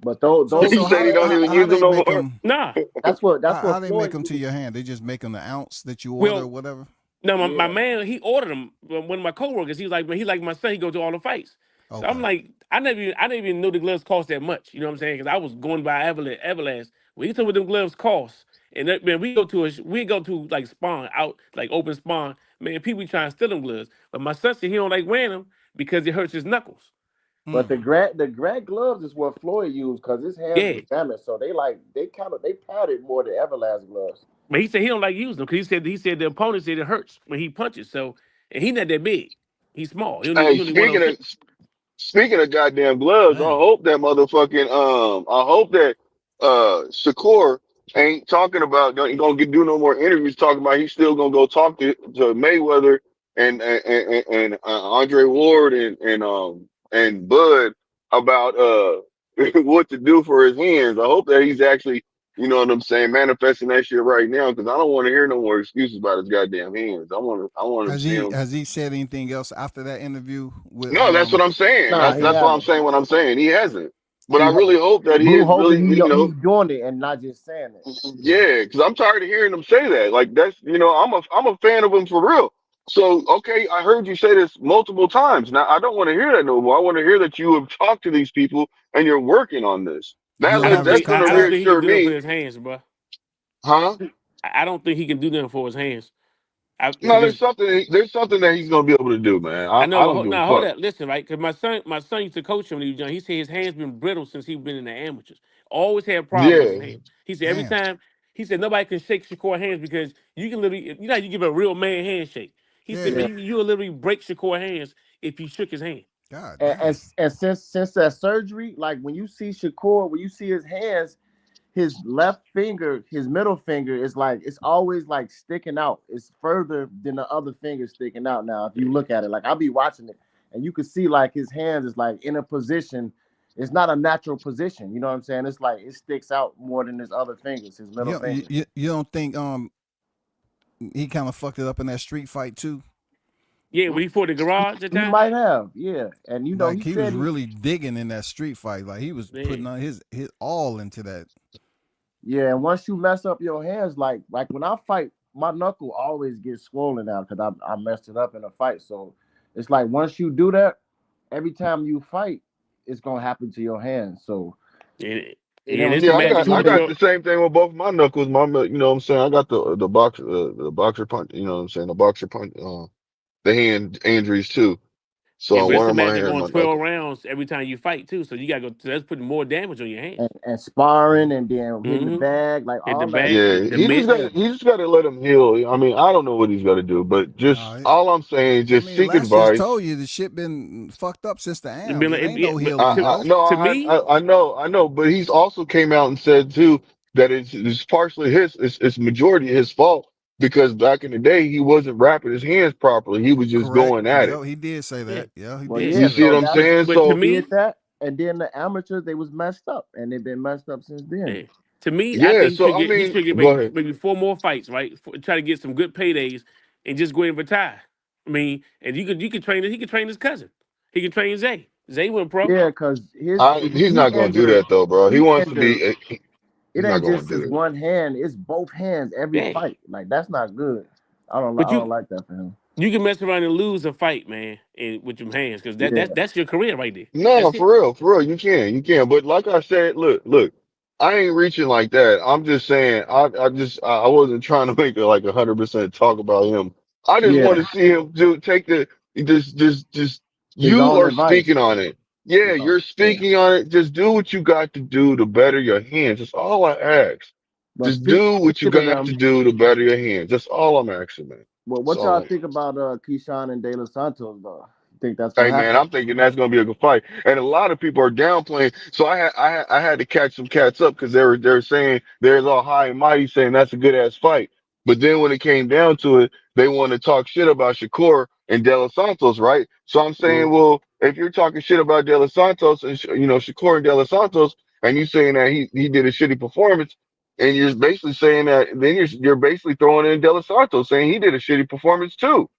S6: but those
S2: So
S6: those
S8: He
S2: so
S8: said he don't even
S2: how
S8: use them
S2: they
S8: no
S2: make
S8: more.
S2: them?
S5: Nah.
S6: that's
S2: How
S6: what
S2: they make
S6: Floyd
S2: them to
S6: used.
S2: your hand? They just make them the ounce that you order or
S5: Well,
S2: whatever.
S5: no, my
S6: Yeah,
S5: man, he ordered them. One of my coworkers, he was like, man, he like my son. He go to all the fights. So I'm
S2: Okay.
S5: like, I never even knew the gloves cost that much. You know what I'm saying? Because I was going by Everlast. When he told me what them gloves cost, and that, man, we go to like spawn out, like open spawn. Man, people be trying to steal them gloves. But my son said he don't like wearing them because it hurts his knuckles.
S6: but
S2: Mm.
S6: the grant gloves is what Floyd used because his hands
S5: Yeah.
S6: was damaged, so they padded more than Everlast gloves.
S5: But he said he don't like using them because he said the opponent said it hurts when he punches. So, and he not that big. He's small.
S8: Hey,
S5: He only 106.
S8: speaking of goddamn gloves, I
S2: Damn.
S8: hope that motherfucking I hope that Shakur ain't talking about do no more interviews talking about he's still gonna go talk to Mayweather and Andre Ward and Bud about what to do for his hands. I hope that he's actually, you know what I'm saying, manifesting that shit right now, because I don't want to hear no more excuses about his goddamn hands. I want to see him.
S2: Has he said anything else after that interview with
S8: No, that's what I'm saying.
S6: Nah, he
S8: That's why I'm
S6: haven't.
S8: saying what I'm saying. He hasn't. But I
S6: He
S8: really hope that he
S6: Blue
S8: is really,
S6: hoping
S8: you know,
S6: he's doing it and not just saying it.
S2: Yeah.
S8: yeah, because I'm tired of hearing him say that. Like that's, I'm a fan of him for real. So okay, I heard you say this multiple times. Now I don't want to hear that no more. I want to hear that you have talked to these people and you're working on this.
S2: You don't have his
S8: That's gonna
S5: I don't
S2: contact?
S5: think he can
S8: reassure
S5: do nothing for
S8: me,
S5: his hands, bro.
S8: huh?
S5: I don't think he can do nothing for his hands.
S8: No,
S5: Because
S8: there's something that he's gonna be able to do, man.
S5: I
S8: I
S5: know, but
S8: don't give a
S5: hold
S8: fuck.
S5: up, listen, right? Because my son used to coach him when he was young. He said his hands been brittle since he been in the amateurs. Always had problems with his
S8: Yeah.
S5: hands. He said every
S2: Damn.
S5: time he said nobody can shake Shakur hands because you can literally, you know, how you give a real man handshake. He said,
S2: Yeah.
S5: man,
S6: Yeah,
S5: you'll literally break Shakur hands if you shook his hand.
S2: God
S6: and,
S2: damn.
S6: and, and since that surgery, like when you see Shakur, when you see his hands, his left finger, his middle finger is like it's always like sticking out. It's further than the other finger sticking out. Now, if you look at it, like I'll be watching it, and you can see like his hands is like in a position. It's not a natural position. You know what I'm saying? It's like it sticks out more than his other fingers, his middle finger.
S2: You don't think he kind of fucked it up in that street fight too?
S5: Yeah, when he fought the garage that
S6: He
S5: time.
S6: might have, yeah. And
S2: Like
S6: he
S2: he was
S6: said
S2: really digging in that street fight. Like he was
S5: Yeah.
S2: putting on his all into that.
S6: yeah, and once you mess up your hands, like when I fight, my knuckle always gets swollen now because I messed it up in a fight. So it's like once you do that, every time you fight, it's gonna happen to your hands. So
S5: And,
S6: it
S5: and
S6: don't
S5: it's a
S8: Yeah,
S6: take
S5: magic.
S6: too
S8: I
S5: You
S6: many.
S8: got
S5: know,
S8: the same thing with both my knuckles. You know what I'm saying? I got the boxer punch, you know what I'm saying? The boxer punch, the hand injuries too. So
S5: yeah,
S8: on
S5: but it's
S8: one
S5: a
S8: of my
S5: magic
S8: hands,
S5: on
S8: my
S5: 12
S8: knuckle.
S5: rounds every time you fight too. So you gotta go. So that's putting more damage on your hands.
S6: And
S2: Yeah.
S6: sparring and then hitting the
S5: Mm-hmm.
S6: bag, like
S5: Hit the
S6: all that
S5: back,
S6: shit.
S8: Yeah,
S5: the
S6: Yeah,
S5: mitts.
S8: he just got to let him heal. I mean, I don't know what he's got to do, but just
S2: No,
S8: all I'm saying is
S2: I
S8: just
S2: mean,
S8: seek
S2: Lash just
S8: advice.
S2: told you the shit been fucked up since the
S5: It been
S2: AMs.
S5: like,
S2: It ain't no
S5: but
S2: healing, bro.
S8: No,
S5: to me,
S8: I know, but he's also came out and said too that it's partially it's majority his fault because back in the day he wasn't wrapping his hands properly. He was just
S2: Correct.
S8: going at it.
S2: Yeah, he did say
S5: yeah,
S2: that. Yeah, he
S6: well,
S2: did
S5: yeah.
S6: yeah.
S8: You
S2: say
S8: see
S2: that.
S8: what
S6: So
S8: I'm
S6: that's
S8: saying?
S5: But to
S8: So
S6: did
S5: me,
S6: that, and then the amateurs they was messed up, and they've been messed up since then.
S5: yeah, to me, I
S8: yeah,
S5: think
S8: so I
S5: he
S8: mean,
S5: should get
S8: go ahead.
S5: maybe four more fights, right? Try to get some good paydays and just go ahead and retire. I mean, and you could train. He could train his cousin. He can train Zay. Zay went pro.
S6: Yeah, because his
S8: He's
S6: he
S8: not going to do
S6: injured,
S8: that though, bro. He
S6: he
S8: wants to
S6: injured.
S8: be.
S6: It
S8: He's not
S6: ain't
S8: going
S6: just
S8: to do
S6: his
S8: that.
S6: one hand; it's both hands every
S5: Yeah,
S6: fight. Like that's not good.
S5: but
S6: I don't like that for him.
S5: you can mess around and lose a fight, man, and with your hands, because
S6: Yeah,
S5: that's your career right there.
S8: No,
S5: That's it.
S8: for real, you can. But like I said, look. I ain't reaching like that. I'm just saying, I wasn't trying to make it like 100% talk about him. I just
S6: Yeah,
S8: want to see him take just,
S6: his
S8: you
S6: own
S8: are speaking
S6: advice.
S8: on it. Yeah,
S6: No,
S8: you're
S6: yeah,
S8: speaking on it. Just do what you got to do to better your hands. That's all I ask.
S6: but
S8: Just do what you
S6: speaking of
S8: got to
S6: them,
S8: do to better your hands. That's all I'm asking, man.
S6: well,
S8: That's
S6: what
S8: all
S6: y'all
S8: I'm
S6: think about Keyshawn and De Los Santos though? You think that's
S8: Hey
S6: gonna
S8: man,
S6: happen?
S8: I'm thinking that's gonna be a good fight, and a lot of people are downplaying. So I had to catch some cats up because they're saying there's all high and mighty saying that's a good ass fight, but then when it came down to it, they want to talk shit about Shakur and De Los Santos, right? So I'm saying,
S6: Mhm.
S8: well, if you're talking shit about De Los Santos and Shakur and De Los Santos, and you saying that he did a shitty performance, and you're basically saying that, then you're basically throwing in De Los Santos saying he did a shitty performance too.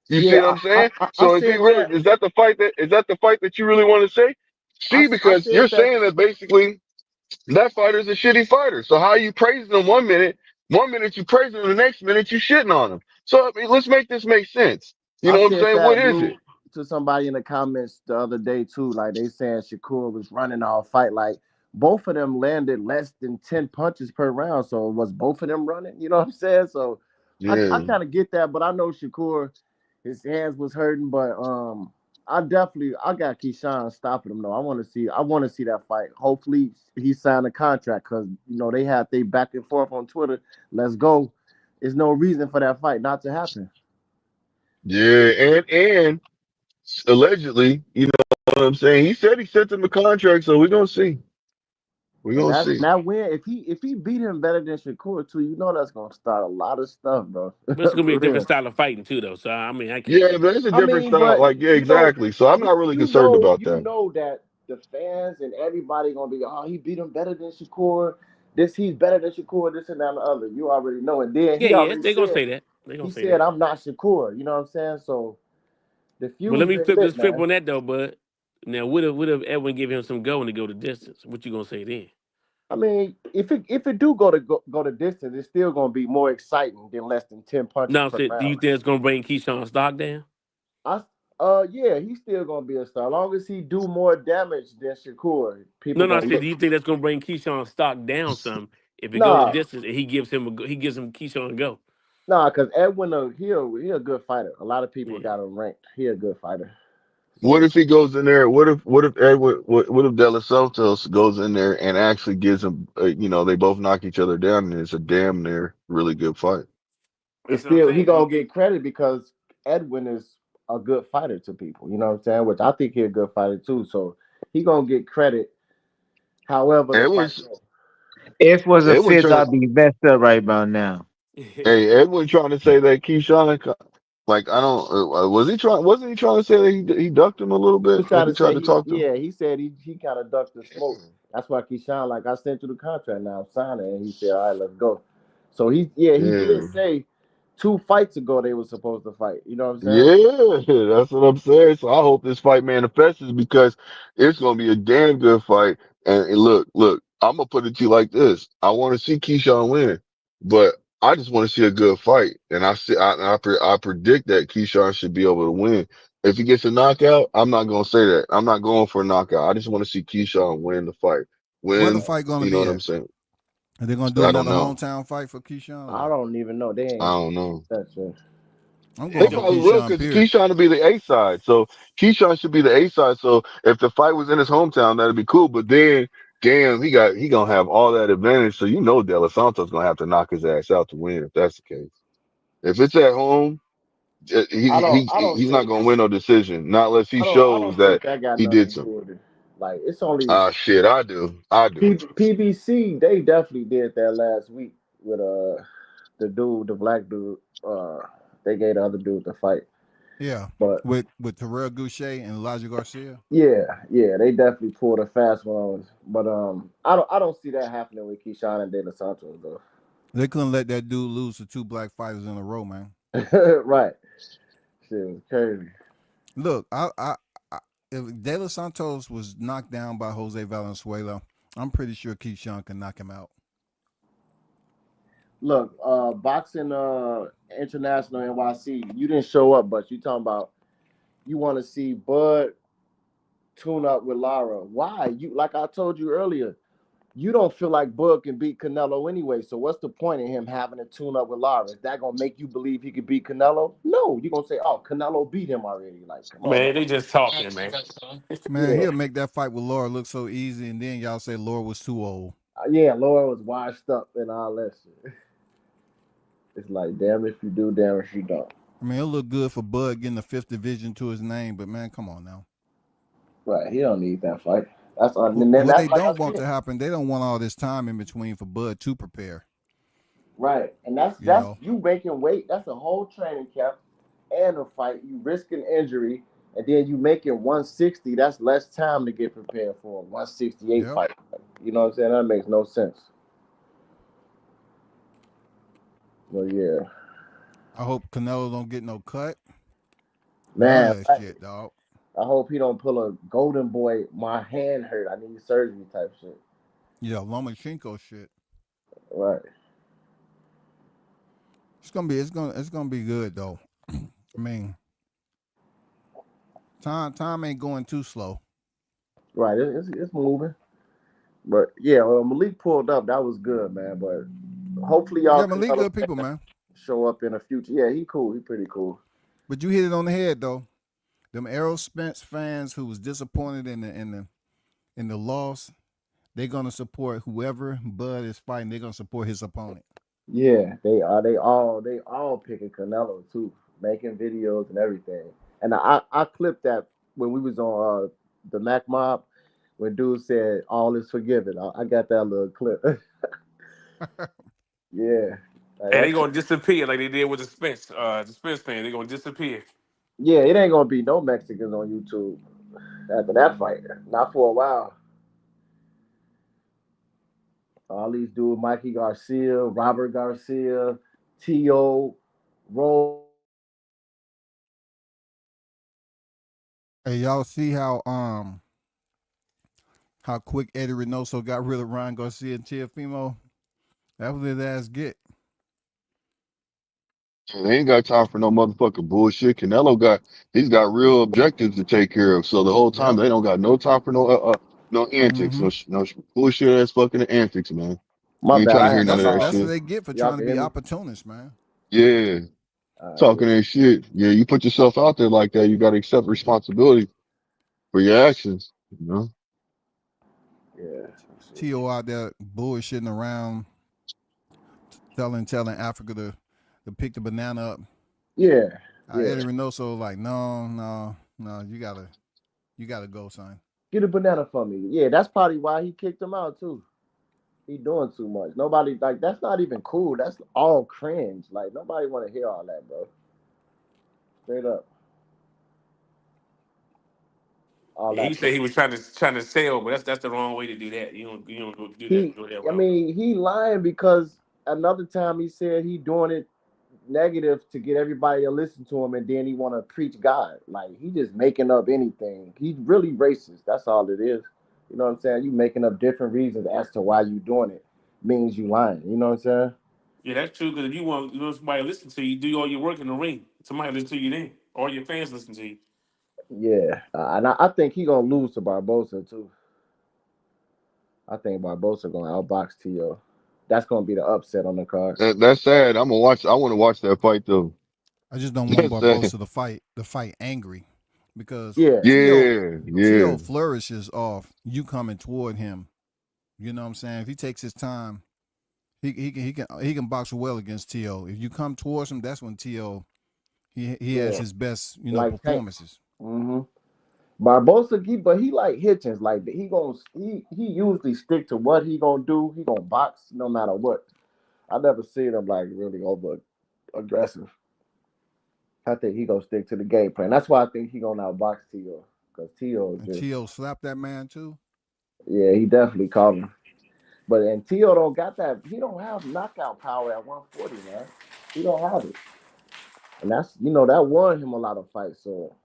S8: You see
S6: Yeah,
S8: what I'm saying?
S6: I
S8: So if he
S6: said
S8: really
S6: that.
S8: is that the fight that you really want to say? See,
S6: I
S8: because you're
S6: said that.
S8: saying that basically that fighter's a shitty fighter. So how you praising him one minute you praising him, the next minute you shitting on him. So I mean, let's make this make sense. You
S6: I
S8: know what I'm
S6: said
S8: saying? What
S6: that,
S8: is it?
S6: Blue, to somebody in the comments the other day too. Like they saying Shakur was running our fight. Like both of them landed less than 10 punches per round. So was both of them running? You know what I'm saying? So I
S8: Yeah,
S6: kind of get that, but I know Shakur, his hands was hurting, but I got Keyshawn stopping him though. I want to see that fight. Hopefully he signed a contract because they back and forth on Twitter. Let's go. There's no reason for that fight not to happen.
S8: yeah, and allegedly, you know what I'm saying? He said he sent him a contract, so we're gonna see. We're
S6: And
S8: gonna
S6: that
S8: see.
S6: that win, if he beat him better than Shakur too, that's gonna start a lot of stuff, bro.
S5: But it's gonna be a
S6: For
S5: different
S6: real.
S5: style of fighting too, though. So I mean, I can't.
S8: Yeah, but it's a
S6: I
S8: different
S6: mean,
S8: style.
S6: but
S8: Like, yeah, exactly. So I'm not really concerned about that.
S6: that the fans and everybody gonna be, oh, he beat him better than Shakur. He's better than Shakur. This and that and the other. You already know. And then
S5: Yeah, yeah, they gonna say that. They
S6: he
S5: gonna say
S6: said,
S5: that.
S6: I'm not Shakur. You know what I'm saying? So the
S5: But let
S6: feud's
S5: me
S6: been
S5: flip this
S6: lit,
S5: flip
S6: man.
S5: on that though, bud. Now, would have Edwin give him some going to go the distance? What you gonna say then?
S6: I mean, if it do go to distance, it's still gonna be more exciting than less than 10 punches
S5: Now,
S6: per
S5: do you
S6: round.
S5: think it's gonna bring Keyshawn stock down?
S6: I yeah, he's still gonna be a star. As long as he do more damage than Shakur,
S5: No,
S6: people
S5: no. I
S6: gonna
S5: said, do
S6: look.
S5: you think that's gonna bring Keyshawn stock down some if it go the
S6: Nah,
S5: distance and he gives him Keyshawn a go?
S6: nah, because Edwin, he a good fighter. A lot of people
S5: Yeah.
S6: got him ranked. He a good fighter.
S8: What
S6: So
S8: if he goes in there? What if Edward? What if De Los Santos goes in there and actually gives him? They both knock each other down, and it's a damn near really good fight.
S6: it's
S5: That's what I'm
S6: still he
S5: saying.
S6: gonna get credit because Edwin is a good fighter to people. You know what I'm saying? Which I think he a good fighter too. So he gonna get credit. However, the fight
S8: Edwin's
S6: go.
S12: If was a
S8: Edwin
S12: fifth,
S8: trying.
S12: I'd be messed up right about now.
S8: Hey, Edwin trying to say that Keyshawn. Like I don't. Was he trying? Wasn't he trying to say that he ducked him a little
S6: He
S8: bit?
S6: was
S8: Like
S6: trying
S8: he
S6: to
S8: tried
S6: say
S8: to talk to him.
S6: he said he kind of ducked the smoke. That's why Keyshawn, like, I sent you the contract now, I'm signing, and he said, all right, let's go. So he did
S8: Yeah.
S6: say 2 fights ago they were supposed to fight. You know what I'm saying?
S8: Yeah, that's what I'm saying. So I hope this fight manifests because it's gonna be a damn good fight. And look, I'm gonna put it to you like this: I want to see Keyshawn win, but I just want to see a good fight. And I predict that Keyshawn should be able to win. If he gets a knockout, I'm not gonna say that. I'm not going for a knockout. I just want to see Keyshawn win the fight.
S2: Where the
S8: Win,
S2: fight gonna
S8: you know
S2: be
S8: what I'm
S2: at?
S8: saying?
S2: Are they gonna do
S8: I don't
S2: another
S8: know.
S2: hometown fight for Keyshawn?
S6: I
S2: Or
S6: don't even know. They
S8: I
S6: ain't
S8: don't know.
S6: that's it.
S2: I'm
S5: Hey,
S8: They
S2: going for
S5: Joe.
S8: probably will
S2: Keyshawn.
S8: because
S2: Period.
S8: Keyshawn will be the A side. So Keyshawn should be the A side. So if the fight was in his hometown, that'd be cool. But then, damn, he gonna have all that advantage. So De La Santo's gonna have to knock his ass out to win if that's the case. If it's at home,
S6: I don't
S8: he's not
S6: think
S8: gonna win no decision, not unless he
S6: I
S8: shows
S6: don't think
S8: that
S6: that got
S8: he
S6: nothing
S8: did
S6: to do
S8: some.
S6: with it. Like, it's only
S8: Ah, shit, I do.
S6: PBC. They definitely did that last week with the black dude. They gave the other dude the fight,
S2: Yeah,
S6: but
S2: with Terrell Goucher and Elijah Garcia.
S6: yeah, they definitely pulled a fast one on us. But I don't see that happening with Keyshawn and De Los Santos though.
S2: They couldn't let that dude lose to two black fighters in a row, man.
S6: Right. Shit was crazy.
S2: Look, I if De Los Santos was knocked down by Jose Valenzuela, I'm pretty sure Keyshawn can knock him out.
S6: Look, boxing international NYC, you didn't show up, but you talking about you want to see Bud tune up with Lara. Why? You, like I told you earlier, you don't feel like Bud can beat Canelo anyway. So what's the point in him having a tune up with Lara? Is that gonna make you believe he could beat Canelo? No, you're gonna say, "Oh, Canelo beat him already." Like, come on, man.
S5: Man, they just talking, man.
S2: Man,
S6: Yeah,
S2: he'll make that fight with Laura look so easy, and then y'all say Laura was too old.
S6: yeah. Laura was washed up and all that shit. It's like, damn if you do, damn if you don't.
S2: I mean, it'll look good for Bud getting the fifth division to his name, but man, come on now.
S6: Right, he don't need that fight. That's and then
S2: What
S6: that's
S2: they
S6: like I
S2: don't want
S6: said.
S2: to happen, they don't want all this time in between for Bud to prepare.
S6: Right, and
S2: You
S6: that's
S2: know,
S6: you making weight. That's a whole training camp and a fight. You risking injury, and then you making 160. That's less time to get prepared for a 168
S2: yep.
S6: fight. You know what I'm saying? That makes no sense. But yeah,
S2: I hope Canelo don't get no cut. None
S6: man,
S2: of that
S6: I,
S2: shit, dog.
S6: I hope he don't pull a golden boy. My hand hurt. I need surgery type shit.
S2: Yeah, Lomachenko shit.
S6: Right.
S2: It's gonna be good though. I mean, time ain't going too slow.
S6: Right, it's moving. But yeah, Malik pulled up. That was good, man. But hopefully y'all
S2: Yeah, Malik
S6: Canelo
S2: good people, man.
S6: show up in the future. Yeah, he cool. He pretty cool.
S2: But you hit it on the head though. Them Errol Spence fans who was disappointed in the loss, they're gonna support whoever Bud is fighting. They're gonna support his opponent.
S6: Yeah, they are. They all picking Canelo too, making videos and everything. And I clipped that when we was on the Mac Mob when dude said all is forgiven. I got that little clip. Yeah, like
S5: And they
S6: that.
S5: gonna disappear like they did with the Spence fan. They gonna disappear.
S6: Yeah, it ain't gonna be no Mexicans on YouTube after that fight. Not for a while. All these dudes, Mikey Garcia, Robert Garcia, T.O., Roll.
S2: Hey, y'all see how quick Eddie Reynoso got rid of Ryan Garcia and Teofimo? That was his ass get.
S8: They ain't got time for no motherfucking bullshit. He's got real objectives to take care of. So the whole time
S2: Yep.
S8: they don't got no time for no antics,
S2: Mm-hmm.
S8: no bullshit ass fucking antics, man.
S6: My
S8: We ain't
S6: bad.
S8: trying to
S6: I
S8: hear
S6: had
S8: none
S6: my
S8: of that
S2: That's what
S8: shit.
S2: they get for
S6: y'all
S2: trying to
S6: can
S2: be
S6: hear me.
S2: opportunists, man.
S8: Yeah,
S6: Yeah,
S8: talking that shit. Yeah, you put yourself out there like that, you got to accept responsibility for your actions. You know,
S6: yeah.
S2: T.O. out there bullshitting around, telling Africa to pick the banana up.
S6: Yeah,
S2: Eddie
S6: yeah.
S2: Reynoso like, no, you gotta go, son.
S6: Get a banana for me. Yeah, that's probably why he kicked him out too. He doing too much. Nobody like that's not even cool. That's all cringe. Like nobody want to hear all that, bro. Straight up, all
S5: Yeah, he
S6: that.
S5: said he was trying to sell, but that's the wrong way to do that. You don't go do that
S6: He,
S5: do that
S6: I
S5: route.
S6: mean, he lying because another time he said he doing it negative to get everybody to listen to him, and then he want to preach God. Like he just making up anything. He's really racist. That's all it is. You know what I'm saying? You making up different reasons as to why you doing it means you lying. You know what I'm saying?
S5: Yeah, that's true. Because if you want somebody to listen to you, do all your work in the ring. Somebody listen to you then. All your fans listen to you.
S6: Yeah, and I think he gonna lose to Barbosa too. I think Barbosa gonna outbox Tio. That's gonna be the upset on the card.
S8: that's sad. I'm gonna watch. I want to watch that fight though.
S2: I just don't want
S8: That's sad.
S2: Barbosa to fight angry, because
S6: Yeah,
S2: T.O.
S8: Yeah, yeah.
S2: T.O. flourishes off you coming toward him. You know what I'm saying? If he takes his time, he can box well against T.O. If you come towards him, that's when T.O. he has
S6: yeah,
S2: his best
S6: like Tank.
S2: performances.
S6: Mm-hmm. Barbosa, but he like Hitchens. Like he usually stick to what he gonna do. He gonna box no matter what. I never seen him like really over aggressive. I think he gonna stick to the game plan. That's why I think he gonna outbox Tio because Tio
S2: And
S6: just
S2: T.O. slapped that man too.
S6: yeah he definitely caught him. But and Tio don't got that. He don't have knockout power at 140, man. He don't have it, and that's that won him a lot of fights. So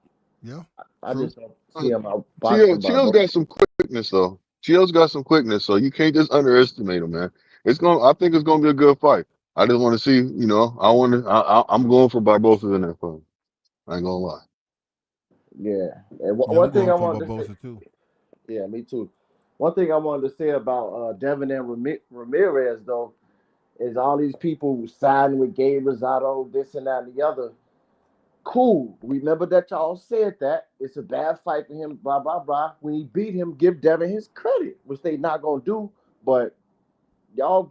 S2: Yeah,
S6: I
S2: true.
S6: just don't see him
S8: Tio,
S6: outboxing
S8: Tio's
S6: Barbosa.
S8: got some quickness though. Tio's got some quickness, so you can't just underestimate him, man. I think it's gonna be a good fight. I just want to see, I want to. I'm going for Barbosa in that fight. I ain't gonna lie.
S6: Yeah, and
S2: Yeah, I'm
S6: one thing
S2: going
S6: I
S2: for
S6: wanted to say.
S2: Barbosa too.
S6: Yeah, me too. One thing I wanted to say about Devin and Ramirez though is all these people siding with Gabe Rosado, this and that and the other. Cool. Remember that y'all said that it's a bad fight for him. Blah blah blah. When he beat him, give Devin his credit, which they not gonna do. But y'all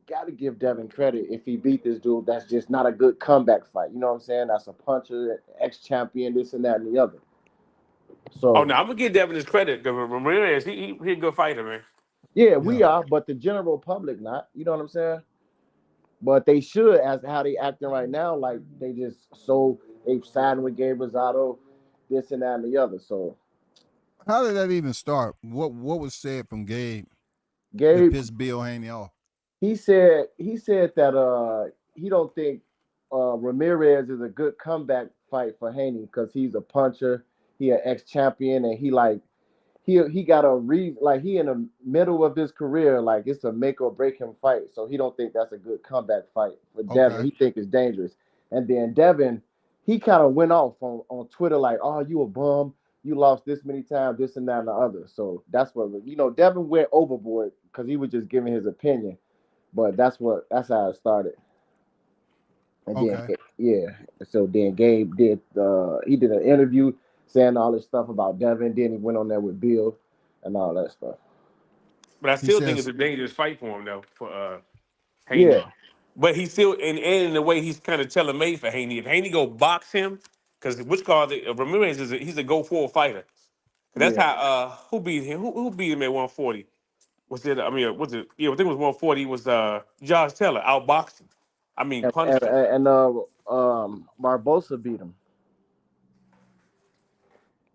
S6: got to give Devin credit if he beat this dude. That's just not a good comeback fight. You know what I'm saying? That's a puncher, ex champion, this and that and the other.
S5: Oh
S6: So
S5: no, I'm gonna give Devin his credit. Because Ramirez, he a good fighter, man.
S6: yeah, we
S2: Yeah.
S6: are, but the general public not. You know what I'm saying? But they should, as how they acting right now, like they just so they've signed with Gabe Rosado, this and that and the other. So
S2: How did that even start? What was said from Gabe that
S6: Gabe,
S2: pissed Bill Haney off?
S6: he said that he don't think Ramirez is a good comeback fight for Haney because he's a puncher, he an ex champion, and he got a like he in the middle of his career, like it's a make or break him fight. So he don't think that's a good comeback fight for Devin.
S2: Okay.
S6: He think it's dangerous. And then Devin, he kind of went off on Twitter like, "Oh, you a bum. You lost this many times, this and that and the other." So that's what Devin went overboard because he was just giving his opinion. But that's how it started. And then
S2: Okay.
S6: yeah, so then Gabe did he did an interview saying all this stuff about Devin. Then he went on there with Bill and all that stuff.
S5: But I
S2: He
S5: still think it's
S2: says,
S5: a dangerous fight for him though, for Haney.
S6: Yeah,
S5: But he still, and in a way, he's kind of tailor made for Haney. If Haney go box him, because which call Ramirez he's a go forward fighter. That's
S6: yeah.
S5: how who beat him? Who beat him at 140? Was it? I mean, was it? Yeah, I think it was 140. Was Josh Taylor outboxed him? I mean,
S6: And
S5: punched him.
S6: Barbosa beat him.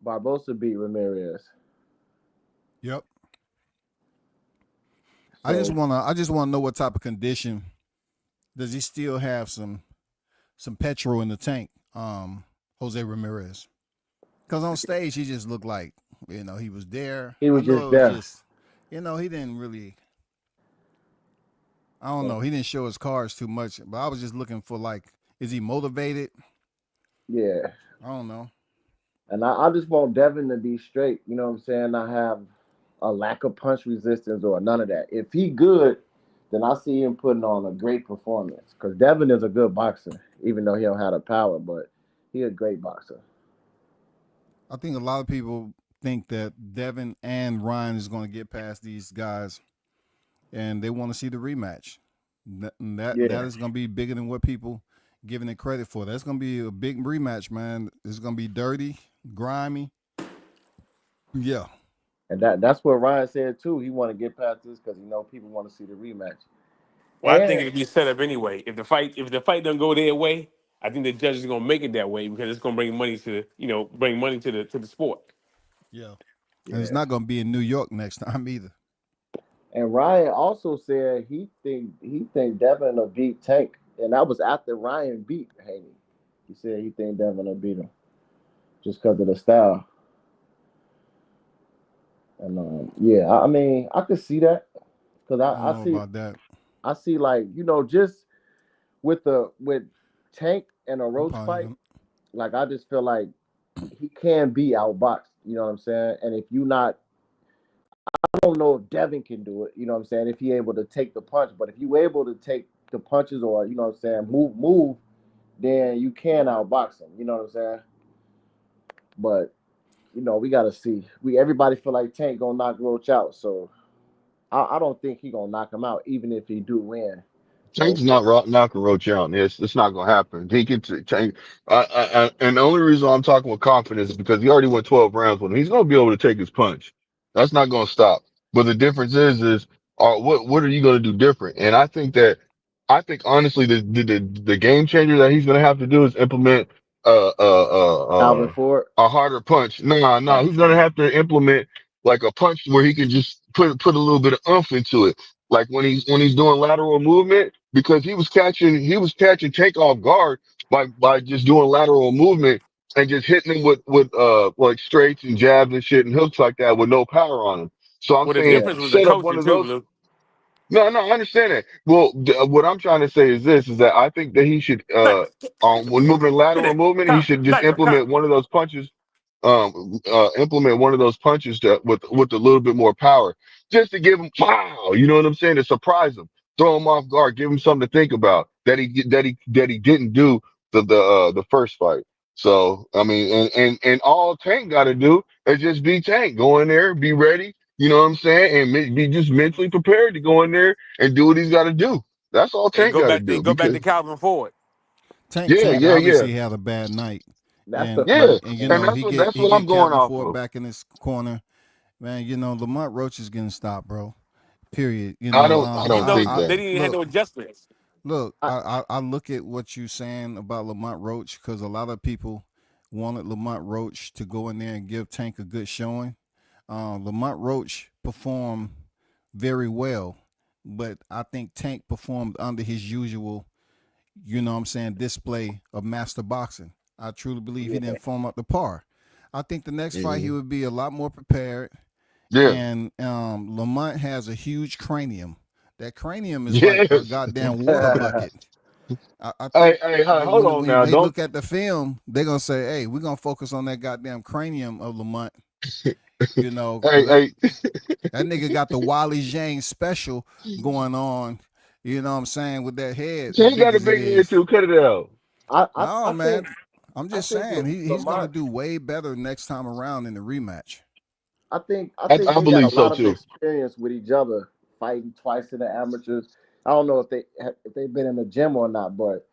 S6: Barbosa beat Ramirez.
S2: "Yep."
S6: So
S2: I just wanna know what type of condition does he still have some petrol in the tank, Jose Ramirez. Because on stage he just looked like, he was there.
S6: he
S2: I
S6: was
S2: know
S6: just
S2: it was
S6: there.
S2: just, he didn't really, I don't know, he didn't show his cards too much, but I was just looking for like, is he motivated?
S6: Yeah.
S2: I don't know.
S6: And I just want Devin to be straight. You know what I'm saying? I have a lack of punch resistance or none of that. If he good, then I see him putting on a great performance. Because Devin is a good boxer, even though he don't have the power, but he a great boxer.
S2: I think a lot of people think that Devin and Ryan is going to get past these guys, and they want to see the rematch. That
S6: Yeah.
S2: is going to be bigger than what people giving it credit for. That's going to be a big rematch, man. It's going to be dirty, grimy. Yeah.
S6: And that's what Ryan said too. He want to get past this because people want to see the rematch.
S5: Well, I think
S6: And
S5: it'll be set up anyway. If the fight doesn't go their way, I think the judges are gonna make it that way because it's gonna bring money to bring money to the sport.
S2: Yeah. And it's
S6: yeah.
S2: not going to be in New York next time either.
S6: And Ryan also said he think Devin will beat Tank, and that was after Ryan beat Haney. He said he think Devin will beat him just because of the style. And yeah, I mean I could see that because
S2: I don't
S6: I
S2: know
S6: see
S2: about that.
S6: I see like just with Tank and a
S2: I'm
S6: Roach
S2: probably
S6: fight,
S2: going
S6: like I just feel like he can be outboxed. You know what I'm saying? And if you not, I don't know if Devin can do it. You know what I'm saying? If he able to take the punch, but if you able to take the punches or what I'm saying, move, then you can outbox him. You know what I'm saying? But we gotta see. We everybody feel like Tank gonna knock Roach out, so I don't think he gonna knock him out, even if he do win.
S8: Tank's
S6: So
S8: not knocking Roach out. It's not gonna happen. He can Tank. And the only reason I'm talking with confidence is because he already went 12 rounds with him. He's gonna be able to take his punch. That's not gonna stop. But the difference is what are you gonna do different? And I think honestly the game changer that he's gonna have to do is implement uh uh
S6: Alvin Ford,
S8: a harder punch. No,
S6: oh,
S8: he's gonna have to implement like a punch where he can just put a little bit of oomph into it. Like when he's doing lateral movement, because he was catching Tank off guard by just doing lateral movement and just hitting him with like straights and jabs and shit and hooks like that with no power on him. So I'm
S5: Well, the
S8: saying
S6: yeah,
S5: difference was the
S8: set up one
S5: coaching
S8: of
S5: too,
S8: those.
S5: Blue.
S8: No, I understand that. Well, what I'm trying to say is this: is that I think that he should,
S5: Sniper,
S8: when moving lateral
S5: connect,
S8: movement, he
S5: counter,
S8: should just
S5: sniper, counter.
S8: implement one of those punches. implement one of those punches that with a little bit more power, just to give him wow, you know what I'm saying, to surprise him, throw him off guard, give him something to think about that he didn't do the first fight. So I mean, and all Tank got to do is just be Tank, go in there, be ready, you know what I'm saying, and be just mentally prepared to go in there and do what he's got to do. That's all
S5: And
S8: Tank got to
S5: go
S8: do.
S5: back to
S8: Because
S5: Calvin Ford.
S2: Tank
S8: yeah,
S2: Tank
S8: yeah, yeah,
S2: obviously had a bad night,
S6: That's the
S2: and
S8: yeah,
S6: first
S2: and and you
S8: and
S2: know
S6: thing.
S8: that's
S2: he
S8: what I'm
S2: get
S8: going
S2: Calvin
S8: off
S2: Ford
S8: of.
S2: back in his corner, man. You know Lamont Roach is getting stopped, bro. Period. You
S8: I
S2: know,
S8: don't, I
S5: Even
S8: don't
S5: though
S8: think
S2: I
S5: they
S8: that.
S5: didn't even have
S2: look.
S5: no adjustments.
S2: Look,
S6: I,
S2: I look at what you're saying about Lamont Roach because a lot of people wanted Lamont Roach to go in there and give Tank a good showing. Lamont Roach performed very well, but I think Tank performed under his usual, you know what I'm saying, display of master boxing. I truly believe he
S6: yeah,
S2: didn't form up to par. I think the next fight he
S8: Mhm.
S2: would be a lot more prepared.
S8: Yeah,
S2: And Lamont has a huge cranium. That cranium is like a
S8: yes.
S2: goddamn water bucket. I
S8: Hey,
S2: think
S8: hey, hey,
S2: that
S8: hold
S2: when
S8: on
S2: when
S8: now.
S2: they
S8: Don't.
S2: look at the film, they're gonna say, "Hey, we're gonna focus on that goddamn cranium of Lamont." You know,
S8: Hey,
S2: because
S8: hey,
S2: that nigga got the Wally Jane special going on. You know what I'm saying, with that head as
S8: Tank
S2: big
S8: got a
S2: as it
S8: big head
S2: is.
S8: too. Cut it out.
S2: No,
S6: I think
S2: man, I'm
S6: I
S2: just
S6: think
S2: saying he's gonna
S6: Lamont.
S2: do way better next time around in the rematch.
S6: I think
S8: I
S6: they got
S8: believe
S6: a
S8: so
S6: lot of
S8: too.
S6: experience with each other, fighting twice in the amateurs. I don't know if they've been in the gym or not, but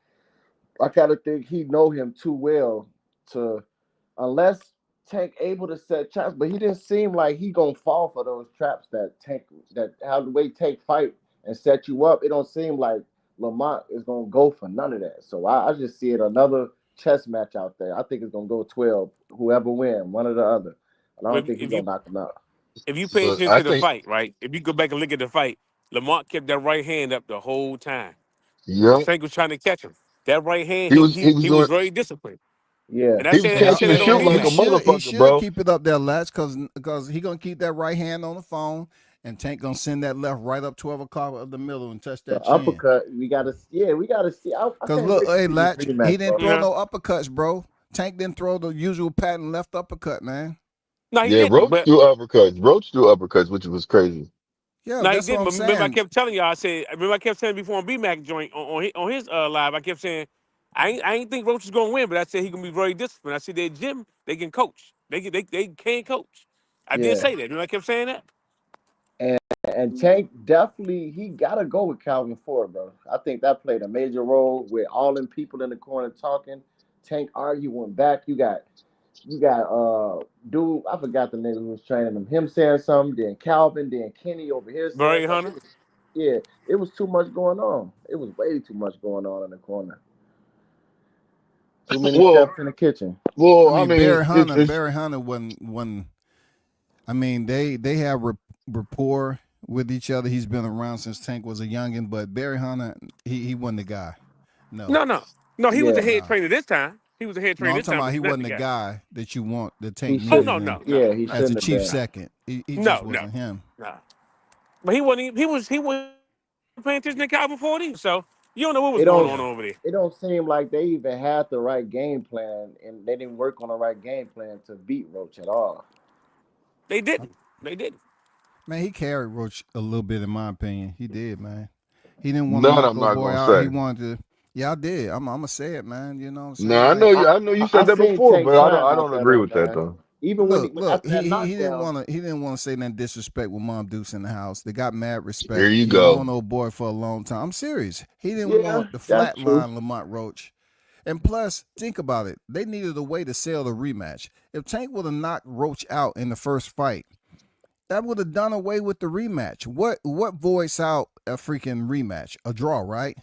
S6: I kind of think he know him too well to, unless Tank able to set traps, but he didn't seem like he gonna fall for those traps that how the way Tank fight and set you up. It don't seem like Lamont is gonna go for none of that. So I just see it another chess match out there. I think it's gonna go 12, whoever win, one or the other, and I
S5: But
S6: don't think he's gonna knock him out.
S5: if you pay
S8: But
S5: attention
S8: I
S5: to the
S8: think,
S5: fight, right? If you go back and look at the fight, Lamont kept that right hand up the whole time because
S8: yep,
S5: Tank was trying to catch him. That right hand,
S8: he was
S5: he was
S8: doing,
S5: very disciplined.
S6: Yeah,
S5: And
S8: he was
S5: I
S2: And,
S5: said
S8: catching
S5: that
S8: and
S5: on
S8: shooting
S2: and
S8: like
S2: he
S8: a
S5: BMAC.
S8: motherfucker,
S2: should
S8: bro.
S2: keep it up there, Latch, because he gonna keep that right hand on the phone, and Tank gonna send that left right up 12 o'clock of the middle and touch
S6: the
S2: that chin.
S6: uppercut. We gotta see. I
S2: Cause
S6: can't
S2: look,
S6: wait to
S2: hey
S6: see this
S2: Latch, he
S6: rematch,
S2: didn't
S6: bro.
S2: throw
S5: No,
S2: no uppercuts, bro. Tank didn't throw the usual patent left uppercut, man.
S5: no, he
S8: Yeah,
S5: didn't.
S8: Roach
S5: But
S8: threw uppercuts. Roach threw uppercuts, which was crazy.
S2: Yeah,
S5: no, he
S2: that's what
S5: didn't.
S2: I'm
S5: But remember, I
S2: saying.
S5: kept telling y'all. Remember, I kept saying before on BMAC joint on his live. I kept saying, I ain't think Roach was gonna win, but I said he gonna be very disciplined. I said their gym, they can coach. They can coach. I did
S6: Yeah,
S5: say that. Remember, I kept saying that.
S6: and and Tank definitely he gotta go with Calvin Ford, bro. I think that played a major role with all them people in the corner talking. Tank arguing back. You got dude, I forgot the name who was training him. Him saying something, then Calvin, then Kenny over here saying
S5: Barry
S6: something.
S5: Hunter.
S6: Yeah, it was too much going on. It was way too much going on in the corner. Too many
S8: Well,
S6: chefs in the kitchen.
S2: I
S8: well, I
S2: mean,
S8: mean, it's
S2: Barry Hunter when I mean they have rapport with each other. He's been around since Tank was a youngin, but Barry Hunter he wasn't the guy. No,
S5: No, no, no. He was the
S6: Yeah,
S5: head
S2: no,
S5: trainer this time. He was the head
S2: no.
S5: trainer
S2: I'm
S5: this
S2: talking
S5: time,
S2: about
S5: but
S2: he
S5: he's not
S2: wasn't
S5: the
S2: the
S5: guy.
S2: guy that you want the
S6: he
S2: Tank
S5: Oh
S6: should.
S2: needed
S5: no,
S2: him
S5: no, no,
S6: Yeah, he
S5: no,
S2: as a
S6: shouldn't have
S2: chief
S6: been.
S2: second. He just
S5: no, no,
S2: wasn't him.
S5: no. But he wasn't. He was paying attention to Calvin 40. So you don't know what was
S6: It
S5: going
S6: don't
S5: on
S2: Yeah.
S5: over there.
S6: it don't seem like they even had the right game plan, and they didn't work on the right game plan to beat Roach at all.
S5: They didn't. They didn't.
S2: Man, he carried Roach a little bit, in my opinion. He did, man. He didn't want to
S8: none.
S2: knock
S8: I'm
S2: old
S8: not
S2: boy
S8: gonna
S2: out. He
S8: say.
S2: wanted to. Yeah, I did. I'm gonna say it, man. You know what I'm
S8: No,
S2: saying? Like,
S6: I,
S8: I know you
S6: I
S8: said that
S6: seen
S8: before,
S6: Tank
S8: but
S6: trying
S8: I
S6: out
S8: don't
S6: there
S8: agree
S6: though,
S8: with that
S6: man.
S8: though.
S6: Even
S2: look,
S6: when
S2: look.
S6: after that
S2: He didn't
S6: knockdown,
S2: want to. He didn't want to say nothing disrespect with Mom Deuce in the house. They got mad
S8: Here
S2: respect.
S8: you
S2: He known
S8: go.
S2: old boy for a long time. I'm serious. He didn't
S6: yeah,
S2: want the
S6: that's true.
S2: flatline Lamont Roach. And plus, think about it. They needed a way to sell the rematch. If Tank would have knocked Roach out in the first fight, that would have done away with the rematch. What voice out a freaking rematch? A draw, right?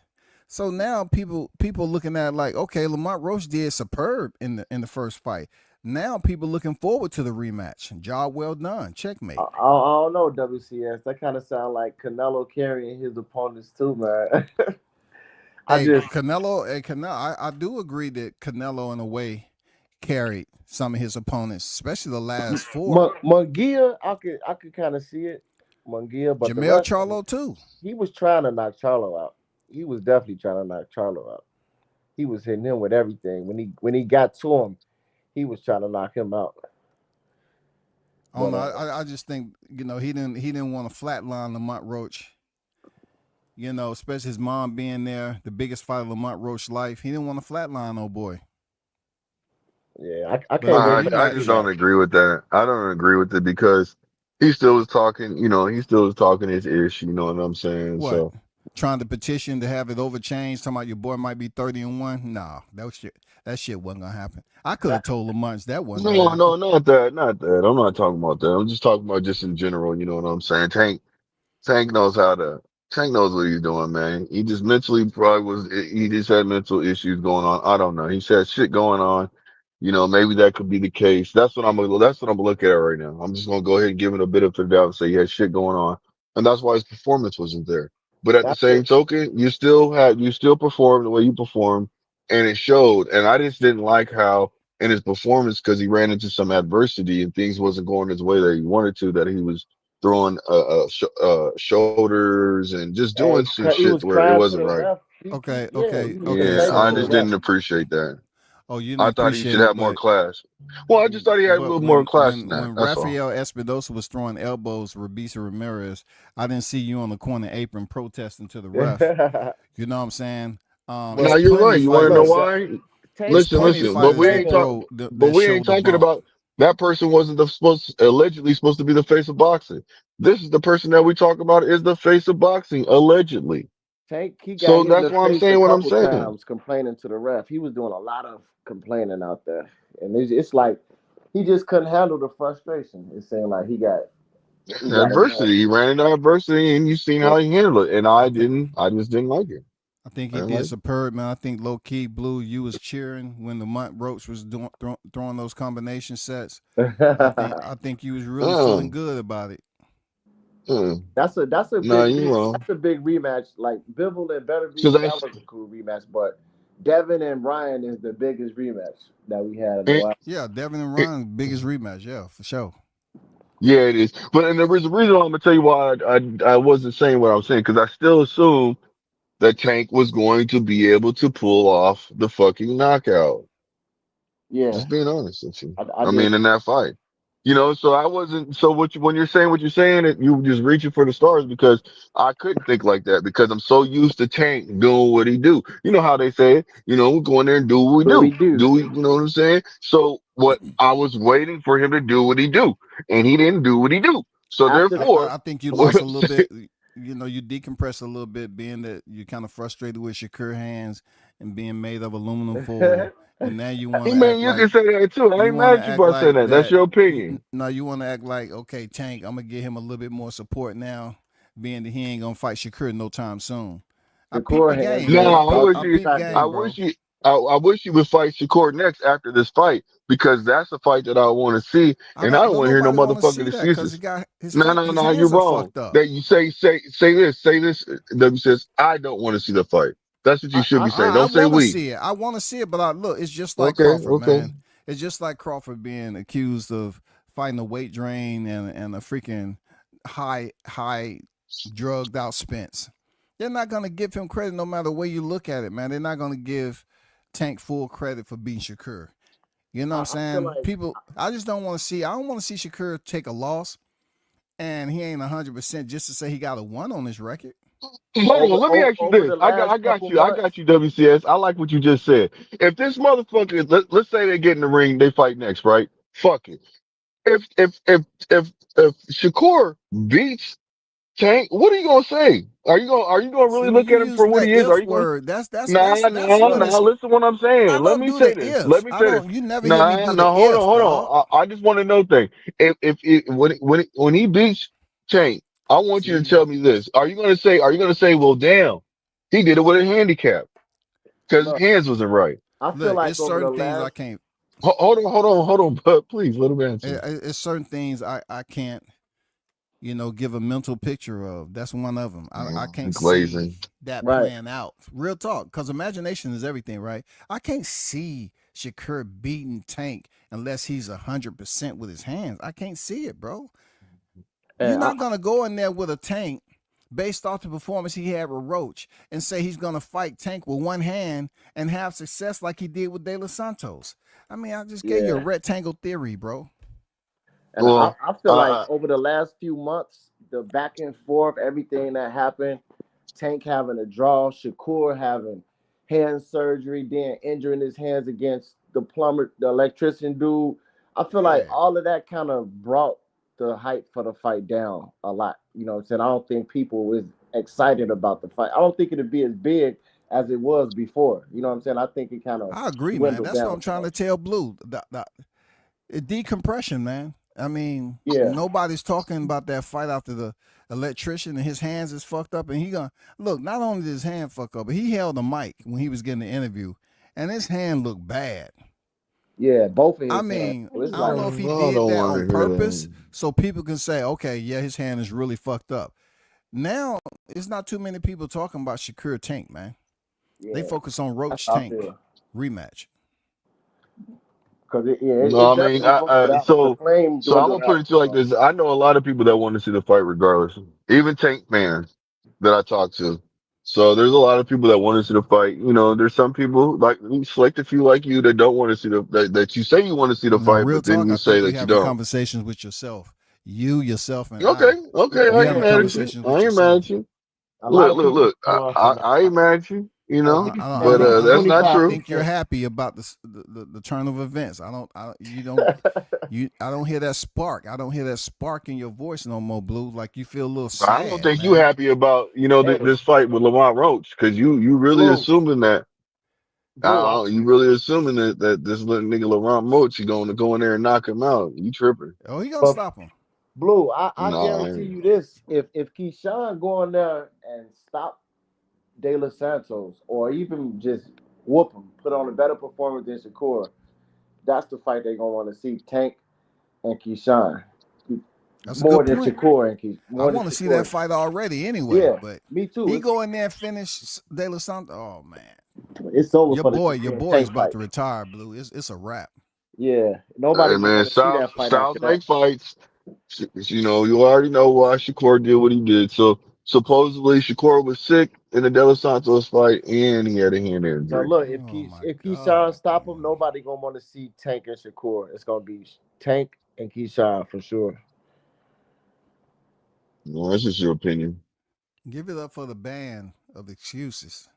S2: So now people looking at it like, okay, Lamont Roach did superb in the first fight. Now people looking forward to the rematch. Job well done. Checkmate.
S6: I don't know, WCS. That kind of sound like Canelo carrying his opponents too, man. I
S2: Hey,
S6: just
S2: Canelo, I do agree that Canelo in a way carried some of his opponents, especially the last four.
S6: Mungia, I could kind of see it, Mungia, but the
S2: Jamel
S6: rest of them,
S2: Charlo too.
S6: he was trying to knock Charlo out. He was definitely trying to knock Charlo out. He was hitting him with everything. When he got to him, he was trying to knock him out.
S2: I don't
S6: But
S2: know. I just think he didn't want to flatline Lamont Roach. Especially his mom being there, the biggest fight of Lamont Roach's life. He didn't want to flatline old boy.
S6: yeah, I
S2: But
S6: can't wait
S2: you
S6: for the
S8: I
S2: know,
S8: just don't
S6: rematch.
S8: agree with that. I don't agree with it because he still was talking, he still was talking his ish, you know what I'm saying?
S2: what?
S8: So
S2: Trying to petition to have it overchanged, talking about your boy might be 30-1. Nah, that shit wasn't gonna happen. I could have
S6: That
S2: told Lamont that wasn't gonna
S8: no,
S2: happen.
S8: no, not that, not that. I'm not talking about that. I'm just talking about just in general, you know what I'm saying? Tank knows how to. Tank knows what he's doing, man. He just mentally probably he just had mental issues going on. I don't know. He said shit going on. Maybe that could be the case. That's what I'm gonna look at right now. I'm just gonna go ahead and give it a bit of the doubt and say he had shit going on. And that's why his performance wasn't there. But at the
S6: that's
S8: same
S6: it.
S8: token, you still performed the way you performed and it showed. And I just didn't like how in his performance, because he ran into some adversity and things wasn't going his way that he wanted to, that he was throwing shoulders and just doing some
S6: He
S8: shit
S6: was
S8: where it
S6: crying to
S8: wasn't
S6: the
S8: right.
S6: ref.
S2: Okay,
S6: Yeah,
S2: okay,
S6: he was
S2: okay.
S8: Yeah,
S6: complaining
S8: I
S6: to the
S8: just
S2: So,
S6: ref.
S8: didn't appreciate that.
S2: oh, you didn't
S8: I thought he
S2: appreciate
S8: should
S2: it,
S8: have more
S2: but
S8: class. Well, I just thought he had a
S2: but
S8: little more
S2: when
S8: class than
S2: when
S8: that.
S2: when
S8: That's all.
S2: Rafael Espinosa was throwing elbows, Rabisa Ramirez, I didn't see you on the corner apron protesting to the ref. You know what I'm saying?
S8: Now
S2: It's
S6: But
S8: you're
S2: plenty
S8: right.
S2: of
S8: You want to know
S6: look,
S2: fighters.
S8: why?
S6: Tank
S2: It's
S8: Listen,
S2: plenty of
S8: listen. But
S2: fighters
S8: we
S2: that
S8: ain't talk.
S2: throw
S8: But
S2: that
S8: we ain't
S2: shoulder
S8: talking
S2: bump.
S8: about that person wasn't allegedly supposed to be the face of boxing. This is the person that we talk about is the face of boxing allegedly.
S6: Tank, he got
S8: So
S6: hit in
S8: that's
S6: the
S8: why I'm
S6: face a
S8: saying what I'm
S6: couple
S8: saying.
S6: times complaining to the ref. He was doing a lot of complaining out there, and it's like he just couldn't handle the frustration. It's saying like he got his
S8: Adversity. He ran into adversity, and you seen
S6: yeah.
S8: how he handled it. And
S2: I think
S8: I just didn't like it.
S2: I think
S8: I
S2: he
S8: didn't
S2: did
S8: like it.
S2: superb, man. I think low key, Blue, you was cheering when the Munt Roach was throwing those combination sets. I think you was really feeling
S8: Uh,
S2: good about it.
S8: uh,
S6: that's a
S8: no,
S6: big
S8: you wrong.
S6: that's a big rematch. Like Bivol and
S8: Because
S6: Beterbiev, that was a cool rematch. But Devin and Ryan is the biggest rematch that we had in a
S8: it,
S6: while.
S2: Yeah, Devin and
S8: it,
S2: Ryan's biggest rematch. Yeah, for sure.
S8: yeah, it is. But and there is a reason I'm gonna tell you why I wasn't saying what I was saying because I still assume that Tank was going to be able to pull off the fucking knockout.
S6: Yeah,
S8: Just being honest with you.
S6: I
S8: I
S6: did.
S8: mean, in that fight, so I wasn't. So when you're saying what you're saying, you were just reaching for the stars because I couldn't think like that because I'm so used to Tank doing what he do. You know how they say it. We go in there and do what we
S6: What we
S8: do.
S6: do
S8: Do we? You know what I'm saying? So what I was waiting for him to do what he do, and he didn't do what he do. So
S6: after
S2: I,
S6: the
S2: I
S8: therefore,
S2: I think you lost a little bit. You decompressed a little bit, being that you're kind of frustrated with Shakur hands and being made of aluminum foil, and now you want
S8: hey
S2: to
S8: man,
S2: act
S8: you
S2: like
S8: can say that too. I
S2: you
S8: ain't
S2: want
S8: mad
S2: to
S8: at you
S2: act
S8: for saying
S2: like
S8: that. That's
S2: that.
S8: your opinion.
S2: No, you want to act like, okay, Tank, I'm gonna give him a little bit more support now, being that he ain't gonna fight Shakur no time soon. I peep the
S6: Shakur hands,
S2: game,
S8: No,
S6: man,
S2: man.
S6: is
S8: I wish
S6: talking
S2: I
S8: you.
S2: peep
S6: exactly.
S8: I
S2: game,
S8: wish
S2: bro.
S8: you. I wish you would fight Shakur next after this fight because that's the fight that I want to see,
S2: I
S8: and I
S2: don't.
S8: don't
S2: Don't
S8: want to hear no
S2: nobody want to
S8: motherfucking
S2: see that because
S8: excuses.
S2: he got his
S8: No,
S2: fight.
S8: no,
S2: His
S8: no, you're
S2: hands are
S8: wrong.
S2: fucked up.
S8: That you say this, say this. W says I don't want to see the fight. That's what you should
S6: I
S8: be saying.
S2: I
S8: Don't say
S2: want to
S8: we.
S2: see it. I want to see it, but look, it's just like
S8: Okay,
S2: Crawford,
S8: okay.
S2: man. It's just like Crawford being accused of fighting a weight drain and a freaking high drugged out Spence. They're not gonna give him credit no matter where you look at it, man. They're not gonna give Tank full credit for beating Shakur. You know what I'm
S6: I feel
S2: saying?
S6: like
S2: People, I just don't want to see. I don't want to see Shakur take a loss and he ain't 100% just to say he got a one on his record.
S8: Hold on, let me ask you
S6: over
S8: this.
S6: the
S8: I
S6: last
S8: got
S6: couple
S8: you. I got
S6: months.
S8: you, WCS. I like what you just said. If this motherfucker, let's say they get in the ring, they fight next, right? Fuck it. If Shakur beats Tank, what are you gonna say? Are you gonna really
S2: See, when
S8: look
S2: you
S8: at him for
S2: using
S8: what
S2: that
S8: he is? Are
S2: if
S8: you gonna
S2: word, that's
S8: nah
S2: that's that's
S8: nah
S2: when
S8: nah?
S2: it's.
S8: Listen to what I'm
S2: I
S8: saying. Let
S2: don't
S8: me
S2: do
S8: say
S2: the
S8: this. Let
S2: if.
S8: me
S2: I
S8: say this.
S2: don't. You never hear me
S8: Nah
S2: do the
S8: nah. Hold on
S2: if,
S8: hold
S2: dog.
S8: on. I just want to know thing. When he beats Tank, I want you to
S2: See,
S8: tell me this. Are you gonna say well damn he did it with a handicap because his
S6: Look,
S8: hands wasn't right.
S6: I feel
S2: look,
S6: like
S2: it's
S6: over the
S2: certain things I
S6: last
S2: can't.
S8: Hold on. But please let him answer.
S2: It's certain things I can't. Give a mental picture of. That's one of them. I can't see
S8: Glazing.
S2: that
S6: right
S2: playing out. Real talk, because imagination is everything, right? I can't see Shakur beating Tank unless he's 100% with his hands. I can't see it, bro. You're
S6: and
S2: not gonna go in there with a Tank based off the performance he had with Roach and say he's gonna fight Tank with one hand and have success like he did with De Los Santos. I mean, I just gave you a
S6: yeah,
S2: rectangle theory, bro.
S6: And
S8: Well,
S6: I feel like
S8: I,
S6: over the last few months, the back and forth, everything that happened, Tank having a draw, Shakur having hand surgery, then injuring his hands against the plumber, the electrician dude. I feel like
S2: Yeah.
S6: all of that kind of brought the hype for the fight down a lot. You know what I'm saying? I don't think people was excited about the fight. I don't think it'd be as big as it was before. You know what I'm saying? I think it kind of
S2: I agree, man.
S6: dwindled
S2: That's what
S6: down
S2: I'm trying
S6: some.
S2: to tell Blue. Decompression, man. I mean,
S6: Yeah,
S2: nobody's talking about that fight after the electrician and his hands is fucked up. And he gonna look. Not only did his hand fuck up, but he held the mic when he was getting the interview, and his hand looked bad.
S6: yeah, both of
S2: I
S6: his hands.
S2: mean,
S6: It's
S2: I don't
S6: like,
S2: know if he
S8: I
S2: did
S8: don't
S2: that
S8: want
S2: on
S8: to hear
S2: purpose
S8: that.
S2: so people can say, okay, yeah, his hand is really fucked up. Now, it's not too many people talking about Shakur Tank, man. They
S6: yeah,
S2: focus on
S6: that's
S2: Roach
S6: how I
S2: Tank
S6: feel.
S2: rematch.
S6: Because
S8: No,
S6: it
S8: I mean,
S6: definitely dwindled out. The flame
S8: so I'm
S6: dwindled
S8: gonna put
S6: out.
S8: it to you like this. I know a lot of people that want to see the fight regardless, even Tank fans that I talk to. So there's a lot of people that want to see the fight. You know, there's some people like select a few like you that don't want to see that you say you want to see the
S2: Now,
S8: fight,
S2: real
S8: but then
S2: talk,
S8: you
S2: I
S8: say
S2: think you
S8: that you
S2: having
S8: don't.
S2: conversations with yourself. You, yourself, and
S8: Okay,
S2: I.
S8: okay, I
S2: You
S8: ain't
S2: having
S8: mad at you.
S2: conversations
S8: I
S2: with
S8: ain't mad
S2: yourself.
S8: at you.
S6: A lot
S8: Look,
S6: of
S8: look,
S6: people
S8: look.
S6: throw off from that
S8: I ain't
S6: fight.
S8: mad at you. You
S6: At
S8: know,
S6: least
S2: I
S8: but
S6: at least
S2: don't.
S8: that's not
S2: I
S6: 25
S8: true.
S2: think you're
S6: percent.
S2: happy about the turn of events. I don't. You don't. I don't hear that spark. I don't hear that spark in your voice no more, Blue. Like you feel a little
S8: I don't
S2: sad,
S8: think you
S2: man.
S8: happy about
S6: Hey,
S8: this fight with Lamont Roach because you really
S6: Blue,
S8: assuming that.
S6: Blue.
S8: You really assuming that this little nigga Laurent Mochi going to go in there and knock him out. You tripping.
S2: Oh, he gonna
S6: But
S2: stop him.
S6: Blue, I
S8: Nah, I
S6: guarantee
S8: ain't.
S6: you this: if Keyshawn go in there and stop De Los Santos, or even just whoop him, put on a better performance than Shakur, that's the fight they're gonna want to see: Tank and Keyshawn,
S2: That's a
S6: more
S2: good
S6: than
S2: point.
S6: Shakur and
S2: I
S6: more than
S2: want to see that
S6: Shakur.
S2: fight already anyway.
S6: Yeah,
S2: But
S6: me too.
S2: he go in there and finish De La Santos. Oh man,
S6: It's over for the
S2: your
S6: Shakur and
S2: boy is
S6: Tank
S2: about
S6: fight.
S2: to retire, Blue. It's a wrap.
S6: Yeah, nobody
S8: Hey
S6: gonna
S8: man,
S6: want to see that fight after
S8: styles
S6: that.
S8: make fights. You know, you already know why Shakur did what he did. So supposedly Shakur was sick in the De Los Santos fight, and he had a hand
S6: So
S8: injury.
S6: look,
S2: Oh my
S6: If Keyshawn
S2: God,
S6: stop him,
S2: man.
S6: nobody gonna want to see Tank and Shakur. It's gonna be Tank and Keyshawn for sure.
S8: No, that's just your opinion.
S2: Give it up for the band of excuses.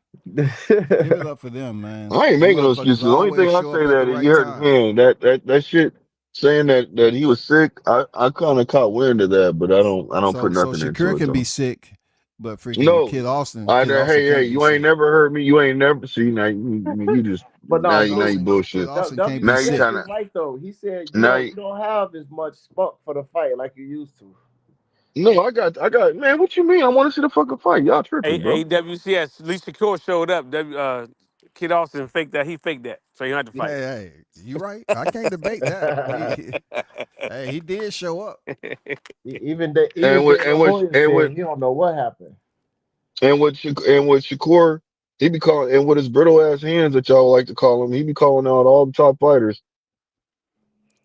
S2: Give it
S6: And
S2: up for them, man.
S8: I ain't
S2: Them
S8: making no
S2: motherfuckers
S8: excuses. The only
S2: always
S8: thing I
S2: show up
S8: say
S2: at the
S8: that you
S2: right
S8: hurt his
S2: time.
S8: hand. That shit saying that he was sick. I kind of caught wind of that, but I don't put
S2: So
S8: nothing into
S2: Shakur
S8: it
S2: can be
S8: though.
S2: sick, but freaking
S8: No,
S2: Kid Austin
S8: hey,
S2: can't be
S8: you ain't
S2: sick.
S8: never heard me. You ain't never see now. You just
S6: but
S8: now
S6: no,
S8: now you
S6: Blue,
S2: Kid
S8: bullshit.
S2: Austin can't be
S8: Now you
S6: WCS
S2: sick.
S8: kind
S6: is
S8: of
S6: right though. He said
S8: now.
S6: you don't have as much spunk for the fight like you used to.
S8: No, I got. Man, what you mean? I want to see the fucking fight. Y'all tripping, bro.
S5: AWCS, at least Shakur showed up. Kid Austin faked that. He faked that. So he don't have to
S2: Hey,
S5: fight.
S2: hey, you right. I can't debate that. Hey, he did show up.
S8: And
S6: Even
S8: with
S6: De
S8: and
S6: La
S8: with
S6: Hoya
S8: and
S6: said
S8: with
S6: he don't know what happened.
S8: and with Shakur, he be calling and with his brittle ass hands that y'all like to call him. He be calling out all the top fighters.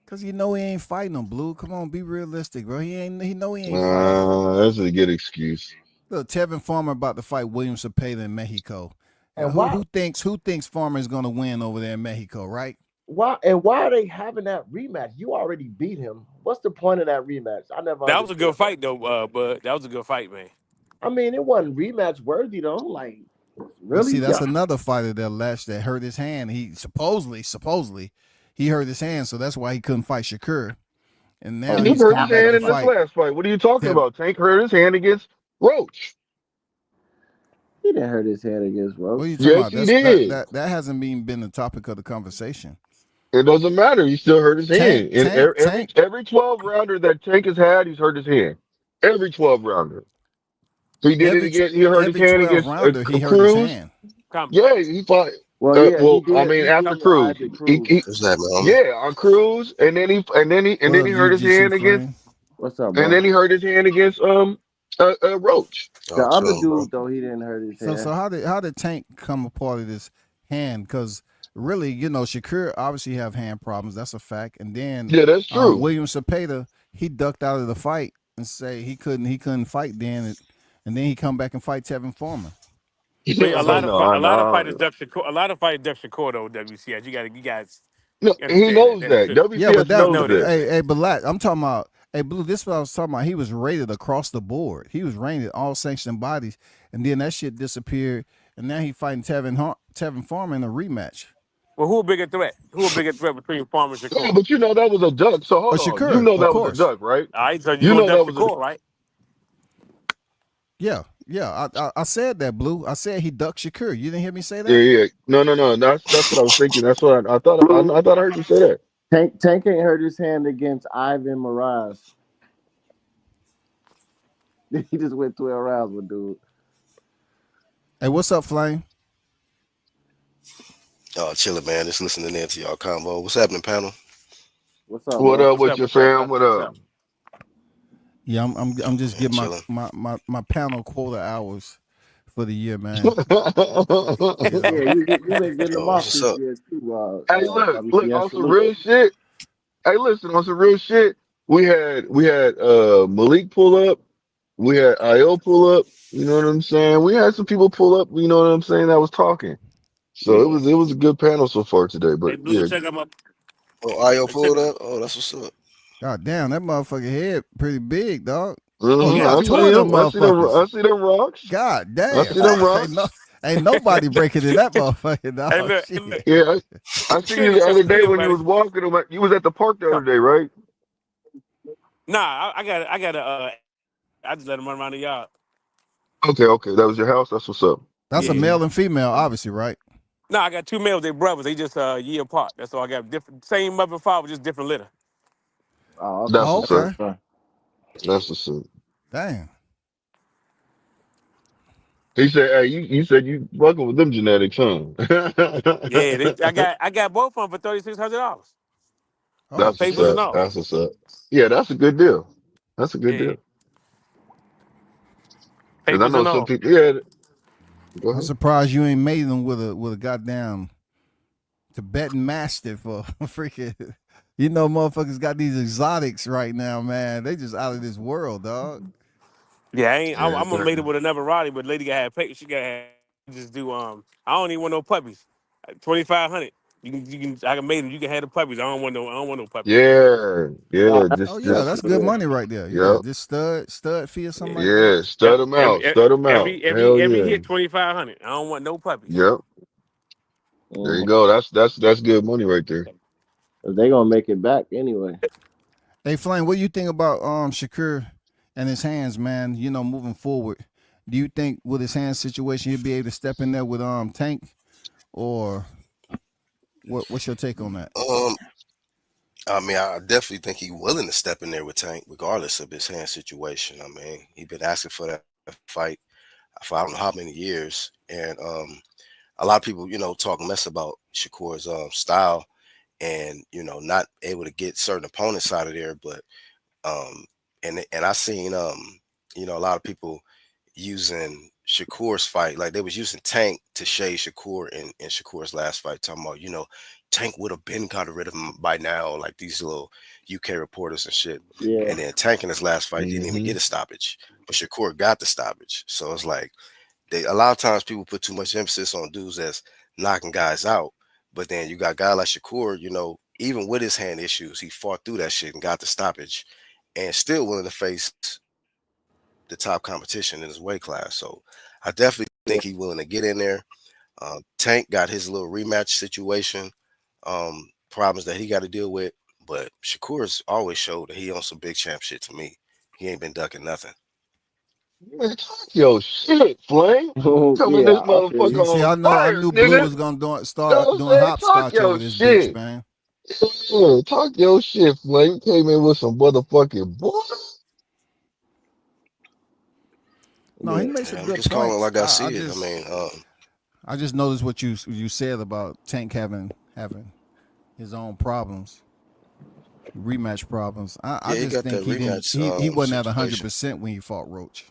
S2: Cause he know he ain't fighting him, Blue. Come on, be realistic, bro. He know he ain't fighting him.
S8: That's a good excuse.
S2: Look, Tevin Farmer about to fight William Cepeda in Mexico.
S6: And
S2: Who thinks Farmer is gonna win over there in Mexico, right?
S6: why are they having that rematch? You already beat him. What's the point of that rematch? I never
S5: That was a
S6: understood
S5: good
S6: that.
S5: fight though, Bud. That was a good fight, man.
S6: I mean, it wasn't rematch worthy though. Like,
S2: Well,
S6: really?
S2: see, that's
S6: Yeah.
S2: another fighter that hurt his hand. He supposedly he hurt his hand, so that's why he couldn't fight Shakur. And
S6: Oh,
S2: now
S8: He
S6: he
S2: he's
S8: hurt his
S2: coming
S6: tapped
S2: back
S8: hand
S2: to
S8: in this
S6: somebody.
S2: fight.
S8: last fight. What are you talking
S2: Tev,
S8: about? Tank hurt his hand against Roach.
S6: He didn't hurt his head against
S2: what are
S6: Roach.
S2: you talking
S8: Yes,
S2: about?
S8: he
S2: That's that
S8: did.
S2: that that hasn't even been the topic of the conversation.
S8: It doesn't matter. He still hurt his
S2: Tank,
S8: hand. And
S2: Tank, Tank.
S8: every 12 rounder that Tank has had, he's hurt his hand. Every 12 rounder. He did it
S2: Every
S8: again. He hurt his
S2: every
S8: hand
S2: 12
S8: against
S2: rounder, he hurt his
S8: Cruz.
S2: hand.
S5: Combat.
S8: Yeah, he fought.
S6: Well, yeah, he
S8: I
S6: did.
S8: mean,
S6: He
S8: after
S6: did with
S8: Cruz,
S6: Isaac Cruz.
S9: What's that, man, homie?
S8: yeah, on Cruz, and
S2: What
S8: then
S2: up,
S8: he hurt his
S2: UGC
S8: hand against,
S2: flame?
S6: What's up,
S8: and
S6: bro?
S8: then he hurt his hand against Roach.
S6: The
S9: Oh,
S6: other
S9: chill, bro.
S6: dude though, he didn't hurt his
S2: So
S6: hand.
S2: how did Tank come a part of this hand? Because really, Shakur obviously have hand problems. That's a fact. And then
S8: Yeah, that's true.
S2: William Cepeda, he ducked out of the fight and say he couldn't fight then, and then he come back and fight Tevin Farmer.
S5: But
S8: No,
S5: a lot of
S8: I
S5: fighters
S8: know.
S5: duck Shakur. A lot of fighters duck Shakur though. WCS. You got.
S8: No,
S5: You
S8: he
S5: understand that?
S8: knows
S5: That's
S8: that.
S5: true.
S2: Yeah, but
S8: WCS
S2: that,
S5: He
S8: knows
S5: know
S2: but
S5: that.
S8: that.
S2: hey, but I'm talking about. Hey, Blue, this is what I was talking about. He was rated across the board. He was rated all sanctioned bodies, and then that shit disappeared, and now he fighting Tevin Farmer in a rematch.
S5: Well, who a bigger threat? Who a bigger threat between Farmer and
S8: Yeah,
S5: Shakur?
S8: but you know that was a duck. So
S2: Oh,
S8: hold on. You
S2: Shakur,
S8: know
S2: of
S8: that was a
S2: course.
S8: duck, right?
S5: All right, so you
S8: You
S5: gonna
S8: know
S5: duck
S8: that was a
S5: Shakur, right?
S2: Yeah, yeah. I said that, Blue. I said he ducked Shakur. You didn't hear me say
S8: yeah,
S2: that?
S8: yeah. No, no, no. That's what I was thinking. That's what I thought. I thought I heard you say that.
S6: Tank ain't hurt his hand against Ivan Miraz. He just went 12 rounds with dude.
S2: Hey, what's up, Flame?
S14: Oh, chilling, man. Just listening in to y'all convo. What's happening, panel?
S6: What's up,
S8: What
S6: bro?
S8: up
S5: What's
S8: with
S5: up?
S8: your
S5: What's up,
S8: fam?
S5: man?
S8: What
S5: What's
S8: up?
S5: up?
S2: Yeah, I'm just
S14: Man,
S2: getting
S14: chilling.
S2: my panel quota hours for the year, man. You
S6: Yeah,
S2: know.
S6: you been getting them
S14: Oh, that's
S6: off
S14: what's
S6: this
S14: up.
S6: year too,
S8: Hey, look
S6: WCS
S8: on some
S6: salute.
S8: real shit. Hey, listen on some real shit. We had Malik pull up. We had IO pull up. You know what I'm saying? We had some people pull up. You know what I'm saying? That was talking. So
S6: Yeah.
S8: it was a good panel so far today.
S5: Hey,
S8: But
S5: Blue,
S8: yeah,
S5: check out my.
S14: Oh, IO
S5: Hey, check.
S14: pulled up. Oh, that's what's up.
S2: God damn, that motherfucker head pretty big, dog. Oh, you
S5: Yeah,
S2: got
S8: I
S5: we
S2: two
S8: see
S2: of
S5: was.
S2: them
S8: him.
S2: motherfuckers.
S8: I see them rocks.
S2: God
S8: I
S2: damn.
S8: see them
S2: Ain't no
S8: rocks.
S2: ain't nobody breaking in that motherfucker,
S5: Hey,
S2: dog.
S5: look, hey, look.
S2: Shit.
S8: Yeah, I seen you
S5: Trinity,
S8: the
S5: come,
S8: other
S5: come
S8: day
S5: here,
S8: when you
S5: buddy.
S8: was walking. You was at the park the other
S5: Come.
S8: day, right?
S5: Nah, I got a. I just let him run around the yard.
S8: Okay, okay. That was your house. That's what's up.
S2: That's a
S5: Yeah.
S8: Hmm.
S2: male and female, obviously, right?
S5: No, I got two males. They brothers. They just a year apart. That's all I got. Different, same mother and father, just different litter.
S6: Oh, okay.
S8: That's
S2: Oh,
S8: what's
S6: That's
S8: up.
S2: okay.
S6: what's up.
S8: That's what's up.
S2: Damn.
S8: He said, "Hey, you said you fucking with them genetics, huh?"
S5: Yeah, I got both of them for $3,600.
S2: Oh
S8: That's what's
S5: Papers and
S2: shit.
S8: up.
S5: all.
S8: That's what's up. Yeah, that's a good deal. That's a good
S5: Yeah,
S8: deal. Because I
S5: papers
S8: know
S5: and
S8: some
S5: all.
S8: people. Yeah, go
S2: I'm
S8: ahead.
S2: surprised you ain't made them with a goddamn Tibetan Mastiff or freaking. You know, motherfuckers got these exotics right now, man. They just out of this world, dog.
S5: Yeah, I ain't.
S8: Yeah,
S5: I'm gonna mate it with another Roddy, but lady got to have papers. She got to have just do. I don't even want no puppies. 2,500. You can. I can mate them. You can have the puppies. I don't want no puppies.
S8: yeah,
S6: Nah,
S8: yeah.
S6: that's
S2: Oh yeah,
S6: that's
S2: that's
S8: Just,
S2: good
S6: good.
S2: money right there. Yeah,
S8: yep,
S2: just stud fee or something
S6: Yeah.
S2: like that.
S8: yeah. Stud them out.
S5: Every
S8: Stud them out. Hell
S5: every
S8: yeah.
S5: hit 2,500. I don't want no puppies.
S8: Yep. There you
S6: Mm-hmm.
S8: go. That's good money right there.
S6: They gonna make it back anyway.
S2: Hey, Flame, what do you think about Shakur and his hands, man? You know, moving forward, do you think with his hand situation he'll be able to step in there with Tank, or what's your take on that?
S14: Um, I mean, I definitely think he's willing to step in there with Tank, regardless of his hand situation. I mean, he's been asking for that fight for I don't know how many years, and a lot of people, talk mess about Shakur's style, and not able to get certain opponents out of there, but um, and I seen a lot of people using Shakur's fight, like they was using Tank to shade Shakur in Shakur's last fight, talking about, Tank would have been got rid of him by now, like these little UK reporters and shit.
S6: Yeah.
S14: And then Tank in his last fight didn't even
S8: Hmm.
S14: get a stoppage, but Shakur got the stoppage. So it's like a lot of times people put too much emphasis on dudes that's knocking guys out, but then you got a guy like Shakur, even with his hand issues, he fought through that shit and got the stoppage, and still willing to face the top competition in his weight class. So I definitely think he's willing to get in there. Tank got his little rematch situation, problems that he got to deal with. But Shakur's always showed that he on some big champ shit to me. He ain't been ducking nothing.
S8: Man, talk your shit, Flame. Coming
S6: Yeah,
S8: this
S6: I feel
S8: motherfucker
S6: you.
S2: See,
S8: on
S2: I
S8: fire,
S2: knew Blue
S8: nigga.
S2: was gonna
S8: You know
S2: start
S8: what I'm
S2: doing
S8: saying? Talk
S2: hopscotch over
S8: your
S2: this bitch,
S8: shit.
S2: man.
S8: Yeah, talk your shit, Flame. Came in with some motherfucking boy.
S2: No, he
S6: Yeah.
S2: made some
S14: Yeah, I'm
S2: good
S14: just calling it
S2: points.
S14: like I see it. I mean,
S2: I just noticed what you said about Tank having his own problems, rematch problems. I
S14: yeah, he
S2: just
S14: got
S2: think
S14: that rematch
S2: he wasn't at
S14: situation.
S2: 100% when he fought Roach.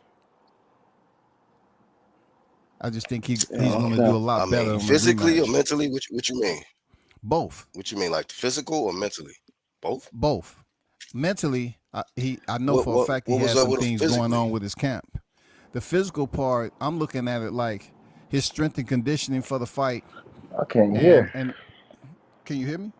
S2: I just think he's
S6: Yeah,
S2: going to
S14: Um,
S2: do
S6: okay.
S2: a
S14: I
S2: lot better
S14: mean,
S2: on the
S14: physically or
S2: rematch.
S14: mentally, what you mean?
S2: Both,
S14: What you mean, like physical or mentally? Both.
S2: both. Mentally, I know for a fact he
S14: What was
S2: has
S14: up
S2: some
S14: with him
S2: things going
S14: physically?
S2: on with his camp. The physical part, I'm looking at it like his strength and conditioning for the fight.
S6: I can't
S2: And
S6: hear.
S2: can you hear me?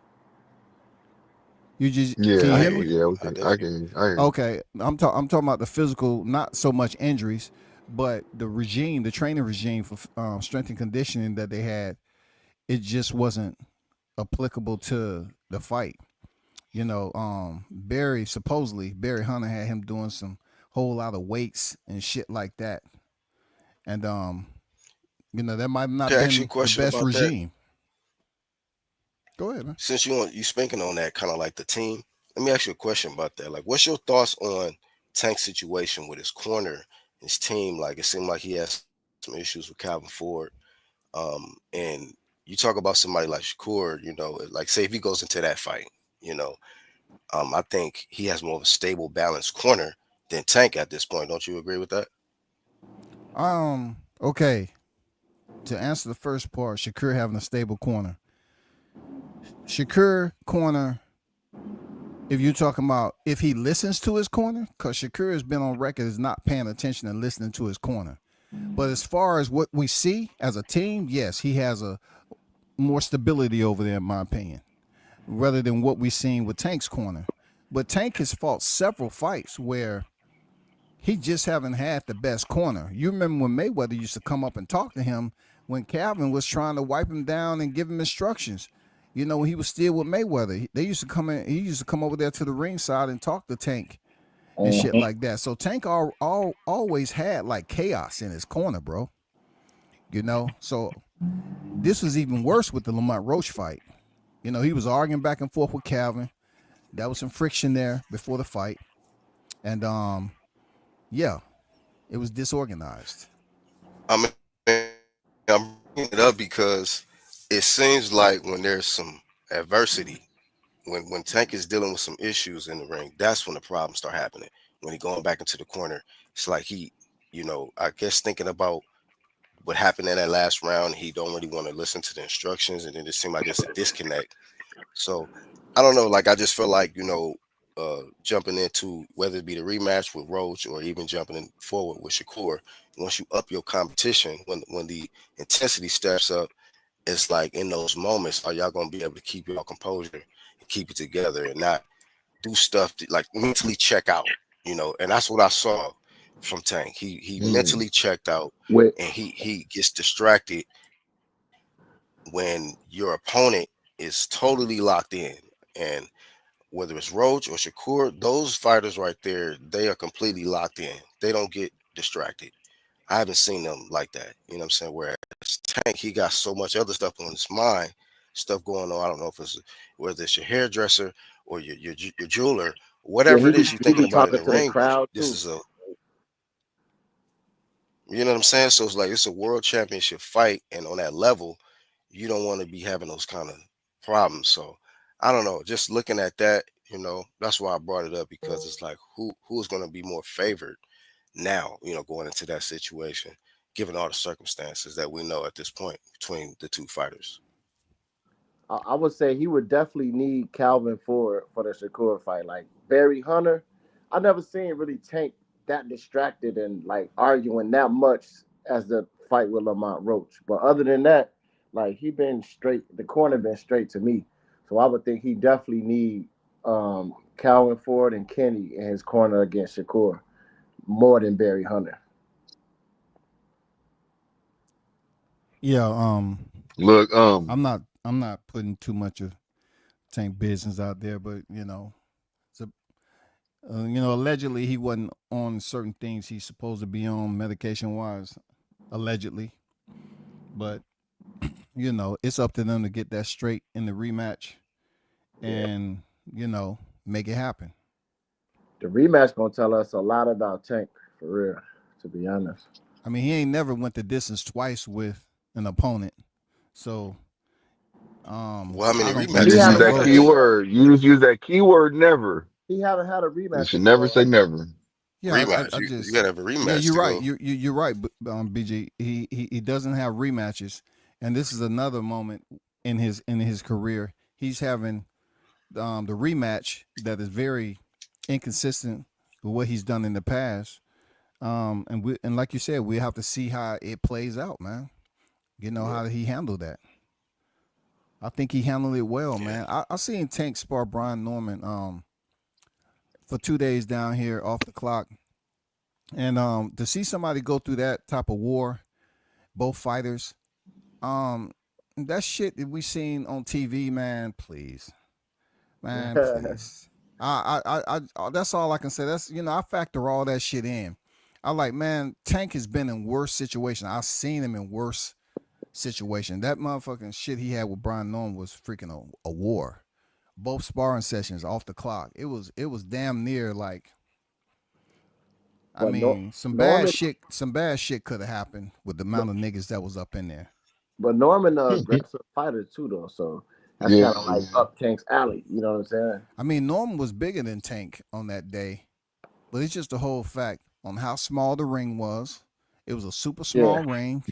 S2: You just can
S8: Yeah,
S2: you
S14: I
S2: hear
S14: hear
S2: me?
S14: you.
S8: yeah,
S14: I
S8: okay.
S14: definitely.
S8: I hear you.
S2: Okay, I'm talking about the physical, not so much injuries, but the regime, the training regime for strength and conditioning that they had, it just wasn't applicable to the fight. Barry Hunter had him doing some whole lot of weights and shit like that, and that might have not
S14: Can I ask you a
S2: been the
S14: question
S2: best
S14: about that?
S2: regime. Go ahead, man.
S14: Since you speaking on that kind of like the team, let me ask you a question about that. Like, what's your thoughts on Tank's situation with his corner, his team? Like, it seemed like he has some issues with Calvin Ford. And you talk about somebody like Shakur, like say if he goes into that fight, you know, I think he has more of a stable, balanced corner than Tank at this point. Don't you agree with that?
S2: Okay. To answer the first part, Shakur having a stable corner. Shakur corner, if you're talking about if he listens to his corner, because Shakur has been on record as not paying attention and listening to his corner. But as far as what we see as a team, yes, he has a more stability over there, in my opinion, rather than what we've seen with Tank's corner. But Tank has fought several fights where he just haven't had the best corner. You remember when Mayweather used to come up and talk to him when Calvin was trying to wipe him down and give him instructions. When he was still with Mayweather, they used to come in. He used to come over there to the ringside and talk to Tank and shit
S6: Mhm.
S2: like that. So Tank always had like chaos in his corner, bro. So this was even worse with the Lamont Roach fight. He was arguing back and forth with Calvin. That was some friction there before the fight, and yeah, it was disorganized.
S14: I mean, I'm bringing it up because it seems like when there's some adversity, when Tank is dealing with some issues in the ring, that's when the problems start happening. When he going back into the corner, it's like I guess thinking about what happened in that last round, he don't really want to listen to the instructions, and then it seemed like there's a disconnect. So I don't know. Like I just feel like jumping into whether it be the rematch with Roach or even jumping in forward with Shakur. Once you up your competition, when the intensity steps up, it's like in those moments, are y'all gonna be able to keep your composure and keep it together and not do stuff to, like mentally check out? And that's what I saw from Tank. He
S8: Mm.
S14: mentally checked out
S6: With
S14: and he gets distracted when your opponent is totally locked in. And whether it's Roach or Shakur, those fighters right there, they are completely locked in. They don't get distracted. I haven't seen them like that. You know what I'm saying? Whereas Tank, he got so much other stuff on his mind, stuff going on. I don't know if it's whether it's your hairdresser or your jeweler,
S6: yeah,
S14: whatever
S6: he
S14: it
S6: be
S14: is you're
S6: he
S14: thinking
S6: be
S14: about in
S6: talking
S14: the
S6: to the
S14: ring.
S6: crowd
S14: This
S6: too.
S14: is a You know what I'm saying? So it's like it's a world championship fight, and on that level, you don't want to be having those kind of problems. So I don't know. Just looking at that, that's why I brought it up because it's like who's going to be more favored now, going into that situation, given all the circumstances that we know at this point between the two fighters.
S6: I would say he would definitely need Calvin for the Shakur fight. Like Barry Hunter, I never seen really Tank that distracted and like arguing that much as the fight with Lamont Roach. But other than that, like he been straight. The corner been straight to me. So I would think he definitely need Calvin Ford and Kenny in his corner against Shakur more than Barry Hunter.
S2: Yeah,
S8: Look,
S2: I'm not putting too much of Tank business out there, but it's allegedly he wasn't on certain things he's supposed to be on medication wise, allegedly. But it's up to them to get that straight in the rematch
S6: Yeah,
S2: and make it happen.
S6: the rematch gonna tell us a lot about Tank for real. To be honest.
S2: I mean, he ain't never went the distance twice with an opponent, so
S14: Well, how
S2: I
S14: many
S2: don't
S8: you
S6: He
S2: think
S8: just
S14: rematches
S8: use
S2: Lamont
S14: have
S6: haven't
S14: he
S8: that
S6: had
S8: key
S14: had?
S2: Roach.
S8: word. You just use that key word never.
S6: he haven't had a
S8: You
S6: rematch
S8: should never
S6: before,
S8: say
S6: right?
S8: never.
S2: Yeah,
S14: Rematch.
S2: I
S14: You
S2: just
S14: gotta have a
S2: yeah,
S14: rematch
S2: you're
S14: to
S2: right.
S14: go.
S2: You're right, BG. He doesn't have rematches, and this is another moment in his career. He's having the rematch that is very inconsistent with what he's done in the past. And like you said, we have to see how it plays out, man. How he handled that. I think he handled it well,
S14: Yeah.
S2: man. I seen Tank spar Brian Norman for 2 days down here off the clock, and to see somebody go through that type of war, both fighters, um, that shit that we seen on TV, man. Please, man, please. That's all I can say. That's I factor all that shit in. I like, man. Tank has been in worse situations. I've seen him in worse situations. That motherfucking shit he had with Brian Norman was freaking a war. Both sparring sessions off the clock. It was damn near like, I
S6: But no,
S2: mean,
S6: Norman,
S2: some bad shit could have happened with the amount of niggas that was up in there.
S6: but Norman, aggressive fighter too, though. So that's
S8: Yeah,
S6: kind of like up Tank's alley. You know what I'm saying?
S2: I mean, Norman was bigger than Tank on that day, but it's just the whole fact on how small the ring was. It was a super
S6: Yeah.
S2: small ring,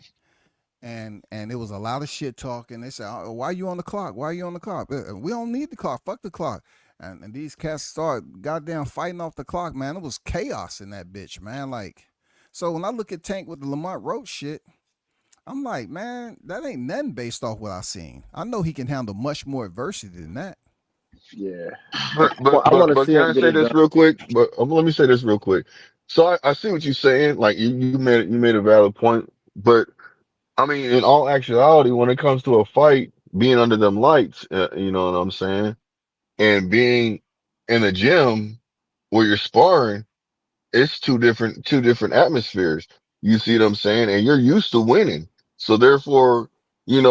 S2: and it was a lot of shit talking. They said, "Oh, why you on the clock? Why you on the clock? We don't need the clock. Fuck the clock." And these cats start goddamn fighting off the clock, man. It was chaos in that bitch, man. Like, so when I look at Tank with the Lamont Roach shit, I'm like, man, that ain't nothing based off what I seen. I know he can handle much more adversity than that.
S6: Yeah.
S8: but
S6: Well,
S8: but
S6: I want
S8: but
S6: to
S8: but
S6: see
S8: can
S6: him
S8: I
S6: get
S8: say
S6: it
S8: this
S6: done.
S8: real quick? But let me say this real quick. So I see what you're saying. Like you made a valid point, but I mean, in all actuality, when it comes to a fight, being under them lights, you know what I'm saying, and being in a gym where you're sparring, it's two different atmospheres. You see what I'm saying? And you're used to winning. So therefore, you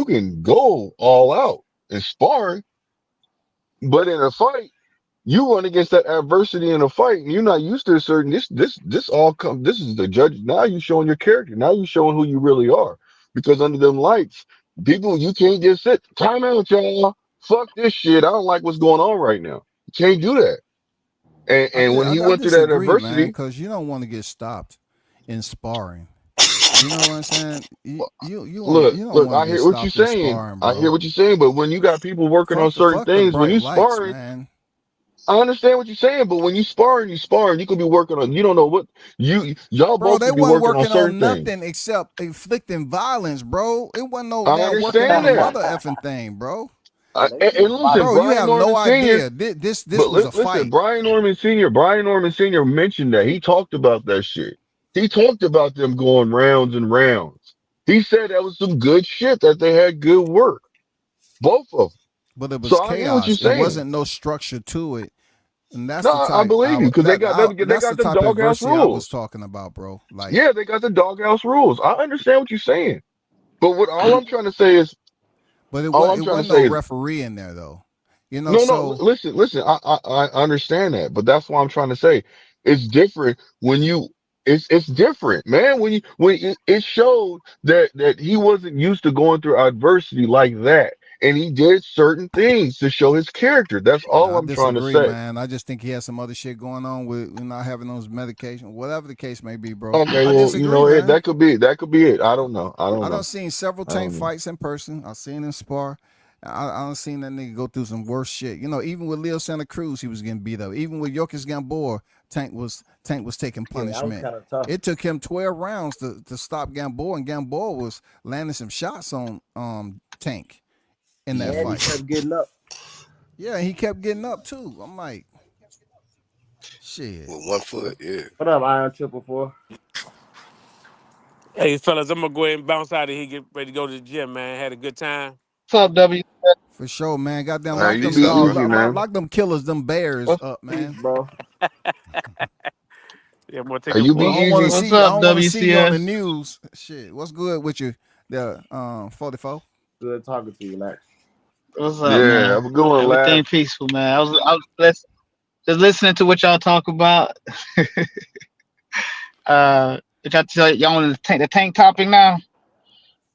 S8: can go all out in sparring, but in a fight, you run against that adversity in a fight, and you're not used to a certain this is the judge. Now you showing your character. Now you showing who you really are. Because under them lights, people, you can't just sit, time out, y'all. Fuck this shit. I don't like what's going on right now. You can't do that. And when he
S2: I
S8: went through that
S2: disagree, man,
S8: adversity,
S2: because you don't want to get stopped in sparring. You know what I'm saying?
S8: look,
S2: You don't
S8: look,
S2: want to
S8: I
S2: get
S8: hear what you're
S2: stopped in
S8: saying.
S2: sparring,
S8: I hear
S2: bro.
S8: what you're saying, but when you got people working on certain
S2: Fuck the
S8: things, when
S2: bright
S8: you
S2: lights,
S8: sparring,
S2: man.
S8: I understand what you're saying, but when you sparring, you could be working on, you don't know what y'all
S2: Bro,
S8: both
S2: they
S8: could be
S2: wasn't
S8: working on
S2: working
S8: certain
S2: on
S8: things.
S2: nothing except inflicting violence, bro. It wasn't no
S8: I
S2: damn working on
S8: understand
S2: a
S8: that.
S2: mother effing thing, bro.
S6: Yeah, they
S8: And
S6: was
S8: listen,
S2: Bro,
S6: fighting.
S2: you
S8: Brian
S2: have
S8: Norman
S2: no
S8: Sr.,
S2: idea. This
S8: but
S2: was a
S8: listen,
S2: fight.
S8: Brian Norman Sr. mentioned that. He talked about that shit. He talked about them going rounds and rounds. He said that was some good shit, that they had good work, both of them.
S2: But it was
S8: So I hear what you're
S2: chaos. It
S8: saying.
S2: wasn't no structure to it. And that's
S8: No,
S2: the
S8: I
S2: type
S8: believe you, because they
S2: that's the
S8: got them
S2: type of
S8: doghouse
S2: adversity I was
S8: rules.
S2: talking about, bro. Like,
S8: Yeah, they got the doghouse rules. I understand what you're saying. But what all I'm trying to say is,
S2: but
S8: all I'm
S2: it
S8: trying to
S2: wasn't no
S8: say is,
S2: referee in there though.
S8: no.
S2: So
S8: Listen. I understand that, but that's why I'm trying to say it's different when you. It's different, man. It showed that he wasn't used to going through adversity like that, and he did certain things to show his character. That's all
S2: I
S8: I'm trying to
S2: disagree,
S8: say.
S2: man. I just think he has some other shit going on with not having those medication, whatever the case may be, bro.
S8: Okay,
S2: I
S8: well,
S2: disagree, man.
S8: that could be it. I don't know. I don't
S2: I done
S8: know.
S2: seen several
S8: I
S2: tank
S8: don't know.
S2: fights in person. I seen him spar. I done seen that nigga go through some worse shit. Even with Leo Santa Cruz, he was getting beat up. Even with Yorkis Gamboa, Tank was taking
S6: Yeah, that was
S2: punishment.
S6: kind of tough.
S2: It took him 12 rounds to stop Gamboa, and Gamboa was landing some shots on Tank in that
S6: And he
S14: Mm-hmm.
S2: fight.
S6: kept getting up.
S2: Yeah, he kept getting up too. I'm like, shit.
S14: With one foot, yeah.
S6: What up, Iron Triple Four?
S5: Hey, fellas, I'm gonna go ahead and bounce out of here. Get ready to go to the gym, man. Had a good time.
S7: What's up, W?
S2: For sure, man. Goddamn,
S8: Hey,
S2: lock
S8: you
S2: them
S8: be
S6: Peace,
S2: dogs,
S6: peace,
S8: easy,
S2: lock,
S8: man.
S2: lock them killers, them bears
S7: What's
S2: up,
S6: peace,
S2: man.
S6: bro.
S5: Yeah, I'm gonna take
S8: Hey,
S5: them
S8: you be
S5: for
S2: I
S5: a
S2: don't want to
S8: easy.
S7: what's
S2: see. I
S7: up,
S2: don't want to see you on the
S7: WCS?
S2: news. Shit, what's good with you? The 44.
S6: Good talking to you, Max.
S7: What's up,
S8: Yeah,
S7: man?
S8: I'm going last.
S7: Everything peaceful, man. Just listening to what y'all talk about. Did y'all tell y'all want the tank topic now?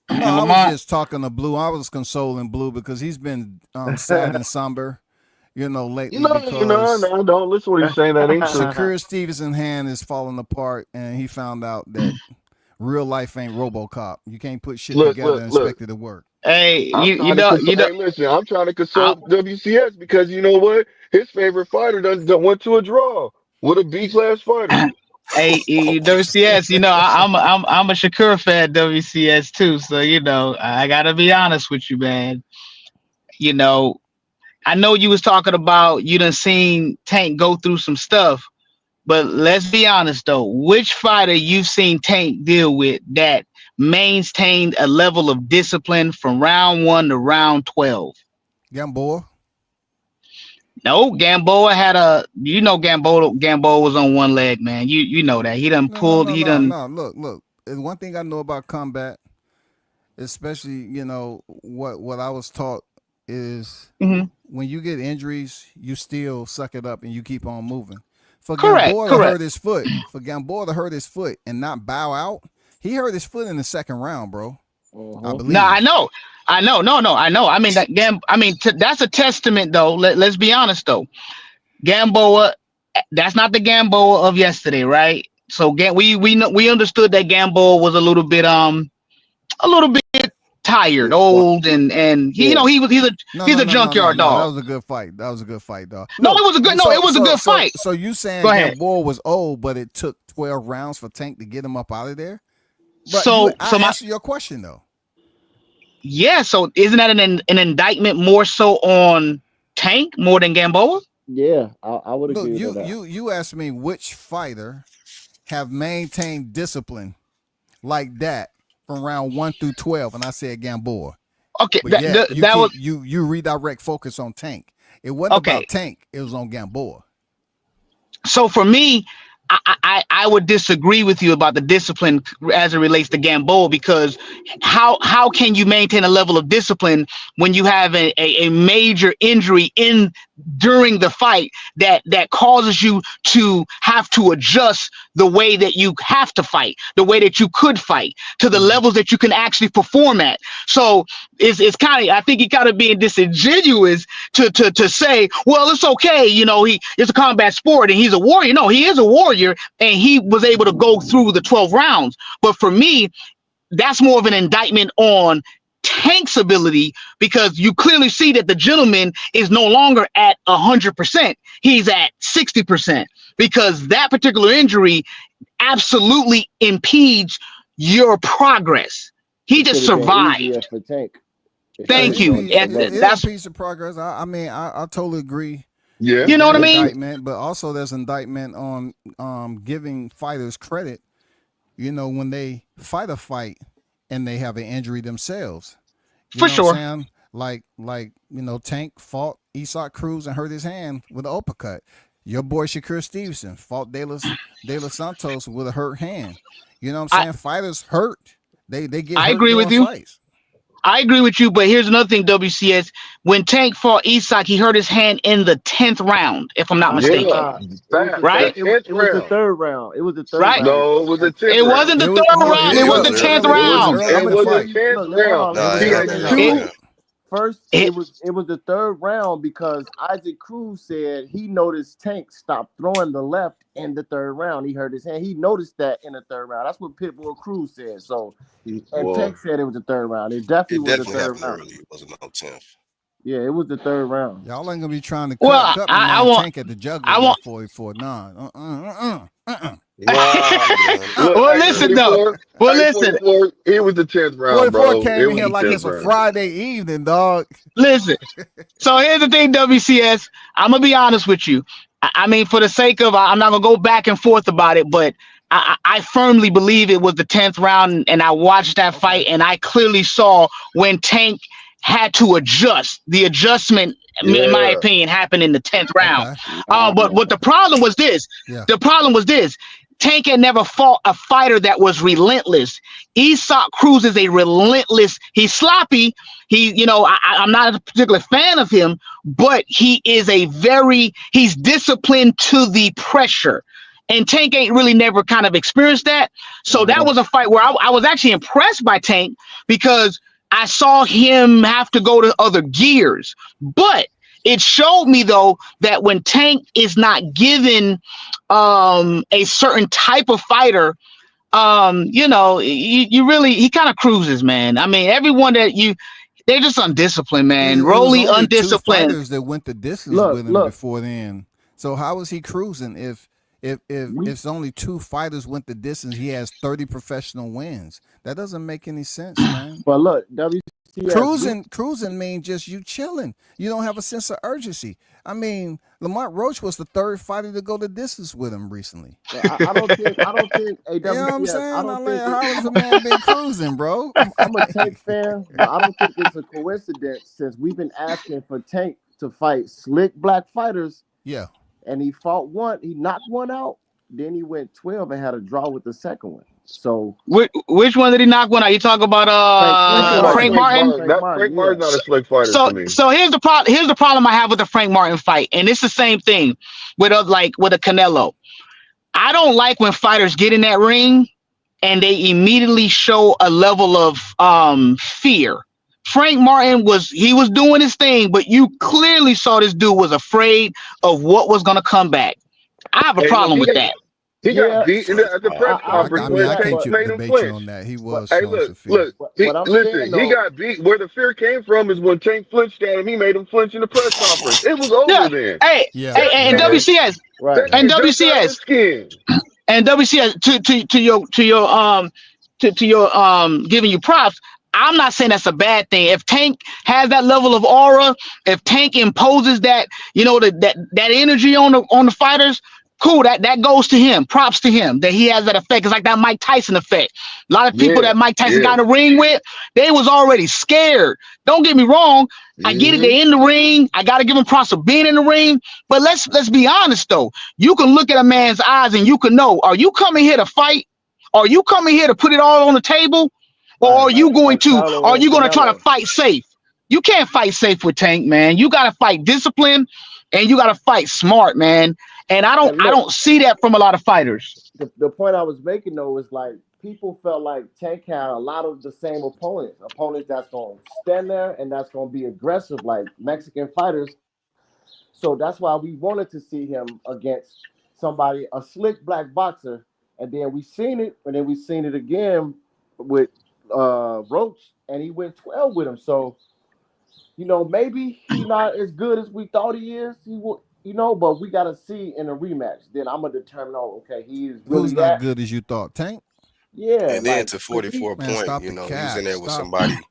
S2: No,
S7: And
S2: I was
S7: Lamont.
S2: just talking to Blue. I was consoling Blue because he's been sad and somber, lately because
S8: No, don't listen to what he's saying. That ain't true.
S2: Shakur Stevenson hand is falling apart, and he found out that real life ain't RoboCop. You can't put shit
S8: Look,
S2: together
S8: look,
S2: and
S8: look.
S2: expect it to work.
S7: Hey,
S8: I'm
S7: you
S8: trying to
S7: don't
S8: console.
S7: you don't.
S8: Hey, listen, I'm trying to
S7: I,
S8: console WCS, because you know what? His favorite fighter done went to a draw with a B class fighter.
S15: Hey, WCS, I'm a Shakur fan, WCS too. So I gotta be honest with you, man. You know, I know you was talking about you done seen Tank go through some stuff, but let's be honest though, which fighter you've seen Tank deal with that maintained a level of discipline from round 1 to round 12?
S2: Gamboa.
S15: No, Gamboa had Gamboa was on one leg, man. You know that. He done
S2: No, no,
S15: pulled,
S2: no,
S15: he
S2: no,
S15: done
S2: no. Look. And one thing I know about combat, especially what I was taught is
S15: Mhm.
S2: when you get injuries, you still suck it up and you keep on moving. For
S15: Correct.
S2: Gamboa to hurt his foot, and not bow out, he hurt his foot in the second round, bro. I
S15: No,
S2: believe.
S15: No. No, I know. I mean that's a testament though. Let's be honest though. Gamboa, that's not the Gamboa of yesterday, right? So we understood that Gamboa was a little bit tired, old, and he,
S6: Yeah.
S2: No,
S15: he's
S2: no,
S15: a
S2: no, no, no,
S15: junkyard
S2: no. That
S15: dog.
S2: was a good fight. Dog.
S15: No,
S2: Look,
S15: it was a good fight.
S2: so you saying
S15: Go ahead.
S2: Gamboa was old, but it took 12 rounds for Tank to get him up out of there? But I answered your question though.
S15: Yeah, so isn't that an indictment more so on Tank more than Gamboa?
S6: Yeah, I would
S2: Look,
S6: agree with that.
S2: you asked me which fighter have maintained discipline like that from round 1 through 12, and I said Gamboa.
S15: Okay,
S2: But
S15: was
S2: you redirect focus on Tank. It wasn't about Tank. It was on Gamboa.
S15: So for me, I would disagree with you about the discipline as it relates to Gamboa, because how can you maintain a level of discipline when you have a major injury during the fight that causes you to have to adjust the way that you have to fight, the way that you could fight, to the levels that you can actually perform at. So it's kind of, I think he kind of being disingenuous to say, well, it's okay, it's a combat sport and he's a warrior. No, he is a warrior and he was able to go through the 12 rounds. But for me, that's more of an indictment on Tank's ability, because you clearly see that the gentleman is no longer at 100%. He's at 60%, because that particular injury absolutely impedes your progress. He just survived.
S6: For Tank.
S15: Thank you.
S2: That's a piece of progress. I mean, I totally agree.
S8: Yeah.
S15: You know what I mean?
S2: Indictment, but also there's indictment on giving fighters credit, when they fight a fight and they have an injury themselves.
S15: For sure.
S2: Like Tank fought Isak Cruz and hurt his hand with an uppercut. Your boy Shakur Stevenson fought De Los Santos with a hurt hand. You know what I'm saying? Fighters hurt. They get hurt.
S15: I agree with you.
S2: Fights.
S15: I agree with you, but here's another thing, WCS. When Tank fought Isak, he hurt his hand in the 10th round, if I'm not mistaken. Right?
S6: It was the third round. It was the third round.
S8: No, it was the 10th round.
S15: It wasn't the third round. It was the 10th round.
S8: It was the 10th round.
S6: First, it was the third round, because Isaac Cruz said he noticed Tank stopped throwing the left in the third round. He hurt his hand. He noticed that in the third round. That's what Pitbull Cruz said. So, and Tank said it was the third round. It definitely was the third round.
S14: Early. It wasn't no 10th.
S6: Yeah, it was the third round.
S2: Y'all ain't gonna be trying to cut Tank at the jugular for none.
S15: Well, listen though. Well, listen.
S8: It was the 10th round, bro.
S2: 44 came in here like it's a Friday evening, dog.
S15: Listen. So here's the thing, WCS. I'm gonna be honest with you. I mean, for the sake of, I'm not gonna go back and forth about it, but I firmly believe it was the 10th round, and I watched that fight, and I clearly saw when Tank had to adjust. The adjustment, in my opinion, happened in the 10th round. But what the problem was this.
S2: Yeah.
S15: The problem was this. Tank had never fought a fighter that was relentless. Isak Cruz is a relentless. He's sloppy. I'm not a particular fan of him, but he is he's disciplined to the pressure. And Tank ain't really never kind of experienced that. So that was a fight where I was actually impressed by Tank, because I saw him have to go to other gears. But it showed me, though, that when Tank is not given a certain type of fighter, he kind of cruises, man. I mean, everyone they're just undisciplined, man. Rolly undisciplined.
S2: Two fighters that went the distance with him before then. So how was he cruising if if
S6: We
S2: it's only 2 fighters went the distance, he has 30 professional wins. That doesn't make any sense, man.
S6: but look, WCS,
S2: Cruising means just you chilling. You don't have a sense of urgency. I mean, Lamont Roach was the 3rd fighter to go the distance with him recently.
S6: I don't think
S2: You know what I'm
S6: WCS.
S2: saying?
S6: I don't think
S2: How has the man been cruising, bro?
S6: I'm a Tank fan, but I don't think it's a coincidence since we've been asking for Tank to fight slick black fighters,
S2: Yeah.
S6: and he fought one, he knocked one out, then he went 12 and had a draw with the second one. So
S15: Which one did he knock one out? You talk about
S6: Frank
S15: Frank
S6: Martin.
S15: Martin?
S6: Frank Martin,
S8: Frank Martin's not
S6: yeah.
S8: a slick fighter
S15: So
S8: to me.
S15: so here's the problem. Here's the problem I have with the Frank Martin fight, and it's the same thing with with a Canelo. I don't like when fighters get in that ring and they immediately show a level of fear. Frank Martin was doing his thing, but you clearly saw this dude was afraid of what was gonna come back. I have a problem with that.
S8: He got beat at the press
S6: I
S8: conference
S6: agree with
S8: when
S6: that,
S8: Tank
S6: but
S8: made him
S2: debate you
S8: flinch.
S2: on that. He was
S8: Hey,
S2: showing some
S8: look,
S2: fear.
S6: what I'm
S8: listen,
S6: saying
S8: he
S6: though,
S8: got beat. Where the fear came from is when Tank flinched at him. He made him flinch in the press conference. It was over
S15: Yeah.
S8: then.
S15: Hey,
S2: Yeah.
S15: hey, and
S2: Yeah.
S15: WCS
S6: right?
S8: That
S15: and
S8: nigga jumped out of his
S15: WCS
S8: skin.
S15: and WCS to your giving you props. I'm not saying that's a bad thing. If Tank has that level of aura, if Tank imposes that, that energy on the fighters, cool. That goes to him. Props to him that he has that effect. It's like that Mike Tyson effect. A lot of people
S8: Yeah,
S15: that Mike Tyson
S8: yeah.
S15: got in the ring with, they was already scared. Don't get me wrong. I get it.
S8: Mm-hmm.
S15: They're in the ring. I gotta give them props for being in the ring. But let's be honest though. You can look at a man's eyes and you can know: are you coming here to fight? Are you coming here to put it all on the table? Or
S6: Right.
S15: are you going
S6: Like
S15: to
S6: Charlo
S15: are
S6: and
S15: you going to try to
S6: Canelo.
S15: fight safe? You can't fight safe with Tank, man. You got to fight discipline and you got to fight smart, man. And I
S6: And look,
S15: don't see that from a lot of fighters.
S6: the point I was making though is like people felt like Tank had a lot of the same opponents that's gonna stand there and that's gonna be aggressive like Mexican fighters. So that's why we wanted to see him against somebody, a slick black boxer, and then we seen it, and then we seen it again with Roach, and he went 12 with him. So maybe he not as good as we thought he is. He will, but we gotta see in a rematch. Then I'm gonna determine, oh, okay, he is
S2: Who's
S6: really
S2: not
S6: that.
S2: good as you thought? Tank?
S6: Yeah,
S14: And then
S6: like
S14: to
S6: 'cause he
S14: 44
S2: Man,
S14: point,
S2: stop the
S14: he was in
S2: cap.
S14: there with
S2: Stop
S14: somebody who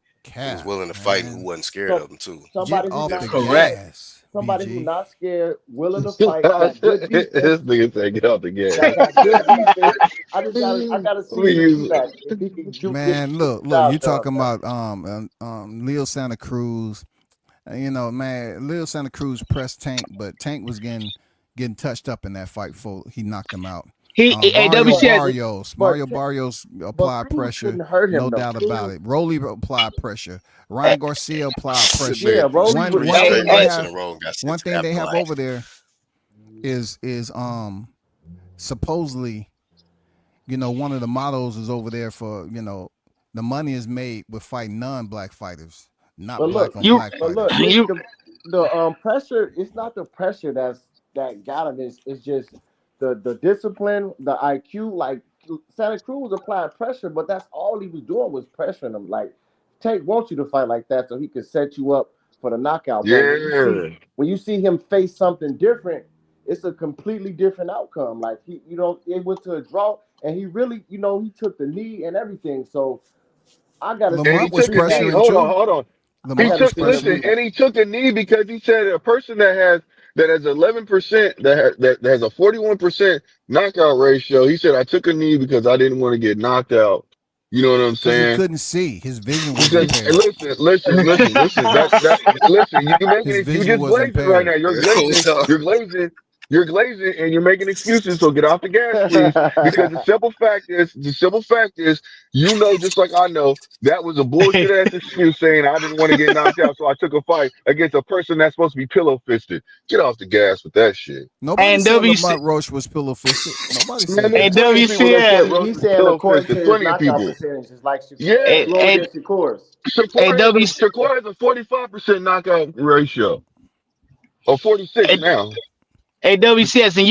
S14: was
S2: cap,
S14: willing to fight and who
S2: man.
S14: wasn't scared
S6: so
S14: of him too.
S2: Get
S6: somebody who
S2: off
S6: not
S2: the
S14: Difference.
S15: Correct.
S2: gas,
S6: somebody who
S2: BG.
S6: not scared, willing to
S8: this
S6: fight, got good defense,
S8: nigga said, "Get out the gas."
S6: got good defense. I gotta
S8: Let
S6: see
S8: me
S6: him in a
S8: use.
S6: rematch if he can
S2: Man,
S6: get the
S2: look, you
S6: job done,
S2: talking
S6: man.
S2: about Leo Santa Cruz. Man, Leo Santa Cruz pressed Tank, but Tank was getting touched up in that fight before he knocked him out.
S6: But
S2: Mario Barrios
S6: but
S2: applied
S6: Cruz
S2: pressure,
S6: couldn't hurt him
S2: no
S6: though.
S2: doubt about
S6: Cruz,
S2: it. Rolly applied pressure. Ryan Garcia applied pressure.
S6: yeah,
S14: It was
S6: Rolly
S2: One
S6: was
S14: three
S2: one
S14: straight
S2: thing they
S6: Rolly.
S14: fights in
S2: have
S14: a row and got
S2: one
S14: sent to
S2: thing
S14: that
S2: they have
S14: black.
S2: over there is supposedly, one of the models is over there for, the money is made with fighting non-black fighters, not
S6: But
S2: black
S6: look,
S2: on
S15: You
S2: black
S6: but look,
S2: fighters.
S15: you
S6: the pressure. It's not the pressure that got him. It's just the discipline, the IQ. Like Santa Cruz applied pressure, but that's all he was doing was pressuring him. Like Tank wants you to fight like that so he could set you up for the knockout. But
S8: Yeah,
S6: when you see him face something different, it's a completely different outcome. Like it went to a draw, and he really, he took the knee and everything. So I gotta see
S8: and he
S2: Lamont
S6: him
S2: was
S8: took a
S6: rematch.
S8: knee.
S2: pressuring
S8: Hold on,
S2: too.
S8: hold on.
S6: I
S8: He
S2: Lamont
S6: gotta
S2: was
S8: took
S6: see him
S8: listen,
S2: pressuring.
S6: rematch.
S8: and he took a knee because he said a person that has 11% that has a 41% knockout ratio. He said I took a knee because I didn't want to get knocked out. You know what I'm
S2: Because he
S8: saying?
S2: couldn't see. His vision was
S8: Because and
S2: impaired.
S8: listen. That listen. You making
S2: His
S8: it. You
S2: vision
S8: just
S2: was
S8: glazing right
S2: impaired.
S8: now. You're glazing.
S14: What's up?
S8: You're glazing. You're glazing, and you're making excuses. So get off the gas, please. Because the simple fact is, just like I know, that was a bullshit ass excuse saying I didn't want to get knocked out, so I took a fight against a person that's supposed to be pillow fisted. Get off the gas with that shit.
S2: Nobody
S15: and
S2: said
S15: WC
S2: Lamont Roach was pillow fisted. Nobody
S8: Man,
S2: said
S8: there's
S15: and
S2: that.
S8: plenty of people that said
S15: WCS
S8: Roach
S6: He's
S8: was
S6: saying
S8: pillow
S6: according to
S8: fisted.
S6: his
S8: Plenty of
S6: knockout
S8: people.
S6: percentages, like
S8: Yeah.
S15: a,
S6: Glory against Shakur's.
S8: Shakur has a 45% knockout ratio. Or 46 now.
S15: WCS, and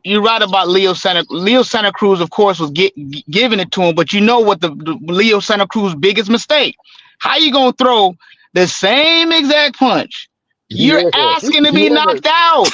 S15: you right about Leo Santa Cruz, of course, was giving it to him, but you know what the Leo Santa Cruz biggest mistake? How you gonna throw the same exact punch? You're
S8: Yeah.
S15: asking to be
S8: Yeah.
S15: knocked out.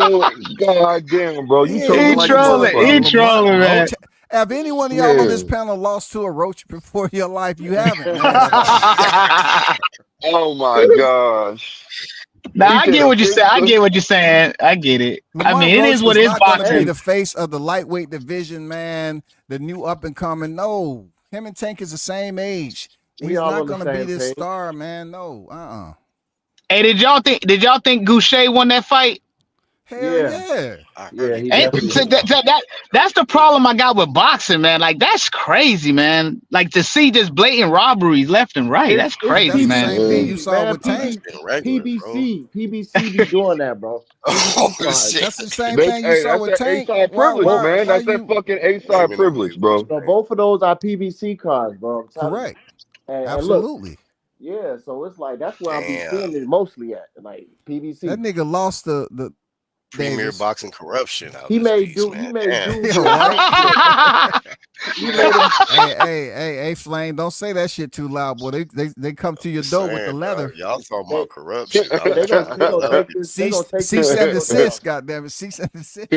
S8: God damn, bro. You
S2: Yeah,
S8: trolling
S15: He
S2: you
S8: like a
S2: you
S15: trolling.
S2: talking
S15: He
S2: about
S8: motherfucker.
S2: Lamont
S15: trolling, man.
S2: Roach? Have any one of y'all on this
S8: Yeah.
S2: panel lost to a roach before your life? You haven't, man.
S8: Oh my gosh.
S15: Nah, I
S8: He
S15: get
S8: had a
S15: what you said. I
S8: Facebook.
S15: get what you're saying. I get it. I
S2: Lamar
S15: mean, it is
S2: Roach
S15: what
S2: is
S15: it is
S2: not going to be
S15: boxing.
S2: the face of the lightweight division, man. The new up and coming. No, him and Tank is the same age.
S6: We
S2: He's
S6: all
S2: not
S6: on the
S2: going to be
S6: same
S2: this
S6: page.
S2: star, man. No,
S15: Hey, did y'all think Goucher won that fight?
S2: Hell
S6: Yeah,
S2: yeah.
S14: I heard
S6: yeah,
S14: he
S6: he
S15: And
S6: definitely
S14: definitely
S15: so
S6: did.
S14: won.
S15: that's the problem I got with boxing, man. Like that's crazy, man. Like to see just blatant robberies left and right. That's
S6: It's
S2: But
S15: crazy,
S2: that's the
S15: man.
S2: same thing
S8: Man.
S2: you
S6: PBC,
S2: saw
S6: man.
S2: with
S14: Nah, that's
S2: Tank.
S14: getting regular, bro.
S6: PBC be doing that, bro.
S14: Oh
S6: PBC cards.
S2: That's the
S14: shit.
S2: same
S8: That's
S2: thing you
S8: hey,
S2: saw
S8: that's
S2: with
S8: that A
S2: Tank.
S8: side privilege,
S6: Both,
S8: man.
S2: Why
S8: That's that
S2: you
S8: fucking A side
S14: Blaming on
S8: privilege, bro.
S6: no,
S14: Gucci.
S6: both of those are PBC cards, bro. I'm telling you.
S2: correct?
S6: And look,
S2: Absolutely.
S6: yeah. So it's like that's where I be
S14: Damn.
S6: seeing it mostly at, like
S2: That
S6: PBC.
S2: nigga lost the
S14: Premier
S2: Davis.
S14: boxing corruption out
S6: He
S14: this
S6: made
S14: piece,
S6: dude.
S14: man.
S6: He made
S14: Damn.
S6: dude
S2: Yeah,
S6: do a
S2: right.
S6: backflip. He made him.
S2: Hey, Flame, don't say that shit too loud, boy. They come to your
S14: Just
S2: door with the
S14: saying, dog.
S2: leather.
S14: Y'all talking
S6: They
S14: about corruption. I
S6: they
S14: was
S6: gonna
S14: trying to
S6: they gonna
S14: tell
S6: take
S14: you.
S6: this. They
S2: Cease,
S6: gonna take this
S2: cease and
S6: video down.
S2: desist, goddamn it. Cease and desist.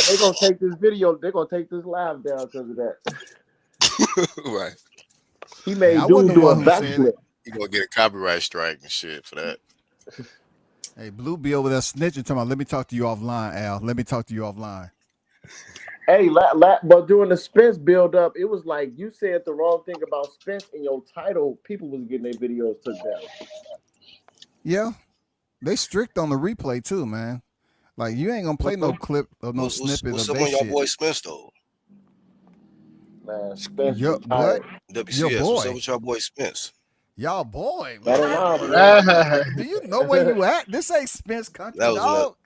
S6: They gonna take this video. They gonna take this live down because of that.
S14: Right.
S6: He
S2: Hey, I
S6: made
S2: wasn't
S6: dude
S2: the
S6: do a
S2: one who said it.
S6: backflip.
S14: You gonna get a copyright strike and shit for that.
S2: Hey, Blue be over there snitching. Talking about, let me talk to you offline, Al. Let me talk to you offline.
S6: Hey, but during the Spence build up, it was like you said the wrong thing about Spence in your title. People was getting their videos took down.
S2: Yeah, they strict on the replay too, man. Like you ain't gonna play no clip or no snippet
S14: What's
S2: of
S14: up
S2: they
S14: on y'all
S2: shit.
S14: boy Spence though?
S6: Man, Spence
S2: Your what?
S6: retired.
S2: Your
S14: WCS. What's up
S2: boy.
S14: with y'all boy Spence?
S2: Y'all boy,
S6: That
S2: man.
S6: ain't our boy.
S2: Do you know where you at? This ain't Spence
S14: That
S2: country,
S14: was another.
S2: dog.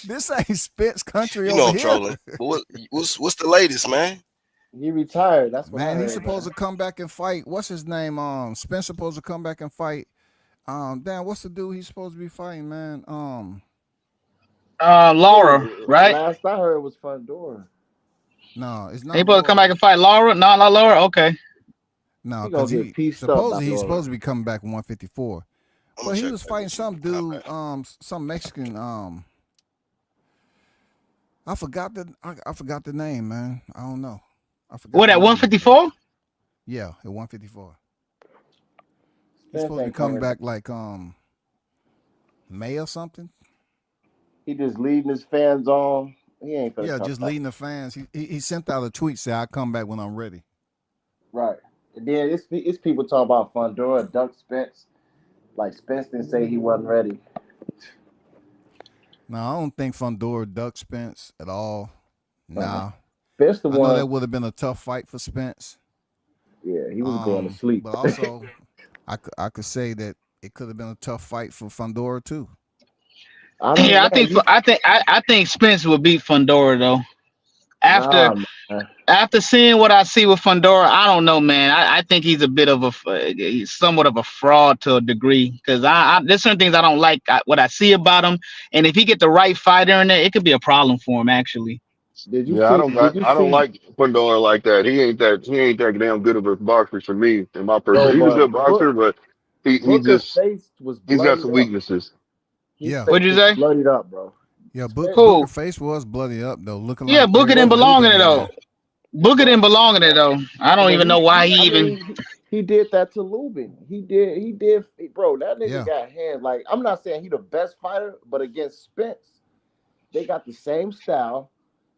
S2: This ain't Spence country
S14: You know
S2: over
S14: I'm
S2: here.
S14: trolling. But what's the latest, man?
S6: He retired. That's what I
S2: Man, he's
S6: heard,
S2: supposed
S6: man.
S2: to come back and fight. What's his name? Spence supposed to come back and fight. Damn, what's the dude he's supposed to be fighting, man?
S15: Laura, right?
S6: Last I heard was Fundora.
S2: No, it's
S15: He
S2: not
S15: supposed to come back
S2: Laura.
S15: and fight Laura? No, not Laura. Okay.
S2: No,
S6: He
S2: because
S6: gonna get
S2: he
S6: pieced up by
S2: supposedly he's
S6: Laura.
S2: supposed to be coming back 154.
S14: I'm gonna
S2: But he
S14: check
S2: was
S14: back
S2: fighting
S14: with you
S2: some
S14: when you hop
S2: dude,
S14: back.
S2: some Mexican, I forgot the name, man. I don't know. I forgot
S15: What
S2: the
S15: at
S2: name of the dude.
S15: 154?
S2: Yeah, at 154. He's
S6: Spence
S2: supposed to be
S6: ain't
S2: coming
S6: coming back.
S2: back like May or something.
S6: He just leading his fans on. He ain't gonna
S2: Yeah,
S6: come
S2: just
S6: back.
S2: leading the fans. He sent out a tweet say I'll come back when I'm ready.
S6: Right. And then it's people talking about Fundora, Duck Spence. Like Spence didn't say he wasn't ready.
S2: No, I don't think Fundora ducked Spence at all.
S6: Uh-huh.
S2: Nah.
S6: Spence the
S2: I know
S6: one.
S2: that would have been a tough fight for Spence.
S6: Yeah, he was going to sleep.
S2: But also I could say that it could have been a tough fight for Fundora too.
S6: I don't
S15: Yeah,
S6: know.
S15: I think Spence will beat Fundora though. After
S6: Nah, man.
S15: after seeing what I see with Fundora, I don't know, man. I think he's a bit of he's somewhat of a fraud to a degree because there's certain things I don't like what I see about him, and if he get the right fighter in there, it could be a problem for him actually.
S6: Did you
S8: Yeah,
S6: see? Did you
S8: I don't
S6: see?
S8: like Pandora like that. He ain't that damn good of a boxer for me in my
S6: No,
S8: personal. He's a
S6: but
S8: good boxer, but
S6: Booker face was
S8: he's got
S6: bloodied
S8: some
S6: up.
S8: weaknesses.
S6: His
S2: Yeah.
S6: face
S15: What'd you
S6: was
S15: say?
S6: bloodied up, bro.
S2: Yeah,
S6: Spence,
S2: Booker
S15: Who?
S2: face was bloody up though, looking
S15: Yeah,
S2: like
S15: Booker
S2: every
S15: didn't
S6: but
S2: other
S15: belong in
S2: organ
S15: it
S2: in
S15: though.
S2: there.
S15: Booker didn't
S6: but
S15: belong in it though. I don't
S6: but
S15: even know why
S6: I
S15: he even.
S6: mean he did that to Lubin. He did, bro. That nigga
S2: Yeah.
S6: got hands. Like I'm not saying he the best fighter, but against Spence, they got the same style.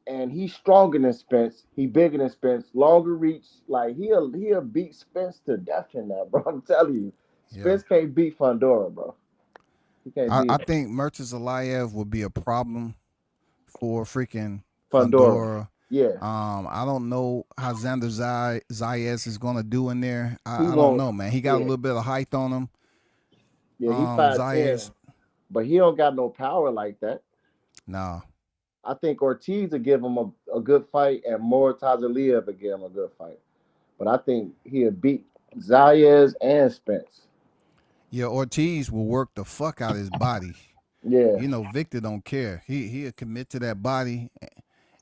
S6: And he's stronger than Spence. He bigger than Spence. Longer reach. Like he'll beat Spence to death in that, bro. I'm telling you,
S2: Yeah.
S6: Spence can't beat Fundora, bro. He can't beat
S2: I think Mertis Alayev would be a problem for freaking
S6: Fundora.
S2: Fundora.
S6: Yeah,
S2: I don't know how Xander Zayas is gonna do in there.
S6: he
S2: I don't
S6: won't.
S2: know, man. He got a
S6: Yeah,
S2: little bit of height on him.
S6: yeah, he 5'10",
S2: Zayas,
S6: but he don't got no power like that.
S2: nah.
S6: I think Ortiz will give him a good fight, and Mortaz Aliyev will give him a good fight. But I think he'll beat Zayas and Spence.
S2: Yeah, Ortiz will work the fuck out of his body.
S6: Yeah,
S2: You know, Victor don't care. He'll commit to that body,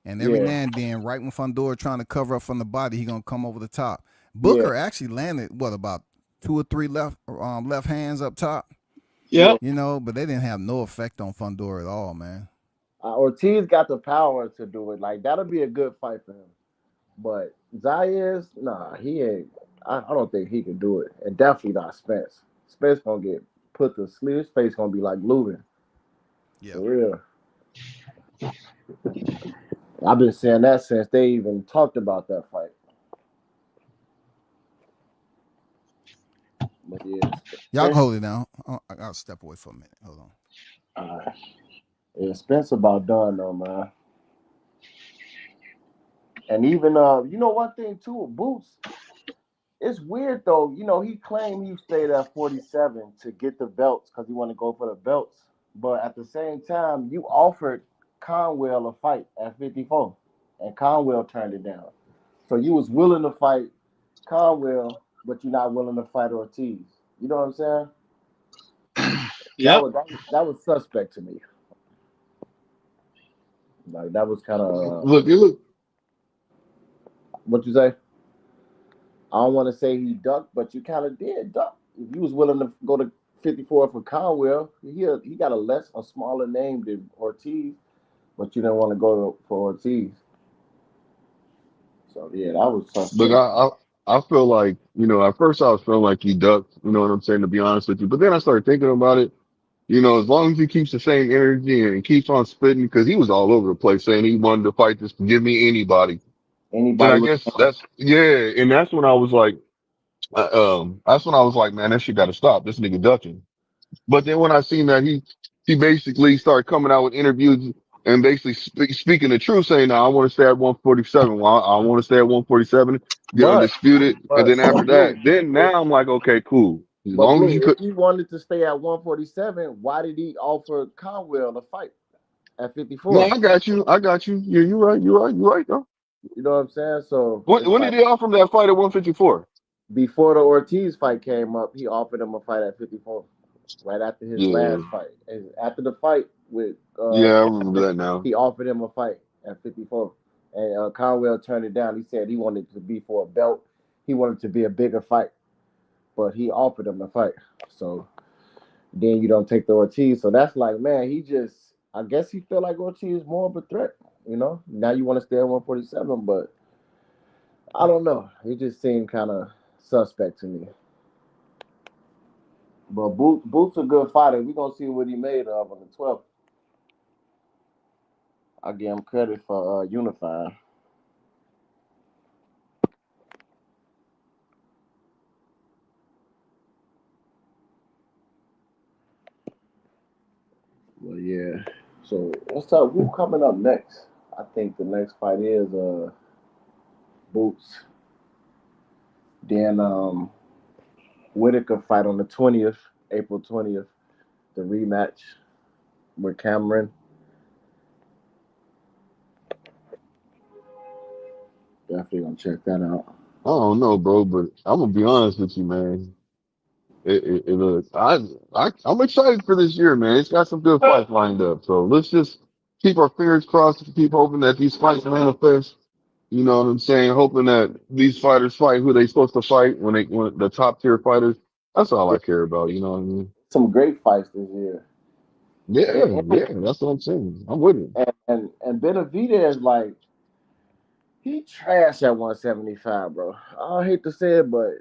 S2: and every
S6: yeah,
S2: now and then, right when Fundora trying to cover up from the body, he gonna come over the top.
S6: yeah,
S2: Booker actually landed what about 2 or 3 left hands up top,
S6: yeah.
S15: Yep.
S2: you know, but they didn't have no effect on Fundora at all, man.
S6: Ortiz got the power to do it. Like that'll be a good fight for him. But Zayas, nah, he ain't. I don't think he can do it, and definitely not Spence. Spence gonna get put to sleep. His face gonna be like Lubin.
S2: Yeah.
S6: For real. I've been saying that since they even talked about that fight. But yeah,
S2: Y'all can
S6: Spence,
S2: hold it down. I'll step away for a minute. Hold on.
S6: uh, yeah, Spence about done though, man. And even you know one thing too, Boots. It's weird though. You know he claimed he stayed at 47 to get the belts because he wanted to go for the belts. But at the same time, you offered Conwell a fight at 54, and Conwell turned it down. So you was willing to fight Conwell, but you're not willing to fight Ortiz. You know what I'm saying? That
S15: Yep.
S6: was that was suspect to me. Like that was kind of
S8: Look, you look.
S6: what you say. I don't want to say he ducked, but you kind of did duck. If you was willing to go to 54 for Conwell, he got a smaller name than Ortiz, but you didn't want to go for Ortiz. So yeah, that was
S8: Look,
S6: suspect.
S8: I feel like, at first I was feeling like he ducked, you know what I'm saying, to be honest with you. But then I started thinking about it, as long as he keeps the same energy and keeps on spitting, because he was all over the place saying he wanted to fight this, give me anybody. And
S6: Anybody
S8: I
S6: with
S8: guess yeah, and that's when I was like, man, that shit got to stop. This nigga ducking. But then when I seen that he basically started coming out with interviews and basically speaking the truth, saying, "No, I want to stay at 147. Well, I want to stay at 147, get
S6: but
S8: undisputed." And then after
S6: but blue,
S8: that, then
S6: if,
S8: now I'm like, okay, cool. As
S6: but
S8: long as
S6: blue,
S8: you
S6: if
S8: could.
S6: he wanted to stay at 147, why did he offer Conwell a fight at
S8: No,
S6: 54?
S8: I got you. I got you. Yeah, you're right. You're right. You're right, though.
S6: You know what I'm saying? So it's
S8: When did
S6: like
S8: he offer him that fight at 154?
S6: before the Ortiz fight came up, he offered him a fight at 54. Right after his
S8: Yeah,
S6: last fight. And after the fight with
S8: yeah, I remember that now.
S6: he offered him a fight at 54. And Conwell turned it down. He said he wanted to be for a belt. He wanted to be a bigger fight, but he offered him a fight. So then you don't take the Ortiz. So that's like, man, I guess he feel like Ortiz is more of a threat. Now you want to stay at 147, but I don't know. He just seemed kind of suspect to me. But Boots a good fighter. We're gonna see what he made of on the 12th. I give him credit for unifying. Well, yeah. So let's talk. Who coming up next? I think the next fight is Boots. Then Whitaker fight on the 20th, April 20th, the rematch with Cameron. Definitely gonna check that out.
S8: I don't know, bro, but I'm gonna be honest with you, man. I'm excited for this year, man. It's got some good fights lined up. So let's just keep our fingers crossed and keep hoping that these fights manifest. You know what I'm saying? Hoping that these fighters fight who they supposed to fight when the top tier fighters. That's all
S6: Yeah,
S8: I care about. You know what I mean?
S6: some great fights this year.
S8: Yeah,
S6: And
S8: yeah. That's what I'm saying. I'm with it.
S6: and Benavidez like he trash at 175, bro. I hate to say it, but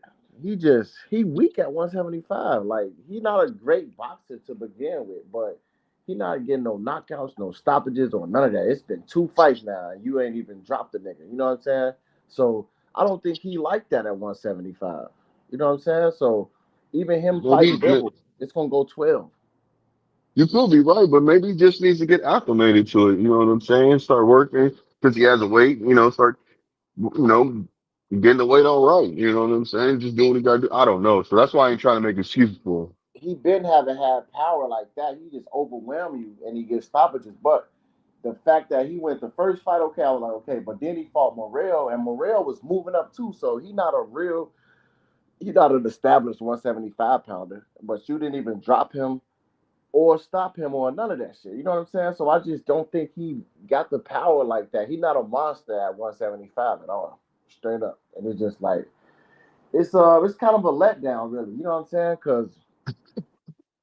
S6: he weak at 175. Like he not a great boxer to begin with, but he not getting no knockouts, no stoppages, or none of that. It's been two fights now, and you ain't even dropped the nigga. You know what I'm saying? So I don't think he like that at 175. You know what I'm saying? So even him fighting
S8: Maybe
S6: Bivol, it's gonna go 12.
S8: you could be right, but maybe he just needs to get acclimated to it. You know what I'm saying? Start working because he has a weight. Start you know, getting the weight all right. You know what I'm saying? Just doing what he got to do. I don't know. So that's why I ain't trying to make excuses for him.
S6: He been having had power like that. He just overwhelm you and he gets stoppages. But the fact that he went the first fight, okay, I was like, okay, but then he fought Morrell, and Morrell was moving up too, so he not an established 175 pounder. But you didn't even drop him or stop him or none of that shit. You know what I'm saying? So I just don't think he got the power like that. He's not a monster at 175 at all, straight up. And it's just like it's kind of a letdown, really. You know what I'm saying? Because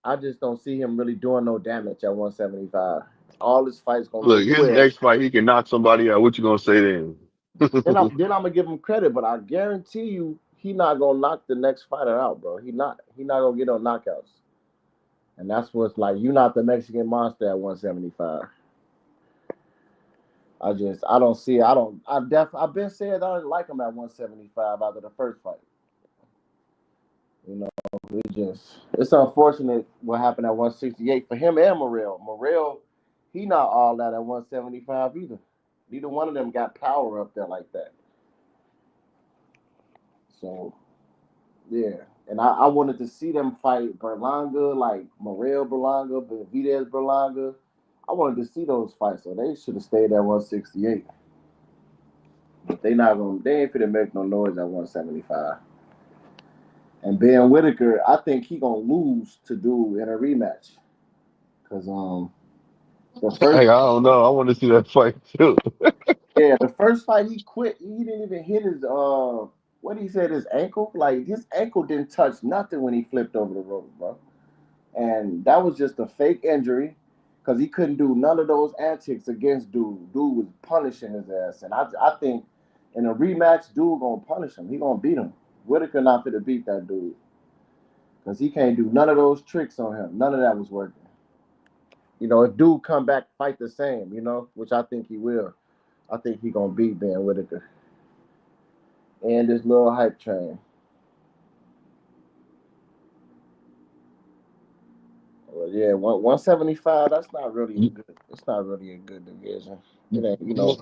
S6: I just don't see him really doing no damage at 175. All his fights gonna go
S8: Look, his
S6: 12.
S8: next fight, he can knock somebody out. What you gonna say then?
S6: Then I'm gonna give him credit, but I guarantee you he not gonna knock the next fighter out, bro. He not gonna get no knockouts. And that's what's like. You not the Mexican monster at 175. I don't see. I don't. I've been saying I don't like him at 175 after the first fight. You know, it's unfortunate what happened at 168 for him and Morrell. Morrell, he not all that at 175 either. Neither one of them got power up there like that. So yeah, and I wanted to see them fight Berlanga, like Morrell Berlanga, Benavidez Berlanga. I wanted to see those fights, so they should have stayed at 168. But they not gonna. They ain't finna make no noise at 175. And Ben Whitaker, I think he gonna lose to dude in a rematch. Cause the first
S8: Hey, I don't know. I want to see that fight too.
S6: yeah, the first fight he quit. He didn't even hit his what he said his ankle. Like his ankle didn't touch nothing when he flipped over the rope, bro. And that was just a fake injury because he couldn't do none of those antics against dude. Dude was punishing his ass, and I think in a rematch, dude gonna punish him. He gonna beat him. Whitaker not fit to beat that dude because he can't do none of those tricks on him. None of that was working. You know, if dude come back fight the same, you know, which I think he will. I think he gonna beat Ben Whitaker and this little hype train. Well, yeah, 175. That's not really a
S8: You,
S6: good. It's not really a good division. It ain't, you know.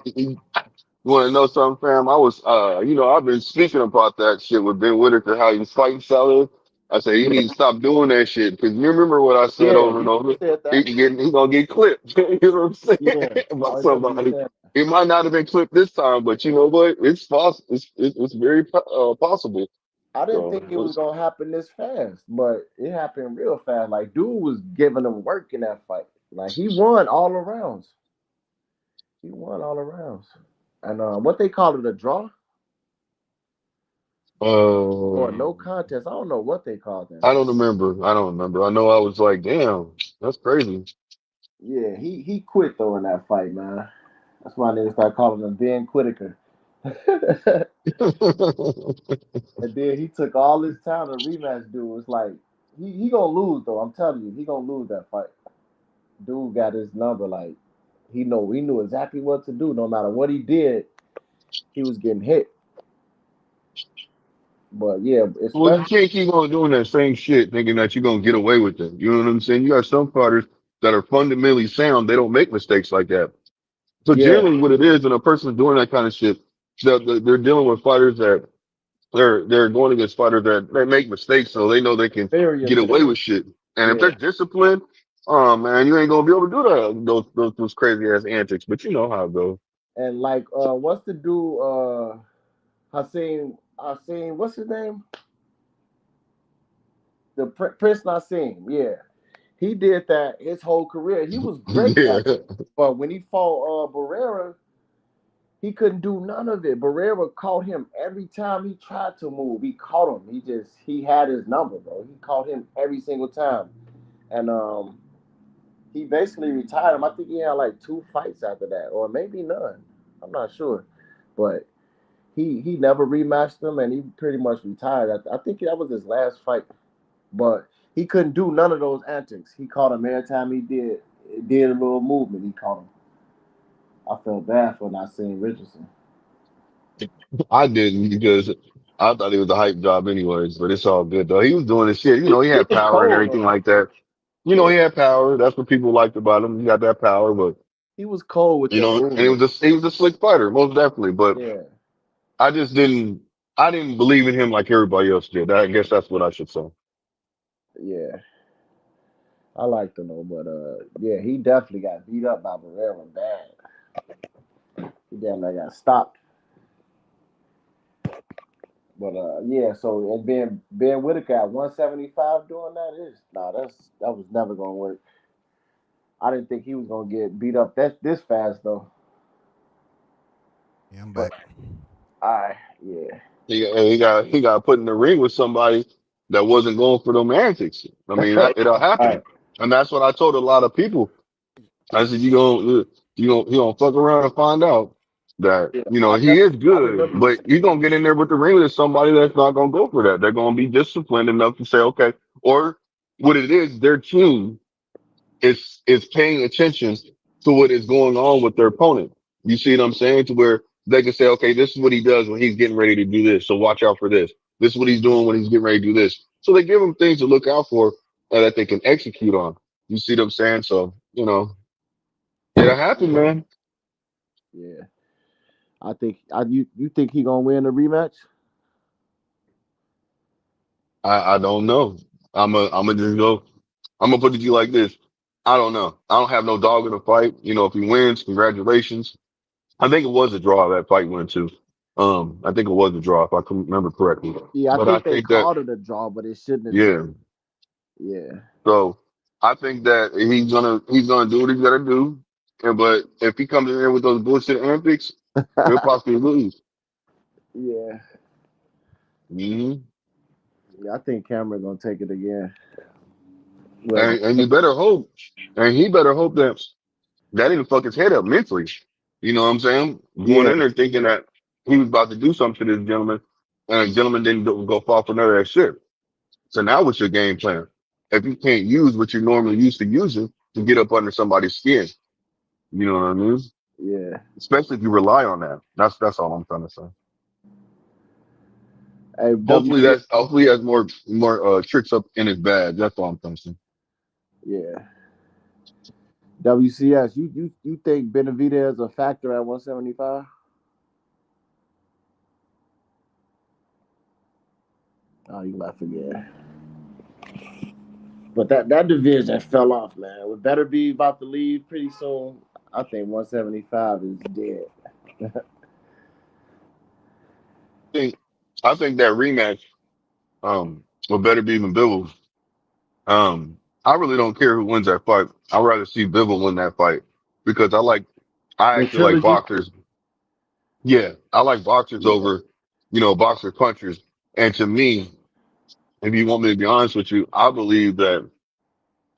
S8: want to know something, fam? I was, I've been speaking about that shit with Ben Whitaker, how he's fighting Salah. I said he
S6: Yeah,
S8: needs to stop doing that shit because you remember what I said
S6: yeah,
S8: over and
S6: you
S8: over.
S6: said
S8: He
S6: that.
S8: he gonna get clipped. You know what I'm saying
S6: Yeah, I
S8: about
S6: remember you
S8: somebody.
S6: saying.
S8: He might not have been clipped this time, but you know what? It's possible. It's very possible.
S6: I didn't
S8: So
S6: think it was gonna happen this fast, but it happened real fast. Like dude was giving him work in that fight. Like he won all arounds. He won all arounds. And what they call it, a draw or a
S8: uh,
S6: no contest. I don't know what they call that
S8: I
S6: shit.
S8: don't remember. I don't remember. I know I was like, damn, that's crazy.
S6: Yeah, he quit though in that fight, man. That's why they start calling him Ben Whitaker. And then he took all his time to rematch dude. It's like he gonna lose though. I'm telling you, he gonna lose that fight. Dude got his number. Like he knew exactly what to do. No matter what he did, he was getting hit. But yeah,
S8: Well, you
S6: especially
S8: can't keep on doing that same shit thinking that you're gonna get away with it. You know what I'm saying? You got some fighters that are fundamentally sound. They don't make mistakes like that. So
S6: yeah,
S8: generally, what it is, when a person's doing that kind of shit, they're dealing with fighters that they're going against fighters that they make mistakes, so they know they can
S6: very
S8: get away
S6: aggressive.
S8: with shit. And if they're
S6: Yeah,
S8: disciplined, oh man, you ain't gonna be able to do that those crazy ass antics. But you know how it goes.
S6: and like what's the dude Hassan, what's his name? The Prince Nassim, yeah. He did that his whole career. He was great
S8: Yeah.
S6: at it. But when he fought Barrera, he couldn't do none of it. Barrera caught him every time he tried to move. He caught him. He had his number, bro. He caught him every single time. And he basically retired him. I think he had like 2 fights after that, or maybe none. I'm not sure. But he never rematched him and he pretty much retired. I think that was his last fight. But he couldn't do none of those antics. He caught him every time he did a little movement. He caught him. I felt bad for not seeing Richardson.
S8: I didn't because I thought it was a hype job anyways, but it's all good though. He was doing his shit. You know, he
S6: He
S8: had
S6: was
S8: power and
S6: cold
S8: everything
S6: though.
S8: like that. You know,
S6: Yeah,
S8: he had power. That's what people liked about him. He got that power, but
S6: he was cold with
S8: you
S6: them
S8: know, and
S6: movements.
S8: he was a slick fighter, most definitely. But
S6: Yeah,
S8: I just I didn't believe in him like everybody else did. I guess that's what I should say.
S6: yeah. I liked him though, but yeah, he definitely got beat up by Barrera bad. He damn near got stopped. But yeah, so and Ben Whitaker at 175 doing that is that was never gonna work. I didn't think he was gonna get beat up this fast though.
S2: Yeah, I'm
S6: But
S2: back.
S6: I yeah.
S8: He got put in the ring with somebody that wasn't going for them antics. I mean, it'll
S6: All
S8: happen, and that's what I told a lot of people. I said, you gonna fuck around and find out. that,
S6: Yeah,
S8: you know,
S6: I
S8: he is
S6: definitely I
S8: good,
S6: remember you
S8: but
S6: saying
S8: you're gonna get in there with the ring with somebody that's not gonna go for that. They're gonna be disciplined enough to say, okay, or what it is, their team is paying attention to what is going on with their opponent. You see what I'm saying? To where they can say, okay, this is what he does when he's getting ready to do this. So watch out for this. This is what he's doing when he's getting ready to do this. So they give him things to look out for that they can execute on. You see what I'm saying? So, you know, it'll happen, man.
S6: yeah. I think you think he gonna win the rematch?
S8: I don't know. I'm gonna just go. I'm gonna put it to you like this. I don't know. I don't have no dog in the fight. You know, if he wins, congratulations. I think it was a draw that fight went to. I think it was a draw if I can remember correctly.
S6: Yeah, I
S8: But I
S6: think they
S8: think that
S6: called it a draw, but it shouldn't have just.
S8: yeah.
S6: Yeah,
S8: So I think that he's gonna do what he's gotta do. And but if he comes in here with those bullshit antics, he'll possibly lose.
S6: yeah,
S8: hmm
S6: yeah. I think Cameron gonna take it again. Well,
S8: And you better hope, and he better hope that didn't fuck his head up mentally. You know what I'm saying? Going
S6: yeah,
S8: in there thinking that he was about to do something to this gentleman, and the gentleman didn't go fall for none of that shit. So now what's your game plan? If you can't use what you're normally used to using to get up under somebody's skin, you know what I mean?
S6: yeah.
S8: Especially if you rely on that. That's all I'm trying to say.
S6: Hey, WC,
S8: Hopefully he has more tricks up in his bag. That's all I'm trying to say.
S6: yeah, WCS. You think Benavidez is a factor at 175? Oh, you left again. But that division fell off, man. We better be about to leave pretty soon. I think 175 is dead.
S8: think I think that rematch will better be even Bivol. I really don't care who wins that fight. I'd rather see Bivol win that fight because I
S6: The
S8: actually like
S6: trilogy.
S8: boxers. Yeah, I like boxers
S6: Yeah,
S8: over, boxer punchers. And to me, if you want me to be honest with you, I believe that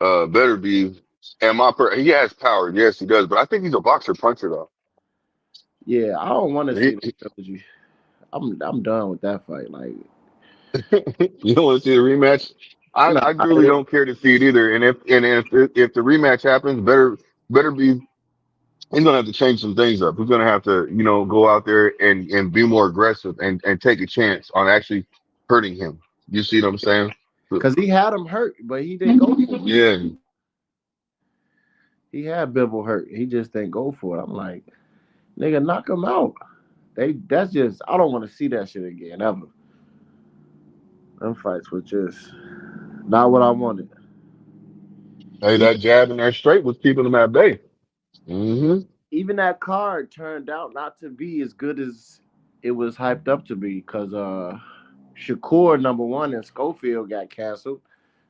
S8: better be he has power, yes he does, but I think he's a boxer puncher though.
S6: yeah. I don't want to see
S8: He,
S6: the trilogy. I'm done with that fight. Like,
S8: you don't want to see the rematch?
S6: nah,
S8: I really don't care to see it either. And if the rematch happens, better be he's gonna have to change some things up. He's gonna have to, go out there and be more aggressive and take a chance on actually hurting him. You see what I'm saying?
S6: because he had him hurt, but he didn't go for it.
S8: Yeah.
S6: He had Bibble hurt. He just didn't go for it. I'm like, nigga, knock him out. That's just I don't want to see that shit again ever. Them fights were just not what I wanted.
S8: Hey,
S6: Even,
S8: that jab and that straight was keeping him at bay. hmm
S6: even that card turned out not to be as good as it was hyped up to be because Shakur #1 and Schofield got canceled.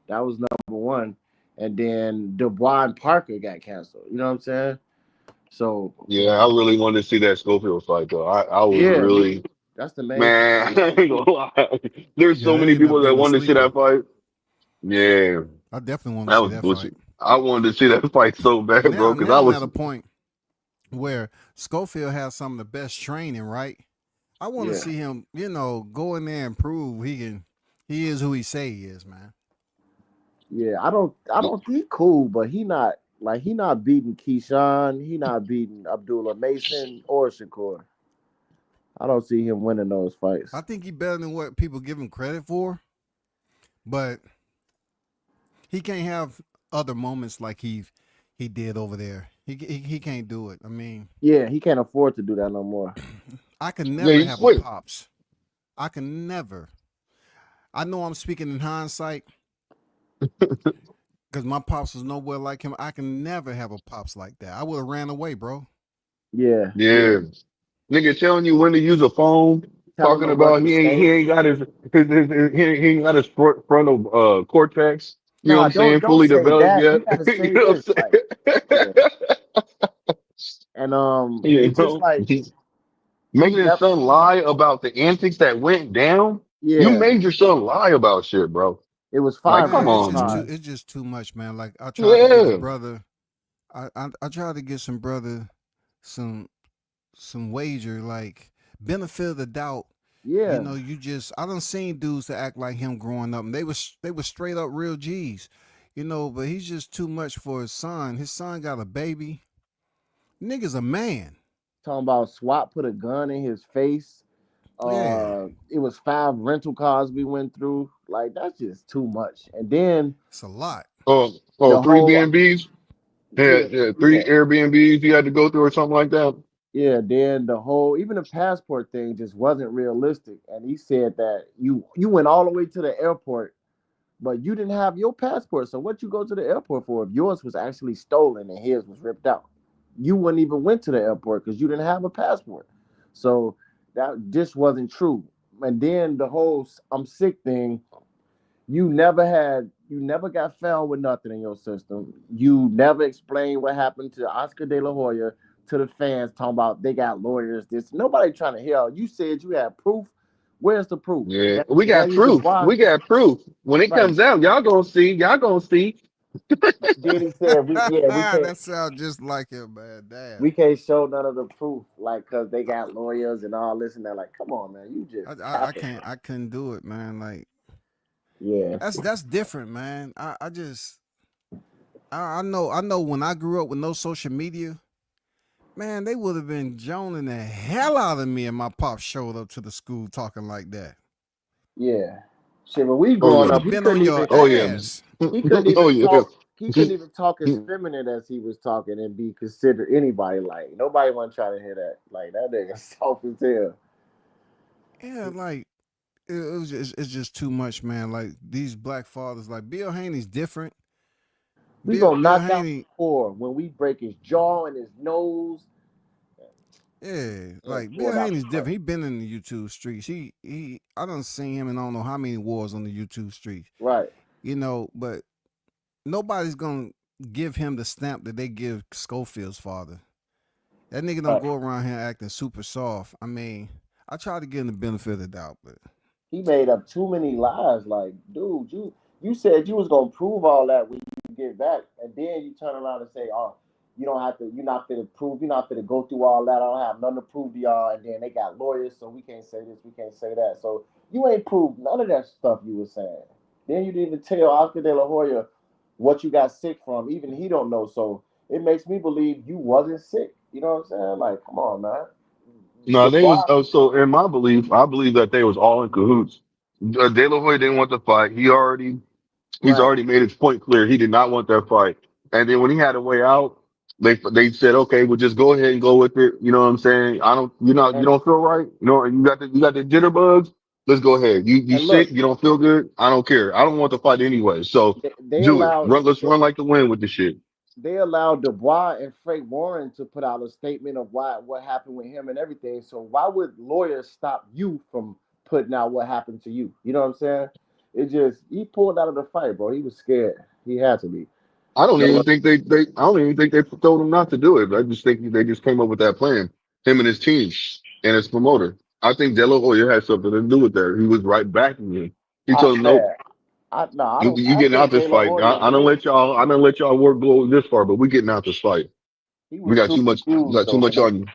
S6: That was #1. And then Dubois and Parker got canceled. You know what I'm saying? So
S8: Yeah, I really wanted to see that Schofield fight though. I was
S6: yeah,
S8: really
S6: that's the main fight.
S8: man. I ain't gonna lie. There's
S2: Yeah,
S8: so
S2: that
S8: many
S2: ended up
S8: people that
S2: being a
S8: wanted to see
S2: sleeper.
S8: that fight. Yeah,
S2: I definitely want to
S8: that
S2: see
S8: was
S2: that fight.
S8: bullshit. I wanted to see that fight so bad, bro, because I
S2: Now I'm at
S8: was
S2: a point where Schofield has some of the best training, right? I want to
S6: Yeah.
S2: see him, go in there and prove he is who he say he is, man.
S6: Yeah, I don't he cool, but he not beating Keyshawn, he not beating Abdullah Mason or Shakur. I don't see him winning those
S2: I
S6: fights.
S2: think he better than what people give him credit for, but he can't have other moments like he did over there. He can't do it. I mean,
S6: Yeah, he can't afford to do that no more.
S2: I can
S8: yeah,
S2: never
S8: he
S2: have a
S8: quit.
S2: pops. I can never. I know I'm speaking in hindsight because my pops was nowhere like him. I can never have a pops like that. I would have ran away, bro.
S6: Yeah,
S8: Yeah, nigga telling you when to use a phone,
S6: telling
S8: talking
S6: him what
S8: about
S6: to
S8: he
S6: say.
S8: ain't got he ain't got his frontal cortex. You know what
S6: Nah,
S8: I'm
S6: don't
S8: saying?
S6: don't
S8: Fully
S6: say
S8: developed
S6: that. You
S8: yet?
S6: gotta
S8: You
S6: say
S8: know
S6: this.
S8: what
S6: Like, yeah.
S8: I'm saying?
S6: And
S8: You
S6: it's just
S8: know,
S6: like he
S8: making his
S6: never.
S8: son lie about the antics that went down. You
S6: Yeah,
S8: made your son lie about shit, bro.
S6: it was
S8: Like,
S6: fine
S8: come
S2: Man,
S6: versus
S2: it's
S8: on,
S2: just
S6: fine.
S2: too
S8: man.
S2: it's just too much, man. Like I tried to get a
S8: Yeah,
S2: brother I tried to get some brother some some wager, like benefit of the doubt. You
S6: Yeah,
S2: know, I done seen dudes that act like him growing up, and they were straight up real G's. You know, but he's just too much for his son. His son got a baby. Nigga's a man.
S6: talking about SWAT put a gun in his face.
S2: Yeah,
S6: It was 5 rental cars we went through. Like that's just too much. And then
S2: it's a lot.
S6: the
S8: Three
S6: whole
S8: B&Bs.
S6: yeah,
S8: Yeah,
S6: yeah,
S8: three Airbnbs you had to go through or something like that.
S6: yeah. Then the whole even the passport thing just wasn't realistic. And he said that you went all the way to the airport, but you didn't have your passport. So what you go to the airport for if yours was actually stolen and his was ripped out? You wouldn't even went to the airport because you didn't have a passport. So that just wasn't true. And then the whole I'm sick thing, you never got found with nothing in your system. You never explained what happened to Oscar De La Hoya to the fans talking about they got lawyers. This nobody trying to hear. You said you had proof. Where's the proof?
S8: Yeah, we got
S6: Daniel
S8: proof.
S6: Dubois,
S8: We got proof. When it
S6: right?
S8: comes out, y'all gonna see. Y'all gonna see.
S6: Then he said
S2: That sounds just like him, man. Damn.
S6: we can't show none of the proof, like because they got lawyers and all this and that. Like, come on, man, you just
S2: I
S6: capping.
S2: can't. I couldn't do it, man. Like
S6: Yeah,
S2: that's different, man. I just I know when I grew up with no social media, man, they would have been joning the hell out of me and my pop showed up to the school talking like that.
S6: yeah. Shit, when we
S8: Oh
S6: growing
S2: Would
S8: yeah.
S6: up,
S2: have been on your
S8: Oh yeah.
S2: ass.
S6: he couldn't
S8: Oh
S6: even
S8: yeah.
S6: talk. He couldn't even talk as feminine as he was talking and be considered anybody. Like nobody want to try to hear that. Like that nigga soft as hell.
S2: Yeah, like it's just too much, man. Like these black fathers, like Bill Haney's different.
S6: We
S2: Bill
S6: gonna
S2: Bill
S6: knock out
S2: Haney,
S6: Shakur when we break his jaw and his nose
S2: yeah,
S6: and
S2: like
S6: pull
S2: Bill
S6: it out
S2: Haney's
S6: the cut.
S2: different. He been in the YouTube streets. He I done seen him and I don't know how many wars on the YouTube streets.
S6: Right.
S2: You know, but nobody's gonna give him the stamp that they give Schofield's father. That nigga don't
S6: Right.
S2: go around here acting super soft. I mean, I try to give him the benefit of the doubt, but
S6: He made up too many lies. Like, dude, you said you was gonna prove all that when you get back, and then you turn around and say, "Oh, you don't have to. You're not fit to prove. You're not fit to go through all that. I don't have nothing to prove to y'all." And then they got lawyers, so we can't say this, we can't say that. So you ain't proved none of that stuff you were saying. Then you didn't even tell Oscar De La Hoya what you got sick from. Even he don't know. So it makes me believe you wasn't sick. You know what I'm saying? Like, come on, man.
S8: No, they was
S6: Dubois,
S8: so in my belief, I believe that they was all in cahoots. De La Hoya didn't want the fight. He's
S6: right?
S8: already made his point clear. He did not want that fight. And then when he had a way out, they said, okay, well just go ahead and go with it. You know what I'm saying? You
S6: And
S8: don't feel right. You know, you got the jitterbugs. Let's go ahead. You
S6: and
S8: sick?
S6: look,
S8: You don't feel good? I don't care. I don't want the fight anyway. So
S6: they
S8: do it.
S6: allowed.
S8: Run. Let's run like the wind with the shit.
S6: They allowed Dubois and Frank Warren to put out a statement of what happened with him and everything. So why would lawyers stop you from putting out what happened to you? You know what I'm saying? It just he pulled out of the fight, bro. He was scared. He had to be.
S8: I don't
S6: No,
S8: even think I don't even think they told him not to do it. I just think they just came up with that plan. Him and his team and his promoter. I think De La Hoya had something to do with that. He was right backing him. He told him, nope,
S6: man, I no, I don't.
S8: you
S6: I
S8: getting out
S6: think
S8: this
S6: De La
S8: fight.
S6: Hoya did.
S8: I don't let y'all work go this far, but we getting out this fight.
S6: He
S8: We
S6: was
S8: got
S6: too
S8: too much, we
S6: confused
S8: got too
S6: though.
S8: much on you.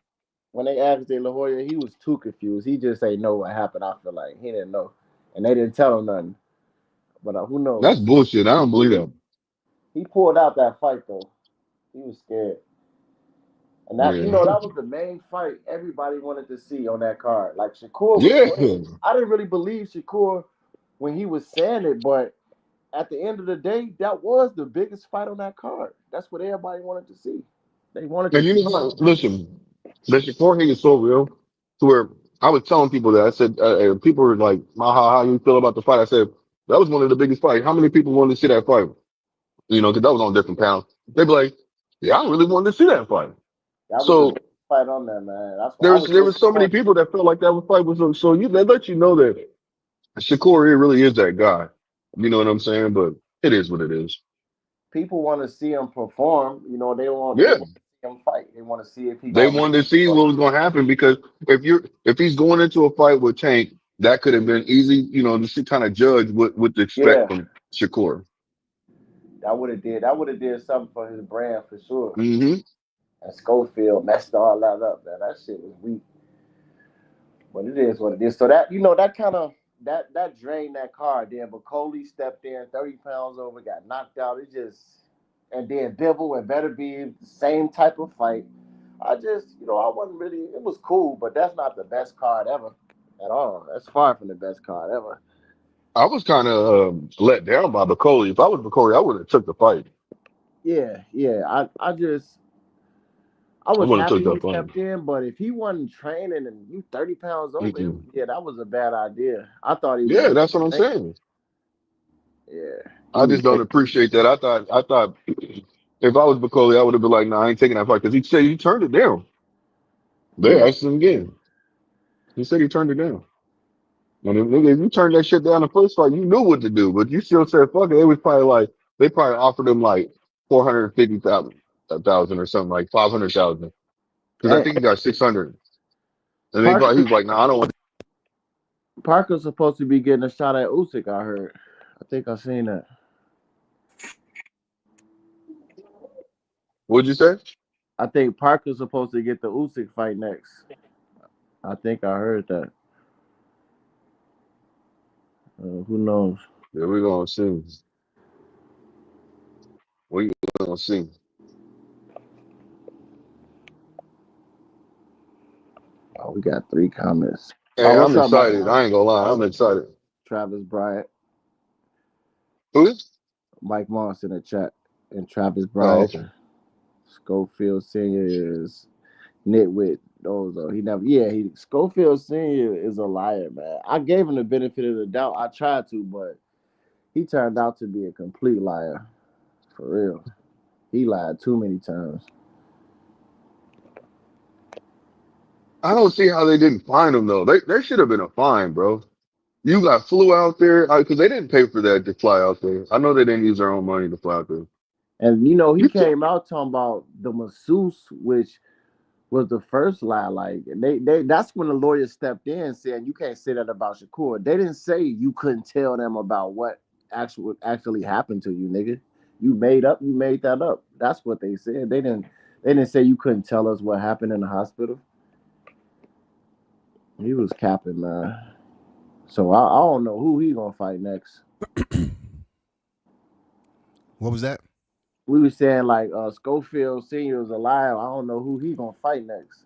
S6: When they asked De La Hoya, he was too confused. He just ain't know what happened. I feel like he didn't know, and they didn't tell him nothing. But who
S8: That's
S6: knows?
S8: bullshit. I don't believe that.
S6: He pulled out that fight though. He was scared. And that
S8: Yeah.
S6: that was the main fight everybody wanted to see on that card. Like Shakur was
S8: Yeah.
S6: I didn't really believe Shakur when he was saying it, but at the end of the day, that was the biggest fight on that card. That's what everybody wanted to see. They wanted to
S8: And you
S6: see
S8: know,
S6: him.
S8: listen, the Shakur hate is so real to where I was telling people that I said, people were like, how you feel about the fight? I said, that was one of the biggest fights. How many people wanted to see that fight? You know, because that was on different panels. They'd be like, yeah, I really wanted to see that fight.
S6: That was the
S8: So
S6: biggest fight on there, man. That's why I was
S8: there was so many
S6: disappointed.
S8: people that felt like that fight was so you they let you know that Shakur he really is that guy. You know what I'm saying? But it is what it is.
S6: People want to see him perform. They
S8: Yeah.
S6: want to see him fight. They want to see if he
S8: They
S6: gonna
S8: wanted to see what was going to happen because if he's going into a fight with Tank, that could have been easy, you know, to kind of judge what to expect
S6: yeah,
S8: from Shakur.
S6: that would have did something for his brand for sure.
S8: Hmm
S6: And Schofield messed all that up, man. That shit was weak. But it is what it is. So that that kind of that drained that card. Then but Coley stepped in, 30 pounds over, got knocked out. It just and then Bivol and Better be the same type of fight. I just I wasn't really. It was cool, but that's not the best card ever at all. That's far from the best card ever.
S8: I was kind of let down by Bacoli. If I was Bacoli, I would have took the fight.
S6: Yeah, yeah. I
S8: I
S6: was
S8: would have took
S6: happy
S8: that
S6: he
S8: fight.
S6: stepped in, but if he wasn't training and you 30 pounds over,
S8: Mm-mm.
S6: yeah, that was a bad idea. I thought he was
S8: Yeah,
S6: gonna
S8: that's what I'm
S6: train.
S8: saying.
S6: Yeah, he
S8: I
S6: was
S8: just don't appreciate that. I thought if I was Bacoli, I would have been like, "Nah, I ain't taking that fight," because he said he turned it down. They
S6: yeah.
S8: asked him again. He said he turned it down. And if you turned that shit down the first fight, you knew what to do, but you still said fuck it. It was probably like they probably offered him like 450,000 or something, like 500,000, because I
S6: Hey,
S8: think he got 600. And they probably he
S6: Parker
S8: was like, "No, I don't want."
S6: Parker's supposed to be getting a shot at Usyk. I heard. I think I seen that.
S8: What'd you say?
S6: I think Parker's supposed to get the Usyk fight next. I think I heard that. Who knows?
S8: Yeah, we're gonna see. We gonna see.
S6: Oh, we got 3 comments. Oh,
S8: Hey,
S6: what's
S8: I'm
S6: up, Mike
S8: excited. I
S6: Moss?
S8: ain't gonna lie. I'm excited.
S6: Travis Bryant,
S8: Who is?
S6: Mike Moss in the chat, and Travis
S8: Oh,
S6: Bryant.
S8: okay.
S6: Schofield Senior is nitwit. Those he never. Yeah, he Schofield Senior is a liar, man. I gave him the benefit of the doubt. I tried to, but he turned out to be a complete liar. For real, he lied too many times.
S8: I don't see how they didn't find him though. They should have been a fine, bro. You got flew out there because they didn't pay for that to fly out there. I know they didn't use their own money to fly out there.
S6: And he
S8: You took,
S6: came out talking about the masseuse, which was the first lie. Like they that's when the lawyer stepped in saying you can't say that about Shakur. They didn't say you couldn't tell them about what actually happened to you, nigga. You made that up. That's what they said. They didn't say you couldn't tell us what happened in the hospital. He was capping, man. So I don't know who he gonna fight next.
S2: What was that?
S6: We were saying like Schofield Senior is alive. I don't know who he gonna fight next.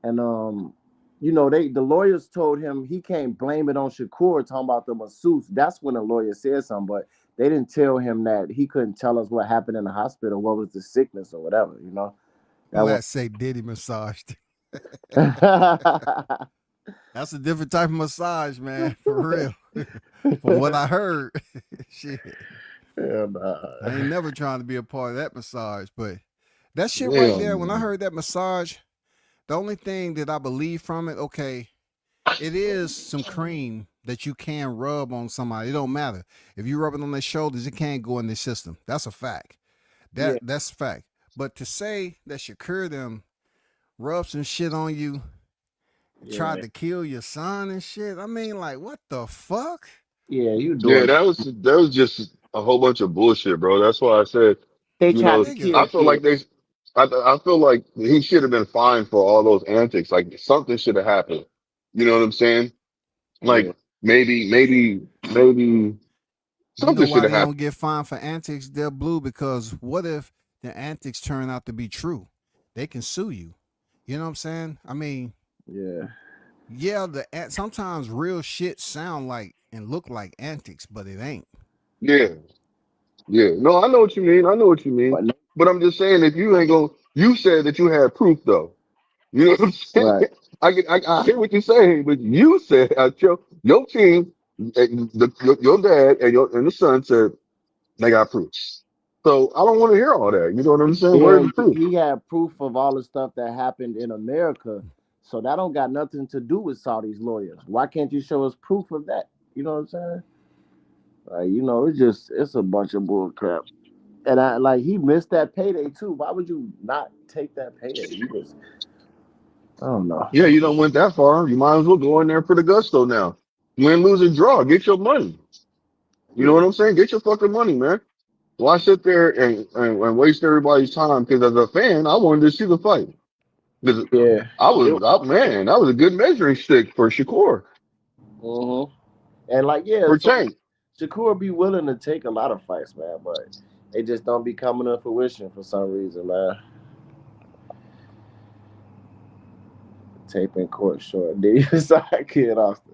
S6: And the lawyers told him he can't blame it on Shakur talking about the masseuse. That's when the lawyer said something, but they didn't tell him that he couldn't tell us what happened in the hospital, what was the sickness or whatever, That was
S2: Let's say Diddy massaged. That's a different type of massage, man. For real. From what I heard. Shit.
S6: Hell nah.
S2: I ain't never trying to be a part of that massage, but that shit right
S8: damn,
S2: there, when I
S8: man.
S2: heard that massage, the only thing that I believe from it, okay, it is some cream that you can rub on somebody. It don't matter. If you rub it on their shoulders, it can't go in their system. That's a fact.
S6: Yeah,
S2: That's a fact. But to say that Shakur them rub some shit on you,
S6: yeah,
S2: tried to kill your son and shit, I mean, like, what the fuck?
S6: yeah. You
S8: Yeah,
S6: doing?
S8: that was just a whole bunch of bullshit, bro. That's why I said,
S6: They
S8: you
S6: tried
S8: know,
S6: to
S2: Nigga,
S6: kill
S8: I feel like
S6: kids.
S8: I feel like he should have been fined for all those antics. Like something should have happened. You know what I'm saying?
S6: Yeah,
S8: Like maybe
S2: you know
S8: something should
S2: why
S8: have
S2: they
S8: happened.
S2: don't get fined for antics? They're blue because what if the antics turn out to be true? They can sue you. You know what I'm saying? I mean,
S6: yeah,
S2: yeah, sometimes real shit sound like and look like antics, but it ain't.
S8: Yeah, yeah. No, I know what you mean. I know what you mean.
S6: but no,
S8: But I'm just saying, if you ain't going, you said that you had proof though. You know what I'm saying?
S6: right.
S8: I hear what you're saying, but you said your team, your dad and the son said they got proof. So I don't want to hear all that. You know what I'm saying? Where's
S6: Yeah,
S8: the proof?
S6: he had proof of all the stuff that happened in America. So that don't got nothing to do with Saudi's lawyers. Why can't you show us proof of that? You know what I'm saying? Like, it's a bunch of bull crap. And I like he missed that payday too. Why would you not take that payday? I don't know.
S8: Yeah, you don't went that far. You might as well go in there for the gusto now. Win, lose, and draw. Get your money. You know
S6: Yeah,
S8: what I'm saying? Get your fucking money, man. Why sit there and waste everybody's time? Because as a fan, I wanted to see the fight. Because
S6: Yeah.
S8: man, that was a good measuring stick for Shakur,
S6: Mm-hmm. And like, yeah,
S8: for
S6: so
S8: Tank.
S6: Shakur be willing to take a lot of fights, man, but they just don't be coming to fruition for some reason, man. Taping court short. Did you side Kid Austin?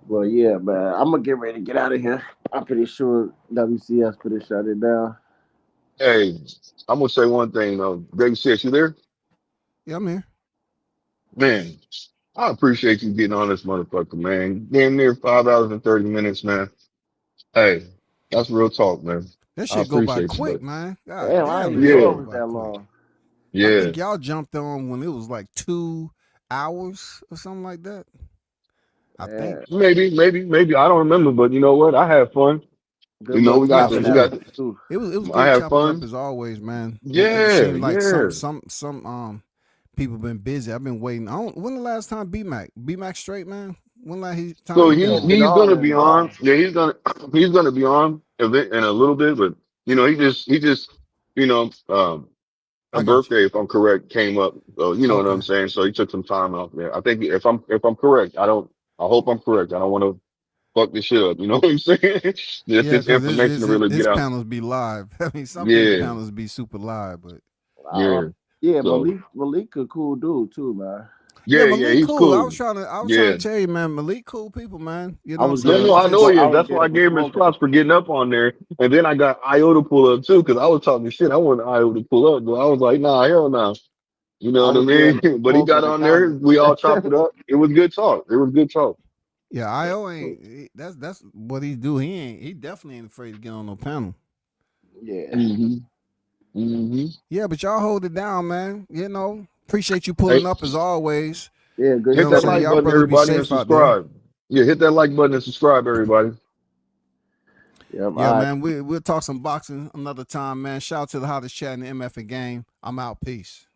S6: Well, yeah, man. I'm gonna get ready to get out of here. I'm pretty sure WCS pretty shut it down.
S8: Hey, I'm gonna say one thing though. Baby sis, you there?
S2: Yeah, I'm here.
S8: Man, I appreciate you getting on this motherfucker, man. Damn near 5 hours and 30 minutes, man. Hey, that's real talk, man.
S2: That
S8: I
S2: shit go by
S8: appreciate you,
S2: quick,
S8: buddy.
S2: man. God
S6: Damn, I
S2: damn,
S6: didn't
S2: that
S6: even
S2: shit
S6: know it
S8: Yeah,
S2: go
S6: was
S2: by
S6: that
S2: quick.
S6: long.
S2: I
S8: yeah.
S2: think y'all jumped on when it was like 2 hours or something like that. I think.
S6: Man,
S8: Maybe. I don't remember, but you know what? I had fun.
S6: good
S8: You know,
S6: luck
S2: Yeah,
S6: chopping
S2: for
S8: we
S6: that
S8: got
S2: sure.
S6: up too.
S2: It was
S8: I
S2: good
S8: had
S2: chopping it up
S8: fun.
S2: as always, man. It
S8: Yeah,
S2: seems like
S8: yeah.
S2: some people been busy. I've been waiting. When the last time B Mac straight, man? When time
S8: So
S2: he been
S8: he's
S6: Man,
S2: on?
S6: been
S8: he's
S6: on
S8: gonna
S6: in a
S8: be on.
S6: while.
S8: Yeah, he's gonna be on in a little bit, but you know, he just you know, a
S2: I got you.
S8: birthday, if I'm correct, came up. So you know what I'm
S2: Okay.
S8: saying. So he took some time out there. I think if I'm correct, I hope I'm correct. I don't want to fuck this shit up. You know what I'm saying? Just
S2: Yeah,
S8: this
S2: because
S8: information to really get
S2: his
S8: out.
S2: panels be live. I mean, some people
S8: Yeah,
S2: panels be super live, but
S6: Uh,
S8: yeah.
S6: yeah,
S8: So
S6: Malik a cool dude too, man.
S2: yeah,
S8: yeah,
S2: Malik
S8: he's
S2: cool.
S8: cool.
S2: I was trying
S8: Yeah.
S2: to tell you, man, Malik cool people, man. You
S6: I
S2: know what I'm
S6: was
S8: No,
S2: saying?
S8: no,
S6: there.
S2: It's
S8: I know
S2: just
S8: he
S6: I
S8: is.
S6: was
S8: That's
S6: there
S8: why I
S6: for
S8: gave him his
S6: smoking.
S8: props for getting up on there. And then I got Io to pull up too, because I was talking shit. I wanted Io to pull up, but I was like, nah, hell no. You know
S6: I
S8: what I
S6: was there
S8: mean?
S6: for
S8: But he
S6: smoke in
S8: got
S6: the
S8: on there.
S6: comments.
S8: We all chopped it up. It was good talk. It was good talk.
S2: yeah, IO that's what he do. He definitely ain't afraid to get on no panel.
S6: Yeah.
S8: Hmm. Hmm.
S2: Yeah, but y'all hold it down, man. You know, appreciate you
S8: Hey,
S2: pulling up as always.
S6: Yeah,
S2: You
S6: good
S2: know
S8: hit
S2: what I'm
S8: that
S6: stuff.
S2: saying?
S8: like
S2: Y'all
S8: button,
S2: brothers be
S8: everybody, and
S2: safe out there.
S8: subscribe. Yeah, hit that like button and subscribe, everybody.
S6: Yep. All
S2: Yeah,
S6: right.
S2: man. We'll talk some boxing another time, man. Shout out to the hottest chat in the MF and game. I'm out. Peace.